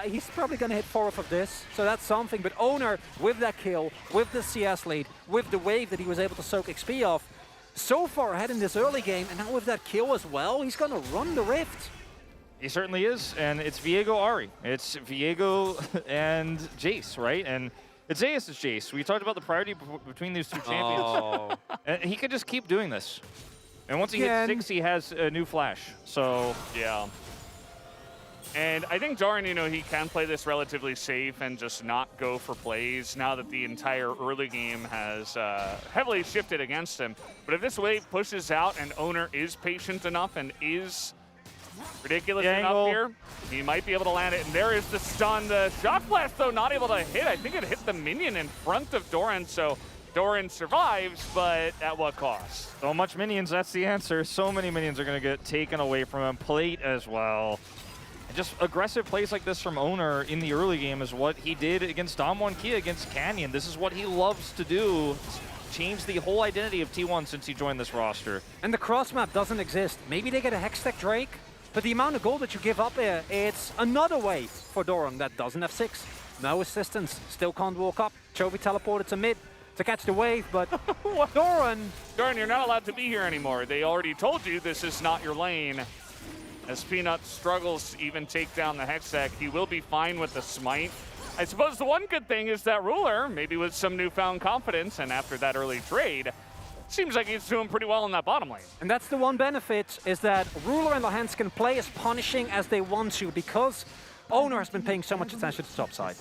S7: He's probably going to hit 4th of this, so that's something. But Owner, with that kill, with the CS lead, with the wave that he was able to soak XP off, so far ahead in this early game, and now with that kill as well, he's going to run the Rift.
S1: He certainly is, and it's Viego Ari. It's Viego and Jace, right? And it's Zeus' Jace. We talked about the priority between these two champions.
S7: Oh.
S1: And he could just keep doing this. And once he hits 6, he has a new flash. So
S2: yeah. And I think Doran, you know, he can play this relatively safe and just not go for plays now that the entire early game has heavily shifted against him. But if this wave pushes out and Owner is patient enough and is ridiculous enough here, he might be able to land it. And there is the stun. The shock blast, though, not able to hit. I think it hit the minion in front of Doran, so Doran survives, but at what cost?
S1: So much minions, that's the answer. So many minions are going to get taken away from him. Plate as well. And just aggressive plays like this from Owner in the early game is what he did against Damwon Kia, against Canyon. This is what he loves to do. Changed the whole identity of T1 since he joined this roster.
S7: And the cross map doesn't exist. Maybe they get a Hextech Drake, but the amount of gold that you give up here, it's another wave for Doran that doesn't have 6. No assistance, still can't walk up. Chovy teleported to mid to catch the wave, but Doran,
S2: you're not allowed to be here anymore. They already told you this is not your lane. As Peanut struggles to even take down the Hextech, he will be fine with the smite. I suppose the one good thing is that Ruler, maybe with some newfound confidence and after that early trade, seems like he's doing pretty well in that bottom lane.
S7: And that's the one benefit, is that Ruler and Lahens can play as punishing as they want to, because Owner has been paying so much attention to top side.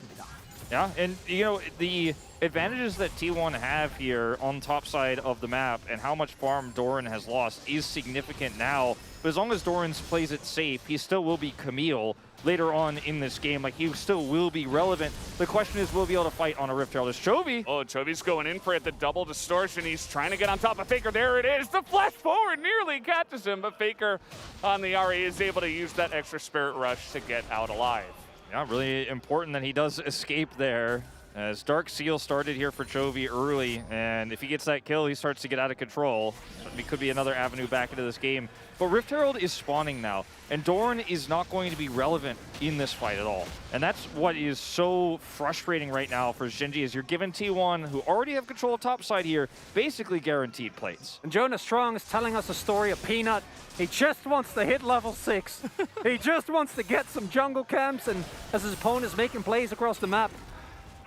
S1: Yeah, and you know, the advantages that T1 have here on top side of the map and how much farm Doran has lost is significant now. But as long as Doran plays it safe, he still will be Camille later on in this game. Like, he still will be relevant. The question is, will he be able to fight on a Rift Herald? Is Chovy?
S2: Oh, Chovy's going in for it, the double distortion. He's trying to get on top of Faker. There it is. The flash forward nearly catches him, but Faker on the RE is able to use that extra Spirit Rush to get out alive.
S1: Yeah, really important that he does escape there. as Dark Seal started here for Chovy early, and if he gets that kill, he starts to get out of control. It could be another avenue back into this game. But Rift Herald is spawning now, and Doran is not going to be relevant in this fight at all. And that's what is so frustrating right now for Gen G, is you're giving T1, who already have control of topside here, basically guaranteed plates.
S4: And Jonas Strong is telling us a story of Peanut. He just wants to hit level 6. He just wants to get some jungle camps, and as his opponent is making plays across the map,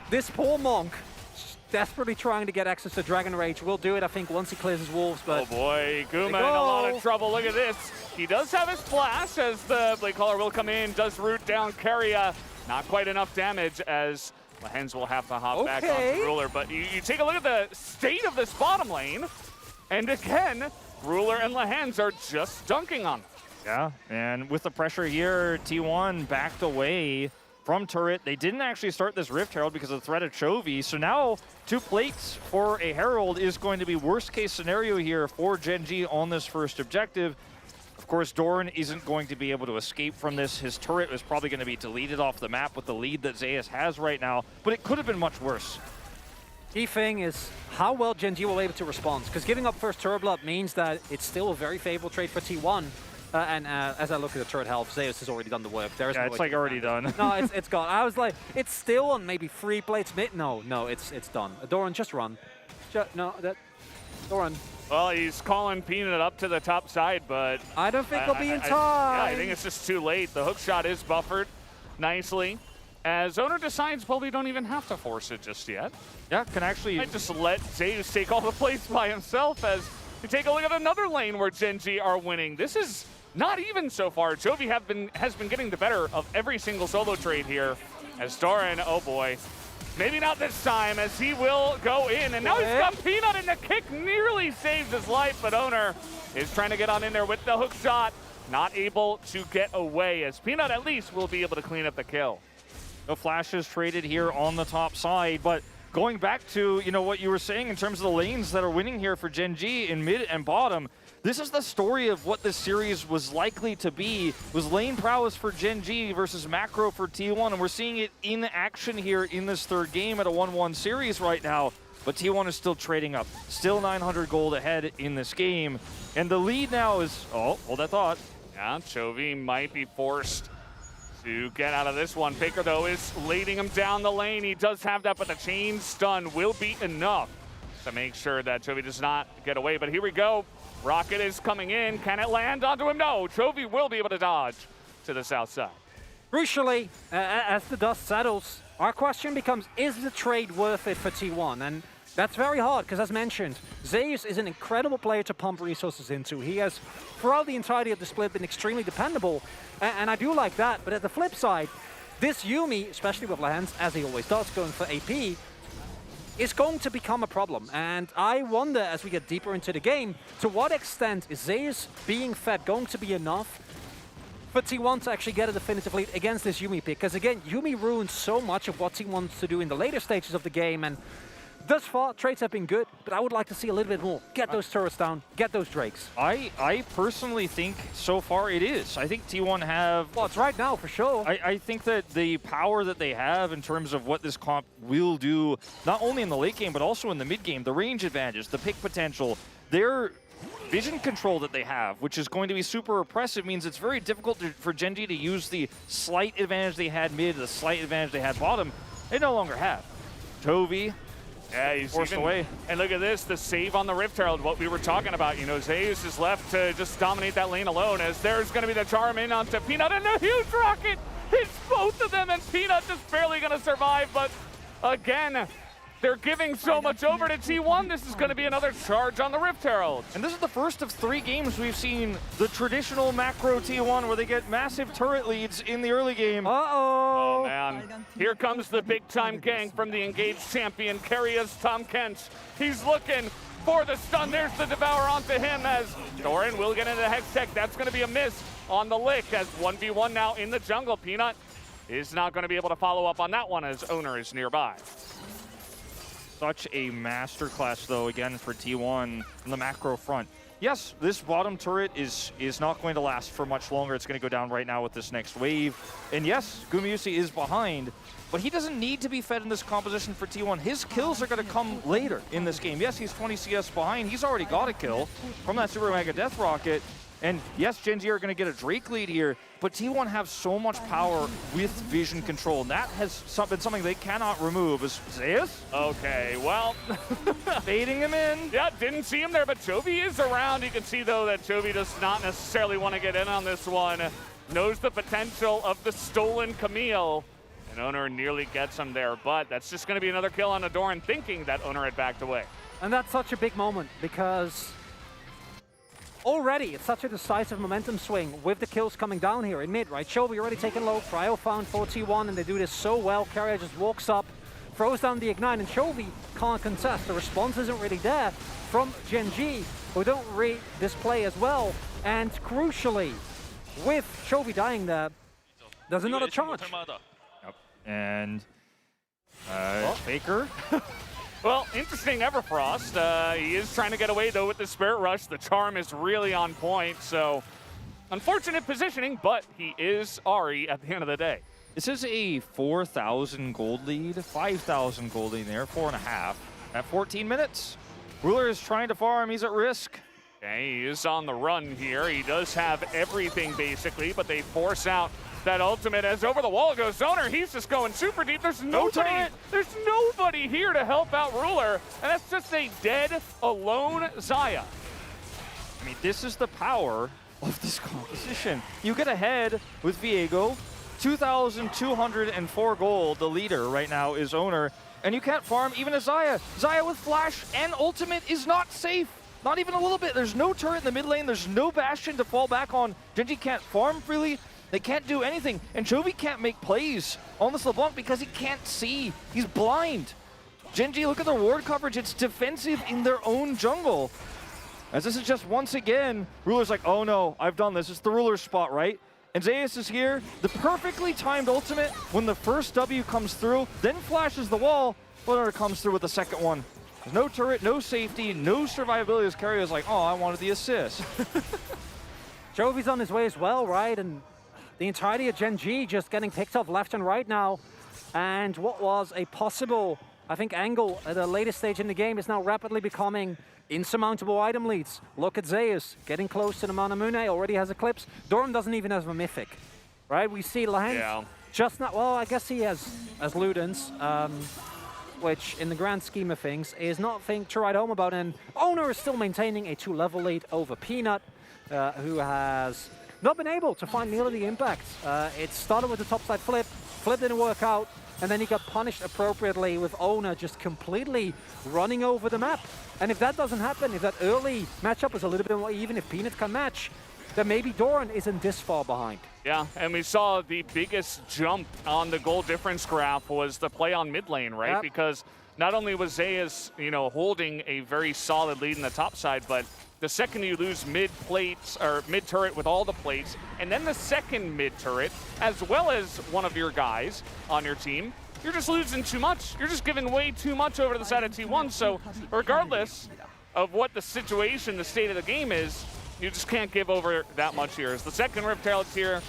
S4: this poor Monk, desperately trying to get access to Dragon Rage, will do it, I think, once he clears his wolves. But
S2: oh boy, Guma in a lot of trouble. Look at this. He does have his flash as the Blade Caller will come in, does root down Keria. Not quite enough damage as Lehens will have to hop back onto Ruler. But you take a look at the state of this bottom lane, and again, Ruler and Lehens are just dunking on them.
S1: Yeah, and with the pressure here, T1 backed away from turret. They didn't actually start this Rift Herald because of the threat of Chovy, so now 2 plates for a Herald is going to be worst case scenario here for Gen G on this first objective. Of course, Doran isn't going to be able to escape from this. His turret is probably going to be deleted off the map with the lead that Zeus has right now, but it could have been much worse.
S4: Key thing is how well Gen G will be able to respond, because giving up first turret blood means that it's still a very favorable trade for T1. As I look at the turret health, Zeus has already done the work. There is no
S1: it's like already done.
S4: No, it's gone. I was like, it's still on maybe 3 plates mid. No, it's done. Doran, just run. Doran.
S2: Well, he's calling Peanut up to the top side, but
S4: I don't think he'll be in time.
S2: Yeah, I think it's just too late. The hook shot is buffered nicely, as Owner decides, well, we don't even have to force it just yet.
S1: Yeah, can actually...
S2: I just let Zeus take all the plates by himself, as we take a look at another lane where Gen G are winning. This is not even so far. Chovy has been getting the better of every single solo trade here, as Doran, oh boy, maybe not this time, as he will go in, and now he's got Peanut, and the kick nearly saves his life, but Owner is trying to get on in there with the hook shot, not able to get away, as Peanut at least will be able to clean up the kill.
S1: No flashes traded here on the top side, but going back to what you were saying in terms of the lanes that are winning here for Gen G in mid and bottom, this is the story of what this series was likely to be, was lane prowess for Gen G versus macro for T1, and we're seeing it in action here in this third game at a 1-1 series right now, but T1 is still trading up, still 900 gold ahead in this game, and the lead now is, oh, hold that thought.
S2: Yeah, Chovy might be forced to get out of this one. Baker, though, is leading him down the lane. He does have that, but the chain stun will be enough to make sure that Chovy does not get away. But here we go. Rocket is coming in. Can it land onto him? No. Chovy will be able to dodge to the south side.
S4: Crucially, as the dust settles, our question becomes, is the trade worth it for T1? And that's very hard, because as mentioned, Zeus is an incredible player to pump resources into. He has, throughout the entirety of the split, been extremely dependable, and I do like that. But at the flip side, this Yuumi, especially with Lehens, as he always does, going for AP, is going to become a problem. And I wonder, as we get deeper into the game, to what extent is Zeus being fed going to be enough for T1 to actually get a definitive lead against this Yuumi pick? Because again, Yuumi ruins so much of what T1 wants to do in the later stages of the game, and thus far, trades have been good, but I would like to see a little bit more. Get those turrets down, get those Drakes.
S1: I personally think so far it is. I think T1 have...
S4: Well, it's right now for sure.
S1: I think that the power that they have in terms of what this comp will do, not only in the late game, but also in the mid game, the range advantage, the pick potential, their vision control that they have, which is going to be super oppressive, means it's very difficult for Gen G to use the slight advantage they had mid, the slight advantage they had bottom. They no longer have. Chovy,
S2: yeah, he's
S1: forced away.
S2: And look at this, the save on the Rift Herald, what we were talking about. Zeus is left to just dominate that lane alone, as there's going to be the charm in onto Peanut, and a huge rocket hits both of them, and Peanut just barely going to survive. But again, they're giving so much over to T1. This is going to be another charge on the Rift Herald.
S1: And this is the first of 3 games we've seen the traditional macro T1 where they get massive turret leads in the early game.
S2: Oh, man. Here comes the big-time gank from the engaged champion, Keria's Tom Kent. He's looking for the stun. There's the Devour onto him, as Doran will get into the Hex Tech. That's going to be a miss on the lick, as 1v1 now in the jungle. Peanut is not going to be able to follow up on that one, as Owner is nearby.
S1: Such a masterclass, though, again, for T1 on the macro front. yes, this bottom turret is not going to last for much longer. It's going to go down right now with this next wave. And yes, Gumayusi is behind, but he doesn't need to be fed in this composition for T1. His kills are going to come later in this game. Yes, he's 20 CS behind. He's already got a kill from that Super Mega Death Rocket. And yes, Gen G are going to get a Drake lead here, but T1 have so much power with vision control, and that has been something they cannot remove. Is Zeus?
S2: Okay, well,
S1: baiting him in.
S2: Yeah, didn't see him there, but Chovy is around. You can see, though, that Chovy does not necessarily want to get in on this one. Knows the potential of the stolen Camille. And Owner nearly gets him there, but that's just going to be another kill on Adoran, thinking that Owner had backed away.
S4: And that's such a big moment because already it's such a decisive momentum swing with the kills coming down here in mid, right? Chovy already taken low, Preshow found for T1, and they do this so well. Carrier just walks up, throws down the Ignite, and Chovy can't contest. The response isn't really there from Gen G, who don't read this play as well. And crucially, with Chovy dying there, there's another charge.
S1: Yep. And Faker.
S2: Well, interesting Everfrost. He is trying to get away, though, with the Spirit Rush. The charm is really on point, so unfortunate positioning, but he is Ahri at the end of the day.
S1: This is a 4,000 gold lead, 5,000 gold lead there, 4.5 at 14 minutes. Ruler is trying to farm, he's at risk.
S2: Okay, he is on the run here. He does have everything, basically, but they force out that ultimate as over the wall goes Zoner. He's just going super deep. There's nobody here to help out Ruler, and that's just a dead, alone Xayah.
S1: I mean, this is the power of this composition. You get ahead with Viego, 2,204 gold. The leader right now is Owner, and you can't farm even a Xayah. Xayah with flash and ultimate is not safe. Not even a little bit. There's no turret in the mid lane. There's no Bastion to fall back on. Gen G can't farm freely. They can't do anything. And Chovy can't make plays on this LeBlanc because he can't see. He's blind. Gen G, look at their ward coverage. It's defensive in their own jungle. As this is just once again, Ruler's like, oh no, I've done this. It's the Ruler's spot, right? And Zeus is here. The perfectly timed ultimate when the first W comes through, then flashes the wall, but comes through with the second one. There's no turret, no safety, no survivability. As Carrier is like, oh, I wanted the assist.
S4: Jovy's on his way as well, right? And the entirety of Gen G just getting picked off left and right now. And what was a possible, I think, angle at a later stage in the game is now rapidly becoming insurmountable item leads. Look at Zeus getting close to the Manamune, already has Eclipse. Doran doesn't even have a Mythic, right? We see Lance just not, well, I guess he has as Ludens, which in the grand scheme of things is not a thing to write home about. And Owner is still maintaining a 2-level lead over Peanut, who has not been able to find nearly the impact. It started with the topside flip didn't work out, and then he got punished appropriately with Owner just completely running over the map. And if that doesn't happen, if that early matchup is a little bit more even, if Peanut can match, then maybe Doran isn't this far behind.
S2: Yeah, and we saw the biggest jump on the goal difference graph was the play on mid lane, right?
S4: Yep.
S2: Because not only was Zeus, holding a very solid lead in the top side, but the second you lose mid plates or mid turret with all the plates, and then the second mid turret, as well as one of your guys on your team, you're just losing too much. You're just giving way too much over to the side of T1. So regardless of what the situation, the state of the game is, you just can't give over that much here. As the second Rift Herald here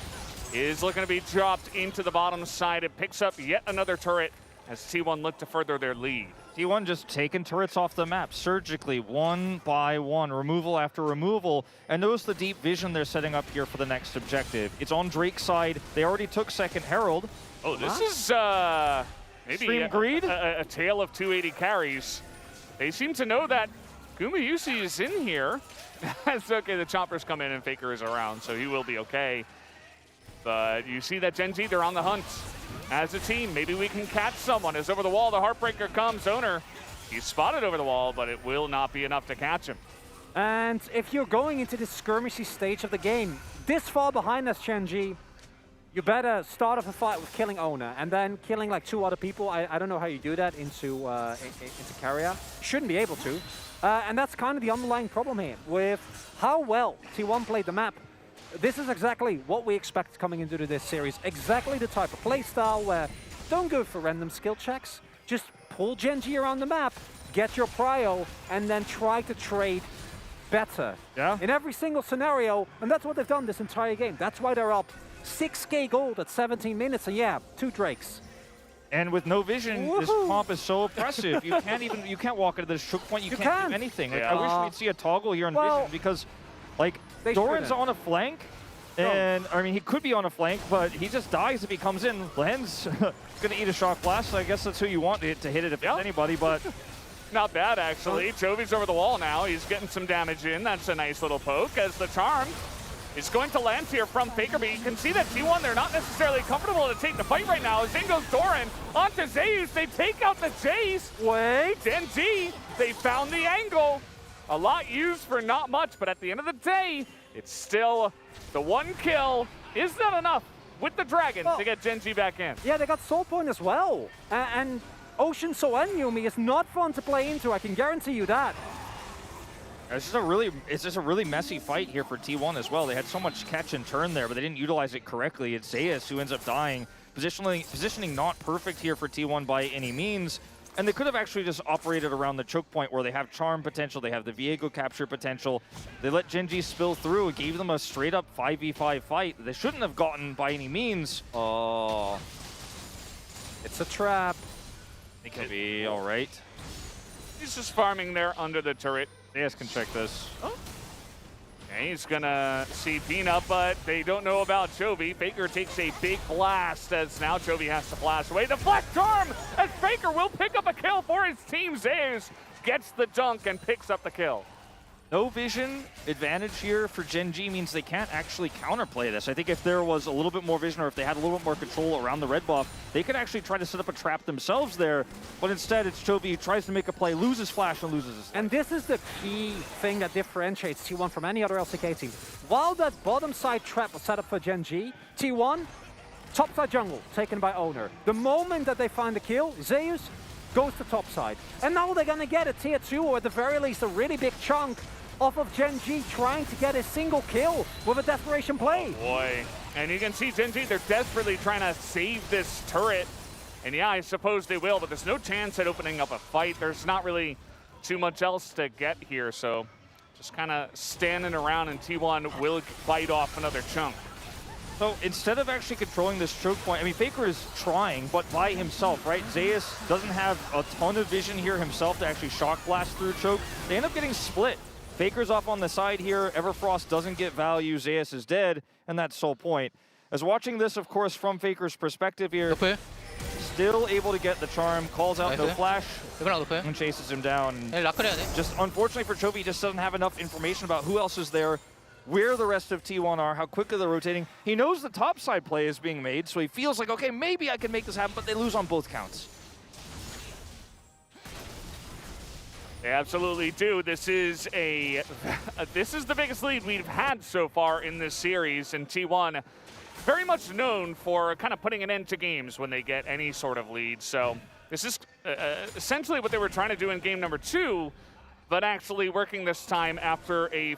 S2: is looking to be dropped into the bottom side. It picks up yet another turret as T1 look to further their lead.
S1: T1 just taking turrets off the map surgically, one by one, removal after removal. And notice the deep vision they're setting up here for the next objective. It's on Drake's side. They already took second Herald.
S2: Oh, this is maybe a tale of 280 carries. They seem to know that Gumayusi is in here. That's okay, the choppers come in and Faker is around, so he will be okay. But you see that Gen Z, they're on the hunt. As a team, maybe we can catch someone. As over the wall, the Heartbreaker comes. Owner, he's spotted over the wall, but it will not be enough to catch him.
S4: And if you're going into this skirmishy stage of the game, this far behind us, Gen G, you better start off a fight with killing Owner and then killing like 2 other people. I don't know how you do that into Carrier. Shouldn't be able to. And that's kind of the underlying problem here with how well T1 played the map. This is exactly what we expect coming into this series. Exactly the type of playstyle where don't go for random skill checks. Just pull Gen G around the map, get your prio, and then try to trade better
S1: Yeah.
S4: in every single scenario, and that's what they've done this entire game. That's why they're up 6K gold at 17 minutes, and yeah, 2 Drakes.
S1: And with no vision, this comp is so oppressive. You can't walk into this choke point. You can't do anything. Like, I wish we'd see a toggle here on vision because, like, Doran's on a flank, and I mean he could be on a flank, but he just dies if he comes in. Len's gonna eat a shock blast. So I guess that's who you want to hit it if it's anybody, but.
S2: Not bad, actually. Jovi's over the wall now. He's getting some damage in. That's a nice little poke as the charm is going to land here from Faker, but you can see that T1, they're not necessarily comfortable to take the fight right now. As in goes Doran onto Zeus. They take out the Jace.
S4: Wait.
S2: Genji, they found the angle. A lot used for not much, but at the end of the day, it's still the 1 kill. Is that enough with the Dragon to get Genji back in?
S4: Yeah, they got Soul Point as well. And Ocean Soul and Yumi is not fun to play into, I can guarantee you that.
S1: It's just a really messy fight here for T1 as well. They had so much catch and turn there, but they didn't utilize it correctly. It's Zeus who ends up dying. Positioning not perfect here for T1 by any means. And they could have actually just operated around the choke point where they have charm potential, they have the Viego capture potential. They let Genji spill through. It gave them a straight up 5v5 fight that they shouldn't have gotten by any means.
S4: Oh, it's a trap.
S1: It could be all right.
S2: He's just farming there under the turret.
S1: Zeus can check this.
S2: Oh. And he's gonna see Peanut, but they don't know about Chovy. Faker takes a big blast as now Chovy has to flash away. The flash charm as Faker will pick up a kill for his team. Zeus gets the dunk and picks up the kill.
S1: No vision advantage here for Genji means they can't actually counterplay this. I think if there was a little bit more vision or if they had a little bit more control around the red buff, they could actually try to set up a trap themselves there. But instead, it's Chovy who tries to make a play, loses flash, and loses his life.
S4: And this is the key thing that differentiates T1 from any other LCK team. While that bottom side trap was set up for Genji, T1, top side jungle, taken by Owner. The moment that they find the kill, Zeus goes to top side. And now they're gonna get a tier 2, or at the very least a really big chunk off of Genji trying to get a single kill with a desperation play.
S2: Oh boy. And you can see Genji, they're desperately trying to save this turret. And yeah, I suppose they will, but there's no chance at opening up a fight. There's not really too much else to get here, so just kind of standing around, and T1 will bite off another chunk.
S1: So instead of actually controlling this choke point, I mean, Faker is trying, but by himself, right? Zeus doesn't have a ton of vision here himself to actually shock blast through choke. They end up getting split. Faker's off on the side here. Everfrost doesn't get value. Zeus is dead, and that's Soul Point. As watching this, of course, from Faker's perspective here, still able to get the charm, calls out no flash, and chases him down. Just unfortunately for Chovy, he just doesn't have enough information about who else is there, where the rest of T1 are, how quickly they're rotating. He knows the top side play is being made, so he feels like, okay, maybe I can make this happen, but they lose on both counts.
S2: They absolutely do. This is the biggest lead we've had so far in this series, and T1 very much known for kind of putting an end to games when they get any sort of lead. So this is essentially what they were trying to do in game number 2, but actually working this time after a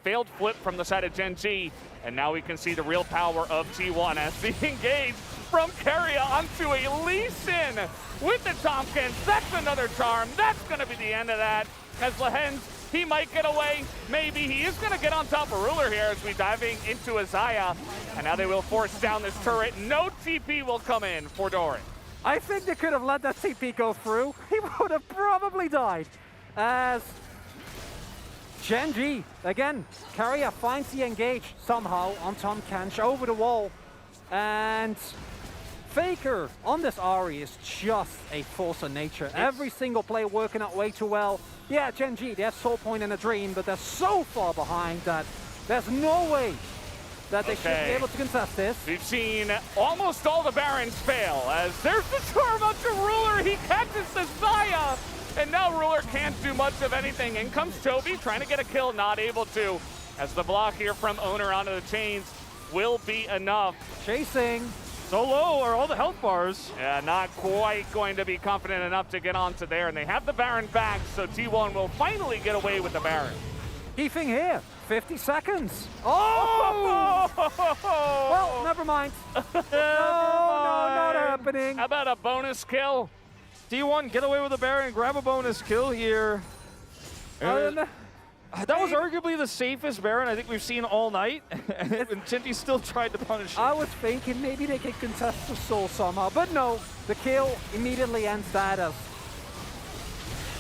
S2: failed flip from the side of Genji. And now we can see the real power of T1 as they engage from Keria onto a Lee Sin with the Tompkins. That's another charm. That's going to be the end of that. As Lehens, he might get away. Maybe he is going to get on top of Ruler here as we diving into a Xayah. And now they will force down this turret. No TP will come in for Doran.
S4: I think they could have let that TP go through. He would have probably died. As Genji, again, Keria finds the engage somehow on Tom Kench over the wall. And Faker on this Ahri is just a force of nature. Every single play working out way too well. Yeah, Genji, they have Soul Point in a dream, but they're so far behind that there's no way that they should be able to contest this.
S2: We've seen almost all the Barons fail, as there's the charm onto Ruler. He catches the Xayah, and now Ruler can't do much of anything. In comes Chovy, trying to get a kill, not able to, as the block here from Owner onto the chains will be enough.
S4: Chasing.
S1: So low are all the health bars.
S2: Yeah, not quite going to be confident enough to get onto there, and they have the Baron back, so T1 will finally get away with the Baron.
S4: Heafing here, 50 seconds. Oh! Well, never mind. No, not happening.
S2: How about a bonus kill?
S1: T1, get away with the Baron, grab a bonus kill here. That was arguably the safest Baron I think we've seen all night, and Genji still tried to punish it.
S4: I was thinking maybe they could contest the soul somehow, but no. The kill immediately ends that as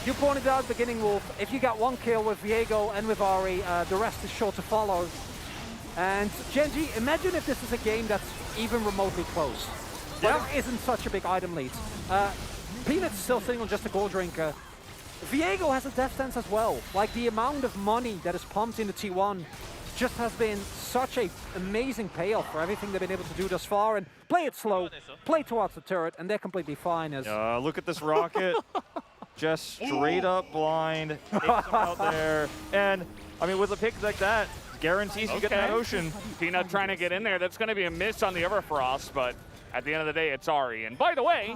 S4: you pointed out at the beginning, Wolf. If you got one kill with Viego and with Ari, the rest is sure to follow. And Genji, imagine if this is a game that's even remotely close. There isn't such a big item lead. Peanut's still sitting on just a gold drinker. Viego has a death stance as well. Like, the amount of money that is pumped into T1 just has been such an amazing payoff for everything they've been able to do thus far. And play it slow, play towards the turret, and they're completely fine. As
S1: look at this rocket. Just straight up blind. Takes him out there. And, I mean, with a pick like that, guarantees you get that Ocean.
S2: Peanut trying to get in there. That's going to be a miss on the Everfrost, but at the end of the day, it's Ari. And by the way,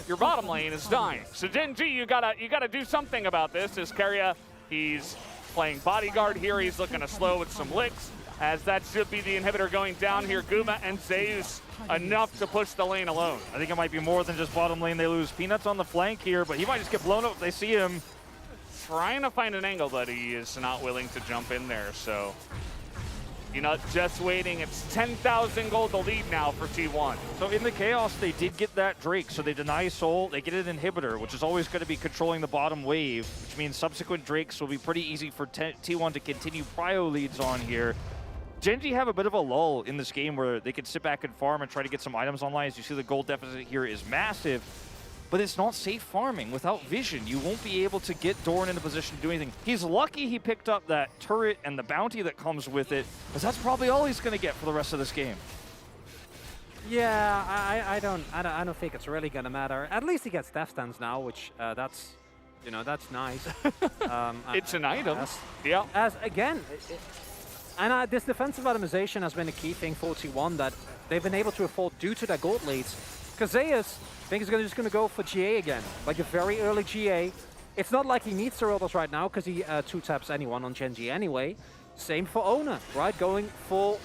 S2: your bottom lane is dying. So Genji, you gotta do something about this. As Keria, he's playing bodyguard here. He's looking to slow with some licks, as that should be the inhibitor going down here. Guma and Zeus enough to push the lane alone.
S1: I think it might be more than just bottom lane they lose. Peanut's on the flank here, but he might just get blown up if they see him.
S2: Trying to find an angle, but he is not willing to jump in there, so Peanut just waiting. It's 10,000 gold to lead now for T1.
S1: So in the Chaos, they did get that Drake, so they deny Soul. They get an inhibitor, which is always going to be controlling the bottom wave, which means subsequent Drakes will be pretty easy for T1 to continue prio leads on here. Genji have a bit of a lull in this game where they can sit back and farm and try to get some items online. As you see, the gold deficit here is massive, but it's not safe farming. Without vision, you won't be able to get Dorn in a position to do anything. He's lucky he picked up that turret and the bounty that comes with it, because that's probably all he's going to get for the rest of this game.
S4: yeah, I don't think it's really gonna matter. At least he gets death stance now, which that's nice.
S2: It's an item.
S4: Yeah. As again. This defensive itemization has been a key thing for T1 that they've been able to afford due to their gold leads. Because Zeus, I think he's just going to go for GA again, like a very early GA. It's not like he needs to roll this right now because he two-taps anyone on Genji anyway. Same for Ona, right? Going for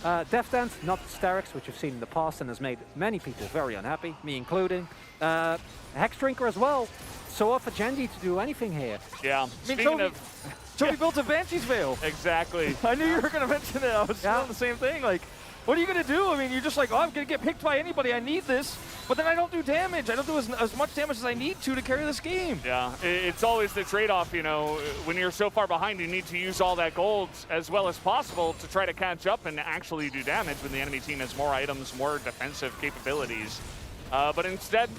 S4: Death Dance, not Sterix, which you've seen in the past and has made many people very unhappy, me including. Hex Drinker as well. So hard for Genji to do anything here.
S2: Yeah, speaking of...
S1: So he built a Banshee's Veil.
S2: Exactly.
S1: I knew you were going to mention it. I was doing the same thing. Like, what are you going to do? I mean, you're just like, oh, I'm going to get picked by anybody. I need this. But then I don't do damage. I don't do as much damage as I need to carry this game.
S2: Yeah, it's always the trade-off, you know. When you're so far behind, you need to use all that gold as well as possible to try to catch up and actually do damage when the enemy team has more items, more defensive capabilities. But instead,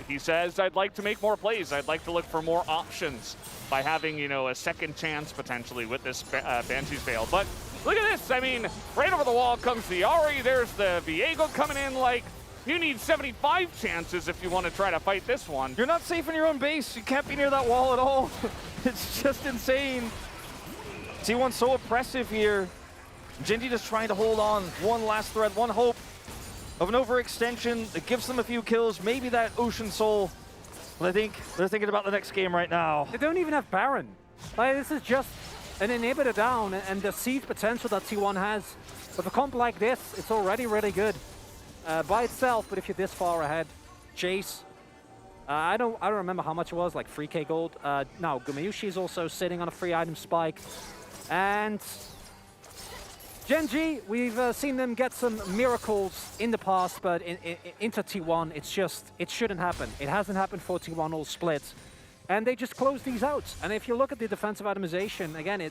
S2: he says, I'd like to make more plays. I'd like to look for more options by having, a second chance potentially with this Banshee's Veil. But look at this. I mean, right over the wall comes the Ari. There's the Viego coming in like, you need 75 chances if you want to try to fight this one.
S1: You're not safe in your own base. You can't be near that wall at all. It's just insane. T1's so oppressive here. Genji just trying to hold on. One last thread, one hope of an overextension that gives them a few kills, maybe that Ocean Soul. But I think they're thinking about the next game right now.
S4: They don't even have Baron. Like, this is just an inhibitor down, and the siege potential that T1 has. With a comp like this, it's already really good by itself, but if you're this far ahead, Chase, I don't remember how much it was, like 3k gold. Now, Gumayushi is also sitting on a free item spike. And Genji, we've seen them get some miracles in the past, but into T1, it shouldn't happen. It hasn't happened for T1 all split. And they just close these out. And if you look at the defensive itemization, again,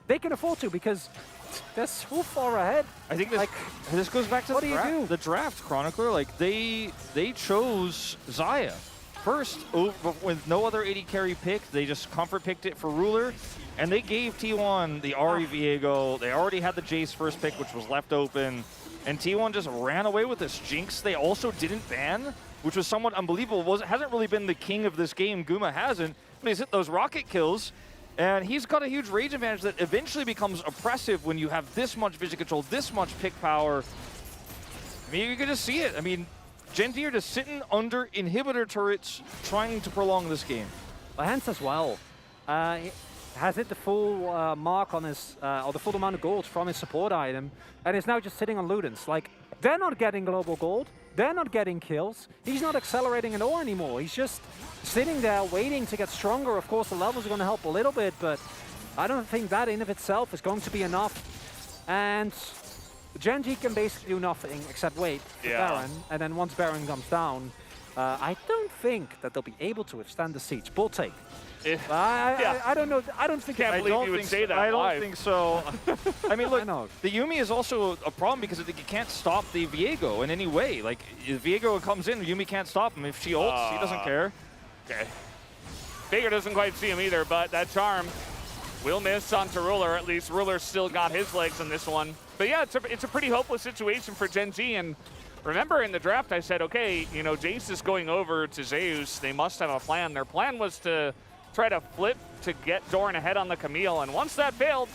S4: they can afford to because they're so far ahead.
S1: I think this goes back to the draft, Chronicler. Like, they chose Xayah first with no other AD carry pick. They just comfort picked it for Ruler. And they gave T1 the Ari Viego. They already had the Jace first pick, which was left open. And T1 just ran away with this. Jinx, they also didn't ban, which was somewhat unbelievable. Hasn't really been the king of this game. Guma hasn't. But he's hit those rocket kills. And he's got a huge rage advantage that eventually becomes oppressive when you have this much vision control, this much pick power. I mean, you can just see it. I mean, Genji are just sitting under inhibitor turrets trying to prolong this game.
S4: Hence as well. Has hit the full mark on his, or the full amount of gold from his support item, and is now just sitting on Ludens. Like, they're not getting global gold, they're not getting kills, he's not accelerating at all anymore. He's just sitting there waiting to get stronger. Of course, the levels are going to help a little bit, but I don't think that in of itself is going to be enough. And Gen.G can basically do nothing except wait for Baron. And then once Baron comes down, I don't think that they'll be able to withstand the siege. Bull take. I don't know. I don't think.
S2: Can't believe you would say that.
S1: I don't
S2: live.
S1: think so. I mean, look, the Yuumi is also a problem because I think you can't stop the Viego in any way. Like, if Viego comes in, Yuumi can't stop him. If she ults, he doesn't care.
S2: Okay. Faker doesn't quite see him either, but that charm will miss onto Ruler. At least Ruler's still got his legs on this one. But yeah, it's a pretty hopeless situation for Gen.G. And remember in the draft I said, okay, you know, Jace is going over to Zeus. They must have a plan. Their plan was to try to flip to get Doran ahead on the Camille. And once that failed,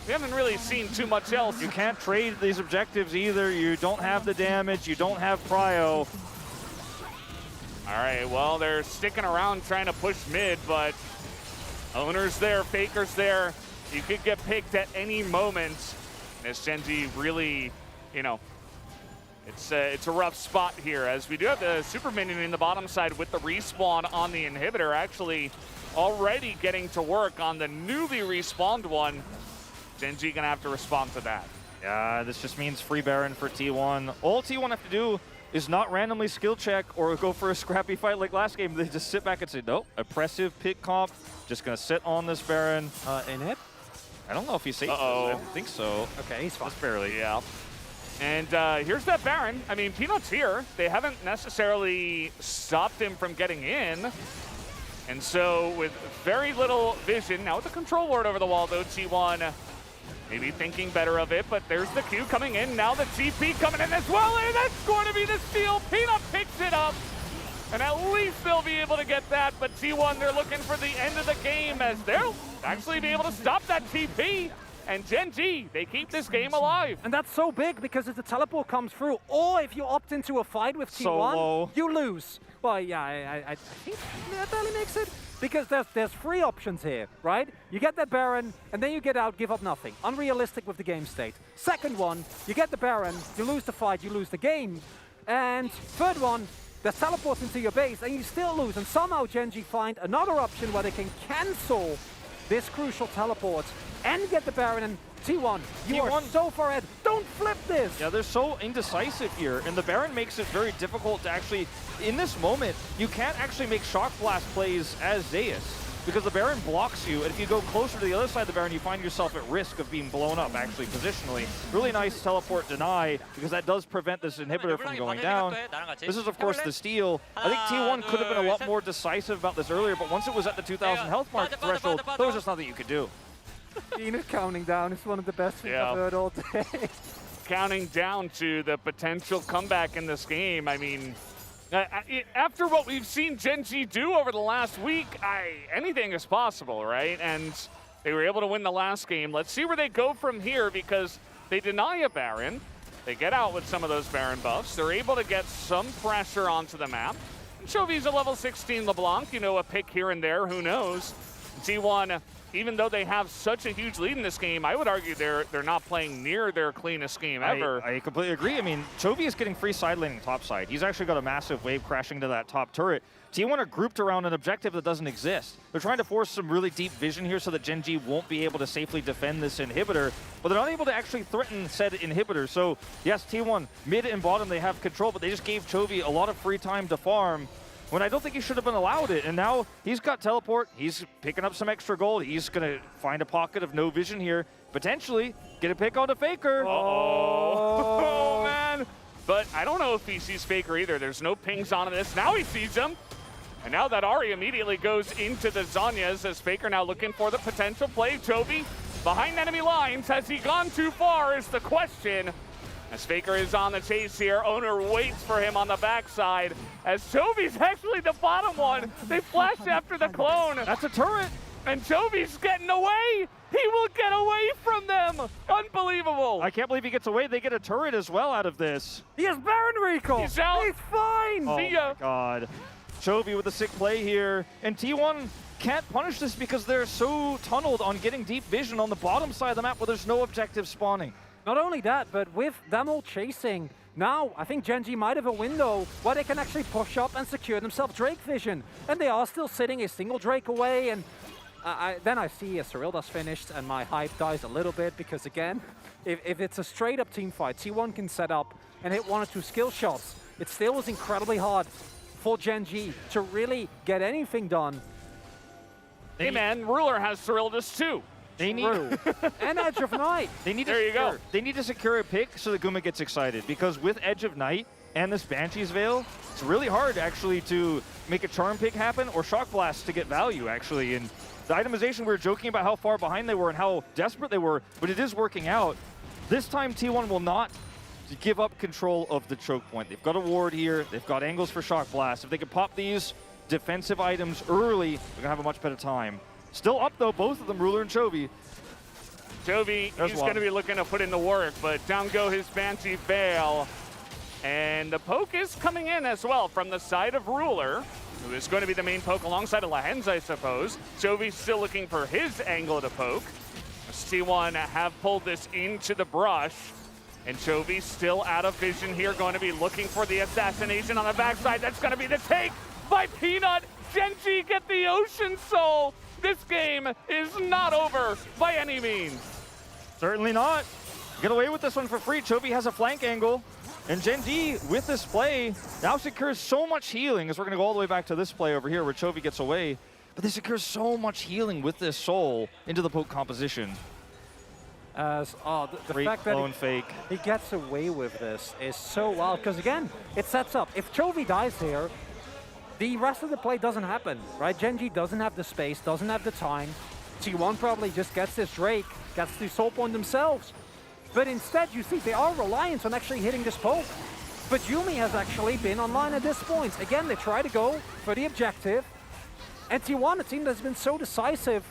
S2: we haven't really seen too much else.
S1: You can't trade these objectives either. You don't have the damage. You don't have Prio.
S2: All right, well, they're sticking around trying to push mid, but Owner's there, Faker's there. You could get picked at any moment. As Gen.G really, you know, it's a rough spot here, as we do have the super minion in the bottom side with the respawn on the inhibitor, actually already getting to work on the newly respawned one. Gen.G gonna have to respond to that.
S1: Yeah, this just means free Baron for T1. All T1 have to do is not randomly skill check or go for a scrappy fight like last game. They just sit back and say, nope, oppressive pick comp, just gonna sit on this Baron.
S4: Inhib?
S1: I don't know if he's safe. I don't think so.
S4: Okay, he's fine.
S1: Just barely.
S2: Yeah. And here's that Baron. I mean, Peanut's here. They haven't necessarily stopped him from getting in. And so with very little vision, now with the control ward over the wall though, T1 maybe thinking better of it, but there's the Q coming in. Now the TP coming in as well, and that's going to be the steal. Peanut picks it up, and at least they'll be able to get that. But T1, they're looking for the end of the game as they'll actually be able to stop that TP. And Gen.G, they keep this game alive.
S4: And that's so big because if the teleport comes through, or if you opt into a fight with T1, you lose. Well, yeah, I think that barely makes it. Because there's three options here, right? You get that Baron, and then you get out, give up nothing. Unrealistic with the game state. Second one, you get the Baron, you lose the fight, you lose the game. And third one, there's teleports into your base, and you still lose. And somehow Gen.G find another option where they can cancel this crucial teleport and get the Baron. And T1, you are so far ahead. Don't flip this!
S1: Yeah, they're so indecisive here, and the Baron makes it very difficult to actually, in this moment, you can't actually make Shock Blast plays as Zeus, because the Baron blocks you, and if you go closer to the other side of the Baron, you find yourself at risk of being blown up, actually, positionally. Really nice teleport deny, because that does prevent this inhibitor from going down. This is, of course, the steal. I think T1 could have been a lot more decisive about this earlier, but once it was at the 2,000 health mark threshold, there was just nothing you could do.
S4: Peanut counting down is one of the best things I've heard all day.
S2: Counting down to the potential comeback in this game. I mean, after what we've seen Gen.G do over the last week, anything is possible, right? And they were able to win the last game. Let's see where they go from here, because they deny a Baron. They get out with some of those Baron buffs. They're able to get some pressure onto the map. Chovy's a level 16 LeBlanc, you know, a pick here and there, who knows? T1, even though they have such a huge lead in this game, I would argue they're not playing near their cleanest game ever.
S1: I completely agree. I mean, Chovy is getting free side laning top side. He's actually got a massive wave crashing to that top turret. T1 are grouped around an objective that doesn't exist. They're trying to force some really deep vision here so that Gen.G won't be able to safely defend this inhibitor, but they're not able to actually threaten said inhibitor. So yes, T1, mid and bottom, they have control, but they just gave Chovy a lot of free time to farm, when I don't think he should have been allowed it. And now he's got teleport, he's picking up some extra gold, he's gonna find a pocket of no vision here, potentially get a pick on a Faker.
S2: Oh, man. But I don't know if he sees Faker either. There's no pings on this. Now he sees him. And now that Ahri immediately goes into the Zhonya's as Faker now looking for the potential play. Chovy behind enemy lines. Has he gone too far is the question. As Faker is on the chase here, Owner waits for him on the backside. As Chovy's actually the bottom one. They flash after the clone.
S1: That's a turret.
S2: And Chovy's getting away. He will get away from them. Unbelievable.
S1: I can't believe he gets away. They get a turret as well out of this.
S4: He has Baron recall.
S2: He's out.
S4: He's fine.
S1: Oh
S2: See ya.
S1: my God. Chovy with a sick play here. And T1 can't punish this because they're so tunneled on getting deep vision on the bottom side of the map where there's no objective spawning.
S4: Not only that, but with them all chasing, now I think Gen.G might have a window where they can actually push up and secure themselves Drake vision. And they are still sitting a single Drake away, and
S7: then I see a Cyrildas finished and my hype dies a little bit because again, if it's a straight up team fight, T1 can set up and hit 1 or 2 skill shots. It still was incredibly hard for Gen G to really get anything done.
S2: Hey man, Ruler has Cyrildas too.
S1: They need
S7: and Edge of Night.
S1: They need
S2: there you go.
S1: They need to secure a pick so that Guma gets excited, because with Edge of Night and this Banshee's Veil, it's really hard actually to make a charm pick happen or shock blast to get value actually. And the itemization, we were joking about how far behind they were and how desperate they were, but it is working out. This time T1 will not give up control of the choke point. They've got a ward here, they've got angles for shock blast. If they can pop these defensive items early, they're gonna have a much better time. Still up though, both of them, Ruler and Chovy.
S2: Chovy, he's going to be looking to put in the work, but down go his Banshee Veil. And the poke is coming in as well from the side of Ruler, who is going to be the main poke alongside of Lahens, I suppose. Chovy's still looking for his angle to poke. T1 have pulled this into the brush, and Chovy still out of vision here, going to be looking for the assassination on the backside. That's going to be the take by Peanut. Gen G get the Ocean Soul. This game is not over by any means.
S1: Certainly not. Get away with this one for free. Chovy has a flank angle. And Gen G, with this play, now secures so much healing, as we're going to go all the way back to this play over here where Chovy gets away. But they secure so much healing with this soul into the poke composition.
S7: The fact that he gets away with this is so wild, because again, it sets up. If Chovy dies here, the rest of the play doesn't happen, right? Gen G doesn't have the space, doesn't have the time. T1 probably just gets this Drake, gets the soul point themselves. But instead, you see, they are reliant on actually hitting this poke. But Yuumi has actually been online at this point. Again, they try to go for the objective. And T1, a team that's been so decisive,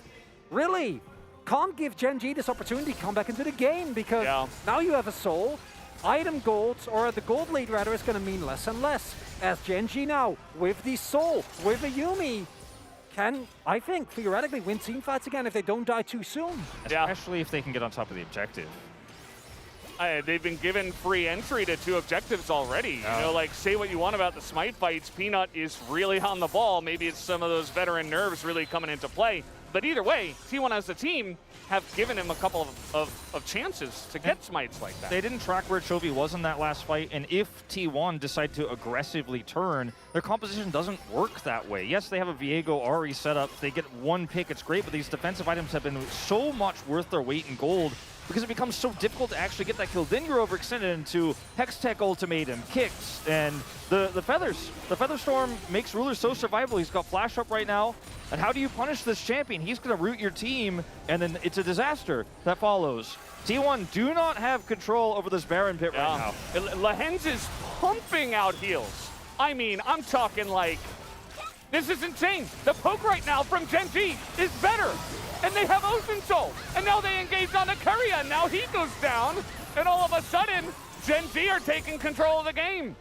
S7: really can't give Gen G this opportunity to come back into the game, because now you have a soul. Item golds, or the gold lead rather, is going to mean less and less. As Gen G now, with the soul, with a Yuumi, can, I think, theoretically win team fights again if they don't die too soon.
S1: Especially if they can get on top of the objective.
S2: They've been given free entry to 2 objectives already. You know, like, say what you want about the Smite fights, Peanut is really on the ball. Maybe it's some of those veteran nerves really coming into play. But either way, T1 as a team have given him a couple of chances to get Smites like that.
S1: They didn't track where Chovy was in that last fight, and if T1 decide to aggressively turn, their composition doesn't work that way. Yes, they have a Viego Ari set up. They get 1 pick, it's great, but these defensive items have been so much worth their weight in gold, because it becomes so difficult to actually get that kill. Then you're overextended into Hextech Ultimatum, kicks, and the Feathers. The Feather Storm makes Ruler so survivable. He's got Flash up right now. And how do you punish this champion? He's going to root your team, and then it's a disaster that follows. T1 do not have control over this Baron pit right now.
S2: Lahens is pumping out heals. I mean, I'm talking like, this is insane. The poke right now from Gen G is better. And they have Ocean Soul. And now they engage on Akuria. And now he goes down. And all of a sudden, Gen G are taking control of the game.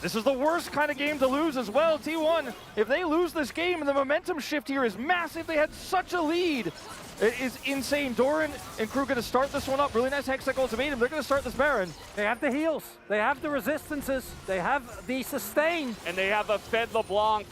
S1: This is the worst kind of game to lose as well. T1, if they lose this game, the momentum shift here is massive. They had such a lead. It is insane. Doran and crew going to start this one up. Really nice Hextech Ultimatum. They're going to start this Baron.
S7: They have the heals. They have the resistances. They have the sustain.
S2: And they have a Fed LeBlanc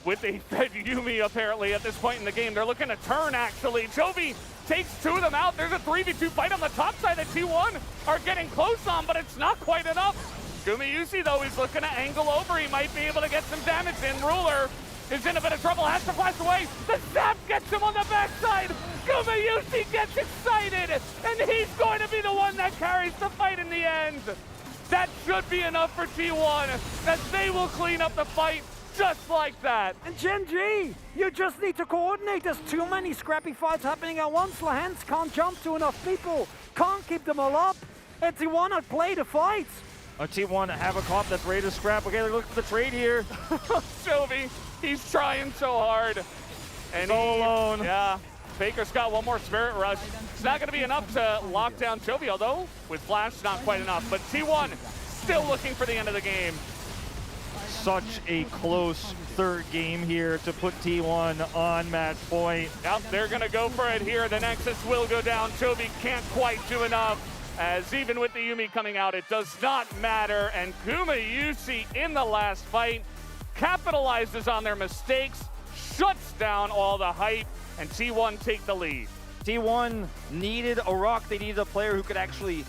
S2: with a Fed Yuumi apparently at this point in the game. They're looking to turn, actually. Chovy takes 2 of them out. There's a 3v2 fight on the top side that T1 are getting close on, but it's not quite enough. Gumayusi, though, he's looking to angle over. He might be able to get some damage in. Ruler is in a bit of trouble, has to flash away. The zap gets him on the backside. Gumayusi gets excited, and he's going to be the one that carries the fight in the end. That should be enough for T1, as they will clean up the fight just like that.
S7: And Gen G, you just need to coordinate. There's too many scrappy fights happening at once. Lahens can't jump to enough people, can't keep them all up, and T1 not play the fight.
S1: T1 have a comp that's ready to scrap. Okay, they're looking for the trade here.
S2: Chovy, he's trying so hard. And
S1: all alone.
S2: Yeah, Faker's got 1 more Spirit Rush. It's not going to be enough to lock down Chovy, although with Flash, not quite enough. But T1 still looking for the end of the game.
S1: Such a close 3rd game here to put T1 on match point.
S2: Yep, they're going to go for it here. The Nexus will go down. Chovy can't quite do enough, as even with the Yuumi coming out, it does not matter. And Gumayusi in the last fight capitalizes on their mistakes, shuts down all the hype, and T1 take the lead.
S1: T1 needed a rock. They needed a player who could actually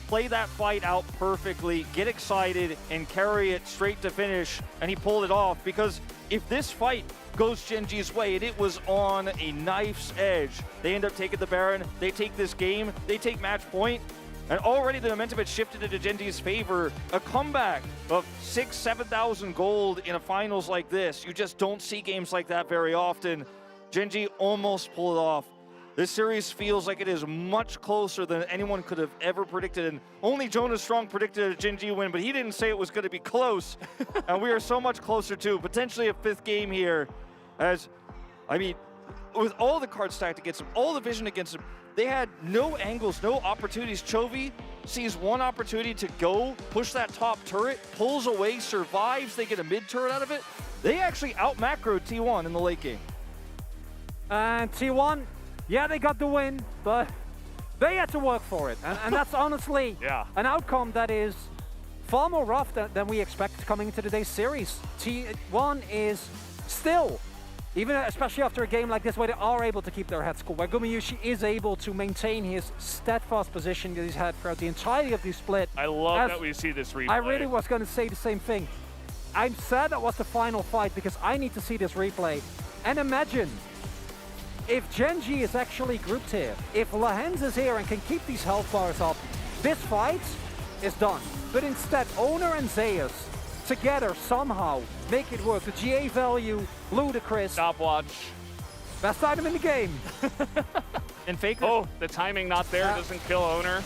S1: play that fight out perfectly, get excited, and carry it straight to finish, and he pulled it off. Because if this fight goes Gen.G's way, and it was on a knife's edge, they end up taking the Baron, they take this game, they take match point, and already the momentum had shifted into Gen.G's favor. A comeback of 7,000 gold in a finals like this. You just don't see games like that very often. Gen.G almost pulled it off. This series feels like it is much closer than anyone could have ever predicted, and only Jonas Strong predicted a Gen.G win, but he didn't say it was going to be close. And we are so much closer to potentially a 5th game here, as, I mean, with all the cards stacked against him, all the vision against him, they had no angles, no opportunities. Chovy sees one opportunity to go, push that top turret, pulls away, survives, they get a mid turret out of it. They actually out-macroed T1 in the late game.
S4: And T1, yeah, they got the win, but they had to work for it. And that's honestly an outcome that is far more rough than we expected coming into today's series. T1 is still, even especially after a game like this where they are able to keep their heads cool, where Gumayushi is able to maintain his steadfast position that he's had throughout the entirety of the split.
S2: I love that we see this replay.
S4: I really was going to say the same thing. I'm sad that was the final fight because I need to see this replay. And imagine if Gen.G is actually grouped here, if Lahens is here and can keep these health bars up, this fight is done. But instead, Owner and Zeus together somehow make it work. The GA value, ludicrous.
S2: Stopwatch.
S4: Best item in the game.
S1: And Faker.
S2: Oh, the timing not there doesn't kill Owner.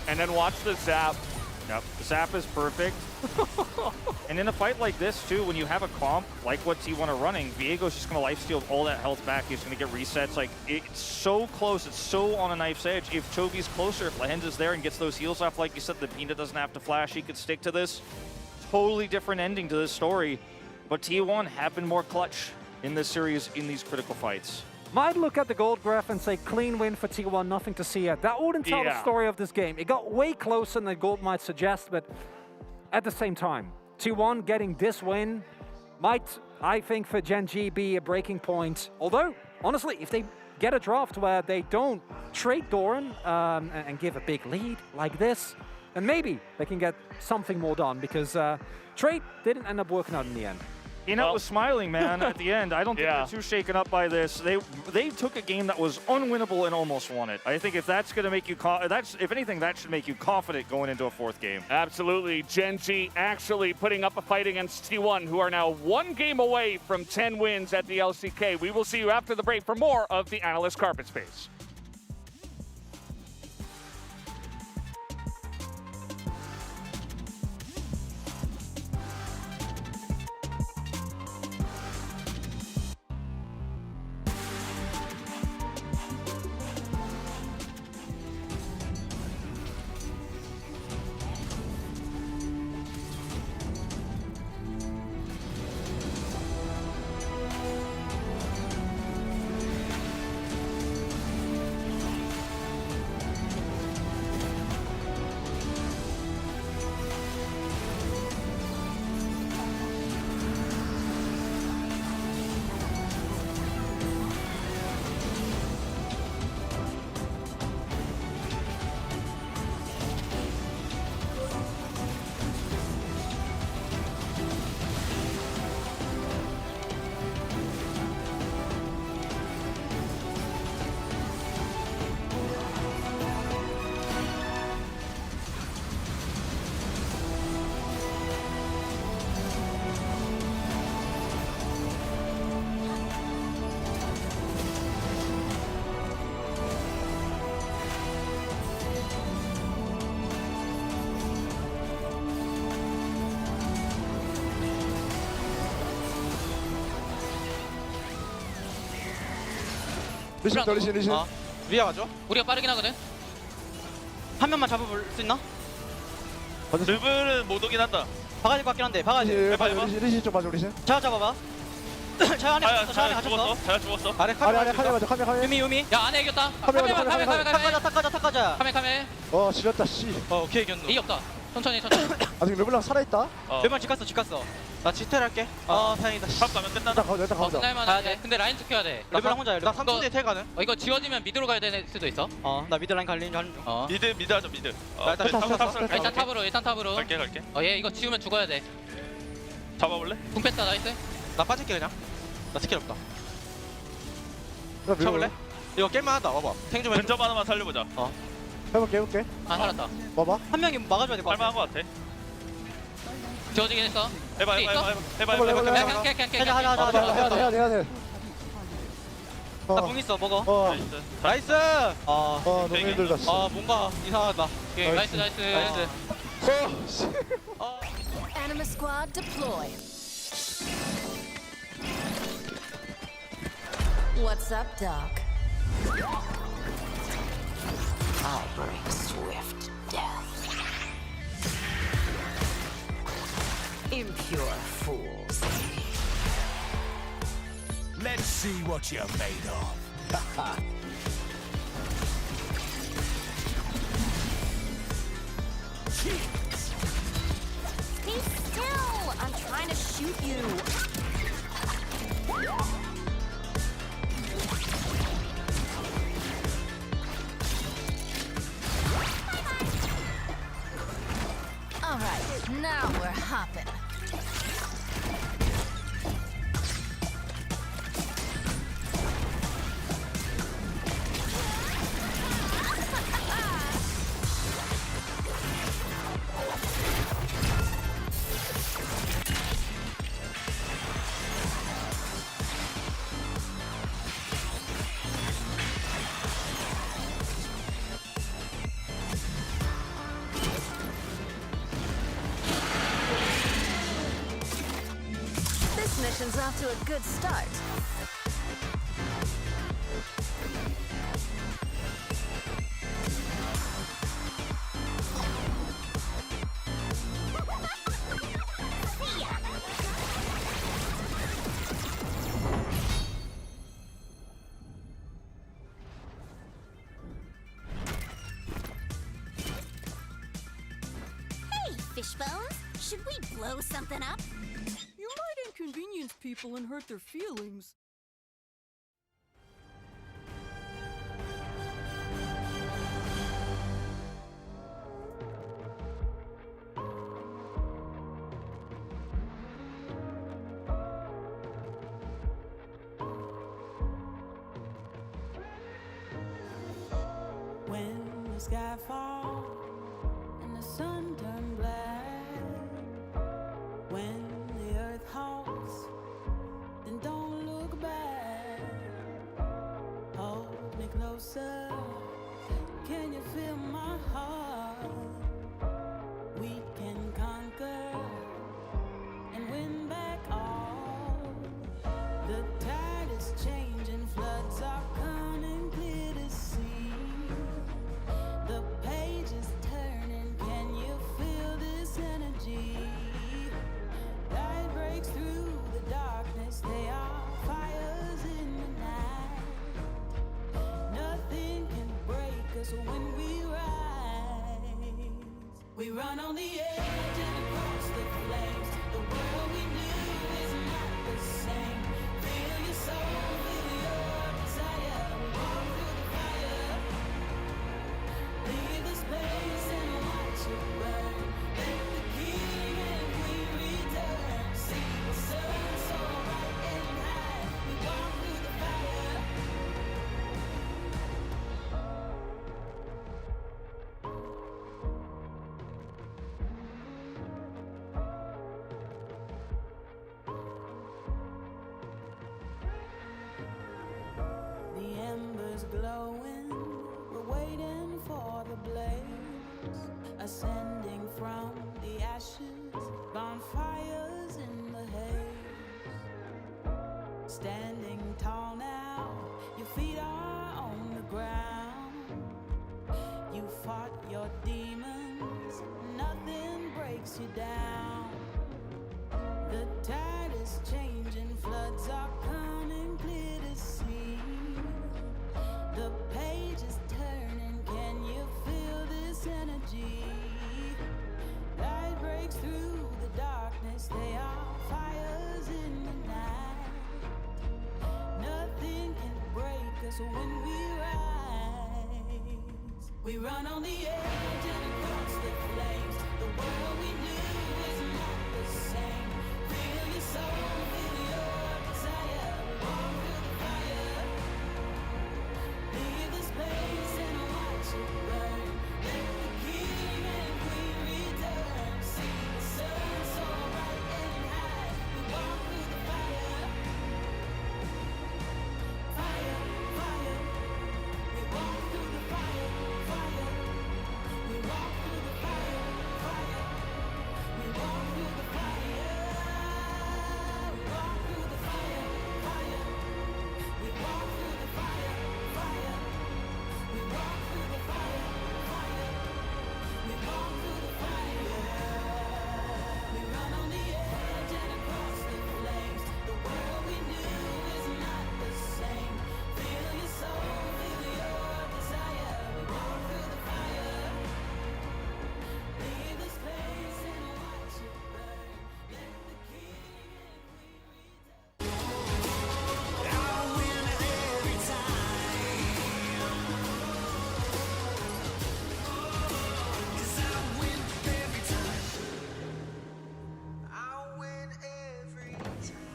S2: And then watch the zap.
S1: Yep, the zap is perfect. And in a fight like this, too, when you have a comp like what T1 are running, Viego's just going to lifesteal all that health back. He's going to get resets. Like, it's so close. It's so on a knife's edge. If Chovy's closer, if Lahens is there and gets those heals off, like you said, the Peanut doesn't have to flash. He could stick to this. Totally different ending to this story. But T1 have been more clutch in this series in these critical fights.
S4: Might look at the gold graph and say clean win for T1, nothing to see yet. That wouldn't tell the story of this game. It got way closer than the gold might suggest, but at the same time, T1 getting this win might, I think, for Gen.G be a breaking point. Although, honestly, if they get a draft where they don't trade Doran and give a big lead like this, then maybe they can get something more done, because trade didn't end up working out in the end.
S1: Peanut was smiling, man, at the end. I don't think they're too shaken up by this. They took a game that was unwinnable and almost won it. I think if that's going to make you, if anything, that should make you confident going into a 4th game.
S2: Absolutely. Gen.G actually putting up a fight against T1, who are now 1 game away from 10 wins at the LCK. We will see you after the break for more of the Analyst Carpet Space.
S10: 리신.
S11: 위에 가죠. 우리가 빠르긴 하거든. 한 명만 잡아볼 수 있나?
S12: 드블은 못 오긴 한다.
S11: 박아질 것 같긴 한데. 박아지.
S10: 리신 좀 봐줘, 리신.
S11: 자 잡아봐. 자 안에 갇혔어. 자 안에 갇혔어.
S12: 잘 죽었어.
S11: 아래 카메라
S10: 카메라.
S11: 유미. 야 안에 이겼다.
S10: 카메라.
S11: 탁 가자.
S12: 카메.
S10: 지렸다, 씨.
S11: 오케이 이겼노.
S12: 이 없다.
S11: 천천히.
S10: 아직 르블랑 살아있다.
S11: 르블랑 집 갔어. 나 지텔 할게. 다행이다.
S12: 탑 가면 끝나나?
S10: 일단 가보자.
S11: 가야 돼. 근데 라인 지켜야 돼. 르블랑 혼자야. 나 3초 텔 가는. 이거 지워지면 미드로 가야 될 수도 있어. 나 미드 라인 갈리는 줄 아는 중.
S12: 미드 하자 미드.
S11: 일단 탑으로.
S12: 갈게.
S11: 얘 이거 지우면 죽어야 돼.
S12: 잡아볼래?
S11: 궁 뺐다. 나이스. 나 빠질게 그냥. 나 스킬 없다.
S10: 쳐볼래?
S11: 이거 깰만 하다. 와봐. 탱 좀
S12: 근접 하나만 살려보자.
S10: 해볼게.
S11: 살았다.
S10: 봐봐.
S11: 한 명이 막아줘야 될 것 같아.
S12: 할만한 거 같아.
S11: 지워지긴 했어.
S12: 해봐.
S11: 그냥
S10: 해야 돼.
S11: 나궁 있어. 먹어. 나이스.
S10: 너무 힘들다.
S11: 뭔가 이상하다. 오케이. 나이스.
S13: Anima squad deploy. What's up, Doc? I'll bring swift death. Impure fools.
S17: Let's see what you're made of.
S13: Be still! I'm trying to shoot you. All right, now we're hopping. This mission's off to a good start. Hey, Fishbones! Should we blow something up?
S18: You might inconvenience people and hurt their feelings.
S21: When the sky falls and the sun turns black, when the earth halts, then don't look back. Hold me closer, can you feel my heart? We can conquer and win back all. The tide is changing, floods are coming clear to see. The page is turning, can you feel this energy? Light breaks through the darkness, they are fires in the night. Nothing can break us when we rise. We run on the edge and across the flames. The world we knew is not the same. Feel your soul, feel your desire. Walk through the fire. Leave the space and watch it burn. Let the king and queen return. See the sun so bright and high. We walk through the fire. The embers glowing, we're waiting for the blaze, ascending from the ashes, bonfires in the haze. Standing tall now, your feet are on the ground. You fought your demons, nothing breaks you down. The tide is changing, floods are coming clear to see. The page is turning, can you feel this energy? We run on the edge and across the flames. The world we knew is not the same. Feel your soul, feel your desire. Walk through the fire. Leave this place and watch it burn. Let the king and queen return. See the sun so bright and high. We walk through the fire. Fire, fire. We walk through the fire, fire. We walk through the fire, fire. We walk through the fire. We walk through the fire, fire. We walk through the fire, fire. We walk through the fire, fire. We walk through the fire. We run on the edge and across the flames. The world we knew is not the same. Feel your soul, feel your desire. We walk through the fire. Leave this place and watch it burn. Let the king and queen return. I win every time. 'Cause I win every time. I win every time.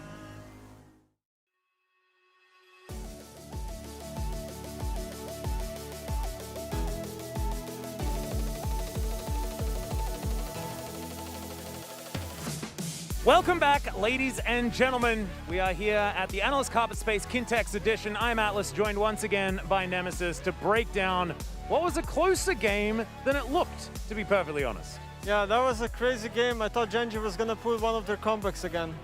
S15: Welcome back, ladies and gentlemen. We are here at the Analyst Carpet Space Kintex edition. I'm Atlas, joined once again by Nemesis to break down what was a closer game than it looked, to be perfectly honest.
S16: Yeah, that was a crazy game. I thought Genji was gonna pull one of their comebacks again.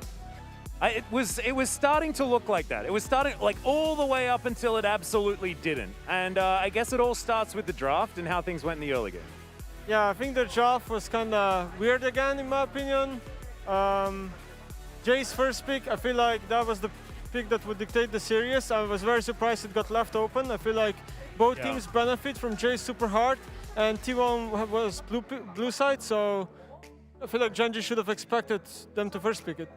S15: It was starting to look like that. It was starting like all the way up until it absolutely didn't. And I guess it all starts with the draft and how things went in the early game.
S16: Yeah, I think the draft was kind of weird again, in my opinion. Jay's first pick, I feel like that was the pick that would dictate the series. I was very surprised it got left open. I feel like both teams benefit from Jay's super hard, and T1 was blue side, so I feel like Genji should have expected them to first pick it.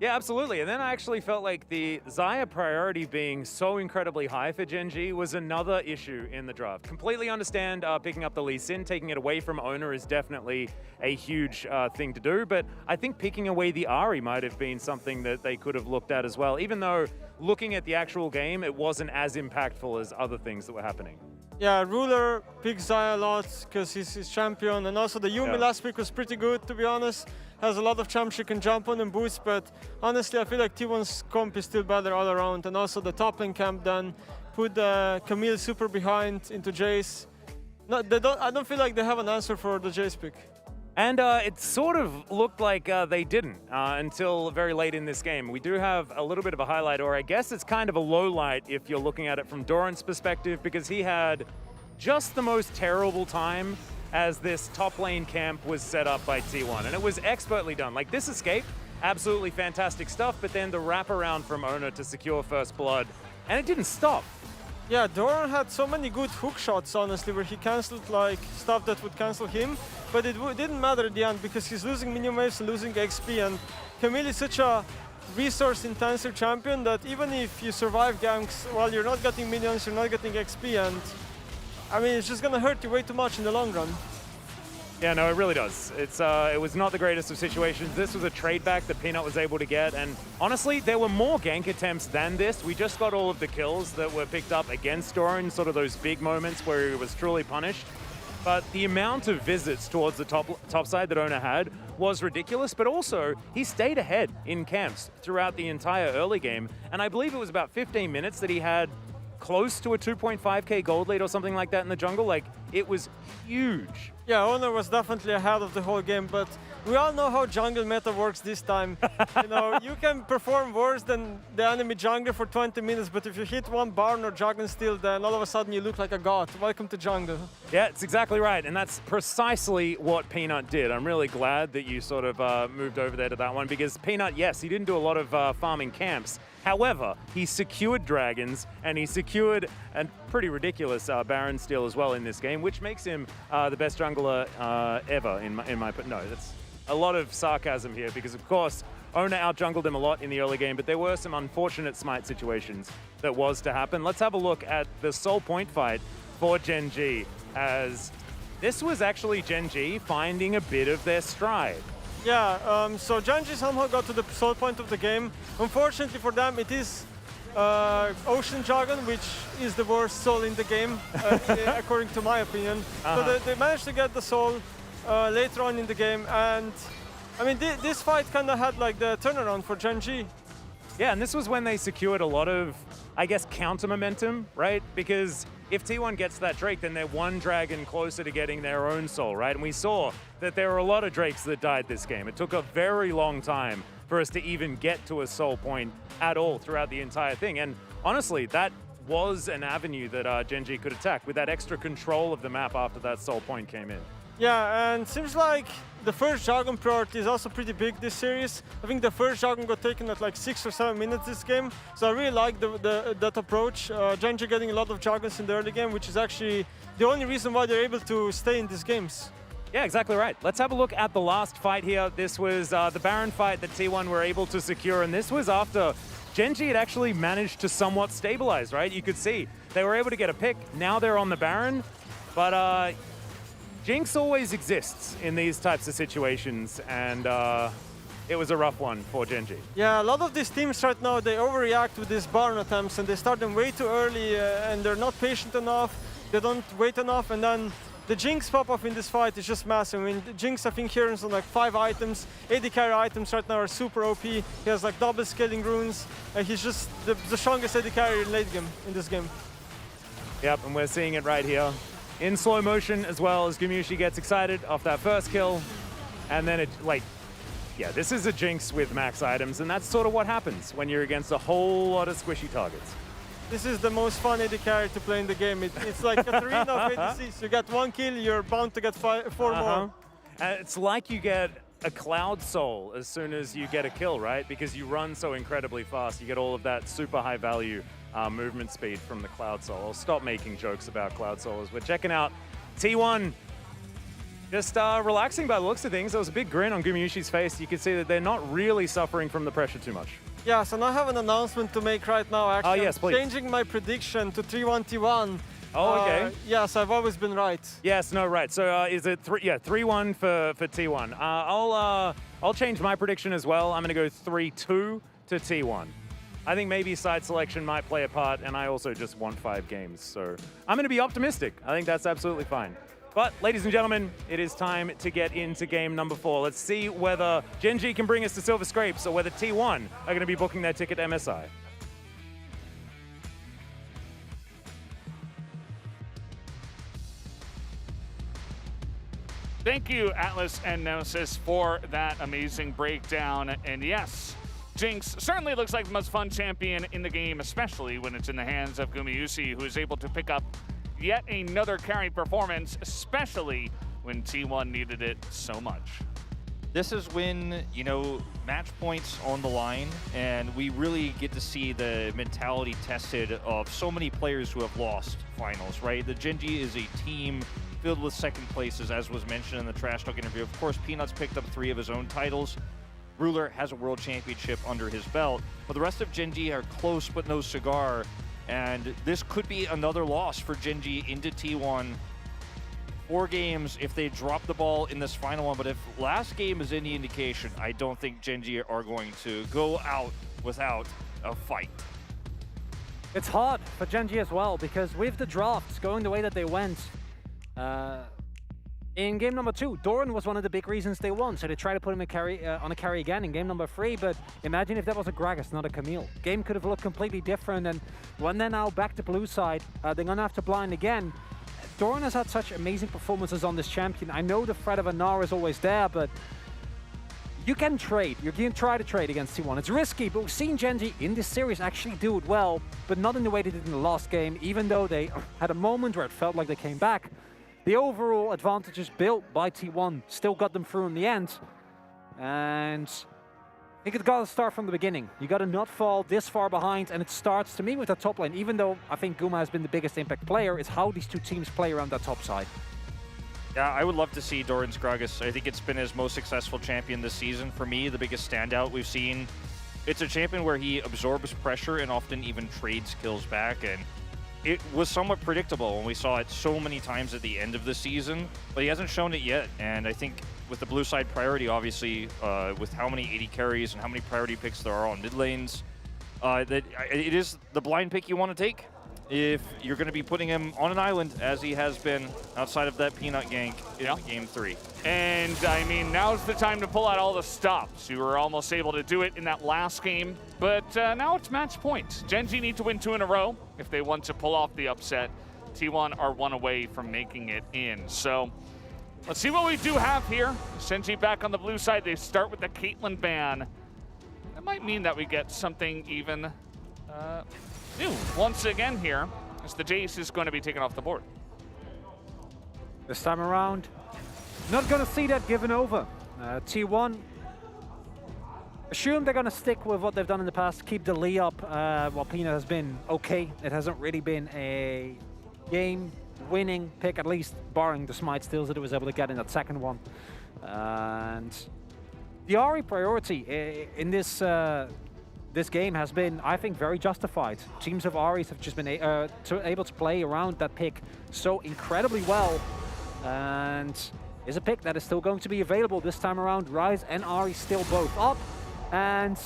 S15: Yeah, absolutely. And then I actually felt like the Xayah priority being so incredibly high for Genji was another issue in the draft. Completely understand picking up the Lee Sin, taking it away from Owner is definitely a huge thing to do, but I think picking away the Ahri might have been something that they could have looked at as well, even though looking at the actual game, it wasn't as impactful as other things that were happening.
S16: Yeah, Ruler picks Xayah a lot because he's his champion, and also the Yumi last pick was pretty good, to be honest. Has a lot of champs she can jump on and boost, but honestly, I feel like T1's comp is still better all around, and also the top lane camp then put Camille super behind into Jace. No, I don't feel like they have an answer for the Jace pick.
S15: And it sort of looked like they didn't until very late in this game. We do have a little bit of a highlight, or I guess it's kind of a low light if you're looking at it from Doran's perspective, because he had just the most terrible time as this top lane camp was set up by T1. And it was expertly done. Like, this escape, absolutely fantastic stuff, but then the wraparound from Owner to secure first blood, and it didn't stop.
S16: Yeah, Doran had so many good hook shots, honestly, where he cancelled like stuff that would cancel him, but it didn't matter at the end because he's losing minion waves and losing XP, and Camille is such a resource-intensive champion that even if you survive ganks, well, you're not getting minions, you're not getting XP, and I mean, it's just gonna hurt you way too much in the long run.
S15: Yeah, no, it really does. It was not the greatest of situations. This was a trade back that Peanut was able to get, and honestly, there were more gank attempts than this. We just got all of the kills that were picked up against Doran, sort of those big moments where he was truly punished. But the amount of visits towards the top side that Owner had was ridiculous, but also he stayed ahead in camps throughout the entire early game, and I believe it was about 15 minutes that he had close to a 2.5k gold lead or something like that in the jungle. Like, it was huge.
S16: Yeah, Owner was definitely ahead of the whole game, but we all know how jungle meta works this time. You know, you can perform worse than the enemy jungler for 20 minutes, but if you hit one Baron or Dragon Steel, then all of a sudden you look like a god. Welcome to jungle.
S15: Yeah, it's exactly right, and that's precisely what Peanut did. I'm really glad that you sort of moved over there to that one, because Peanut, yes, he didn't do a lot of farming camps. However, he secured dragons, and he secured a pretty ridiculous Baron steal as well in this game, which makes him the best jungler ever in my no, that's a lot of sarcasm here, because of course Owner out-jungled him a lot in the early game, but there were some unfortunate smite situations that was to happen. Let's have a look at the sole point fight for Genji. as this was actually Gen G finding a bit of their stride.
S16: Yeah, so Gen G somehow got to the soul point of the game. Unfortunately for them, it is Ocean Dragon, which is the worst soul in the game, according to my opinion. So they managed to get the soul later on in the game, and I mean, this fight kind of had like the turnaround for Gen G.
S15: Yeah, and this was when they secured a lot of, I guess, counter momentum, right? Because if T1 gets that Drake, then they're one dragon closer to getting their own soul, right? And we saw that there were a lot of Drakes that died this game. It took a very long time for us to even get to a soul point at all throughout the entire thing. And honestly, that was an avenue that Gen G could attack with that extra control of the map after that soul point came in.
S16: Yeah, and seems like the first Dragon priority is also pretty big this series. I think the first Dragon got taken at like 6 or 7 minutes this game, so I really like that approach. Gen G getting a lot of Dragons in the early game, which is actually the only reason why they're able to stay in these games.
S15: Yeah, exactly right. Let's have a look at the last fight here. This was the Baron fight that T1 were able to secure, and this was after Gen G had actually managed to somewhat stabilize, right? You could see they were able to get a pick. Now they're on the Baron, but Jinx always exists in these types of situations, and it was a rough one for Gen G.
S16: Yeah, a lot of these teams right now, they overreact with these Baron attempts, and they start them way too early, and they're not patient enough, they don't wait enough, and then the Jinx pop-off in this fight is just massive. I mean, Jinx, I think, here is on like 5 items. AD carry items right now are super OP. He has like double scaling runes, and he's just the strongest AD carry in late game in this game.
S15: Yep, and we're seeing it right here. In slow motion as well as Gumyushi gets excited off that first kill. And then it, like, yeah, this is a Jinx with max items, and that's sort of what happens when you're against a whole lot of squishy targets.
S16: This is the most fun AD carry to play in the game. It's like a arena of ADCs. You get 1 kill, you're bound to get 4 more.
S15: It's like you get a Cloud Soul as soon as you get a kill, right? Because you run so incredibly fast. You get all of that super high value movement speed from the Cloud Soul. I'll stop making jokes about Cloud Soul as we're checking out T1. Just relaxing by the looks of things. There was a big grin on Gumyushi's face. You can see that they're not really suffering from the pressure too much.
S16: Yeah, so now I have an announcement to make right now, actually.
S15: Oh, yes, please.
S16: I'm changing my prediction to 3-1 T1.
S15: Oh, okay.
S16: Yes, I've always been right.
S15: Yes, no, right. So is it 3-1 for T1? I'll change my prediction as well. I'm going to go 3-2 to T1. I think maybe side selection might play a part, and I also just want 5 games. So I'm going to be optimistic. I think that's absolutely fine. But, ladies and gentlemen, it is time to get into game number 4. Let's see whether Gen G can bring us to Silver Scrapes or whether T1 are going to be booking their ticket to MSI.
S2: Thank you, Atlas and Nemesis, for that amazing breakdown. And yes, Jinx certainly looks like the most fun champion in the game, especially when it's in the hands of Gumyushi, who is able to pick up yet another carry performance, especially when T1 needed it so much.
S1: This is when, you know, match points on the line, and we really get to see the mentality tested of so many players who have lost finals, right? The Gen G is a team filled with second places, as was mentioned in the Trash Talk interview. Of course, Peanuts picked up 3 of his own titles. Ruler has a world championship under his belt, but the rest of Gen G are close but no cigar, and this could be another loss for Gen G into T1. 4 games if they drop the ball in this final one, but if last game is any indication, I don't think Gen G are going to go out without a fight.
S4: It's hard for Gen G as well, because with the drafts going the way that they went, in game number 2, Doran was one of the big reasons they won, so they tried to put him on a carry again in game number 3, but imagine if that was a Gragas, not a Camille. Game could have looked completely different, and when they're now back to blue side, they're going to have to blind again. Doran has had such amazing performances on this champion. I know the threat of a Gnar is always there, but you can trade. You can try to trade against T1. It's risky, but we've seen Gen G in this series actually do it well, but not in the way they did in the last game, even though they had a moment where it felt like they came back. The overall advantages built by T1 still got them through in the end. And I think it's got to start from the beginning. You got to not fall this far behind, and it starts to me with the top lane. Even though I think Guma has been the biggest impact player, it's how these 2 teams play around that top side.
S1: Yeah, I would love to see Doran's Gragas. I think it's been his most successful champion this season. For me, the biggest standout we've seen. It's a champion where he absorbs pressure and often even trades kills back. And it was somewhat predictable when we saw it so many times at the end of the season, but he hasn't shown it yet. And I think with the blue side priority, obviously, with how many 80 carries and how many priority picks there are on mid lanes, that it is the blind pick you want to take if you're going to be putting him on an island, as he has been outside of that peanut gank in Game 3.
S2: And, I mean, now's the time to pull out all the stops. You were almost able to do it in that last game, but now it's match point. Gen G need to win 2 in a row if they want to pull off the upset. T1 are 1 away from making it in. So let's see what we do have here. Gen back on the blue side. They start with the Caitlyn ban. That might mean that we get something even new once again here, as the Jace is going to be taken off the board.
S4: This time around, not going to see that given over. T1 assume they're going to stick with what they've done in the past, keep the Lee up. While Peanut has been okay, it hasn't really been a game-winning pick, at least barring the smite steals that it was able to get in that second one. And the Ahri priority in this game has been, I think, very justified. Teams of Ahris have just been able to play around that pick so incredibly well, and is a pick that is still going to be available this time around. Ryze and Ahri still both up, and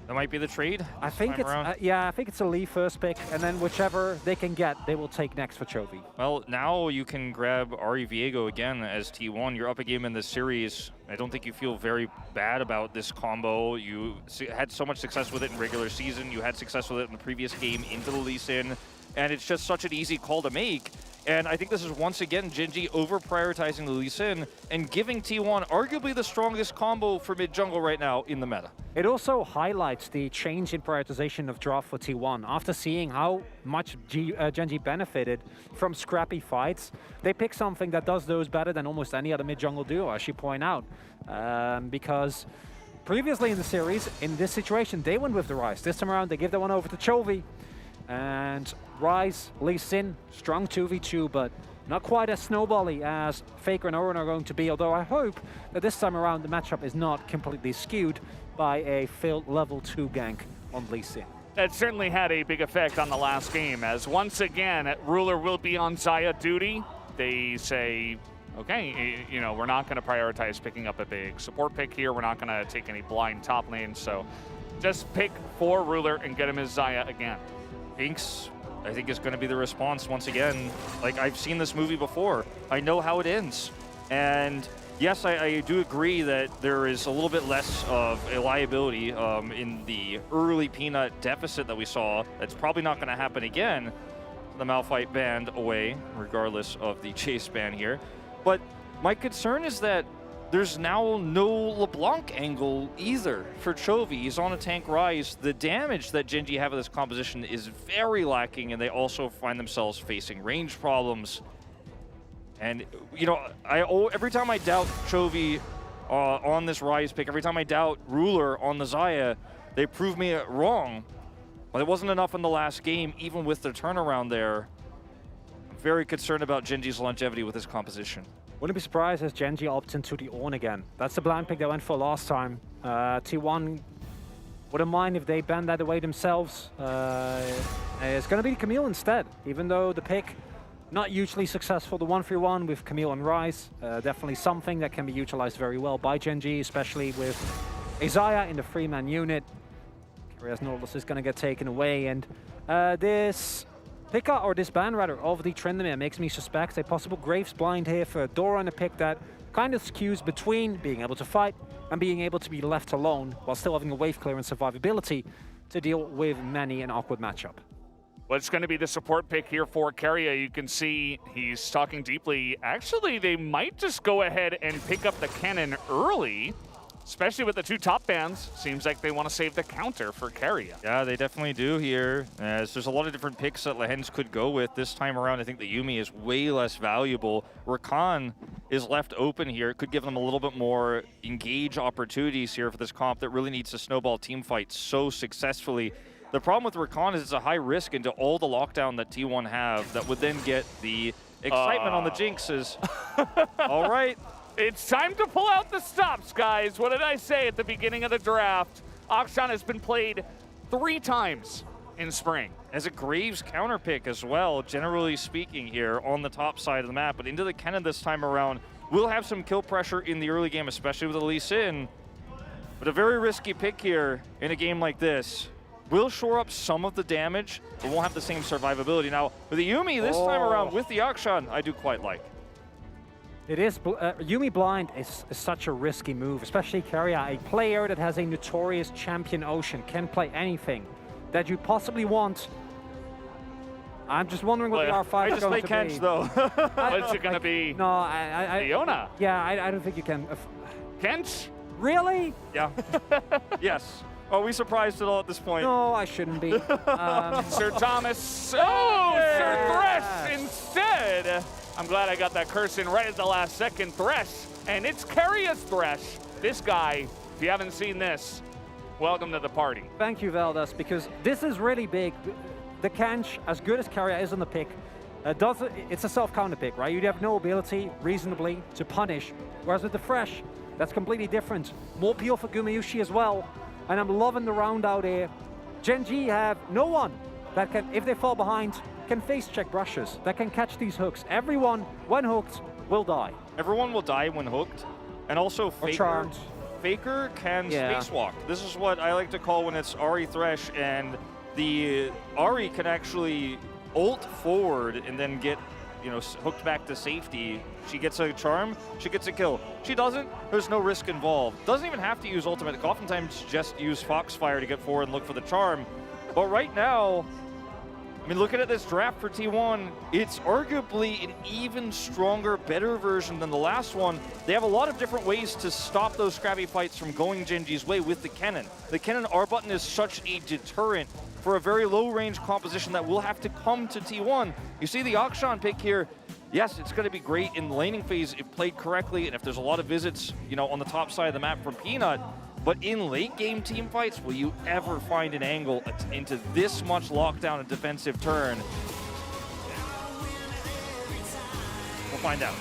S1: that might be the trade.
S4: I think it's I think it's a Lee first pick, and then whichever they can get, they will take next for Chovy.
S1: Well, now you can grab Ahri Viego again as T1. You're up a game in this series. I don't think you feel very bad about this combo. You had so much success with it in regular season. You had success with it in the previous game into the Lee Sin, and it's just such an easy call to make. And I think this is once again Gen G over-prioritizing the Lee Sin and giving T1 arguably the strongest combo for mid-jungle right now in the meta.
S4: It also highlights the change in prioritization of draft for T1. After seeing how much Gen G benefited from scrappy fights, they pick something that does those better than almost any other mid-jungle duo, as you point out. Because previously in the series, in this situation, they went with the Ryze. This time around, they give that one over to Chovy. And Ryze, Lee Sin, strong 2v2, but not quite as snowbally as Faker and Owen are going to be, although I hope that this time around the matchup is not completely skewed by a failed level 2 gank on Lee Sin.
S2: That certainly had a big effect on the last game, as once again, Ruler will be on Xayah duty. They say, okay, you know, we're not going to prioritize picking up a big support pick here. We're not going to take any blind top lane, so just pick for Ruler and get him his Xayah again.
S1: Jinx, I think, is going to be the response once again. Like, I've seen this movie before. I know how it ends. And yes, I do agree that there is a little bit less of a liability in the early Peanut deficit that we saw. That's probably not going to happen again. The Malphite band away, regardless of the chase ban here. But my concern is that there's now no LeBlanc angle either for Chovy. He's on a tank Ryze. The damage that Gen G have in this composition is very lacking, and they also find themselves facing range problems. And, you know, every time I doubt Chovy on this Ryze pick, every time I doubt Ruler on the Xayah, they prove me wrong. But it wasn't enough in the last game, even with their turnaround there. I'm very concerned about Gen G's longevity with this composition.
S4: Wouldn't be surprised as Gen G opts into the Ornn again. That's the blind pick they went for last time. T1 wouldn't mind if they banned that away themselves. It's going to be Camille instead, even though the pick not hugely successful. The 1-3-1 with Camille and Ryze, definitely something that can be utilized very well by Gen G, especially with Xayah in the 3-man unit. Whereas Nautilus is going to get taken away, and this picker, or this ban rather, of the Tryndamere makes me suspect a possible Graves blind here for Dora, and a pick that kind of skews between being able to fight and being able to be left alone while still having a wave clear and survivability to deal with many an awkward matchup.
S2: Well, it's going to be the support pick here for Keria. You can see he's talking deeply. Actually, they might just go ahead and pick up the cannon early, especially with the 2 top bans. Seems like they want to save the counter for Keria.
S1: Yeah, they definitely do here. As there's a lot of different picks that Lehends could go with. This time around, I think the Yuumi is way less valuable. Rakan is left open here. It could give them a little bit more engage opportunities here for this comp that really needs to snowball team fight so successfully. The problem with Rakan is it's a high risk into all the lockdown that T1 have that would then get the excitement on the Jinxes. All right.
S2: It's time to pull out the stops, guys. What did I say at the beginning of the draft? Akshan has been played 3 times in spring.
S1: As a Graves counter pick as well, generally speaking here on the top side of the map, but into the Kennen this time around. Will have some kill pressure in the early game, especially with the Lee Sin. But a very risky pick here in a game like this. Will shore up some of the damage, but won't have the same survivability. Now, with the Yuumi this time around with the Akshan, I do quite like.
S4: It is, Yuumi blind is such a risky move, especially Keria, a player that has a notorious champion Ocean, can play anything that you possibly want. I'm just wondering what the R5 is going to be.
S1: I just play Kench, though.
S2: What's it going to be?
S4: No,
S2: Leona?
S4: Yeah, I don't think you can.
S2: Kench?
S4: Really?
S1: Yeah. Yes. Are we surprised at all at this point?
S4: No, I shouldn't be.
S2: Sir Thomas. Oh, Sir Thresh instead. I'm glad I got that curse in right at the last second. Thresh, and it's Keria's Thresh. This guy, if you haven't seen this, welcome to the party.
S4: Thank you, Veldas, because this is really big. The Kench, as good as Keria is on the pick, it's a self-counter pick, right? You have no ability, reasonably, to punish. Whereas with the Thresh, that's completely different. More peel for Gumayushi as well. And I'm loving the round out here. Gen G have no one that can, if they fall behind, can face check brushes, that can catch these hooks. Everyone, when hooked, will die.
S1: Everyone will die when hooked. And also Faker can spacewalk. This is what I like to call when it's Ahri Thresh, and the Ahri can actually ult forward and then get, hooked back to safety. She gets a charm, she gets a kill. She doesn't, there's no risk involved. Doesn't even have to use ultimate. Oftentimes just use Foxfire to get forward and look for the charm. But right now, I mean, looking at this draft for T1, it's arguably an even stronger, better version than the last one. They have a lot of different ways to stop those scrappy fights from going Gen G's way with the Kennen. The Kennen R button is such a deterrent for a very low-range composition that will have to come to T1. You see the Akshan pick here. Yes, it's going to be great in the laning phase if played correctly, and if there's a lot of visits, on the top side of the map from Peanut. But in late-game team fights, will you ever find an angle into this much lockdown and defensive turn? We'll find out.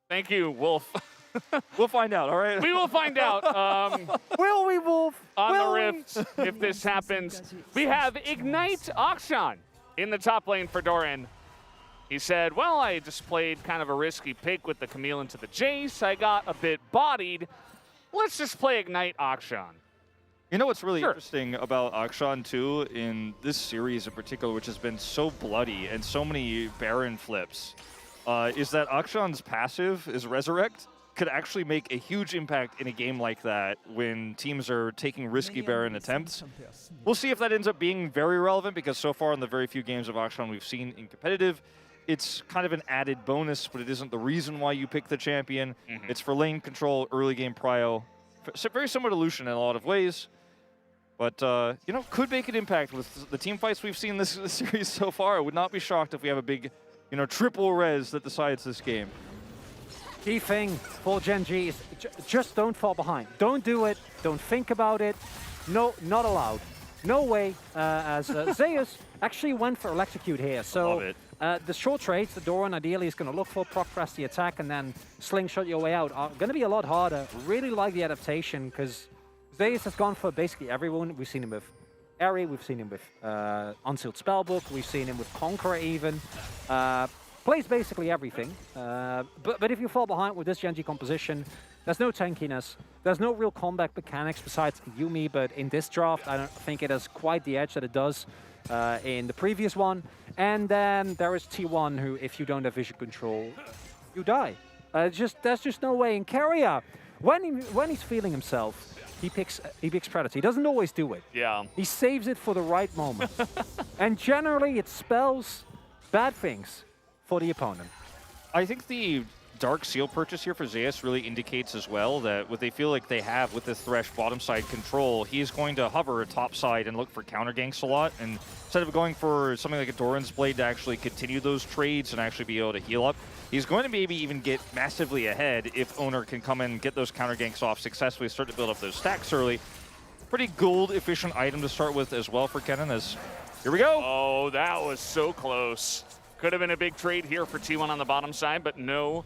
S2: Thank you, Wolf.
S1: We'll find out, all right?
S2: We will find out.
S4: Will we, Wolf?
S2: On the Rifts, if this happens. We have Ignite Akshan in the top lane for Doran. He said, well, I just played kind of a risky pick with the Camille into the Jace. I got a bit bodied. Let's just play Ignite Akshan.
S1: You know what's really interesting about Akshan, too, in this series in particular, which has been so bloody and so many Baron flips, is that Akshan's passive is Resurrect. Could actually make a huge impact in a game like that when teams are taking risky Baron attempts. We'll see if that ends up being very relevant, because so far in the very few games of Akshan we've seen in competitive, it's kind of an added bonus, but it isn't the reason why you pick the champion. It's for lane control, early game prio. So very similar to Lucian in a lot of ways. But, could make an impact with the team fights we've seen this series so far. I would not be shocked if we have a big, triple res that decides this game.
S4: Key thing for Gen G is just don't fall behind. Don't do it. Don't think about it. No, not allowed. No way. As Zeus actually went for Electrocute here. So the short trades, the Doran ideally is going to look for, proc press the attack, and then slingshot your way out, are going to be a lot harder. Really like the adaptation, because Zeus has gone for basically everyone. We've seen him with Eri, we've seen him with Unsealed Spellbook, we've seen him with Conqueror even. Plays basically everything, but if you fall behind with this Gen G composition, there's no tankiness, there's no real combat mechanics besides Yuumi, but in this draft, I don't think it has quite the edge that it does in the previous one. And then there is T1, who, if you don't have vision control, you die. There's just no way. In Keria, when he's feeling himself, he picks Predator. He doesn't always do it.
S2: Yeah.
S4: He saves it for the right moment. And generally, it spells bad things for the opponent.
S1: I think the Dark Seal purchase here for Zeus really indicates as well that what they feel like they have with the Thresh bottom side control, he's going to hover top side and look for counter ganks a lot. And instead of going for something like a Doran's Blade to actually continue those trades and actually be able to heal up, he's going to maybe even get massively ahead if Owner can come in and get those counter ganks off successfully, start to build up those stacks early. Pretty gold efficient item to start with as well for Kennen, as here we go.
S2: Oh, that was so close. Could have been a big trade here for T1 on the bottom side, but no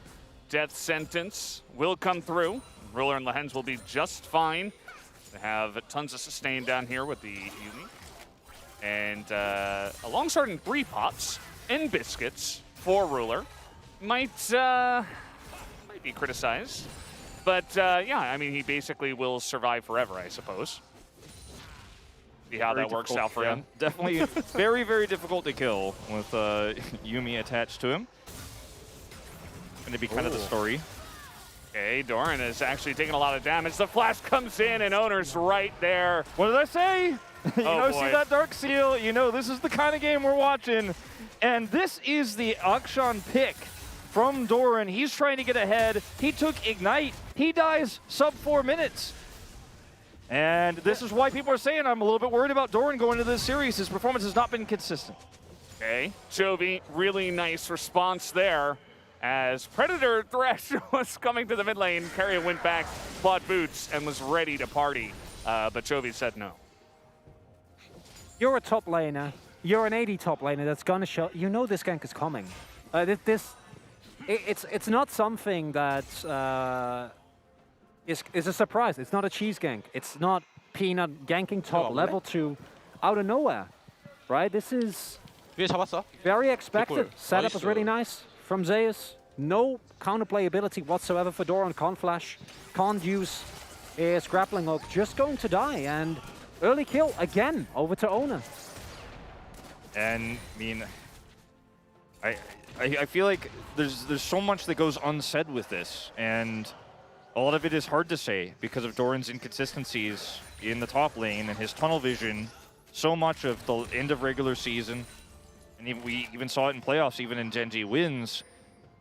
S2: death sentence will come through. Ruler and Lehens will be just fine. They have tons of sustain down here with the Yumi. And a long start in 3 pots and biscuits for Ruler. Might be criticized. But yeah, I mean, he basically will survive forever, I suppose. See how that works out for him.
S1: Definitely very, very difficult to kill with Yumi attached to him. Going to be kind of the story.
S2: Okay, Doran is actually taking a lot of damage. The flash comes in and Owner's right there.
S1: What did I say? You know,
S2: boy.
S1: see that Dark Seal? You know, this is the kind of game we're watching. And this is the Akshan pick from Doran. He's trying to get ahead. He took Ignite. He dies sub 4 minutes. And this is why people are saying I'm a little bit worried about Doran going into this series. His performance has not been consistent.
S2: Okay, Chovy, really nice response there. As Predator Thresh was coming to the mid lane, Carrier went back, bought boots, and was ready to party. But Chovy said no.
S4: You're a top laner. You're an AD top laner that's gonna show. You know this gank is coming. It's not something that is a surprise. It's not a cheese gank. It's not Peanut ganking top level 2 out of nowhere, right? This is very expected. Setup is really nice from Zeus. No counterplay ability whatsoever for Doran. Can't flash, can't use his grappling hook. Just going to die, and early kill again over to Owner.
S1: And I mean, I feel like there's so much that goes unsaid with this, and a lot of it is hard to say because of Doran's inconsistencies in the top lane and his tunnel vision. So much of the end of regular season, and we even saw it in playoffs, even in Gen G wins,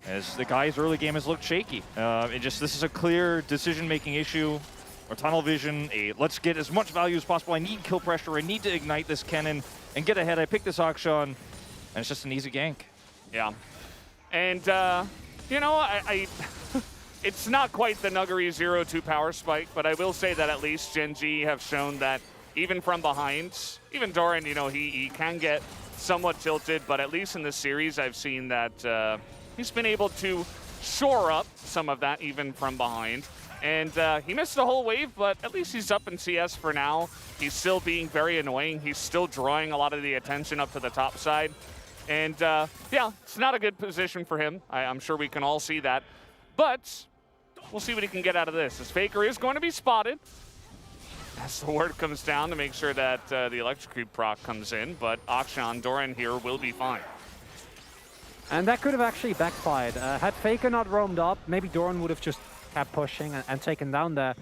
S1: as the guy's early game has looked shaky. This is a clear decision-making issue, or tunnel vision. Let's get as much value as possible. I need kill pressure. I need to ignite this cannon and get ahead. I pick this Akshan, and it's just an easy gank.
S2: Yeah, and you know, I it's not quite the Nuggery 0-2 power spike, but I will say that at least Gen G have shown that even from behind, even Doran, you know, he can get somewhat tilted, but at least in this series, I've seen that he's been able to shore up some of that even from behind. And he missed the whole wave, but at least he's up in CS for now. He's still being very annoying. He's still drawing a lot of the attention up to the top side. And yeah, it's not a good position for him. I'm sure we can all see that. But we'll see what he can get out of this. As Faker is going to be spotted, as the word comes down to make sure that the Electrocute proc comes in. But Akshan, Doran here will be fine.
S4: And that could have actually backfired. Had Faker not roamed up, maybe Doran would have just kept pushing and taken down there.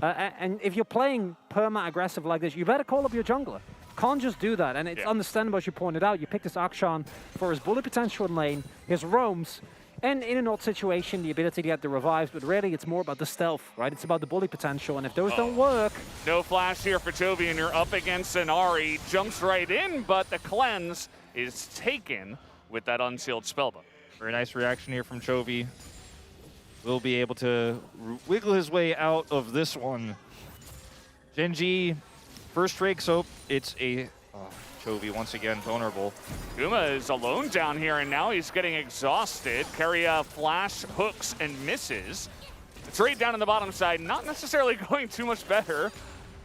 S4: And if you're playing perma-aggressive like this, you better call up your jungler. Can't just do that. And it's understandable, as you pointed out. You pick this Akshan for his bullet potential in lane, his roams, and in an odd situation, the ability to get the revives. But really, it's more about the stealth, right? It's about the bully potential. And if those don't work...
S2: No flash here for Chovy, and you're up against an Ahri. Jumps right in, but the cleanse is taken with that unsealed spellbook.
S1: Very nice reaction here from Chovy. Will be able to wiggle his way out of this one. Gen G, first Drake soap. It's a Chovy once again vulnerable.
S2: Guma is alone down here, and now he's getting exhausted. Keria flash hooks and misses. The trade down on the bottom side, not necessarily going too much better,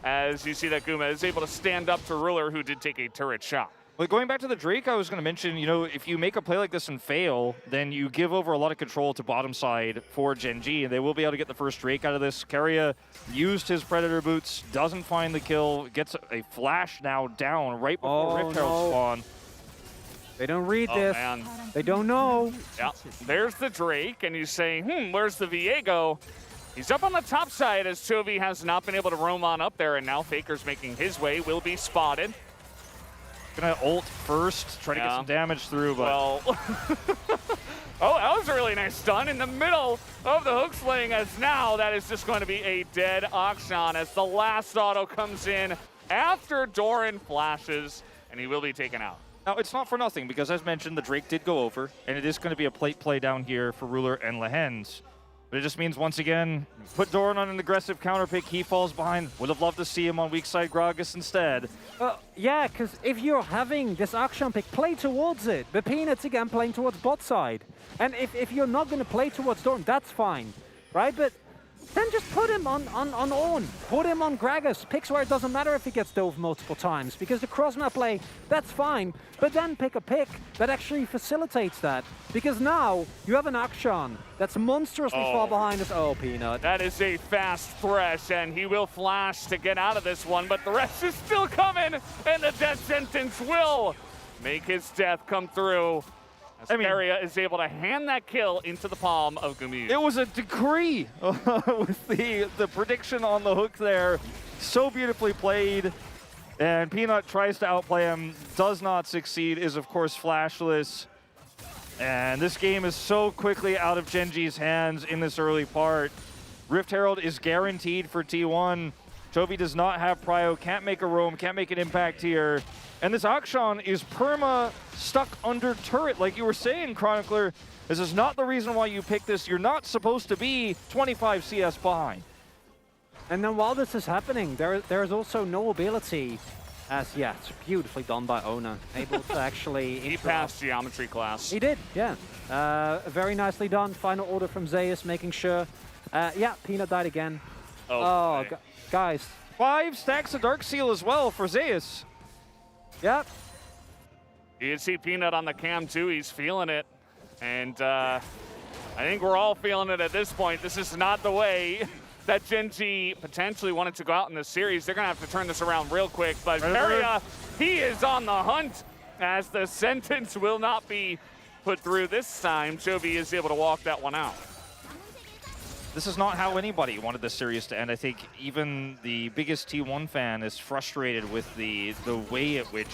S2: as you see that Guma is able to stand up to Ruler, who did take a turret shot.
S1: But going back to the Drake, I was going to mention, you know, if you make a play like this and fail, then you give over a lot of control to bottom side for Gen G, and they will be able to get the first Drake out of this. Keria used his Predator boots, doesn't find the kill, gets a flash now down right before Rift Herald spawn.
S4: They don't read this.
S2: Man.
S4: They don't know.
S2: Yeah, there's the Drake, and he's saying, where's the Viego? He's up on the top side as Chovy has not been able to roam on up there, and now Faker's making his way, will be spotted.
S1: Gonna ult first, try to get some damage through, but...
S2: Well, oh, that was a really nice stun in the middle of the hook sling, as now that is just going to be a dead Akshan as the last auto comes in after Doran flashes, and he will be taken out.
S1: Now, it's not for nothing, because as mentioned, the Drake did go over, and it is going to be a plate play down here for Ruler and Lehens. But it just means, once again, put Doran on an aggressive counter pick. He falls behind. Would have loved to see him on weak side Gragas instead.
S4: Yeah, because if you're having this Akshan pick, play towards it. But Peanuts, again, playing towards bot side. And if you're not going to play towards Doran, that's fine, right? But then just put him on Ornn. Put him on Gragas. Picks where it doesn't matter if he gets dove multiple times, because the cross-map play, that's fine. But then pick a pick that actually facilitates that. Because now you have an Akshan that's monstrously far behind us. Oh, Peanut.
S2: That is a fast Thresh, and he will flash to get out of this one, but the rest is still coming, and the death sentence will make his death come through. Asteria is able to hand that kill into the palm of Gumi.
S1: It was a decree with the prediction on the hook there. So beautifully played. And Peanut tries to outplay him, does not succeed, is of course flashless. And this game is so quickly out of Genji's hands in this early part. Rift Herald is guaranteed for T1. Chovy does not have prio, can't make a roam, can't make an impact here. And this Akshan is perma stuck under turret, like you were saying, Chronicler. This is not the reason why you picked this. You're not supposed to be 25 CS behind.
S4: And then while this is happening, there is also no ability, as it's beautifully done by Ona, able to actually
S2: He passed geometry class.
S4: He did, yeah. Very nicely done. Final order from Zeus, making sure. Yeah, Peanut died again.
S2: Oh,
S4: guys.
S1: 5 stacks of Dark Seal as well for Zeus.
S4: Yep.
S2: You can see Peanut on the cam too. He's feeling it. And I think we're all feeling it at this point. This is not the way that Genji potentially wanted to go out in this series. They're going to have to turn this around real quick. But Peria, he is on the hunt, as the sentence will not be put through this time. Chovy is able to walk that one out.
S1: This is not how anybody wanted this series to end. I think even the biggest T1 fan is frustrated with the way at which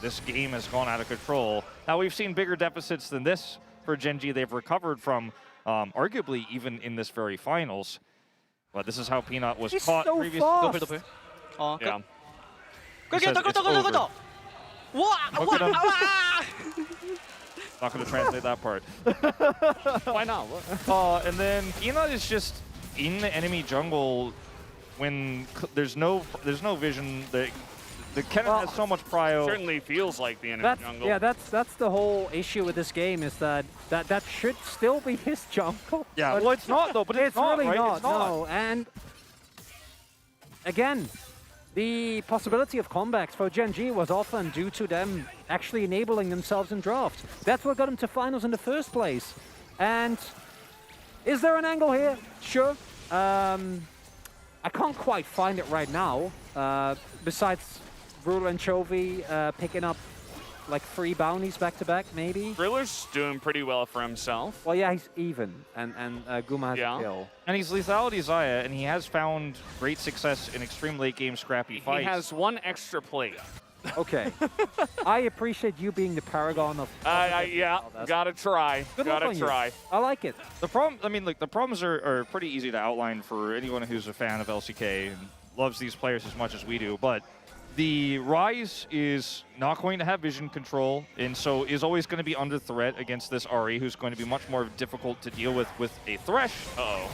S1: this game has gone out of control. Now, we've seen bigger deficits than this for Genji. They've recovered from, arguably, even in this very finals. But this is how Peanut was caught
S4: so
S1: previously.
S4: fast.
S2: Yeah.
S1: Not going to translate that part.
S2: Why not?
S1: And then Peanut is just in the enemy jungle when there's no vision. The Kennen has so much prio.
S2: Certainly feels like the enemy jungle.
S4: Yeah, that's the whole issue with this game, is that should still be his jungle.
S1: Yeah, well, it's not though. But it's not,
S4: really
S1: right?
S4: not.
S1: It's not.
S4: No, and again, the possibility of comebacks for Genji was often due to them actually enabling themselves in draft. That's what got them to finals in the first place. And is there an angle here? Sure. I can't quite find it right now. Besides Ruler and Chovy picking up like 3 bounties back-to-back, maybe.
S2: Ruler's doing pretty well for himself.
S4: Well, yeah, he's even, and Guma has a kill.
S1: And he's lethality Xayah, and he has found great success in extreme late-game scrappy fights.
S2: He has 1 extra plate.
S4: Okay. I appreciate you being the paragon of...
S2: yeah, gotta try. Gotta try.
S4: I like it.
S1: The problem, I mean, like, the problems are pretty easy to outline for anyone who's a fan of LCK and loves these players as much as we do, but the Ryze is not going to have vision control, and so is always going to be under threat against this Ahri, who's going to be much more difficult to deal with a Thresh.
S2: Uh-oh.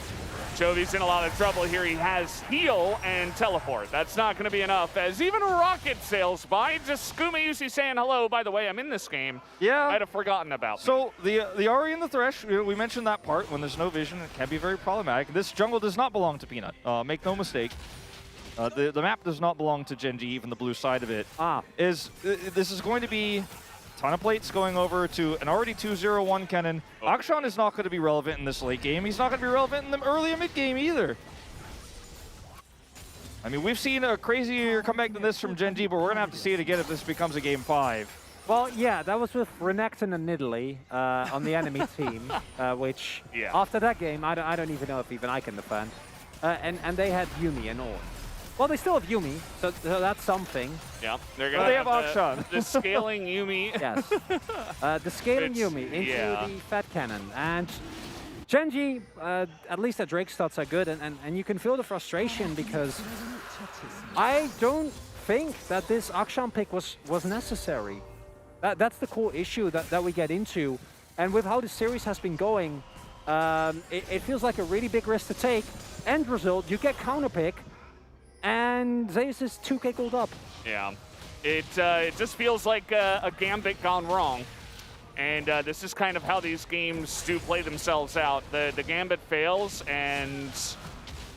S2: Chovy's in a lot of trouble here. He has heal and teleport. That's not going to be enough, as even Rocket sails by. Just Skuma usually saying, hello, by the way, I'm in this game.
S1: Yeah.
S2: I'd have forgotten about
S1: So the Ahri and the Thresh, we mentioned that part. When there's no vision, it can be very problematic. This jungle does not belong to Peanut. Make no mistake. The map does not belong to Genji, even the blue side of it. This is going to be a ton of plates going over to an already 2-0-1 Kennen. Akshan is not going to be relevant in this late game. He's not going to be relevant in the early and mid game either. I mean, we've seen a crazier comeback than this from Genji, but we're going to have to see it again if this becomes a game 5.
S4: Well, yeah, that was with Renekton and Nidalee on the enemy team, which after that game, I don't even know if even I can defend. And they had Yumi and Ornn. Well, they still have Yumi, so that's something.
S2: Yeah, they're gonna have
S1: Akshan.
S2: The scaling Yumi.
S4: Yes, the scaling Yumi into the Fat Cannon. And Genji, at least the Drake stats are good, and you can feel the frustration because I don't think that this Akshan pick was necessary. That's the core issue that we get into. And with how the series has been going, It feels like a really big risk to take. End result, you get counter pick, and Zeus is 2k gold up.
S2: Yeah, it just feels like a gambit gone wrong. And this is kind of how these games do play themselves out. The gambit fails, and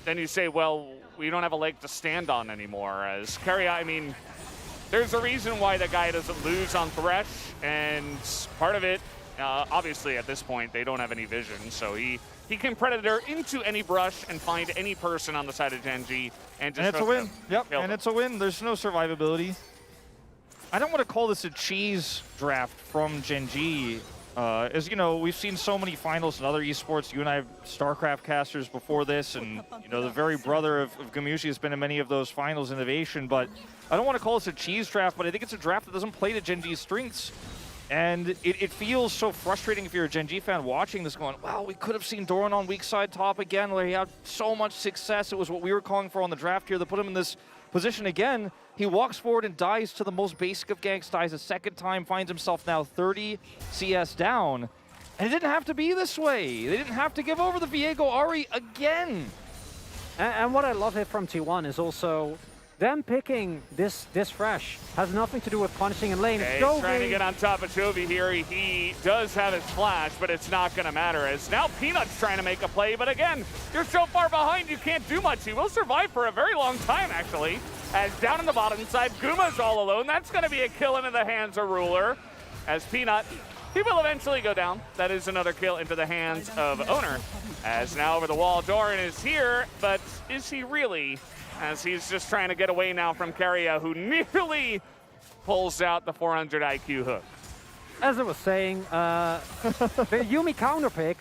S2: then you say, well, we don't have a leg to stand on anymore. As Keria, I mean, there's a reason why the guy doesn't lose on Thresh, and part of it, obviously at this point, they don't have any vision, so he can Predator into any brush and find any person on the side of Genji, and just
S1: it's a win. Yep,
S2: kill
S1: and
S2: them.
S1: it's a win. There's no survivability. I don't want to call this a cheese draft from Genji. As you know, we've seen so many finals in other esports. You and I have StarCraft casters before this, and you know the very brother of Gamushi has been in many of those finals innovation. But I don't want to call this a cheese draft, but I think it's a draft that doesn't play to Genji's strengths. And it feels so frustrating if you're a Genji fan watching this going, wow, we could have seen Doran on weak side top again, where he had so much success. It was what we were calling for on the draft here that put him in this position again. He walks forward and dies to the most basic of ganks, dies a second time, finds himself now 30 CS down. And it didn't have to be this way. They didn't have to give over the Viego Ari again.
S4: And what I love here from T1 is also them picking this fresh has nothing to do with punishing in lane.
S2: Okay, he's trying to get on top of Chovy here. He does have his flash, but it's not going to matter. As now Peanut's trying to make a play, but again, you're so far behind you can't do much. He will survive for a very long time, actually. As down on the bottom side, Guma's all alone. That's going to be a kill into the hands of Ruler. As Peanut, he will eventually go down. That is another kill into the hands of Owner. As now over the wall, Doran is here, but is he really? As he's just trying to get away now from Keria, who nearly pulls out the 400 IQ hook.
S4: As I was saying, the Yuumi counter pick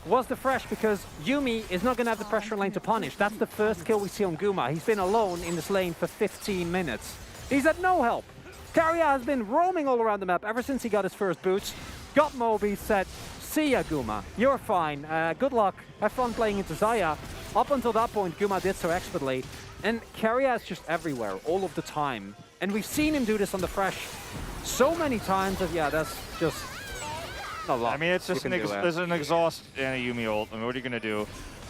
S4: was the fresh because Yuumi is not going to have the pressure lane to punish. That's the first kill we see on Guma. He's been alone in this lane for 15 minutes. He's had no help. Keria has been roaming all around the map ever since he got his first boots. Got Moby, said, see ya, Guma. You're fine. Good luck. Have fun playing into Xayah. Up until that point, Guma did so expertly. And Keria is just everywhere, all of the time. And we've seen him do this on the fresh so many times that, yeah, that's just a lot.
S1: I mean, it's just there's an exhaust and a Yuumi ult. I mean, what are you going to do?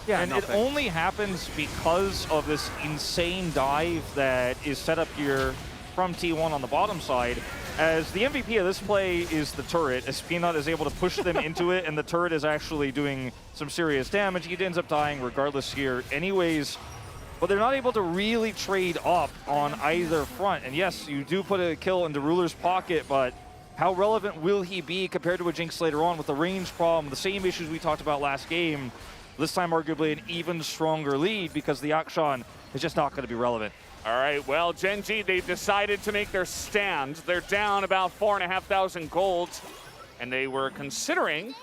S1: Yeah, and
S4: nothing.
S1: It only happens because of this insane dive that is set up here from T1 on the bottom side. As the MVP of this play is the turret, as Peanut is able to push them into it, and the turret is actually doing some serious damage. He ends up dying regardless here anyways, but they're not able to really trade up on either front. And yes, you do put a kill into Ruler's pocket, but how relevant will he be compared to a Jinx later on with the range problem, the same issues we talked about last game, this time arguably an even stronger lead because the Akshan is just not going to be relevant.
S2: All right, well, Genji, they've decided to make their stand. They're down about 4,500 gold, and they were considering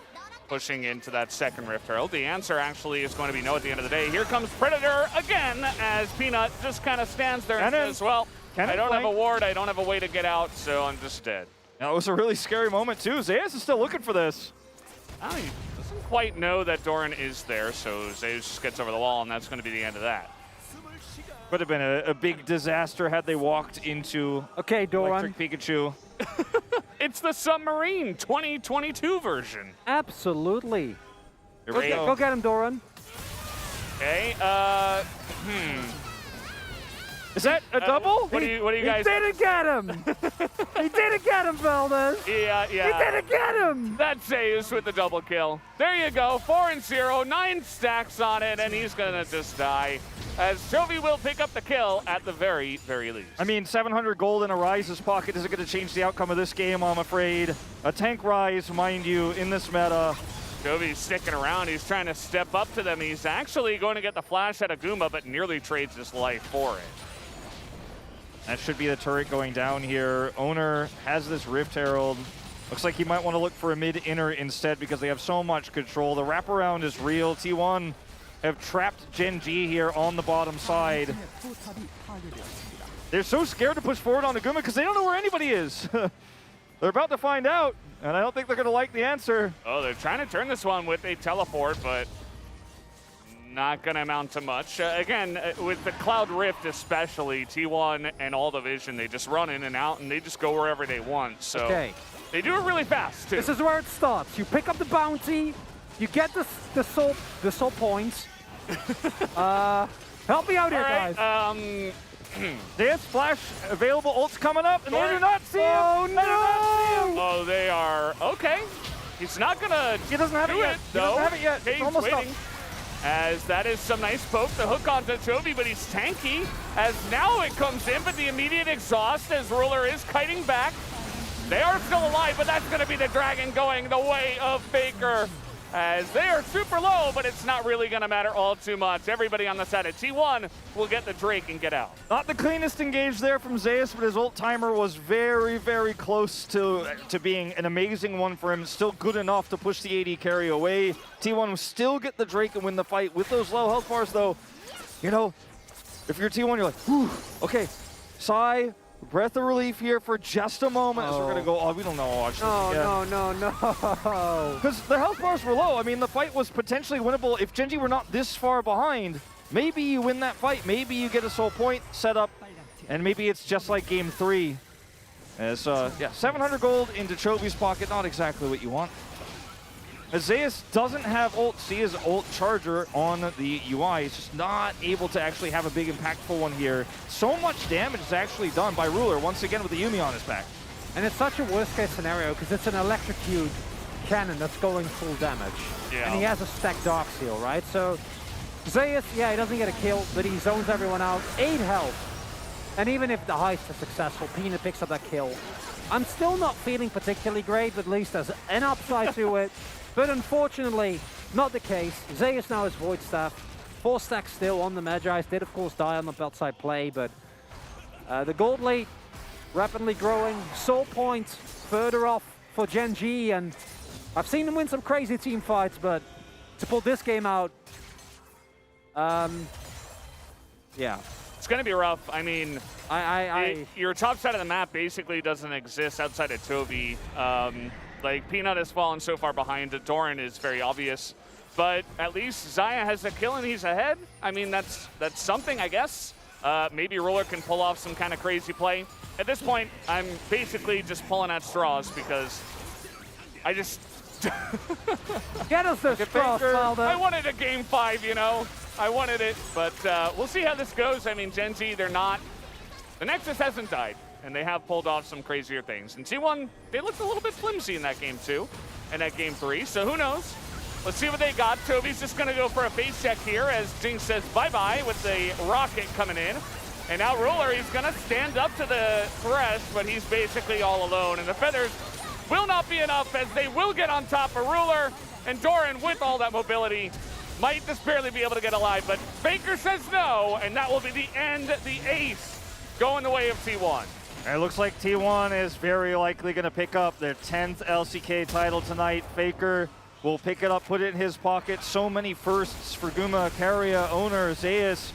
S2: pushing into that second Rift Herald. The answer actually is going to be no at the end of the day. Here comes Predator again, as Peanut just kind of stands there and says, well, I don't have a ward, I don't have a way to get out, so I'm just dead.
S1: That was a really scary moment, too. Zeus is still looking for this.
S2: Oh, he doesn't quite know that Doran is there, so Zeus just gets over the wall, and that's going to be the end of that.
S1: Would have been a big disaster had they walked into
S4: Doran.
S1: Electric Pikachu.
S2: It's the Submarine 2022 version.
S4: Absolutely.
S1: Here
S4: Go get him, Doran.
S2: Okay,
S1: Is that a double?
S2: What do you guys...
S4: He didn't get him! He didn't get him, Valdez!
S2: Yeah.
S4: He didn't get him!
S2: That's Zeus with the double kill. There you go, 4-0, 9 stacks on it, and he's gonna just die. As Chovy will pick up the kill at the very, very least.
S1: I mean, 700 gold in a Rise's pocket isn't going to change the outcome of this game, I'm afraid. A tank Rise, mind you, in this meta.
S2: Chovy's sticking around. He's trying to step up to them. He's actually going to get the flash out of Guma, but nearly trades his life for it.
S1: That should be the turret going down here. Owner has this Rift Herald. Looks like he might want to look for a mid-inner instead because they have so much control. The wraparound is real. T1 have trapped Genji here on the bottom side. They're so scared to push forward on Aguma because they don't know where anybody is. They're about to find out, and I don't think they're going to like the answer.
S2: Oh, they're trying to turn this one with a teleport, but not going to amount to much. Again, with the Cloud Rift especially, T1 and all the vision, they just run in and out, and they just go wherever they want. So they do it really fast, too.
S4: This is where it starts. You pick up the bounty, You get the soul points. Help me out here, guys.
S1: Dance flash available. Ult's coming up, and they do not see him.
S4: Oh no!
S2: Oh, they are okay. He's not gonna.
S1: He doesn't have it yet. He doesn't have it yet.
S2: He's
S1: Almost
S2: waiting.
S1: up.
S2: As that is some nice poke. The hook onto Chovy, but he's tanky. As now it comes in, but the immediate exhaust as Ruler is kiting back. They are still alive, but that's going to be the Dragon going the way of Faker. As they are super low, but it's not really going to matter all too much. Everybody on the side of T1 will get the Drake and get out.
S1: Not the cleanest engage there from Zeus, but his ult timer was very, very close to being an amazing one for him. Still good enough to push the AD carry away. T1 will still get the Drake and win the fight. With those low health bars, though, you know, if you're T1, you're like, whew, okay, sigh. Breath of relief here for just a moment as we're going to go, we don't know. Actually.
S4: No.
S1: Because the health bars were low. I mean, the fight was potentially winnable. If Genji were not this far behind, maybe you win that fight. Maybe you get a soul point set up, and maybe it's just like game 3. As, 700 gold into Chovy's pocket, not exactly what you want. Zeus doesn't have ult. See his ult charger on the UI. He's just not able to actually have a big impactful one here. So much damage is actually done by Ruler, once again with the Yuumi on his back.
S4: And it's such a worst case scenario because it's an electrocute cannon that's going full damage.
S2: Yeah.
S4: And he has a stacked Dark Seal, right? So Zeus, he doesn't get a kill, but he zones everyone out. 8 health. And even if the heist is successful, Peanut picks up that kill. I'm still not feeling particularly great, but at least there's an upside to it. But unfortunately, not the case. Zeus now has Void Staff. 4 stacks still on the Magi's. Did, of course, die on the belt side play, but the gold lead rapidly growing. Soul points further off for Genji, and I've seen them win some crazy team fights, but to pull this game out, yeah.
S2: It's going to be rough. I mean, your top side of the map basically doesn't exist outside of Toby. Like, Peanut has fallen so far behind. Doran is very obvious. But at least Xayah has a kill and he's ahead. I mean, that's something, I guess. Maybe Ruler can pull off some kind of crazy play. At this point, I'm basically just pulling at straws because I just...
S4: Get us those straws, Wilder.
S2: I wanted a game 5, you know? I wanted it, but we'll see how this goes. I mean, Genji, they're not... The Nexus hasn't died. And they have pulled off some crazier things. And T1, they looked a little bit flimsy in that game 2 and that game 3, so who knows? Let's see what they got. Toby's just going to go for a face check here as Jinx says bye-bye with the rocket coming in. And now Ruler, he's going to stand up to the Thresh, but he's basically all alone. And the Feathers will not be enough as they will get on top of Ruler. And Doran, with all that mobility, might just barely be able to get alive. But Faker says no, and that will be the end, the ace, going the way of T1.
S1: It looks like T1 is very likely going to pick up their 10th LCK title tonight. Faker will pick it up, put it in his pocket. So many firsts for Guma, Keria, Owner, Zeus.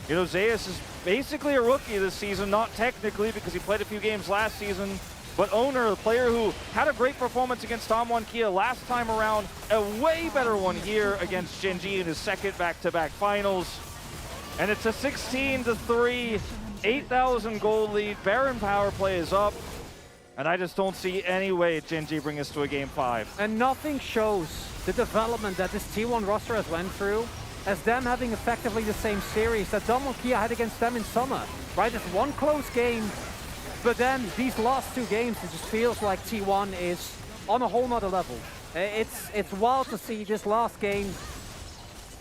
S1: You know, Zeus is basically a rookie this season, not technically because he played a few games last season. But Owner, the player who had a great performance against Tom Kia last time around, a way better one here against Genji in his second back-to-back finals. And it's a 16-3. 8,000 gold lead. Baron power play is up. And I just don't see any way Genji bring us to a game 5.
S4: And nothing shows the development that this T1 roster has went through as them having effectively the same series that Dom Kia had against them in summer. Right? It's one close game, but then these last 2 games, it just feels like T1 is on a whole nother level. It's wild to see this last game.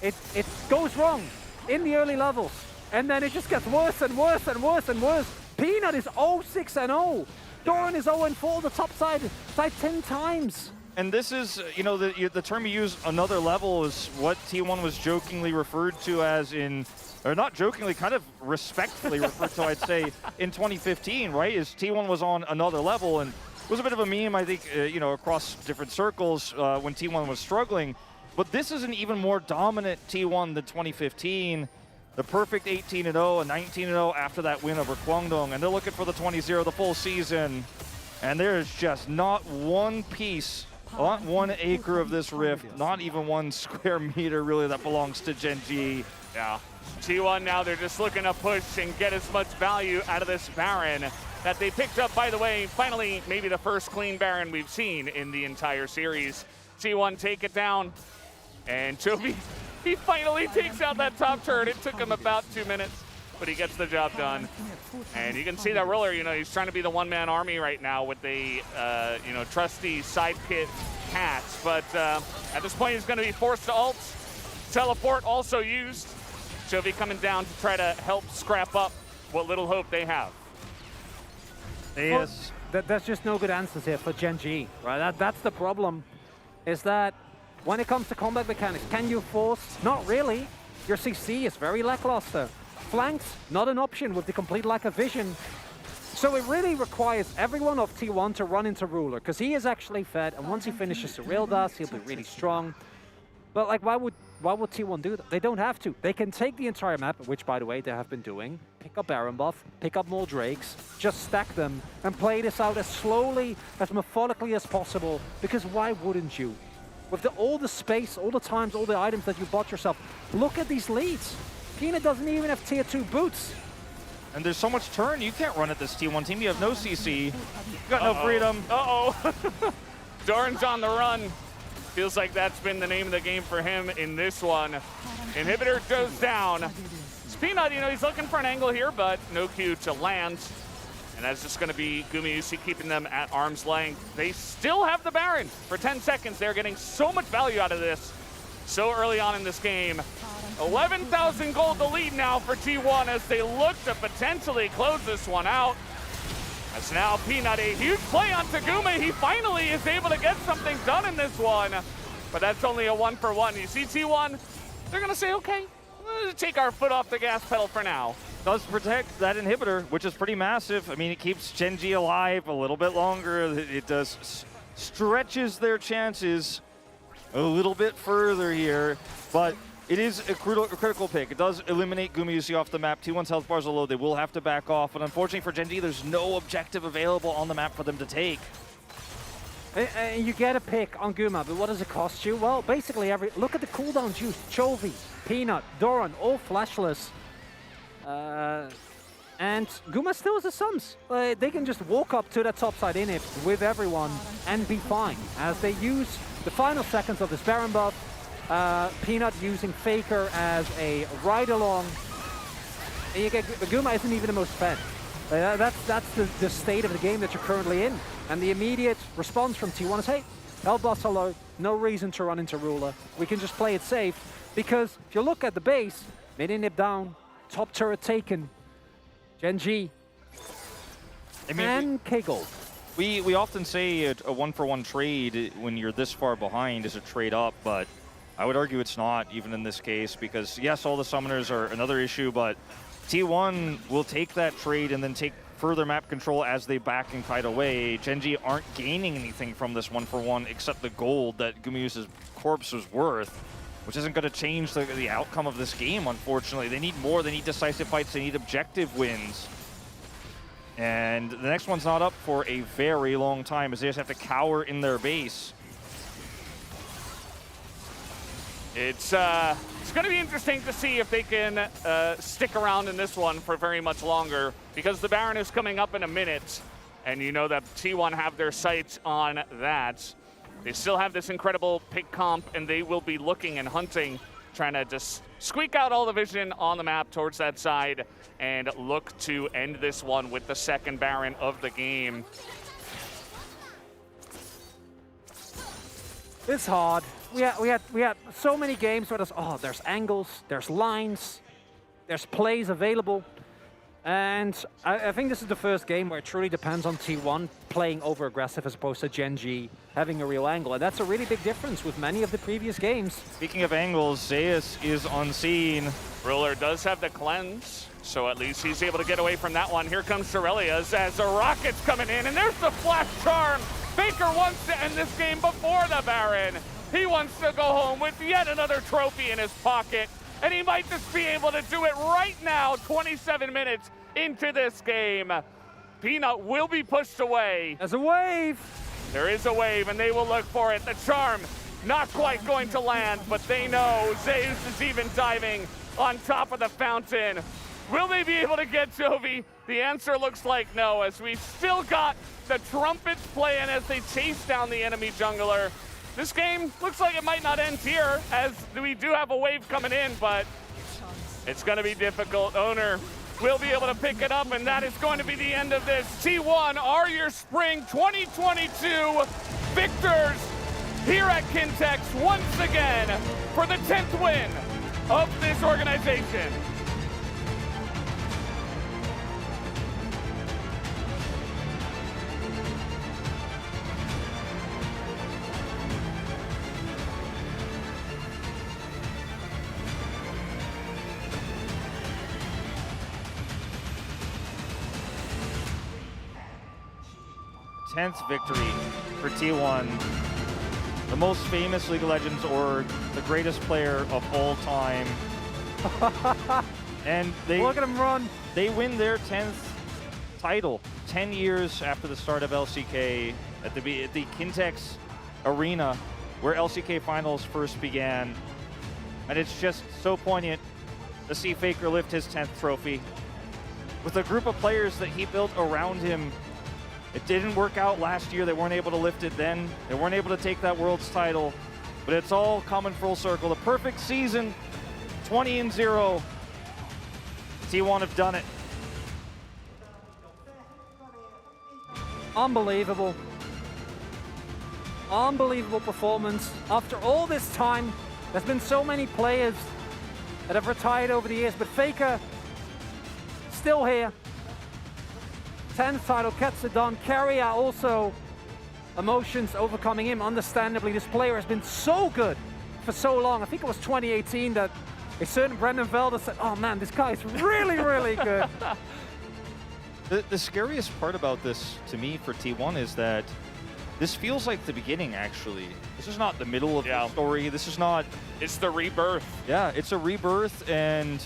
S4: It goes wrong in the early levels. And then it just gets worse and worse and worse and worse. Peanut is 0-6-0. Doran is 0-4, the top side 10 times.
S1: And this is, you know, the term you use, another level, is what T1 was jokingly referred to as in, or not jokingly, kind of respectfully referred to, I'd say, in 2015, right? Is T1 was on another level, and it was a bit of a meme, I think, you know, across different circles when T1 was struggling. But this is an even more dominant T1 than 2015. The perfect 18-0 and 19-0 after that win over Kwangdong, and they're looking for the 20-0 the full season. And there's just not one piece, not 1 acre of this rift, not even 1 square meter really that belongs to Genji.
S2: Yeah, T1 now, they're just looking to push and get as much value out of this Baron that they picked up, by the way, finally maybe the first clean Baron we've seen in the entire series. T1 take it down. And Jovi, he finally takes out that top turret. It took him about 2 minutes, but he gets the job done. And you can see that Ruler, you know, he's trying to be the one-man army right now with the, you know, trusty sidekick Cats. But at this point, he's going to be forced to ult. Teleport also used. Jovi coming down to try to help scrap up what little hope they have.
S4: Yes. Well, there's just no good answers here for Gen G, right? That's the problem, is that when it comes to combat mechanics, can you force? Not really. Your CC is very lackluster. Flanks, not an option with the complete lack of vision. So it really requires everyone of T1 to run into Ruler, because he is actually fed, and once he finishes the real dust, he'll be really strong. But like, why would T1 do that? They don't have to. They can take the entire map, which, by the way, they have been doing, pick up Baron buff, pick up more Drakes, just stack them, and play this out as slowly, as methodically as possible, because why wouldn't you? With all the space, all the times, all the items that you bought yourself, look at these leads. Peanut doesn't even have tier 2 boots.
S1: And there's so much turn, you can't run at this T1 team. You have no CC, you got no freedom.
S2: Doran's on the run. Feels like that's been the name of the game for him in this one. Inhibitor goes down. Peanut, you know, he's looking for an angle here, but no Q to land. And that's just going to be Gumayusi keeping them at arm's length. They still have the Baron for 10 seconds. They're getting so much value out of this so early on in this game. 11,000 gold the lead now for T1 as they look to potentially close this one out. As now Peanut, a huge play on Taguma. He finally is able to get something done in this one, but that's only a 1-for-1. You see T1, they're gonna say, okay, let's take our foot off the gas pedal for now.
S1: Does protect that inhibitor, which is pretty massive. I mean, it keeps Gen G alive a little bit longer. It does stretches their chances a little bit further here, but it is a critical pick. It does eliminate Gumayusi off the map. T1's health bars are low. They will have to back off. But unfortunately for Gen G, there's no objective available on the map for them to take.
S4: You get a pick on Guma, but what does it cost you? Well, basically look at the cooldown juice. Chovy, Peanut, Doran, all flashless. And Guma still has the sums. They can just walk up to that topside inhib with everyone and be fine as they use the final seconds of this Baron buff. Peanut using Faker as a ride-along. Guma isn't even the most fed. That's the state of the game that you're currently in. And the immediate response from T1 is, hey, health bars are low, no reason to run into Ruler. We can just play it safe, because if you look at the base, mid inhib down, top turret taken, Gen G, and K-Gold.
S1: We often say a 1-for-1 trade when you're this far behind is a trade up, but I would argue it's not, even in this case, because yes, all the summoners are another issue, but T1 will take that trade and then take further map control as they back and kite away. Gen G aren't gaining anything from this 1-for-1 except the gold that Gumayusi's corpse was worth, which isn't going to change the outcome of this game, unfortunately. They need more. They need decisive fights. They need objective wins. And the next one's not up for a very long time as they just have to cower in their base.
S2: It's going to be interesting to see if they can stick around in this one for very much longer, because the Baron is coming up in a minute, and you know that T1 have their sights on that. They still have this incredible pick comp, and they will be looking and hunting, trying to just squeak out all the vision on the map towards that side and look to end this one with the second Baron of the game.
S4: It's hard. We had so many games where there's angles, there's lines, there's plays available. And I think this is the first game where it truly depends on T1 playing over-aggressive as opposed to Gen G having a real angle. And that's a really big difference with many of the previous games.
S1: Speaking of angles, Zeus is unseen.
S2: Ruler does have the cleanse, so at least he's able to get away from that one. Here comes Cerelias as the rocket's coming in, and there's the flash charm. Faker wants to end this game before the Baron. He wants to go home with yet another trophy in his pocket, and he might just be able to do it right now, 27 minutes into this game. Peanut will be pushed away.
S4: There's a wave.
S2: There is a wave, and they will look for it. The charm not quite going to land, but they know Zeus is even diving on top of the fountain. Will they be able to get Jovi? The answer looks like no, as we still got the trumpets playing as they chase down the enemy jungler. this game looks like it might not end here, as we do have a wave coming in, but it's going to be difficult. Owner will be able to pick it up, and that is going to be the end of this. T1 are your spring 2022 victors here at Kintex once again for the 10th win of this organization.
S1: Tenth victory for T1, the most famous League of Legends org, the greatest player of all time. And they
S4: Look at him run.
S1: They win their 10th title 10 years after the start of LCK at the Kintex Arena, where LCK finals first began. And it's just so poignant to see Faker lift his 10th trophy with a group of players that he built around him. It didn't work out last year. They weren't able to lift it then. They weren't able to take that Worlds title. But it's all coming full circle. The perfect season, 20-0. T1 have done it.
S4: Unbelievable. Unbelievable performance. After all this time, there's been so many players that have retired over the years, but Faker still here. 10th title gets it done. Carrier also, emotions overcoming him. Understandably, this player has been so good for so long. I think it was 2018 that a certain Brendan Velder said, oh man, this guy is really, really good.
S1: The scariest part about this to me for T1 is that this feels like the beginning, actually. This is not the middle of the story. This is not...
S2: It's the rebirth.
S1: Yeah, it's a rebirth, and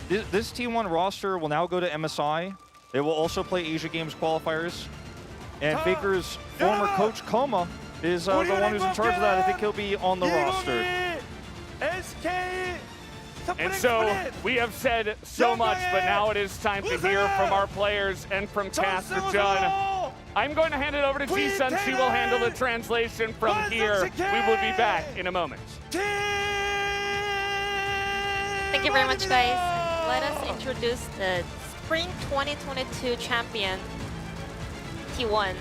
S1: this T1 roster will now go to MSI. They will also play Asia Games qualifiers. And Faker's former coach, Koma, is the one who's in charge of that. I think he'll be on the roster.
S2: And so we have said so much, but now it is time to hear from our players and from Caster John. I'm going to hand it over to Ji-Sun. She will handle the translation from here. We will be back in a moment.
S13: Thank you very much, guys. Let us introduce the Spring 2022 champion, T1.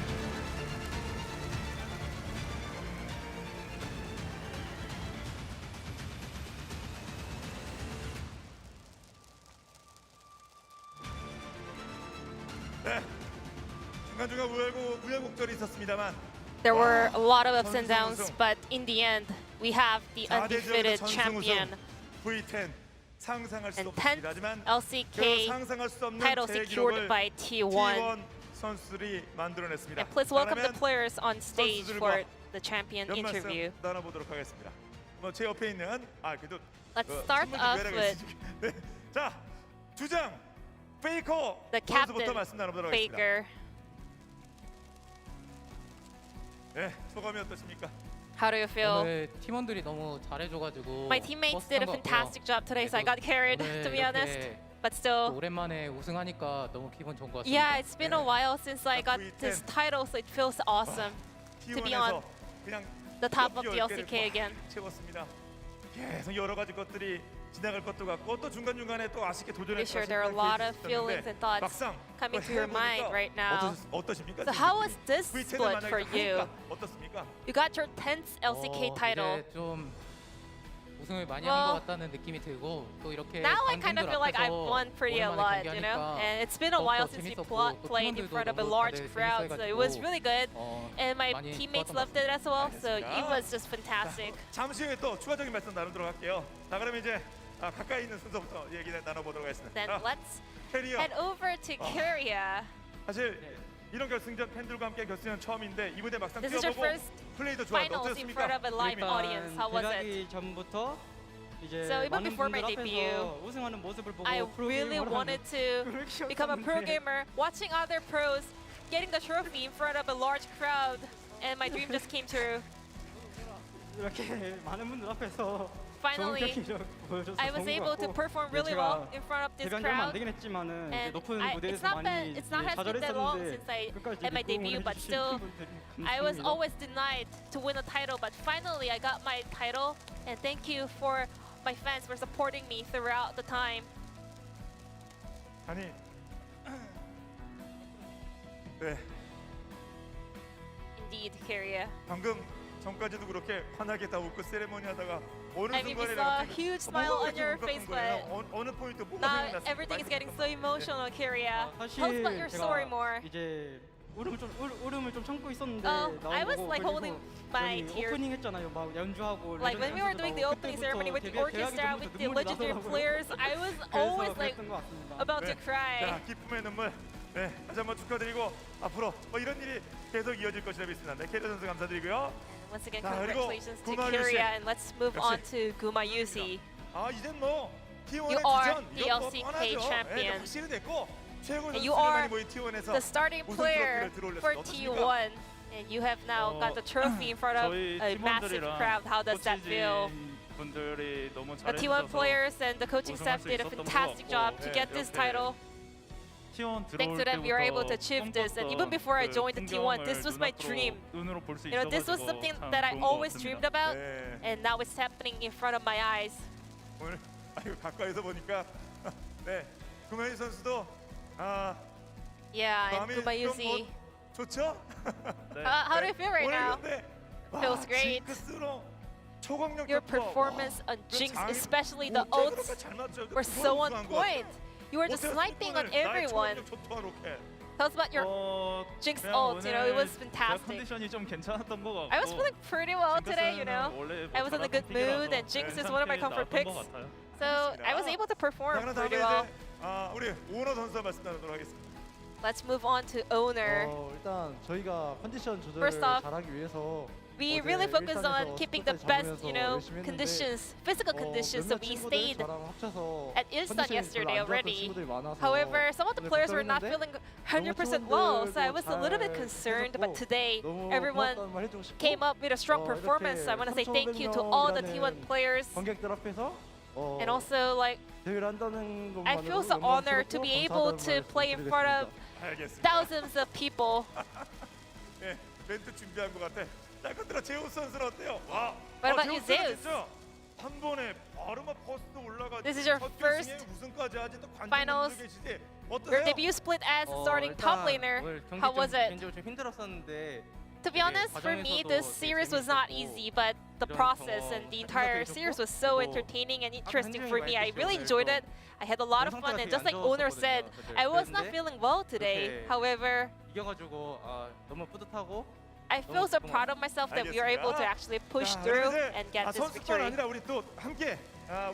S13: There were a lot of ups and downs, but in the end, we have the undefeated champion. And 10th LCK title secured by T1. And please welcome the players on stage for the champion interview. Let's start off with the captain, Faker. How do you feel? My teammates did a fantastic job today, so I got carried, to be honest. But still, yeah, it's been a while since I got this title, so it feels awesome to be on the top of the LCK again. Pretty sure there are a lot of feelings and thoughts coming to your mind right now. So how was this split for you? You got your 10th LCK title. Well, now I kind of feel like I've won pretty a lot, you know? And it's been a while since we played in front of a large crowd, so it was really good. And my teammates loved it as well, so it was just fantastic. Then let's head over to Carrier. This is your first finals in front of a live audience. How was it? So even before my debut, I really wanted to become a pro gamer, watching other pros getting the trophy in front of a large crowd, and my dream just came true. finally I was able to perform really well in front of this crowd. And it's not has been that long since I had my debut, but still I was always denied to win a title. But finally I got my title, and thank you for my fans for supporting me throughout the time.
S5: 아니, 네.
S13: Indeed, Kyria.
S5: 방금 전까지도 그렇게 환하게 다 웃고 세레모니 하다가 어느
S13: I mean, we
S5: 순간에
S13: saw a huge smile on your face, but
S5: 어느 포인트 뭐가
S13: now
S5: 생각났어요?
S13: everything is getting so emotional, Kyria. Tell us about your story more.
S23: 이제 울음을 좀 참고 있었는데
S13: I was like holding my tears.
S23: 오프닝 했잖아요. 막 연주하고
S13: Like when we were doing the opening ceremony with the orchestra, with the legendary players, I was always like about to cry.
S5: 자, 기쁨의 눈물. 네, 다시 한번 축하드리고 앞으로 뭐 이런 일이 계속 이어질 것이라 믿습니다. 네, 캐리어 선수 감사드리고요.
S13: Once again,
S5: 자, 그리고
S13: congratulations to
S5: 구마
S13: Kyria,
S5: 유시.
S13: and let's move on to Guma Yusi.
S5: 아, 이젠 뭐 T1의
S13: You are
S5: 주전
S13: the
S5: 이건 뭐
S13: LCK
S5: 뻔하죠.
S13: champion.
S5: 네, 확실히 됐고 최고
S13: And you
S5: 선수들이
S13: are
S5: 많이 모인 T1에서
S13: the starting player for T1, and you have now got the trophy in front of a massive crowd. How does that feel?
S14: 분들이 너무
S13: The T1 players and the coaching staff did a fantastic job to get this title. Thanks to them, we were able to achieve this. And even before I joined the T1, this was my dream. You know, this was something that I always dreamed about, and now it's happening in front of my eyes.
S5: 오늘 아유 가까이서 보니까 네, 구마유 선수도
S13: Yeah, and
S5: 마음이
S13: Guma
S5: 좀
S13: Yusi.
S5: 좋죠?
S13: How do you feel right
S5: 오늘
S13: now?
S5: 근데
S13: Feels great.
S5: 징크스로 초강력
S13: Your
S5: 격투와
S13: performance on Jinx,
S5: 장이
S13: especially the
S5: 어째
S13: ults,
S5: 그렇게 잘 맞죠?
S13: were so on
S5: 우승한 것
S13: point.
S5: 같아.
S13: You were just
S5: 어떻게
S13: sniping on
S5: 오늘 나의
S13: everyone.
S5: 초강력 초토화 로켓.
S13: Tell us about your Jinx ult. You know, it was fantastic.
S14: 컨디션이 좀 괜찮았던 것 같고.
S13: I was feeling pretty well today. You know, I was in a good mood, and Jinx is one of my comfort picks. So I was able to perform
S5: 자, 그럼
S13: pretty
S5: 다음에
S13: well.
S5: 이제 우리 오너 선수 말씀 나누도록 하겠습니다.
S13: Let's move on to Owner.
S10: 일단 저희가 컨디션 조절을
S13: First off,
S10: 잘하기 위해서
S13: We really focused on keeping the best, you know, conditions, physical conditions. So we stayed at Ilsan yesterday already. However, some of the players were not feeling 100% well, so I was a little bit concerned. But today, everyone came up with a strong performance. So I want to say thank you to all the T1 players. And also, like, I feel so honored to be able to play in front of thousands of people.
S5: 네, 멘트 준비한 것 같아. 자, 그럼 제우스 선수는 어때요? 와,
S13: What about you, Zeus?
S5: 한 번에 바로 막 퍼스트 올라가지고
S13: This is your first
S5: 우승까지 하지 또
S13: finals.
S5: 관중분들 계시지.
S13: Your
S5: 어떠세요?
S13: debut split as starting top laner. How was it?
S23: 개인적으로 좀 힘들었었는데
S13: To be honest, for me, this series was not easy, but the process and the entire series was so entertaining and interesting for me. I really enjoyed it. I had a lot of fun, and just like Owner said, I was not feeling well today. However,
S23: 이겨가지고 너무 뿌듯하고
S13: I feel so proud of myself that we were able to actually push through and get this
S5: 선수뿐
S13: victory.
S5: 아니라 우리 또 함께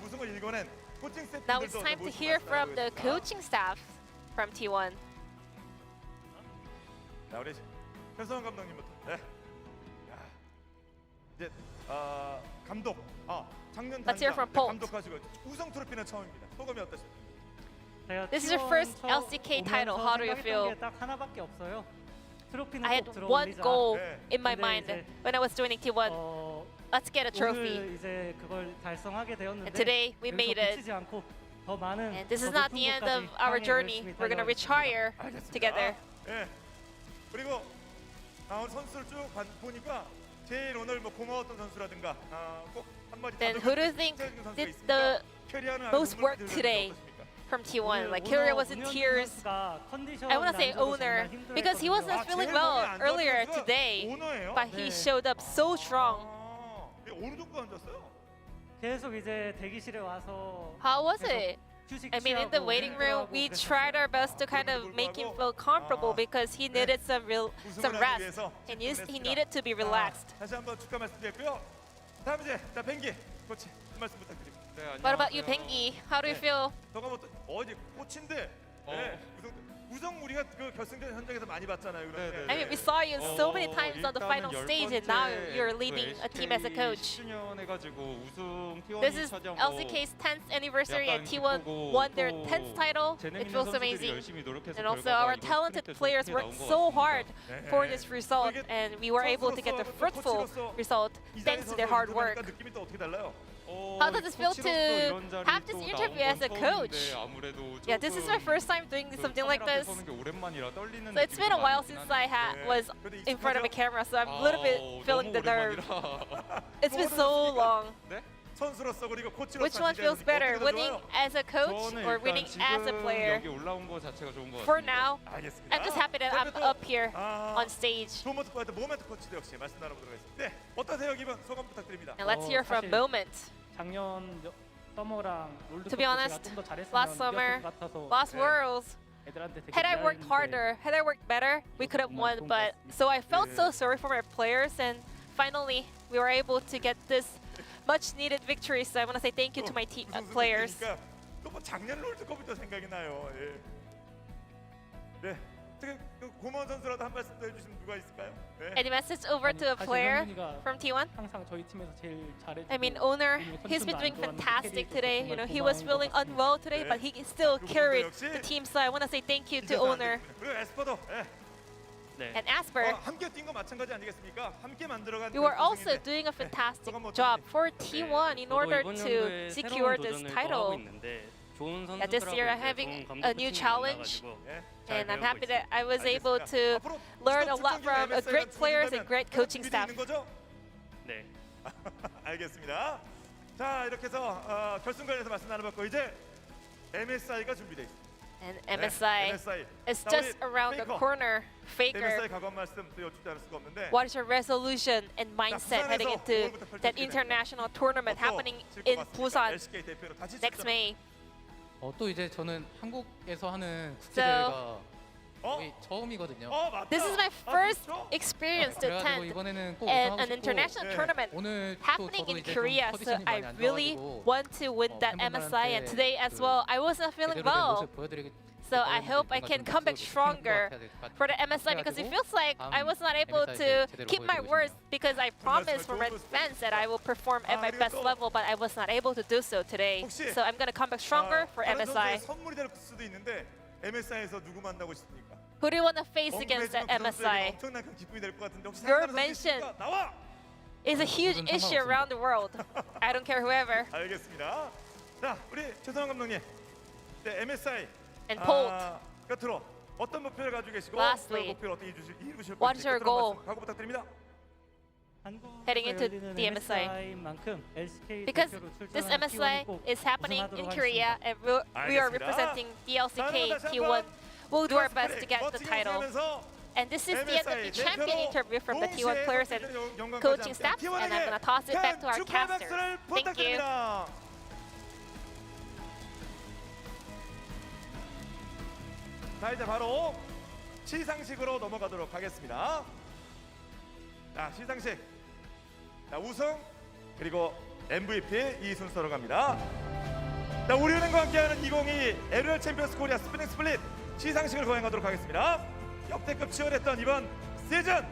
S5: 우승을 일궈낸 코칭 스태프들도
S13: Now it's time to hear from the coaching staff from T1.
S5: 자, 우리 현성 감독님부터. 네. 야, 이제 감독. 작년
S13: Let's hear from Paul.
S5: 감독하시고 우승 트로피는 처음입니다. 소감이 어떠세요?
S13: This is your first LCK title. How do you feel?
S23: 딱 하나밖에 없어요. 트로피는
S13: I had
S23: 꼭
S13: one
S23: 들어올리자.
S13: goal in my
S23: 근데
S13: mind
S23: 이제
S13: when I was joining T1. Let's get a trophy.
S23: 오늘 이제 그걸 달성하게 되었는데
S13: And today we made it.
S23: 그치지 않고 더 많은
S13: And this is
S23: 더
S13: not
S23: 높은
S13: the end
S23: 곳까지
S13: of our
S23: 향해
S13: journey.
S23: 열심히
S13: We're gonna reach higher together.
S5: 예. 그리고 오늘 선수를 쭉 보니까 제일 오늘 뭐 고마웠던 선수라든가 꼭 한마디.
S13: Then who do you think did the most work today from T1? Like Kyria was in tears. I want to say Owner because he wasn't feeling well earlier today, but he showed up so strong.
S5: 어느 정도 앉았어요?
S23: 계속 이제 대기실에 와서
S13: How was it? I mean, in the waiting room, we tried our best to kind of make him feel comfortable because he needed some rest and he needed to be relaxed.
S5: 다시 한번 축하 말씀드렸고요. 다음 이제 뱅기 코치 한 말씀 부탁드립니다.
S13: What about you, Bengi? How do you feel?
S5: 너가 뭐 어제 코치인데 우승 우리가 그 결승전 현장에서 많이 봤잖아요. 그런데
S13: I mean, we saw you so many times on the final stage, and now you're leading a team as a coach. This is LCK's 10th anniversary, and T1 won their 10th title. It feels amazing. And also, our talented players worked so hard for this result, and we were able to get the fruitful result thanks to their hard work.
S5: 느낌이 또 어떻게 달라요?
S13: How does it feel to have this interview as a coach? Yeah, this is my first time doing something like this. So it's been a while since I was in front of a camera, so I'm a little bit feeling the nerve. It's been so long. Which one feels better, winning as a coach or winning as a player? For now, I'm just happy that I'm up here on stage. And let's hear from Moment. To be honest, last summer, last Worlds, had I worked harder, had I worked better, we could have won. But so I felt so sorry for my players, and finally we were able to get this much needed victory. So I want to say thank you to my players.
S5: 작년 롤드컵부터 생각이 나요. 네. 고마운 선수라도 한 말씀 더 해주시면 누가 있을까요?
S13: Any message over to a player from T1? I mean, Owner, he's been doing fantastic today. You know, he was feeling unwell today, but he still carried the team. So I want to say thank you to Owner. And Asper, you are also doing a fantastic job for T1 in order to secure this title. This year I'm having a new challenge, and I'm happy that I was able to learn a lot from great players and great coaching staff.
S5: 네. 알겠습니다. 자, 이렇게 해서 결승전에서 말씀 나눠봤고 이제 MSI가 준비돼 있습니다.
S13: And MSI is just around the corner. Faker, what is your resolution and mindset heading into that international tournament happening in Busan next May?
S11: 또 이제 저는 한국에서 하는 국제대회가 처음이거든요.
S13: This is my first experience to attend an international tournament happening in Korea, so I really want to win that MSI. And today as well, I wasn't feeling well. So I hope I can come back stronger for the MSI, because it feels like I was not able to keep my words, because I promised for Red fans that I will perform at my best level, but I was not able to do so today. So I'm going to come back stronger for MSI. Who do you want to face against that MSI? Your mention is a huge issue around the world. I don't care whoever.
S5: 알겠습니다. 자, 우리 최선원 감독님. 네, MSI.
S13: And Polt.
S5: 끝으로 어떤 목표를 가지고 계시고
S13: Lastly,
S5: 목표를 어떻게 이루실
S13: what is your goal
S5: 각오 부탁드립니다.
S13: heading into the MSI? Because this MSI is happening in Korea, and we are representing the LCK T1. We'll do our best to get the title. And this is the end of the champion interview from the T1 players and coaching staff, and I'm going to toss it back to our casters. Thank you.
S5: 자, 이제 바로 시상식으로 넘어가도록 하겠습니다. 자, 시상식. 자, 우승 그리고 MVP 이 순서로 갑니다. 자, 우리은행과 함께하는 2022 LOL 챔피언스 코리아 스프링 스플릿 시상식을 거행하도록 하겠습니다. 역대급 치열했던 이번 시즌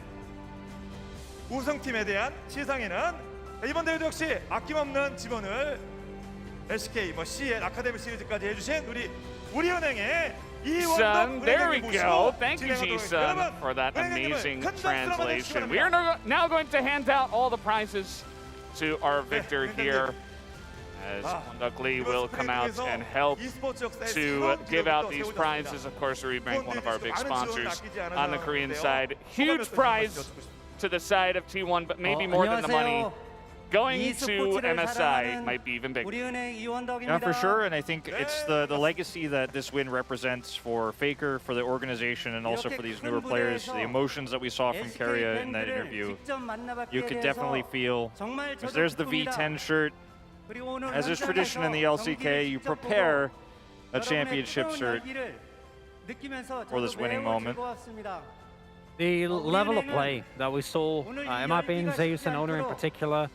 S5: 우승팀에 대한 시상에는 이번 대회도 역시 아낌없는 지원을 LCK, CL, 아카데미 시리즈까지 해주신 우리은행의
S2: Sun, there we go. Thank you, Ji-sun, for that amazing translation. We are now going to hand out all the prizes to our victor here, as Won-Duck Lee will come out and help to give out these prizes. Of course, Rebank, one of our big sponsors on the Korean side. Huge prize to the side of T1, but maybe more than the money. Going to MSI might be even bigger.
S1: Yeah, for sure, and I think it's the legacy that this win represents for Faker, for the organization, and also for these newer players. The emotions that we saw from Keria in that interview, you could definitely feel. Because there's the V10 shirt. As is tradition in the LCK, you prepare a championship shirt for this winning moment.
S4: The level of play that we saw, in my opinion, Zeus and Owner in particular,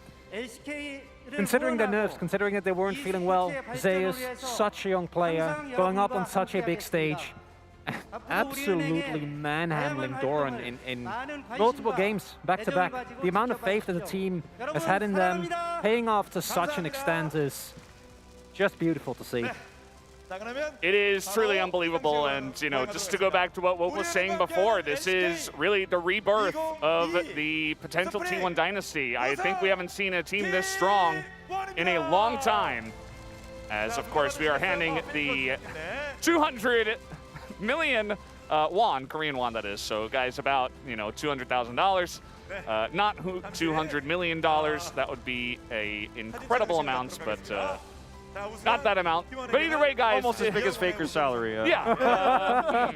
S4: considering their nerves, considering that they weren't feeling well, Zeus, such a young player, going up on such a big stage, absolutely manhandling Doran in multiple games back-to-back. The amount of faith that the team has had in them, paying off to such an extent, is just beautiful to see.
S2: It is truly unbelievable, and just to go back to what Woke was saying before, this is really the rebirth of the potential T1 dynasty. I think we haven't seen a team this strong in a long time. As, of course, we are handing the 200 million won, Korean won that is. So, guys, about, $200,000. Not $200 million. That would be a incredible amount, but not that amount. But either way, guys.
S1: Almost as big as Faker's salary.
S2: Yeah.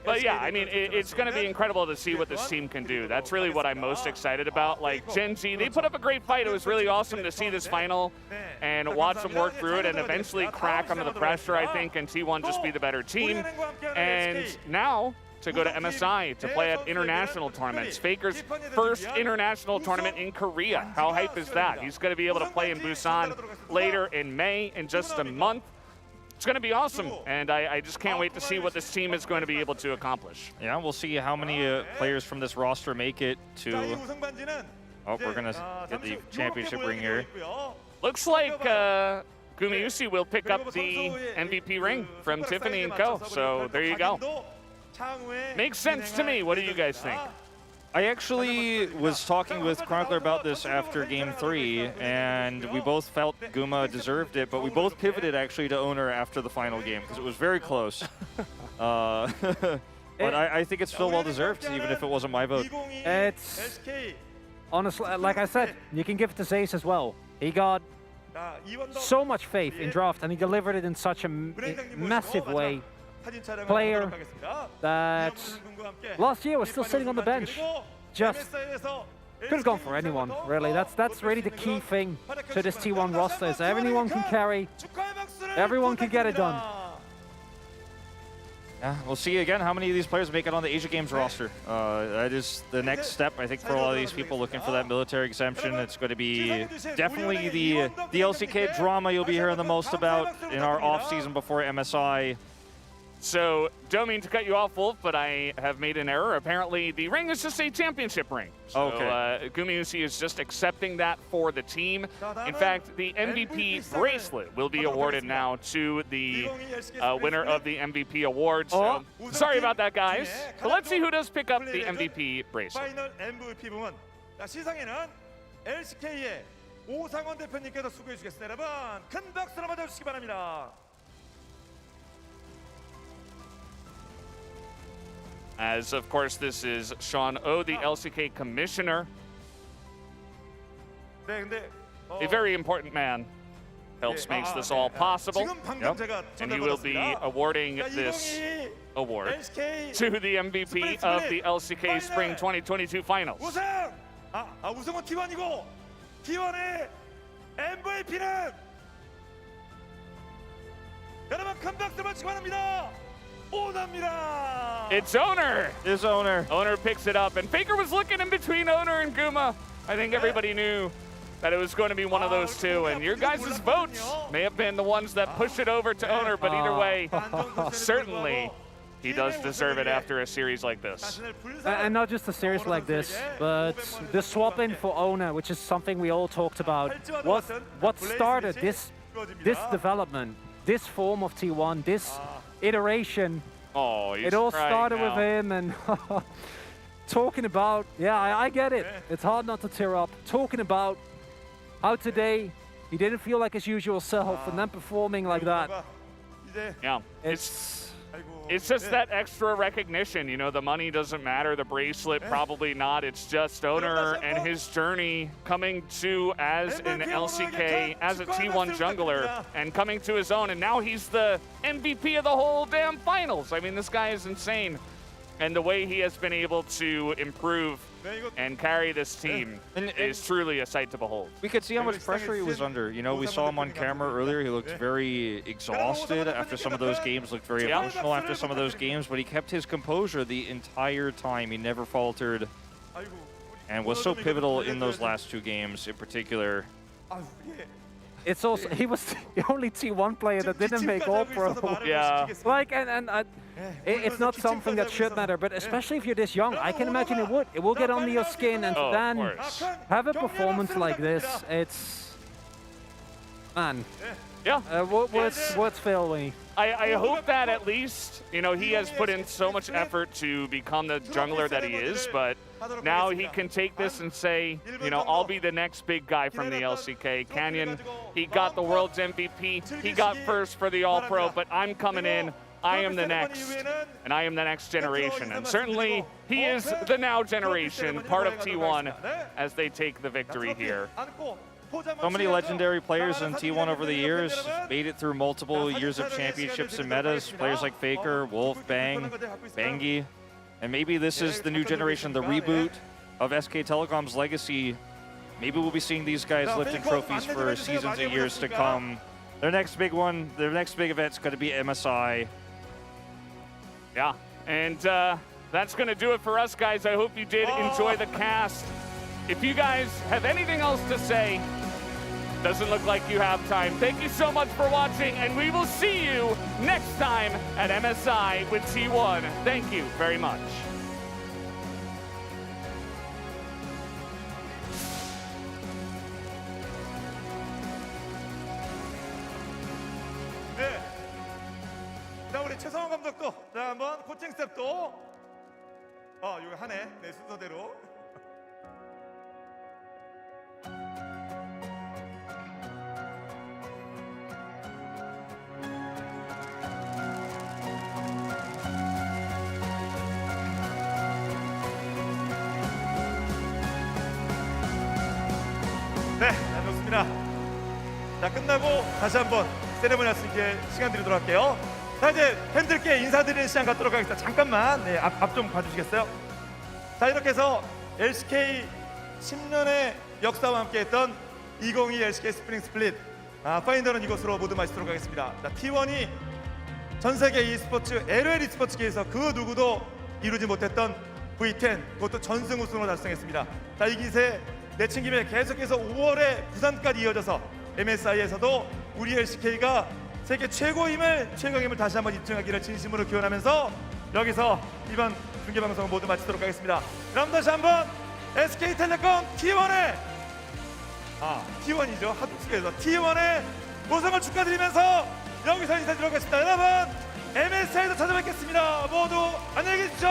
S2: But yeah, I mean, it's going to be incredible to see what this team can do. That's really what I'm most excited about. Like, Gen G, they put up a great fight. It was really awesome to see this final and watch them work through it and eventually crack under the pressure, I think, and T1 just be the better team. And now, to go to MSI to play at international tournaments. Faker's first international tournament in Korea. How hype is that? He's going to be able to play in Busan later in May, in just a month. It's going to be awesome, and I just can't wait to see what this team is going to be able to accomplish.
S1: Yeah, we'll see how many players from this roster make it to... Oh, we're going to get the championship ring here.
S2: Looks like Gumayusi will pick up the MVP ring from Tiffany & Co. So there you go. Makes sense to me. What do you guys think?
S1: I actually was talking with Chronicler about this after Game 3, and we both felt Guma deserved it, but we both pivoted actually to Owner after the final game because it was very close. But I think it's still well deserved, even if it wasn't my vote.
S4: It's honestly, like I said, you can give it to Zace as well. He got so much faith in draft, and he delivered it in such a massive way. Player that last year was still sitting on the bench. Just could have gone for anyone, really. That's really the key thing to this T1 roster, is everyone can carry, everyone can get it done.
S1: Yeah, we'll see again how many of these players make it on the Asia Games roster. That is the next step, I think, for a lot of these people looking for that military exemption. It's going to be definitely the LCK drama you'll be hearing the most about in our off-season before MSI.
S2: So, don't mean to cut you off, Wolf, but I have made an error. Apparently, the ring is just a championship ring. So, Gumayusi is just accepting that for the team. In fact, the MVP bracelet will be awarded now to the winner of the MVP award. So, sorry about that, guys. But let's see who does pick up the MVP bracelet.
S5: MVP 부문. 시상에는 LCK의 오상원 대표님께서 수고해 주겠습니다. 여러분, 큰 박수로 맞아주시기 바랍니다.
S2: As, of course, this is Sean O, the LCK commissioner. A very important man. Helps makes this all possible.
S1: Yep.
S2: And he will be awarding this award to the MVP of the LCK Spring 2022 Finals.
S5: 우승! 우승은 T1이고 T1의 MVP는 여러분 큰 박수 맞추기 바랍니다.
S2: It's Owner.
S1: It's Owner.
S2: Owner picks it up, and Faker was looking in between Owner and Guma. I think everybody knew that it was going to be one of those two, and your guys' votes may have been the ones that pushed it over to Owner, but either way, certainly he does deserve it after a series like this.
S4: And not just a series like this, but the swap in for Owner, which is something we all talked about. What started this development, this form of T1, this iteration. It all started with him, and talking about, I get it. It's hard not to tear up. Talking about how today he didn't feel like his usual self, and then performing like that.
S2: Yeah, it's just that extra recognition. You know, the money doesn't matter, the bracelet probably not. It's just Owner and his journey coming to as an LCK, as a T1 jungler, and coming to his own. And now he's the MVP of the whole damn finals. I mean, this guy is insane. And the way he has been able to improve and carry this team is truly a sight to behold.
S1: We could see how much pressure he was under. You know, we saw him on camera earlier. He looked very exhausted after some of those games, looked very emotional after some of those games, but he kept his composure the entire time. He never faltered and was so pivotal in those last two games in particular.
S4: It's also, he was the only T1 player that didn't make All-Pro.
S2: Yeah.
S4: Like, it's not something that should matter, but especially if you're this young, I can imagine it would. It will get under your skin, and then have a performance like this, it's... Man.
S2: Yeah.
S4: What's failing?
S2: I hope that at least, you know, he has put in so much effort to become the jungler that he is, but now he can take this and say, you know, I'll be the next big guy from the LCK. Canyon, he got the world's MVP. He got first for the All-Pro, but I'm coming in. I am the next, and I am the next generation. And certainly, he is the now generation, part of T1, as they take the victory here.
S1: So many legendary players in T1 over the years made it through multiple years of championships and metas. Players like Faker, Wolf, Bang, Bangi. And maybe this is the new generation, the reboot of SK Telecom's legacy. Maybe we'll be seeing these guys lifting trophies for seasons and years to come. Their next big one, their next big event's going to be MSI.
S2: Yeah, and that's going to do it for us, guys. I hope you did enjoy the cast. If you guys have anything else to say, doesn't look like you have time. Thank you so much for watching, and we will see you next time at MSI with T1. Thank you very much.
S5: 네. 자, 우리 최성원 감독도 자, 한번 코칭 스텝도 여기 하네. 네, 순서대로. 네, 잘 좋습니다. 자, 끝나고 다시 한번 세레머니 할수있게 시간 드리도록 할게요. 자, 이제 팬들께 인사드리는 시간 갖도록 하겠습니다. 잠깐만, 네, 앞 좀 봐주시겠어요? 자, 이렇게 해서 LCK 10년의 역사와 함께했던 2022 LCK 스프링 스플릿 파이널은 이것으로 모두 마치도록 하겠습니다. 자, T1이 전 세계 e스포츠, LOL e스포츠계에서 그 누구도 이루지 못했던 V10, 그것도 전승 우승으로 달성했습니다. 자, 이 기세 내친 김에 계속해서 5월에 부산까지 이어져서 MSI에서도 우리 LCK가 세계 최고임을 다시 한번 입증하기를 진심으로 기원하면서 여기서 이번 중계방송을 모두 마치도록 하겠습니다. 그럼 다시 한번 SK텔레콤 T1의 T1이죠. 하드스에서 T1의 우승을 축하드리면서 여기서 인사드리도록 하겠습니다. 여러분, MSI에서 찾아뵙겠습니다. 모두 안녕히 계십시오.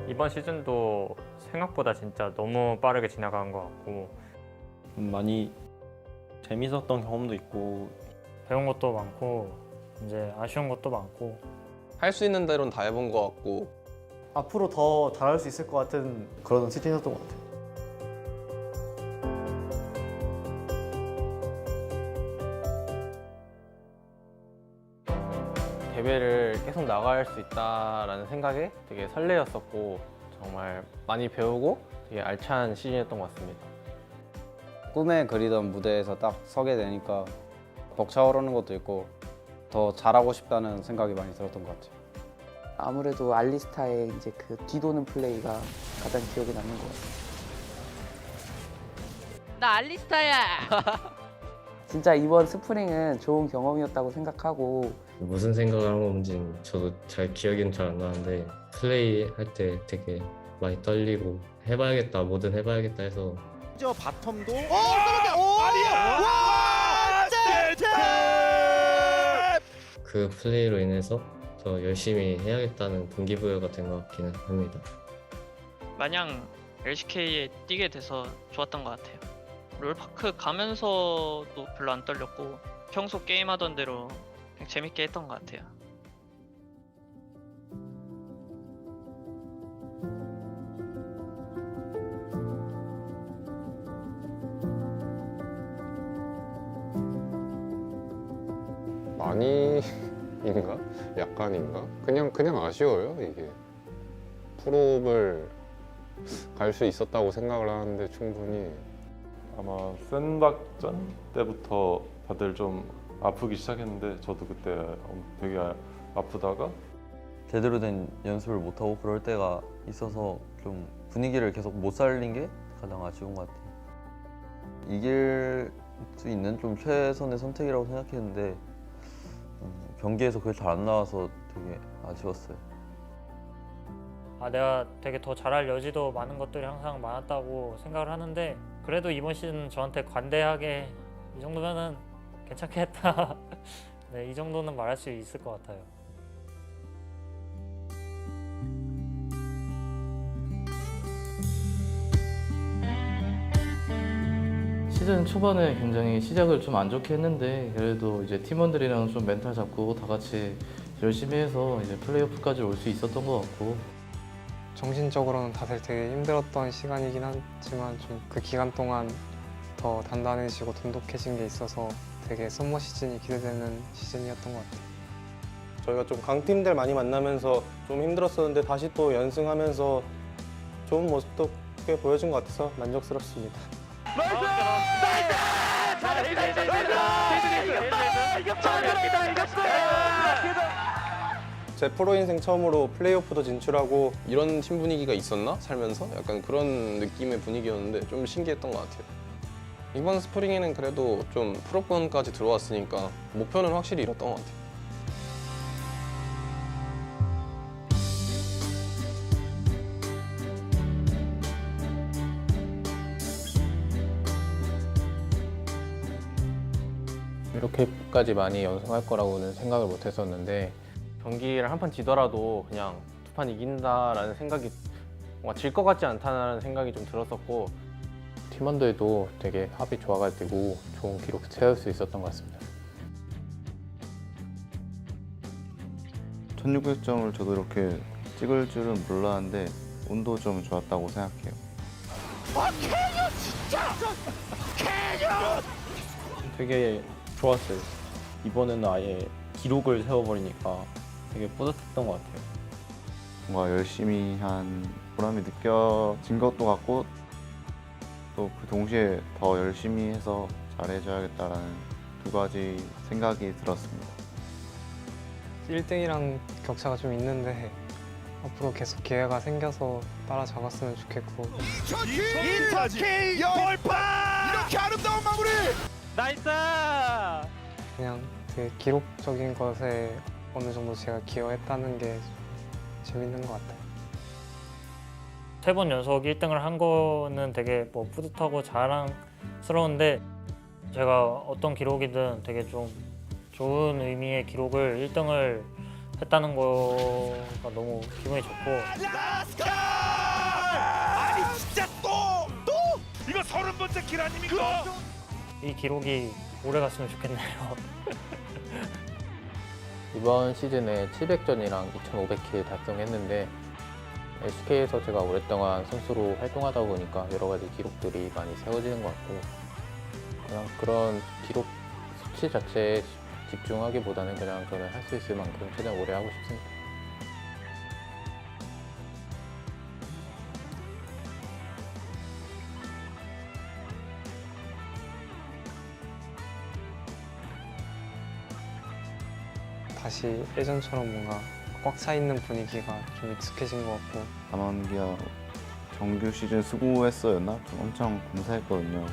S6: 이번 시즌도 생각보다 진짜 너무 빠르게 지나간 것 같고
S19: 많이 재밌었던 경험도 있고
S6: 배운 것도 많고 이제 아쉬운 것도 많고
S20: 할 수 있는 대로는 다 해본 것 같고
S10: 앞으로 더 잘할 수 있을 것 같은 그런 시즌이었던 것 같아요.
S19: 대회를 계속 나갈 수 있다라는 생각에 되게 설레었었고 정말 많이 배우고 되게 알찬 시즌이었던 것 같습니다.
S22: 꿈에 그리던 무대에서 딱 서게 되니까 벅차오르는 것도 있고 더 잘하고 싶다는 생각이 많이 들었던 것 같아요.
S23: 아무래도 알리스타의 이제 그 뒤도는 플레이가 가장 기억에 남는 것 같아요.
S3: 나 알리스타야.
S23: 진짜 이번 스프링은 좋은 경험이었다고 생각하고
S8: 무슨 생각을 한 건지 저도 잘 기억은 잘 안 나는데 플레이 할 때 되게 많이 떨리고 해봐야겠다, 뭐든 해봐야겠다 해서
S9: 저 바텀도
S5: 떨어져! 와!
S8: 그 플레이로 인해서 더 열심히 해야겠다는 동기부여가 된 것 같기는 합니다.
S24: 마냥 LCK에 뛰게 돼서 좋았던 것 같아요. 롤파크 가면서도 별로 안 떨렸고 평소 게임하던 대로 그냥 재밌게 했던 것 같아요.
S25: 많이인가? 약간인가? 그냥 아쉬워요 이게. 프로를 갈 수 있었다고 생각을 하는데 충분히
S26: 아마 센박전 때부터 다들 좀 아프기 시작했는데 저도 그때 되게 아프다가
S27: 제대로 된 연습을 못하고 그럴 때가 있어서 좀 분위기를 계속 못 살린 게 가장 아쉬운 것 같아요. 이길 수 있는 좀 최선의 선택이라고 생각했는데 경기에서 그게 잘 안 나와서 되게 아쉬웠어요.
S6: 내가 되게 더 잘할 여지도 많은 것들이 항상 많았다고 생각을 하는데 그래도 이번 시즌 저한테 관대하게 이 정도면은 괜찮게 했다. 네, 이 정도는 말할 수 있을 것 같아요.
S28: 시즌 초반에 굉장히 시작을 좀 안 좋게 했는데 그래도 이제 팀원들이랑 좀 멘탈 잡고 다 같이 열심히 해서 이제 플레이오프까지 올 수 있었던 것 같고
S29: 정신적으로는 다들 되게 힘들었던 시간이긴 하지만 좀 그 기간 동안 더 단단해지고 돈독해진 게 있어서 되게 썸머 시즌이 기대되는 시즌이었던 것 같아요.
S30: 저희가 좀 강팀들 많이 만나면서 좀 힘들었었는데 다시 또 연승하면서 좋은 모습도 꽤 보여준 것 같아서 만족스럽습니다. 제 프로 인생 처음으로 플레이오프도 진출하고
S20: 이런 팀 분위기가 있었나? 살면서? 약간 그런 느낌의 분위기였는데 좀 신기했던 것 같아요. 이번 스프링에는 그래도 좀 프로권까지 들어왔으니까 목표는 확실히 이뤘던 것 같아요.
S19: 이렇게까지 많이 연승할 거라고는 생각을 못 했었는데 경기를 한 판 지더라도 그냥 두 판 이긴다라는 생각이 뭔가 질 것 같지 않다는 생각이 좀 들었었고 팀원들도 되게 합이 좋아가지고 좋은 기록 세울 수 있었던 것 같습니다.
S31: 1600점을 저도 이렇게 찍을 줄은 몰랐는데 운도 좀 좋았다고 생각해요.
S5: 캐년 진짜! 캐년!
S28: 되게 좋았어요. 이번에는 아예 기록을 세워버리니까 되게 뿌듯했던 것 같아요.
S31: 뭔가 열심히 한 보람이 느껴진 것도 같고 또 그 동시에 더 열심히 해서 잘해줘야겠다라는 두 가지 생각이 들었습니다.
S29: 1등이랑 격차가 좀 있는데 앞으로 계속 기회가 생겨서 따라잡았으면 좋겠고
S5: 2000K 돌파! 이렇게 아름다운 마무리!
S29: 나이스! 그냥 되게 기록적인 것에 어느 정도 제가 기여했다는 게 재밌는 것 같아요.
S6: 3번 연속 1등을 한 거는 되게 뭐 뿌듯하고 자랑스러운데 제가 어떤 기록이든 되게 좀 좋은 의미의 기록을 1등을 했다는 거가 너무 기분이 좋고
S5: 아니 진짜 또! 이거 30번째 킬 아닙니까?
S6: 이 기록이 오래 갔으면 좋겠네요.
S19: 이번 시즌에 700전이랑 2500킬 달성했는데 LCK에서 제가 오랫동안 선수로 활동하다 보니까 여러 가지 기록들이 많이 세워지는 것 같고 그냥 그런 기록 수치 자체에 집중하기보다는 그냥 저는 할 수 있을 만큼 최대한 오래 하고 싶습니다.
S29: 다시 예전처럼 뭔가 꽉 차 있는 분위기가 좀 익숙해진 것 같고
S31: 담원기아 정규 시즌 수고했어였나? 좀 엄청 감사했거든요.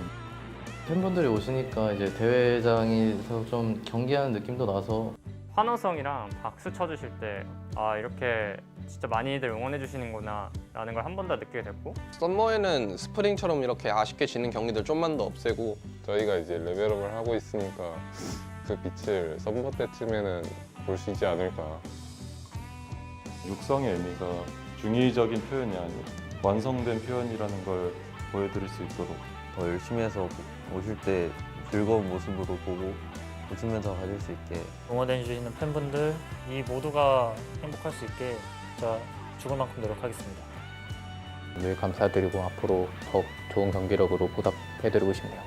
S28: 팬분들이 오시니까 이제 대회장에서 좀 경기하는 느낌도 나서
S3: 환호성이랑 박수 쳐주실 때 아 이렇게 진짜 많이들 응원해 주시는구나 라는 걸 한 번 더 느끼게 됐고
S20: 썸머에는 스프링처럼 이렇게 아쉽게 지는 경기들 좀만 더 없애고
S25: 저희가 이제 레벨업을 하고 있으니까 그 빛을 썸머 때쯤에는 볼 수 있지 않을까.
S26: 육성의 의미가 중의적인 표현이 아닌 완성된 표현이라는 걸 보여드릴 수 있도록
S27: 더 열심히 해서 오실 때 즐거운 모습으로 보고 웃으면서 가실 수 있게
S6: 응원해 주시는 팬분들 이 모두가 행복할 수 있게 진짜 죽을 만큼 노력하겠습니다.
S19: 늘 감사드리고 앞으로 더 좋은 경기력으로 보답해드리고 싶네요.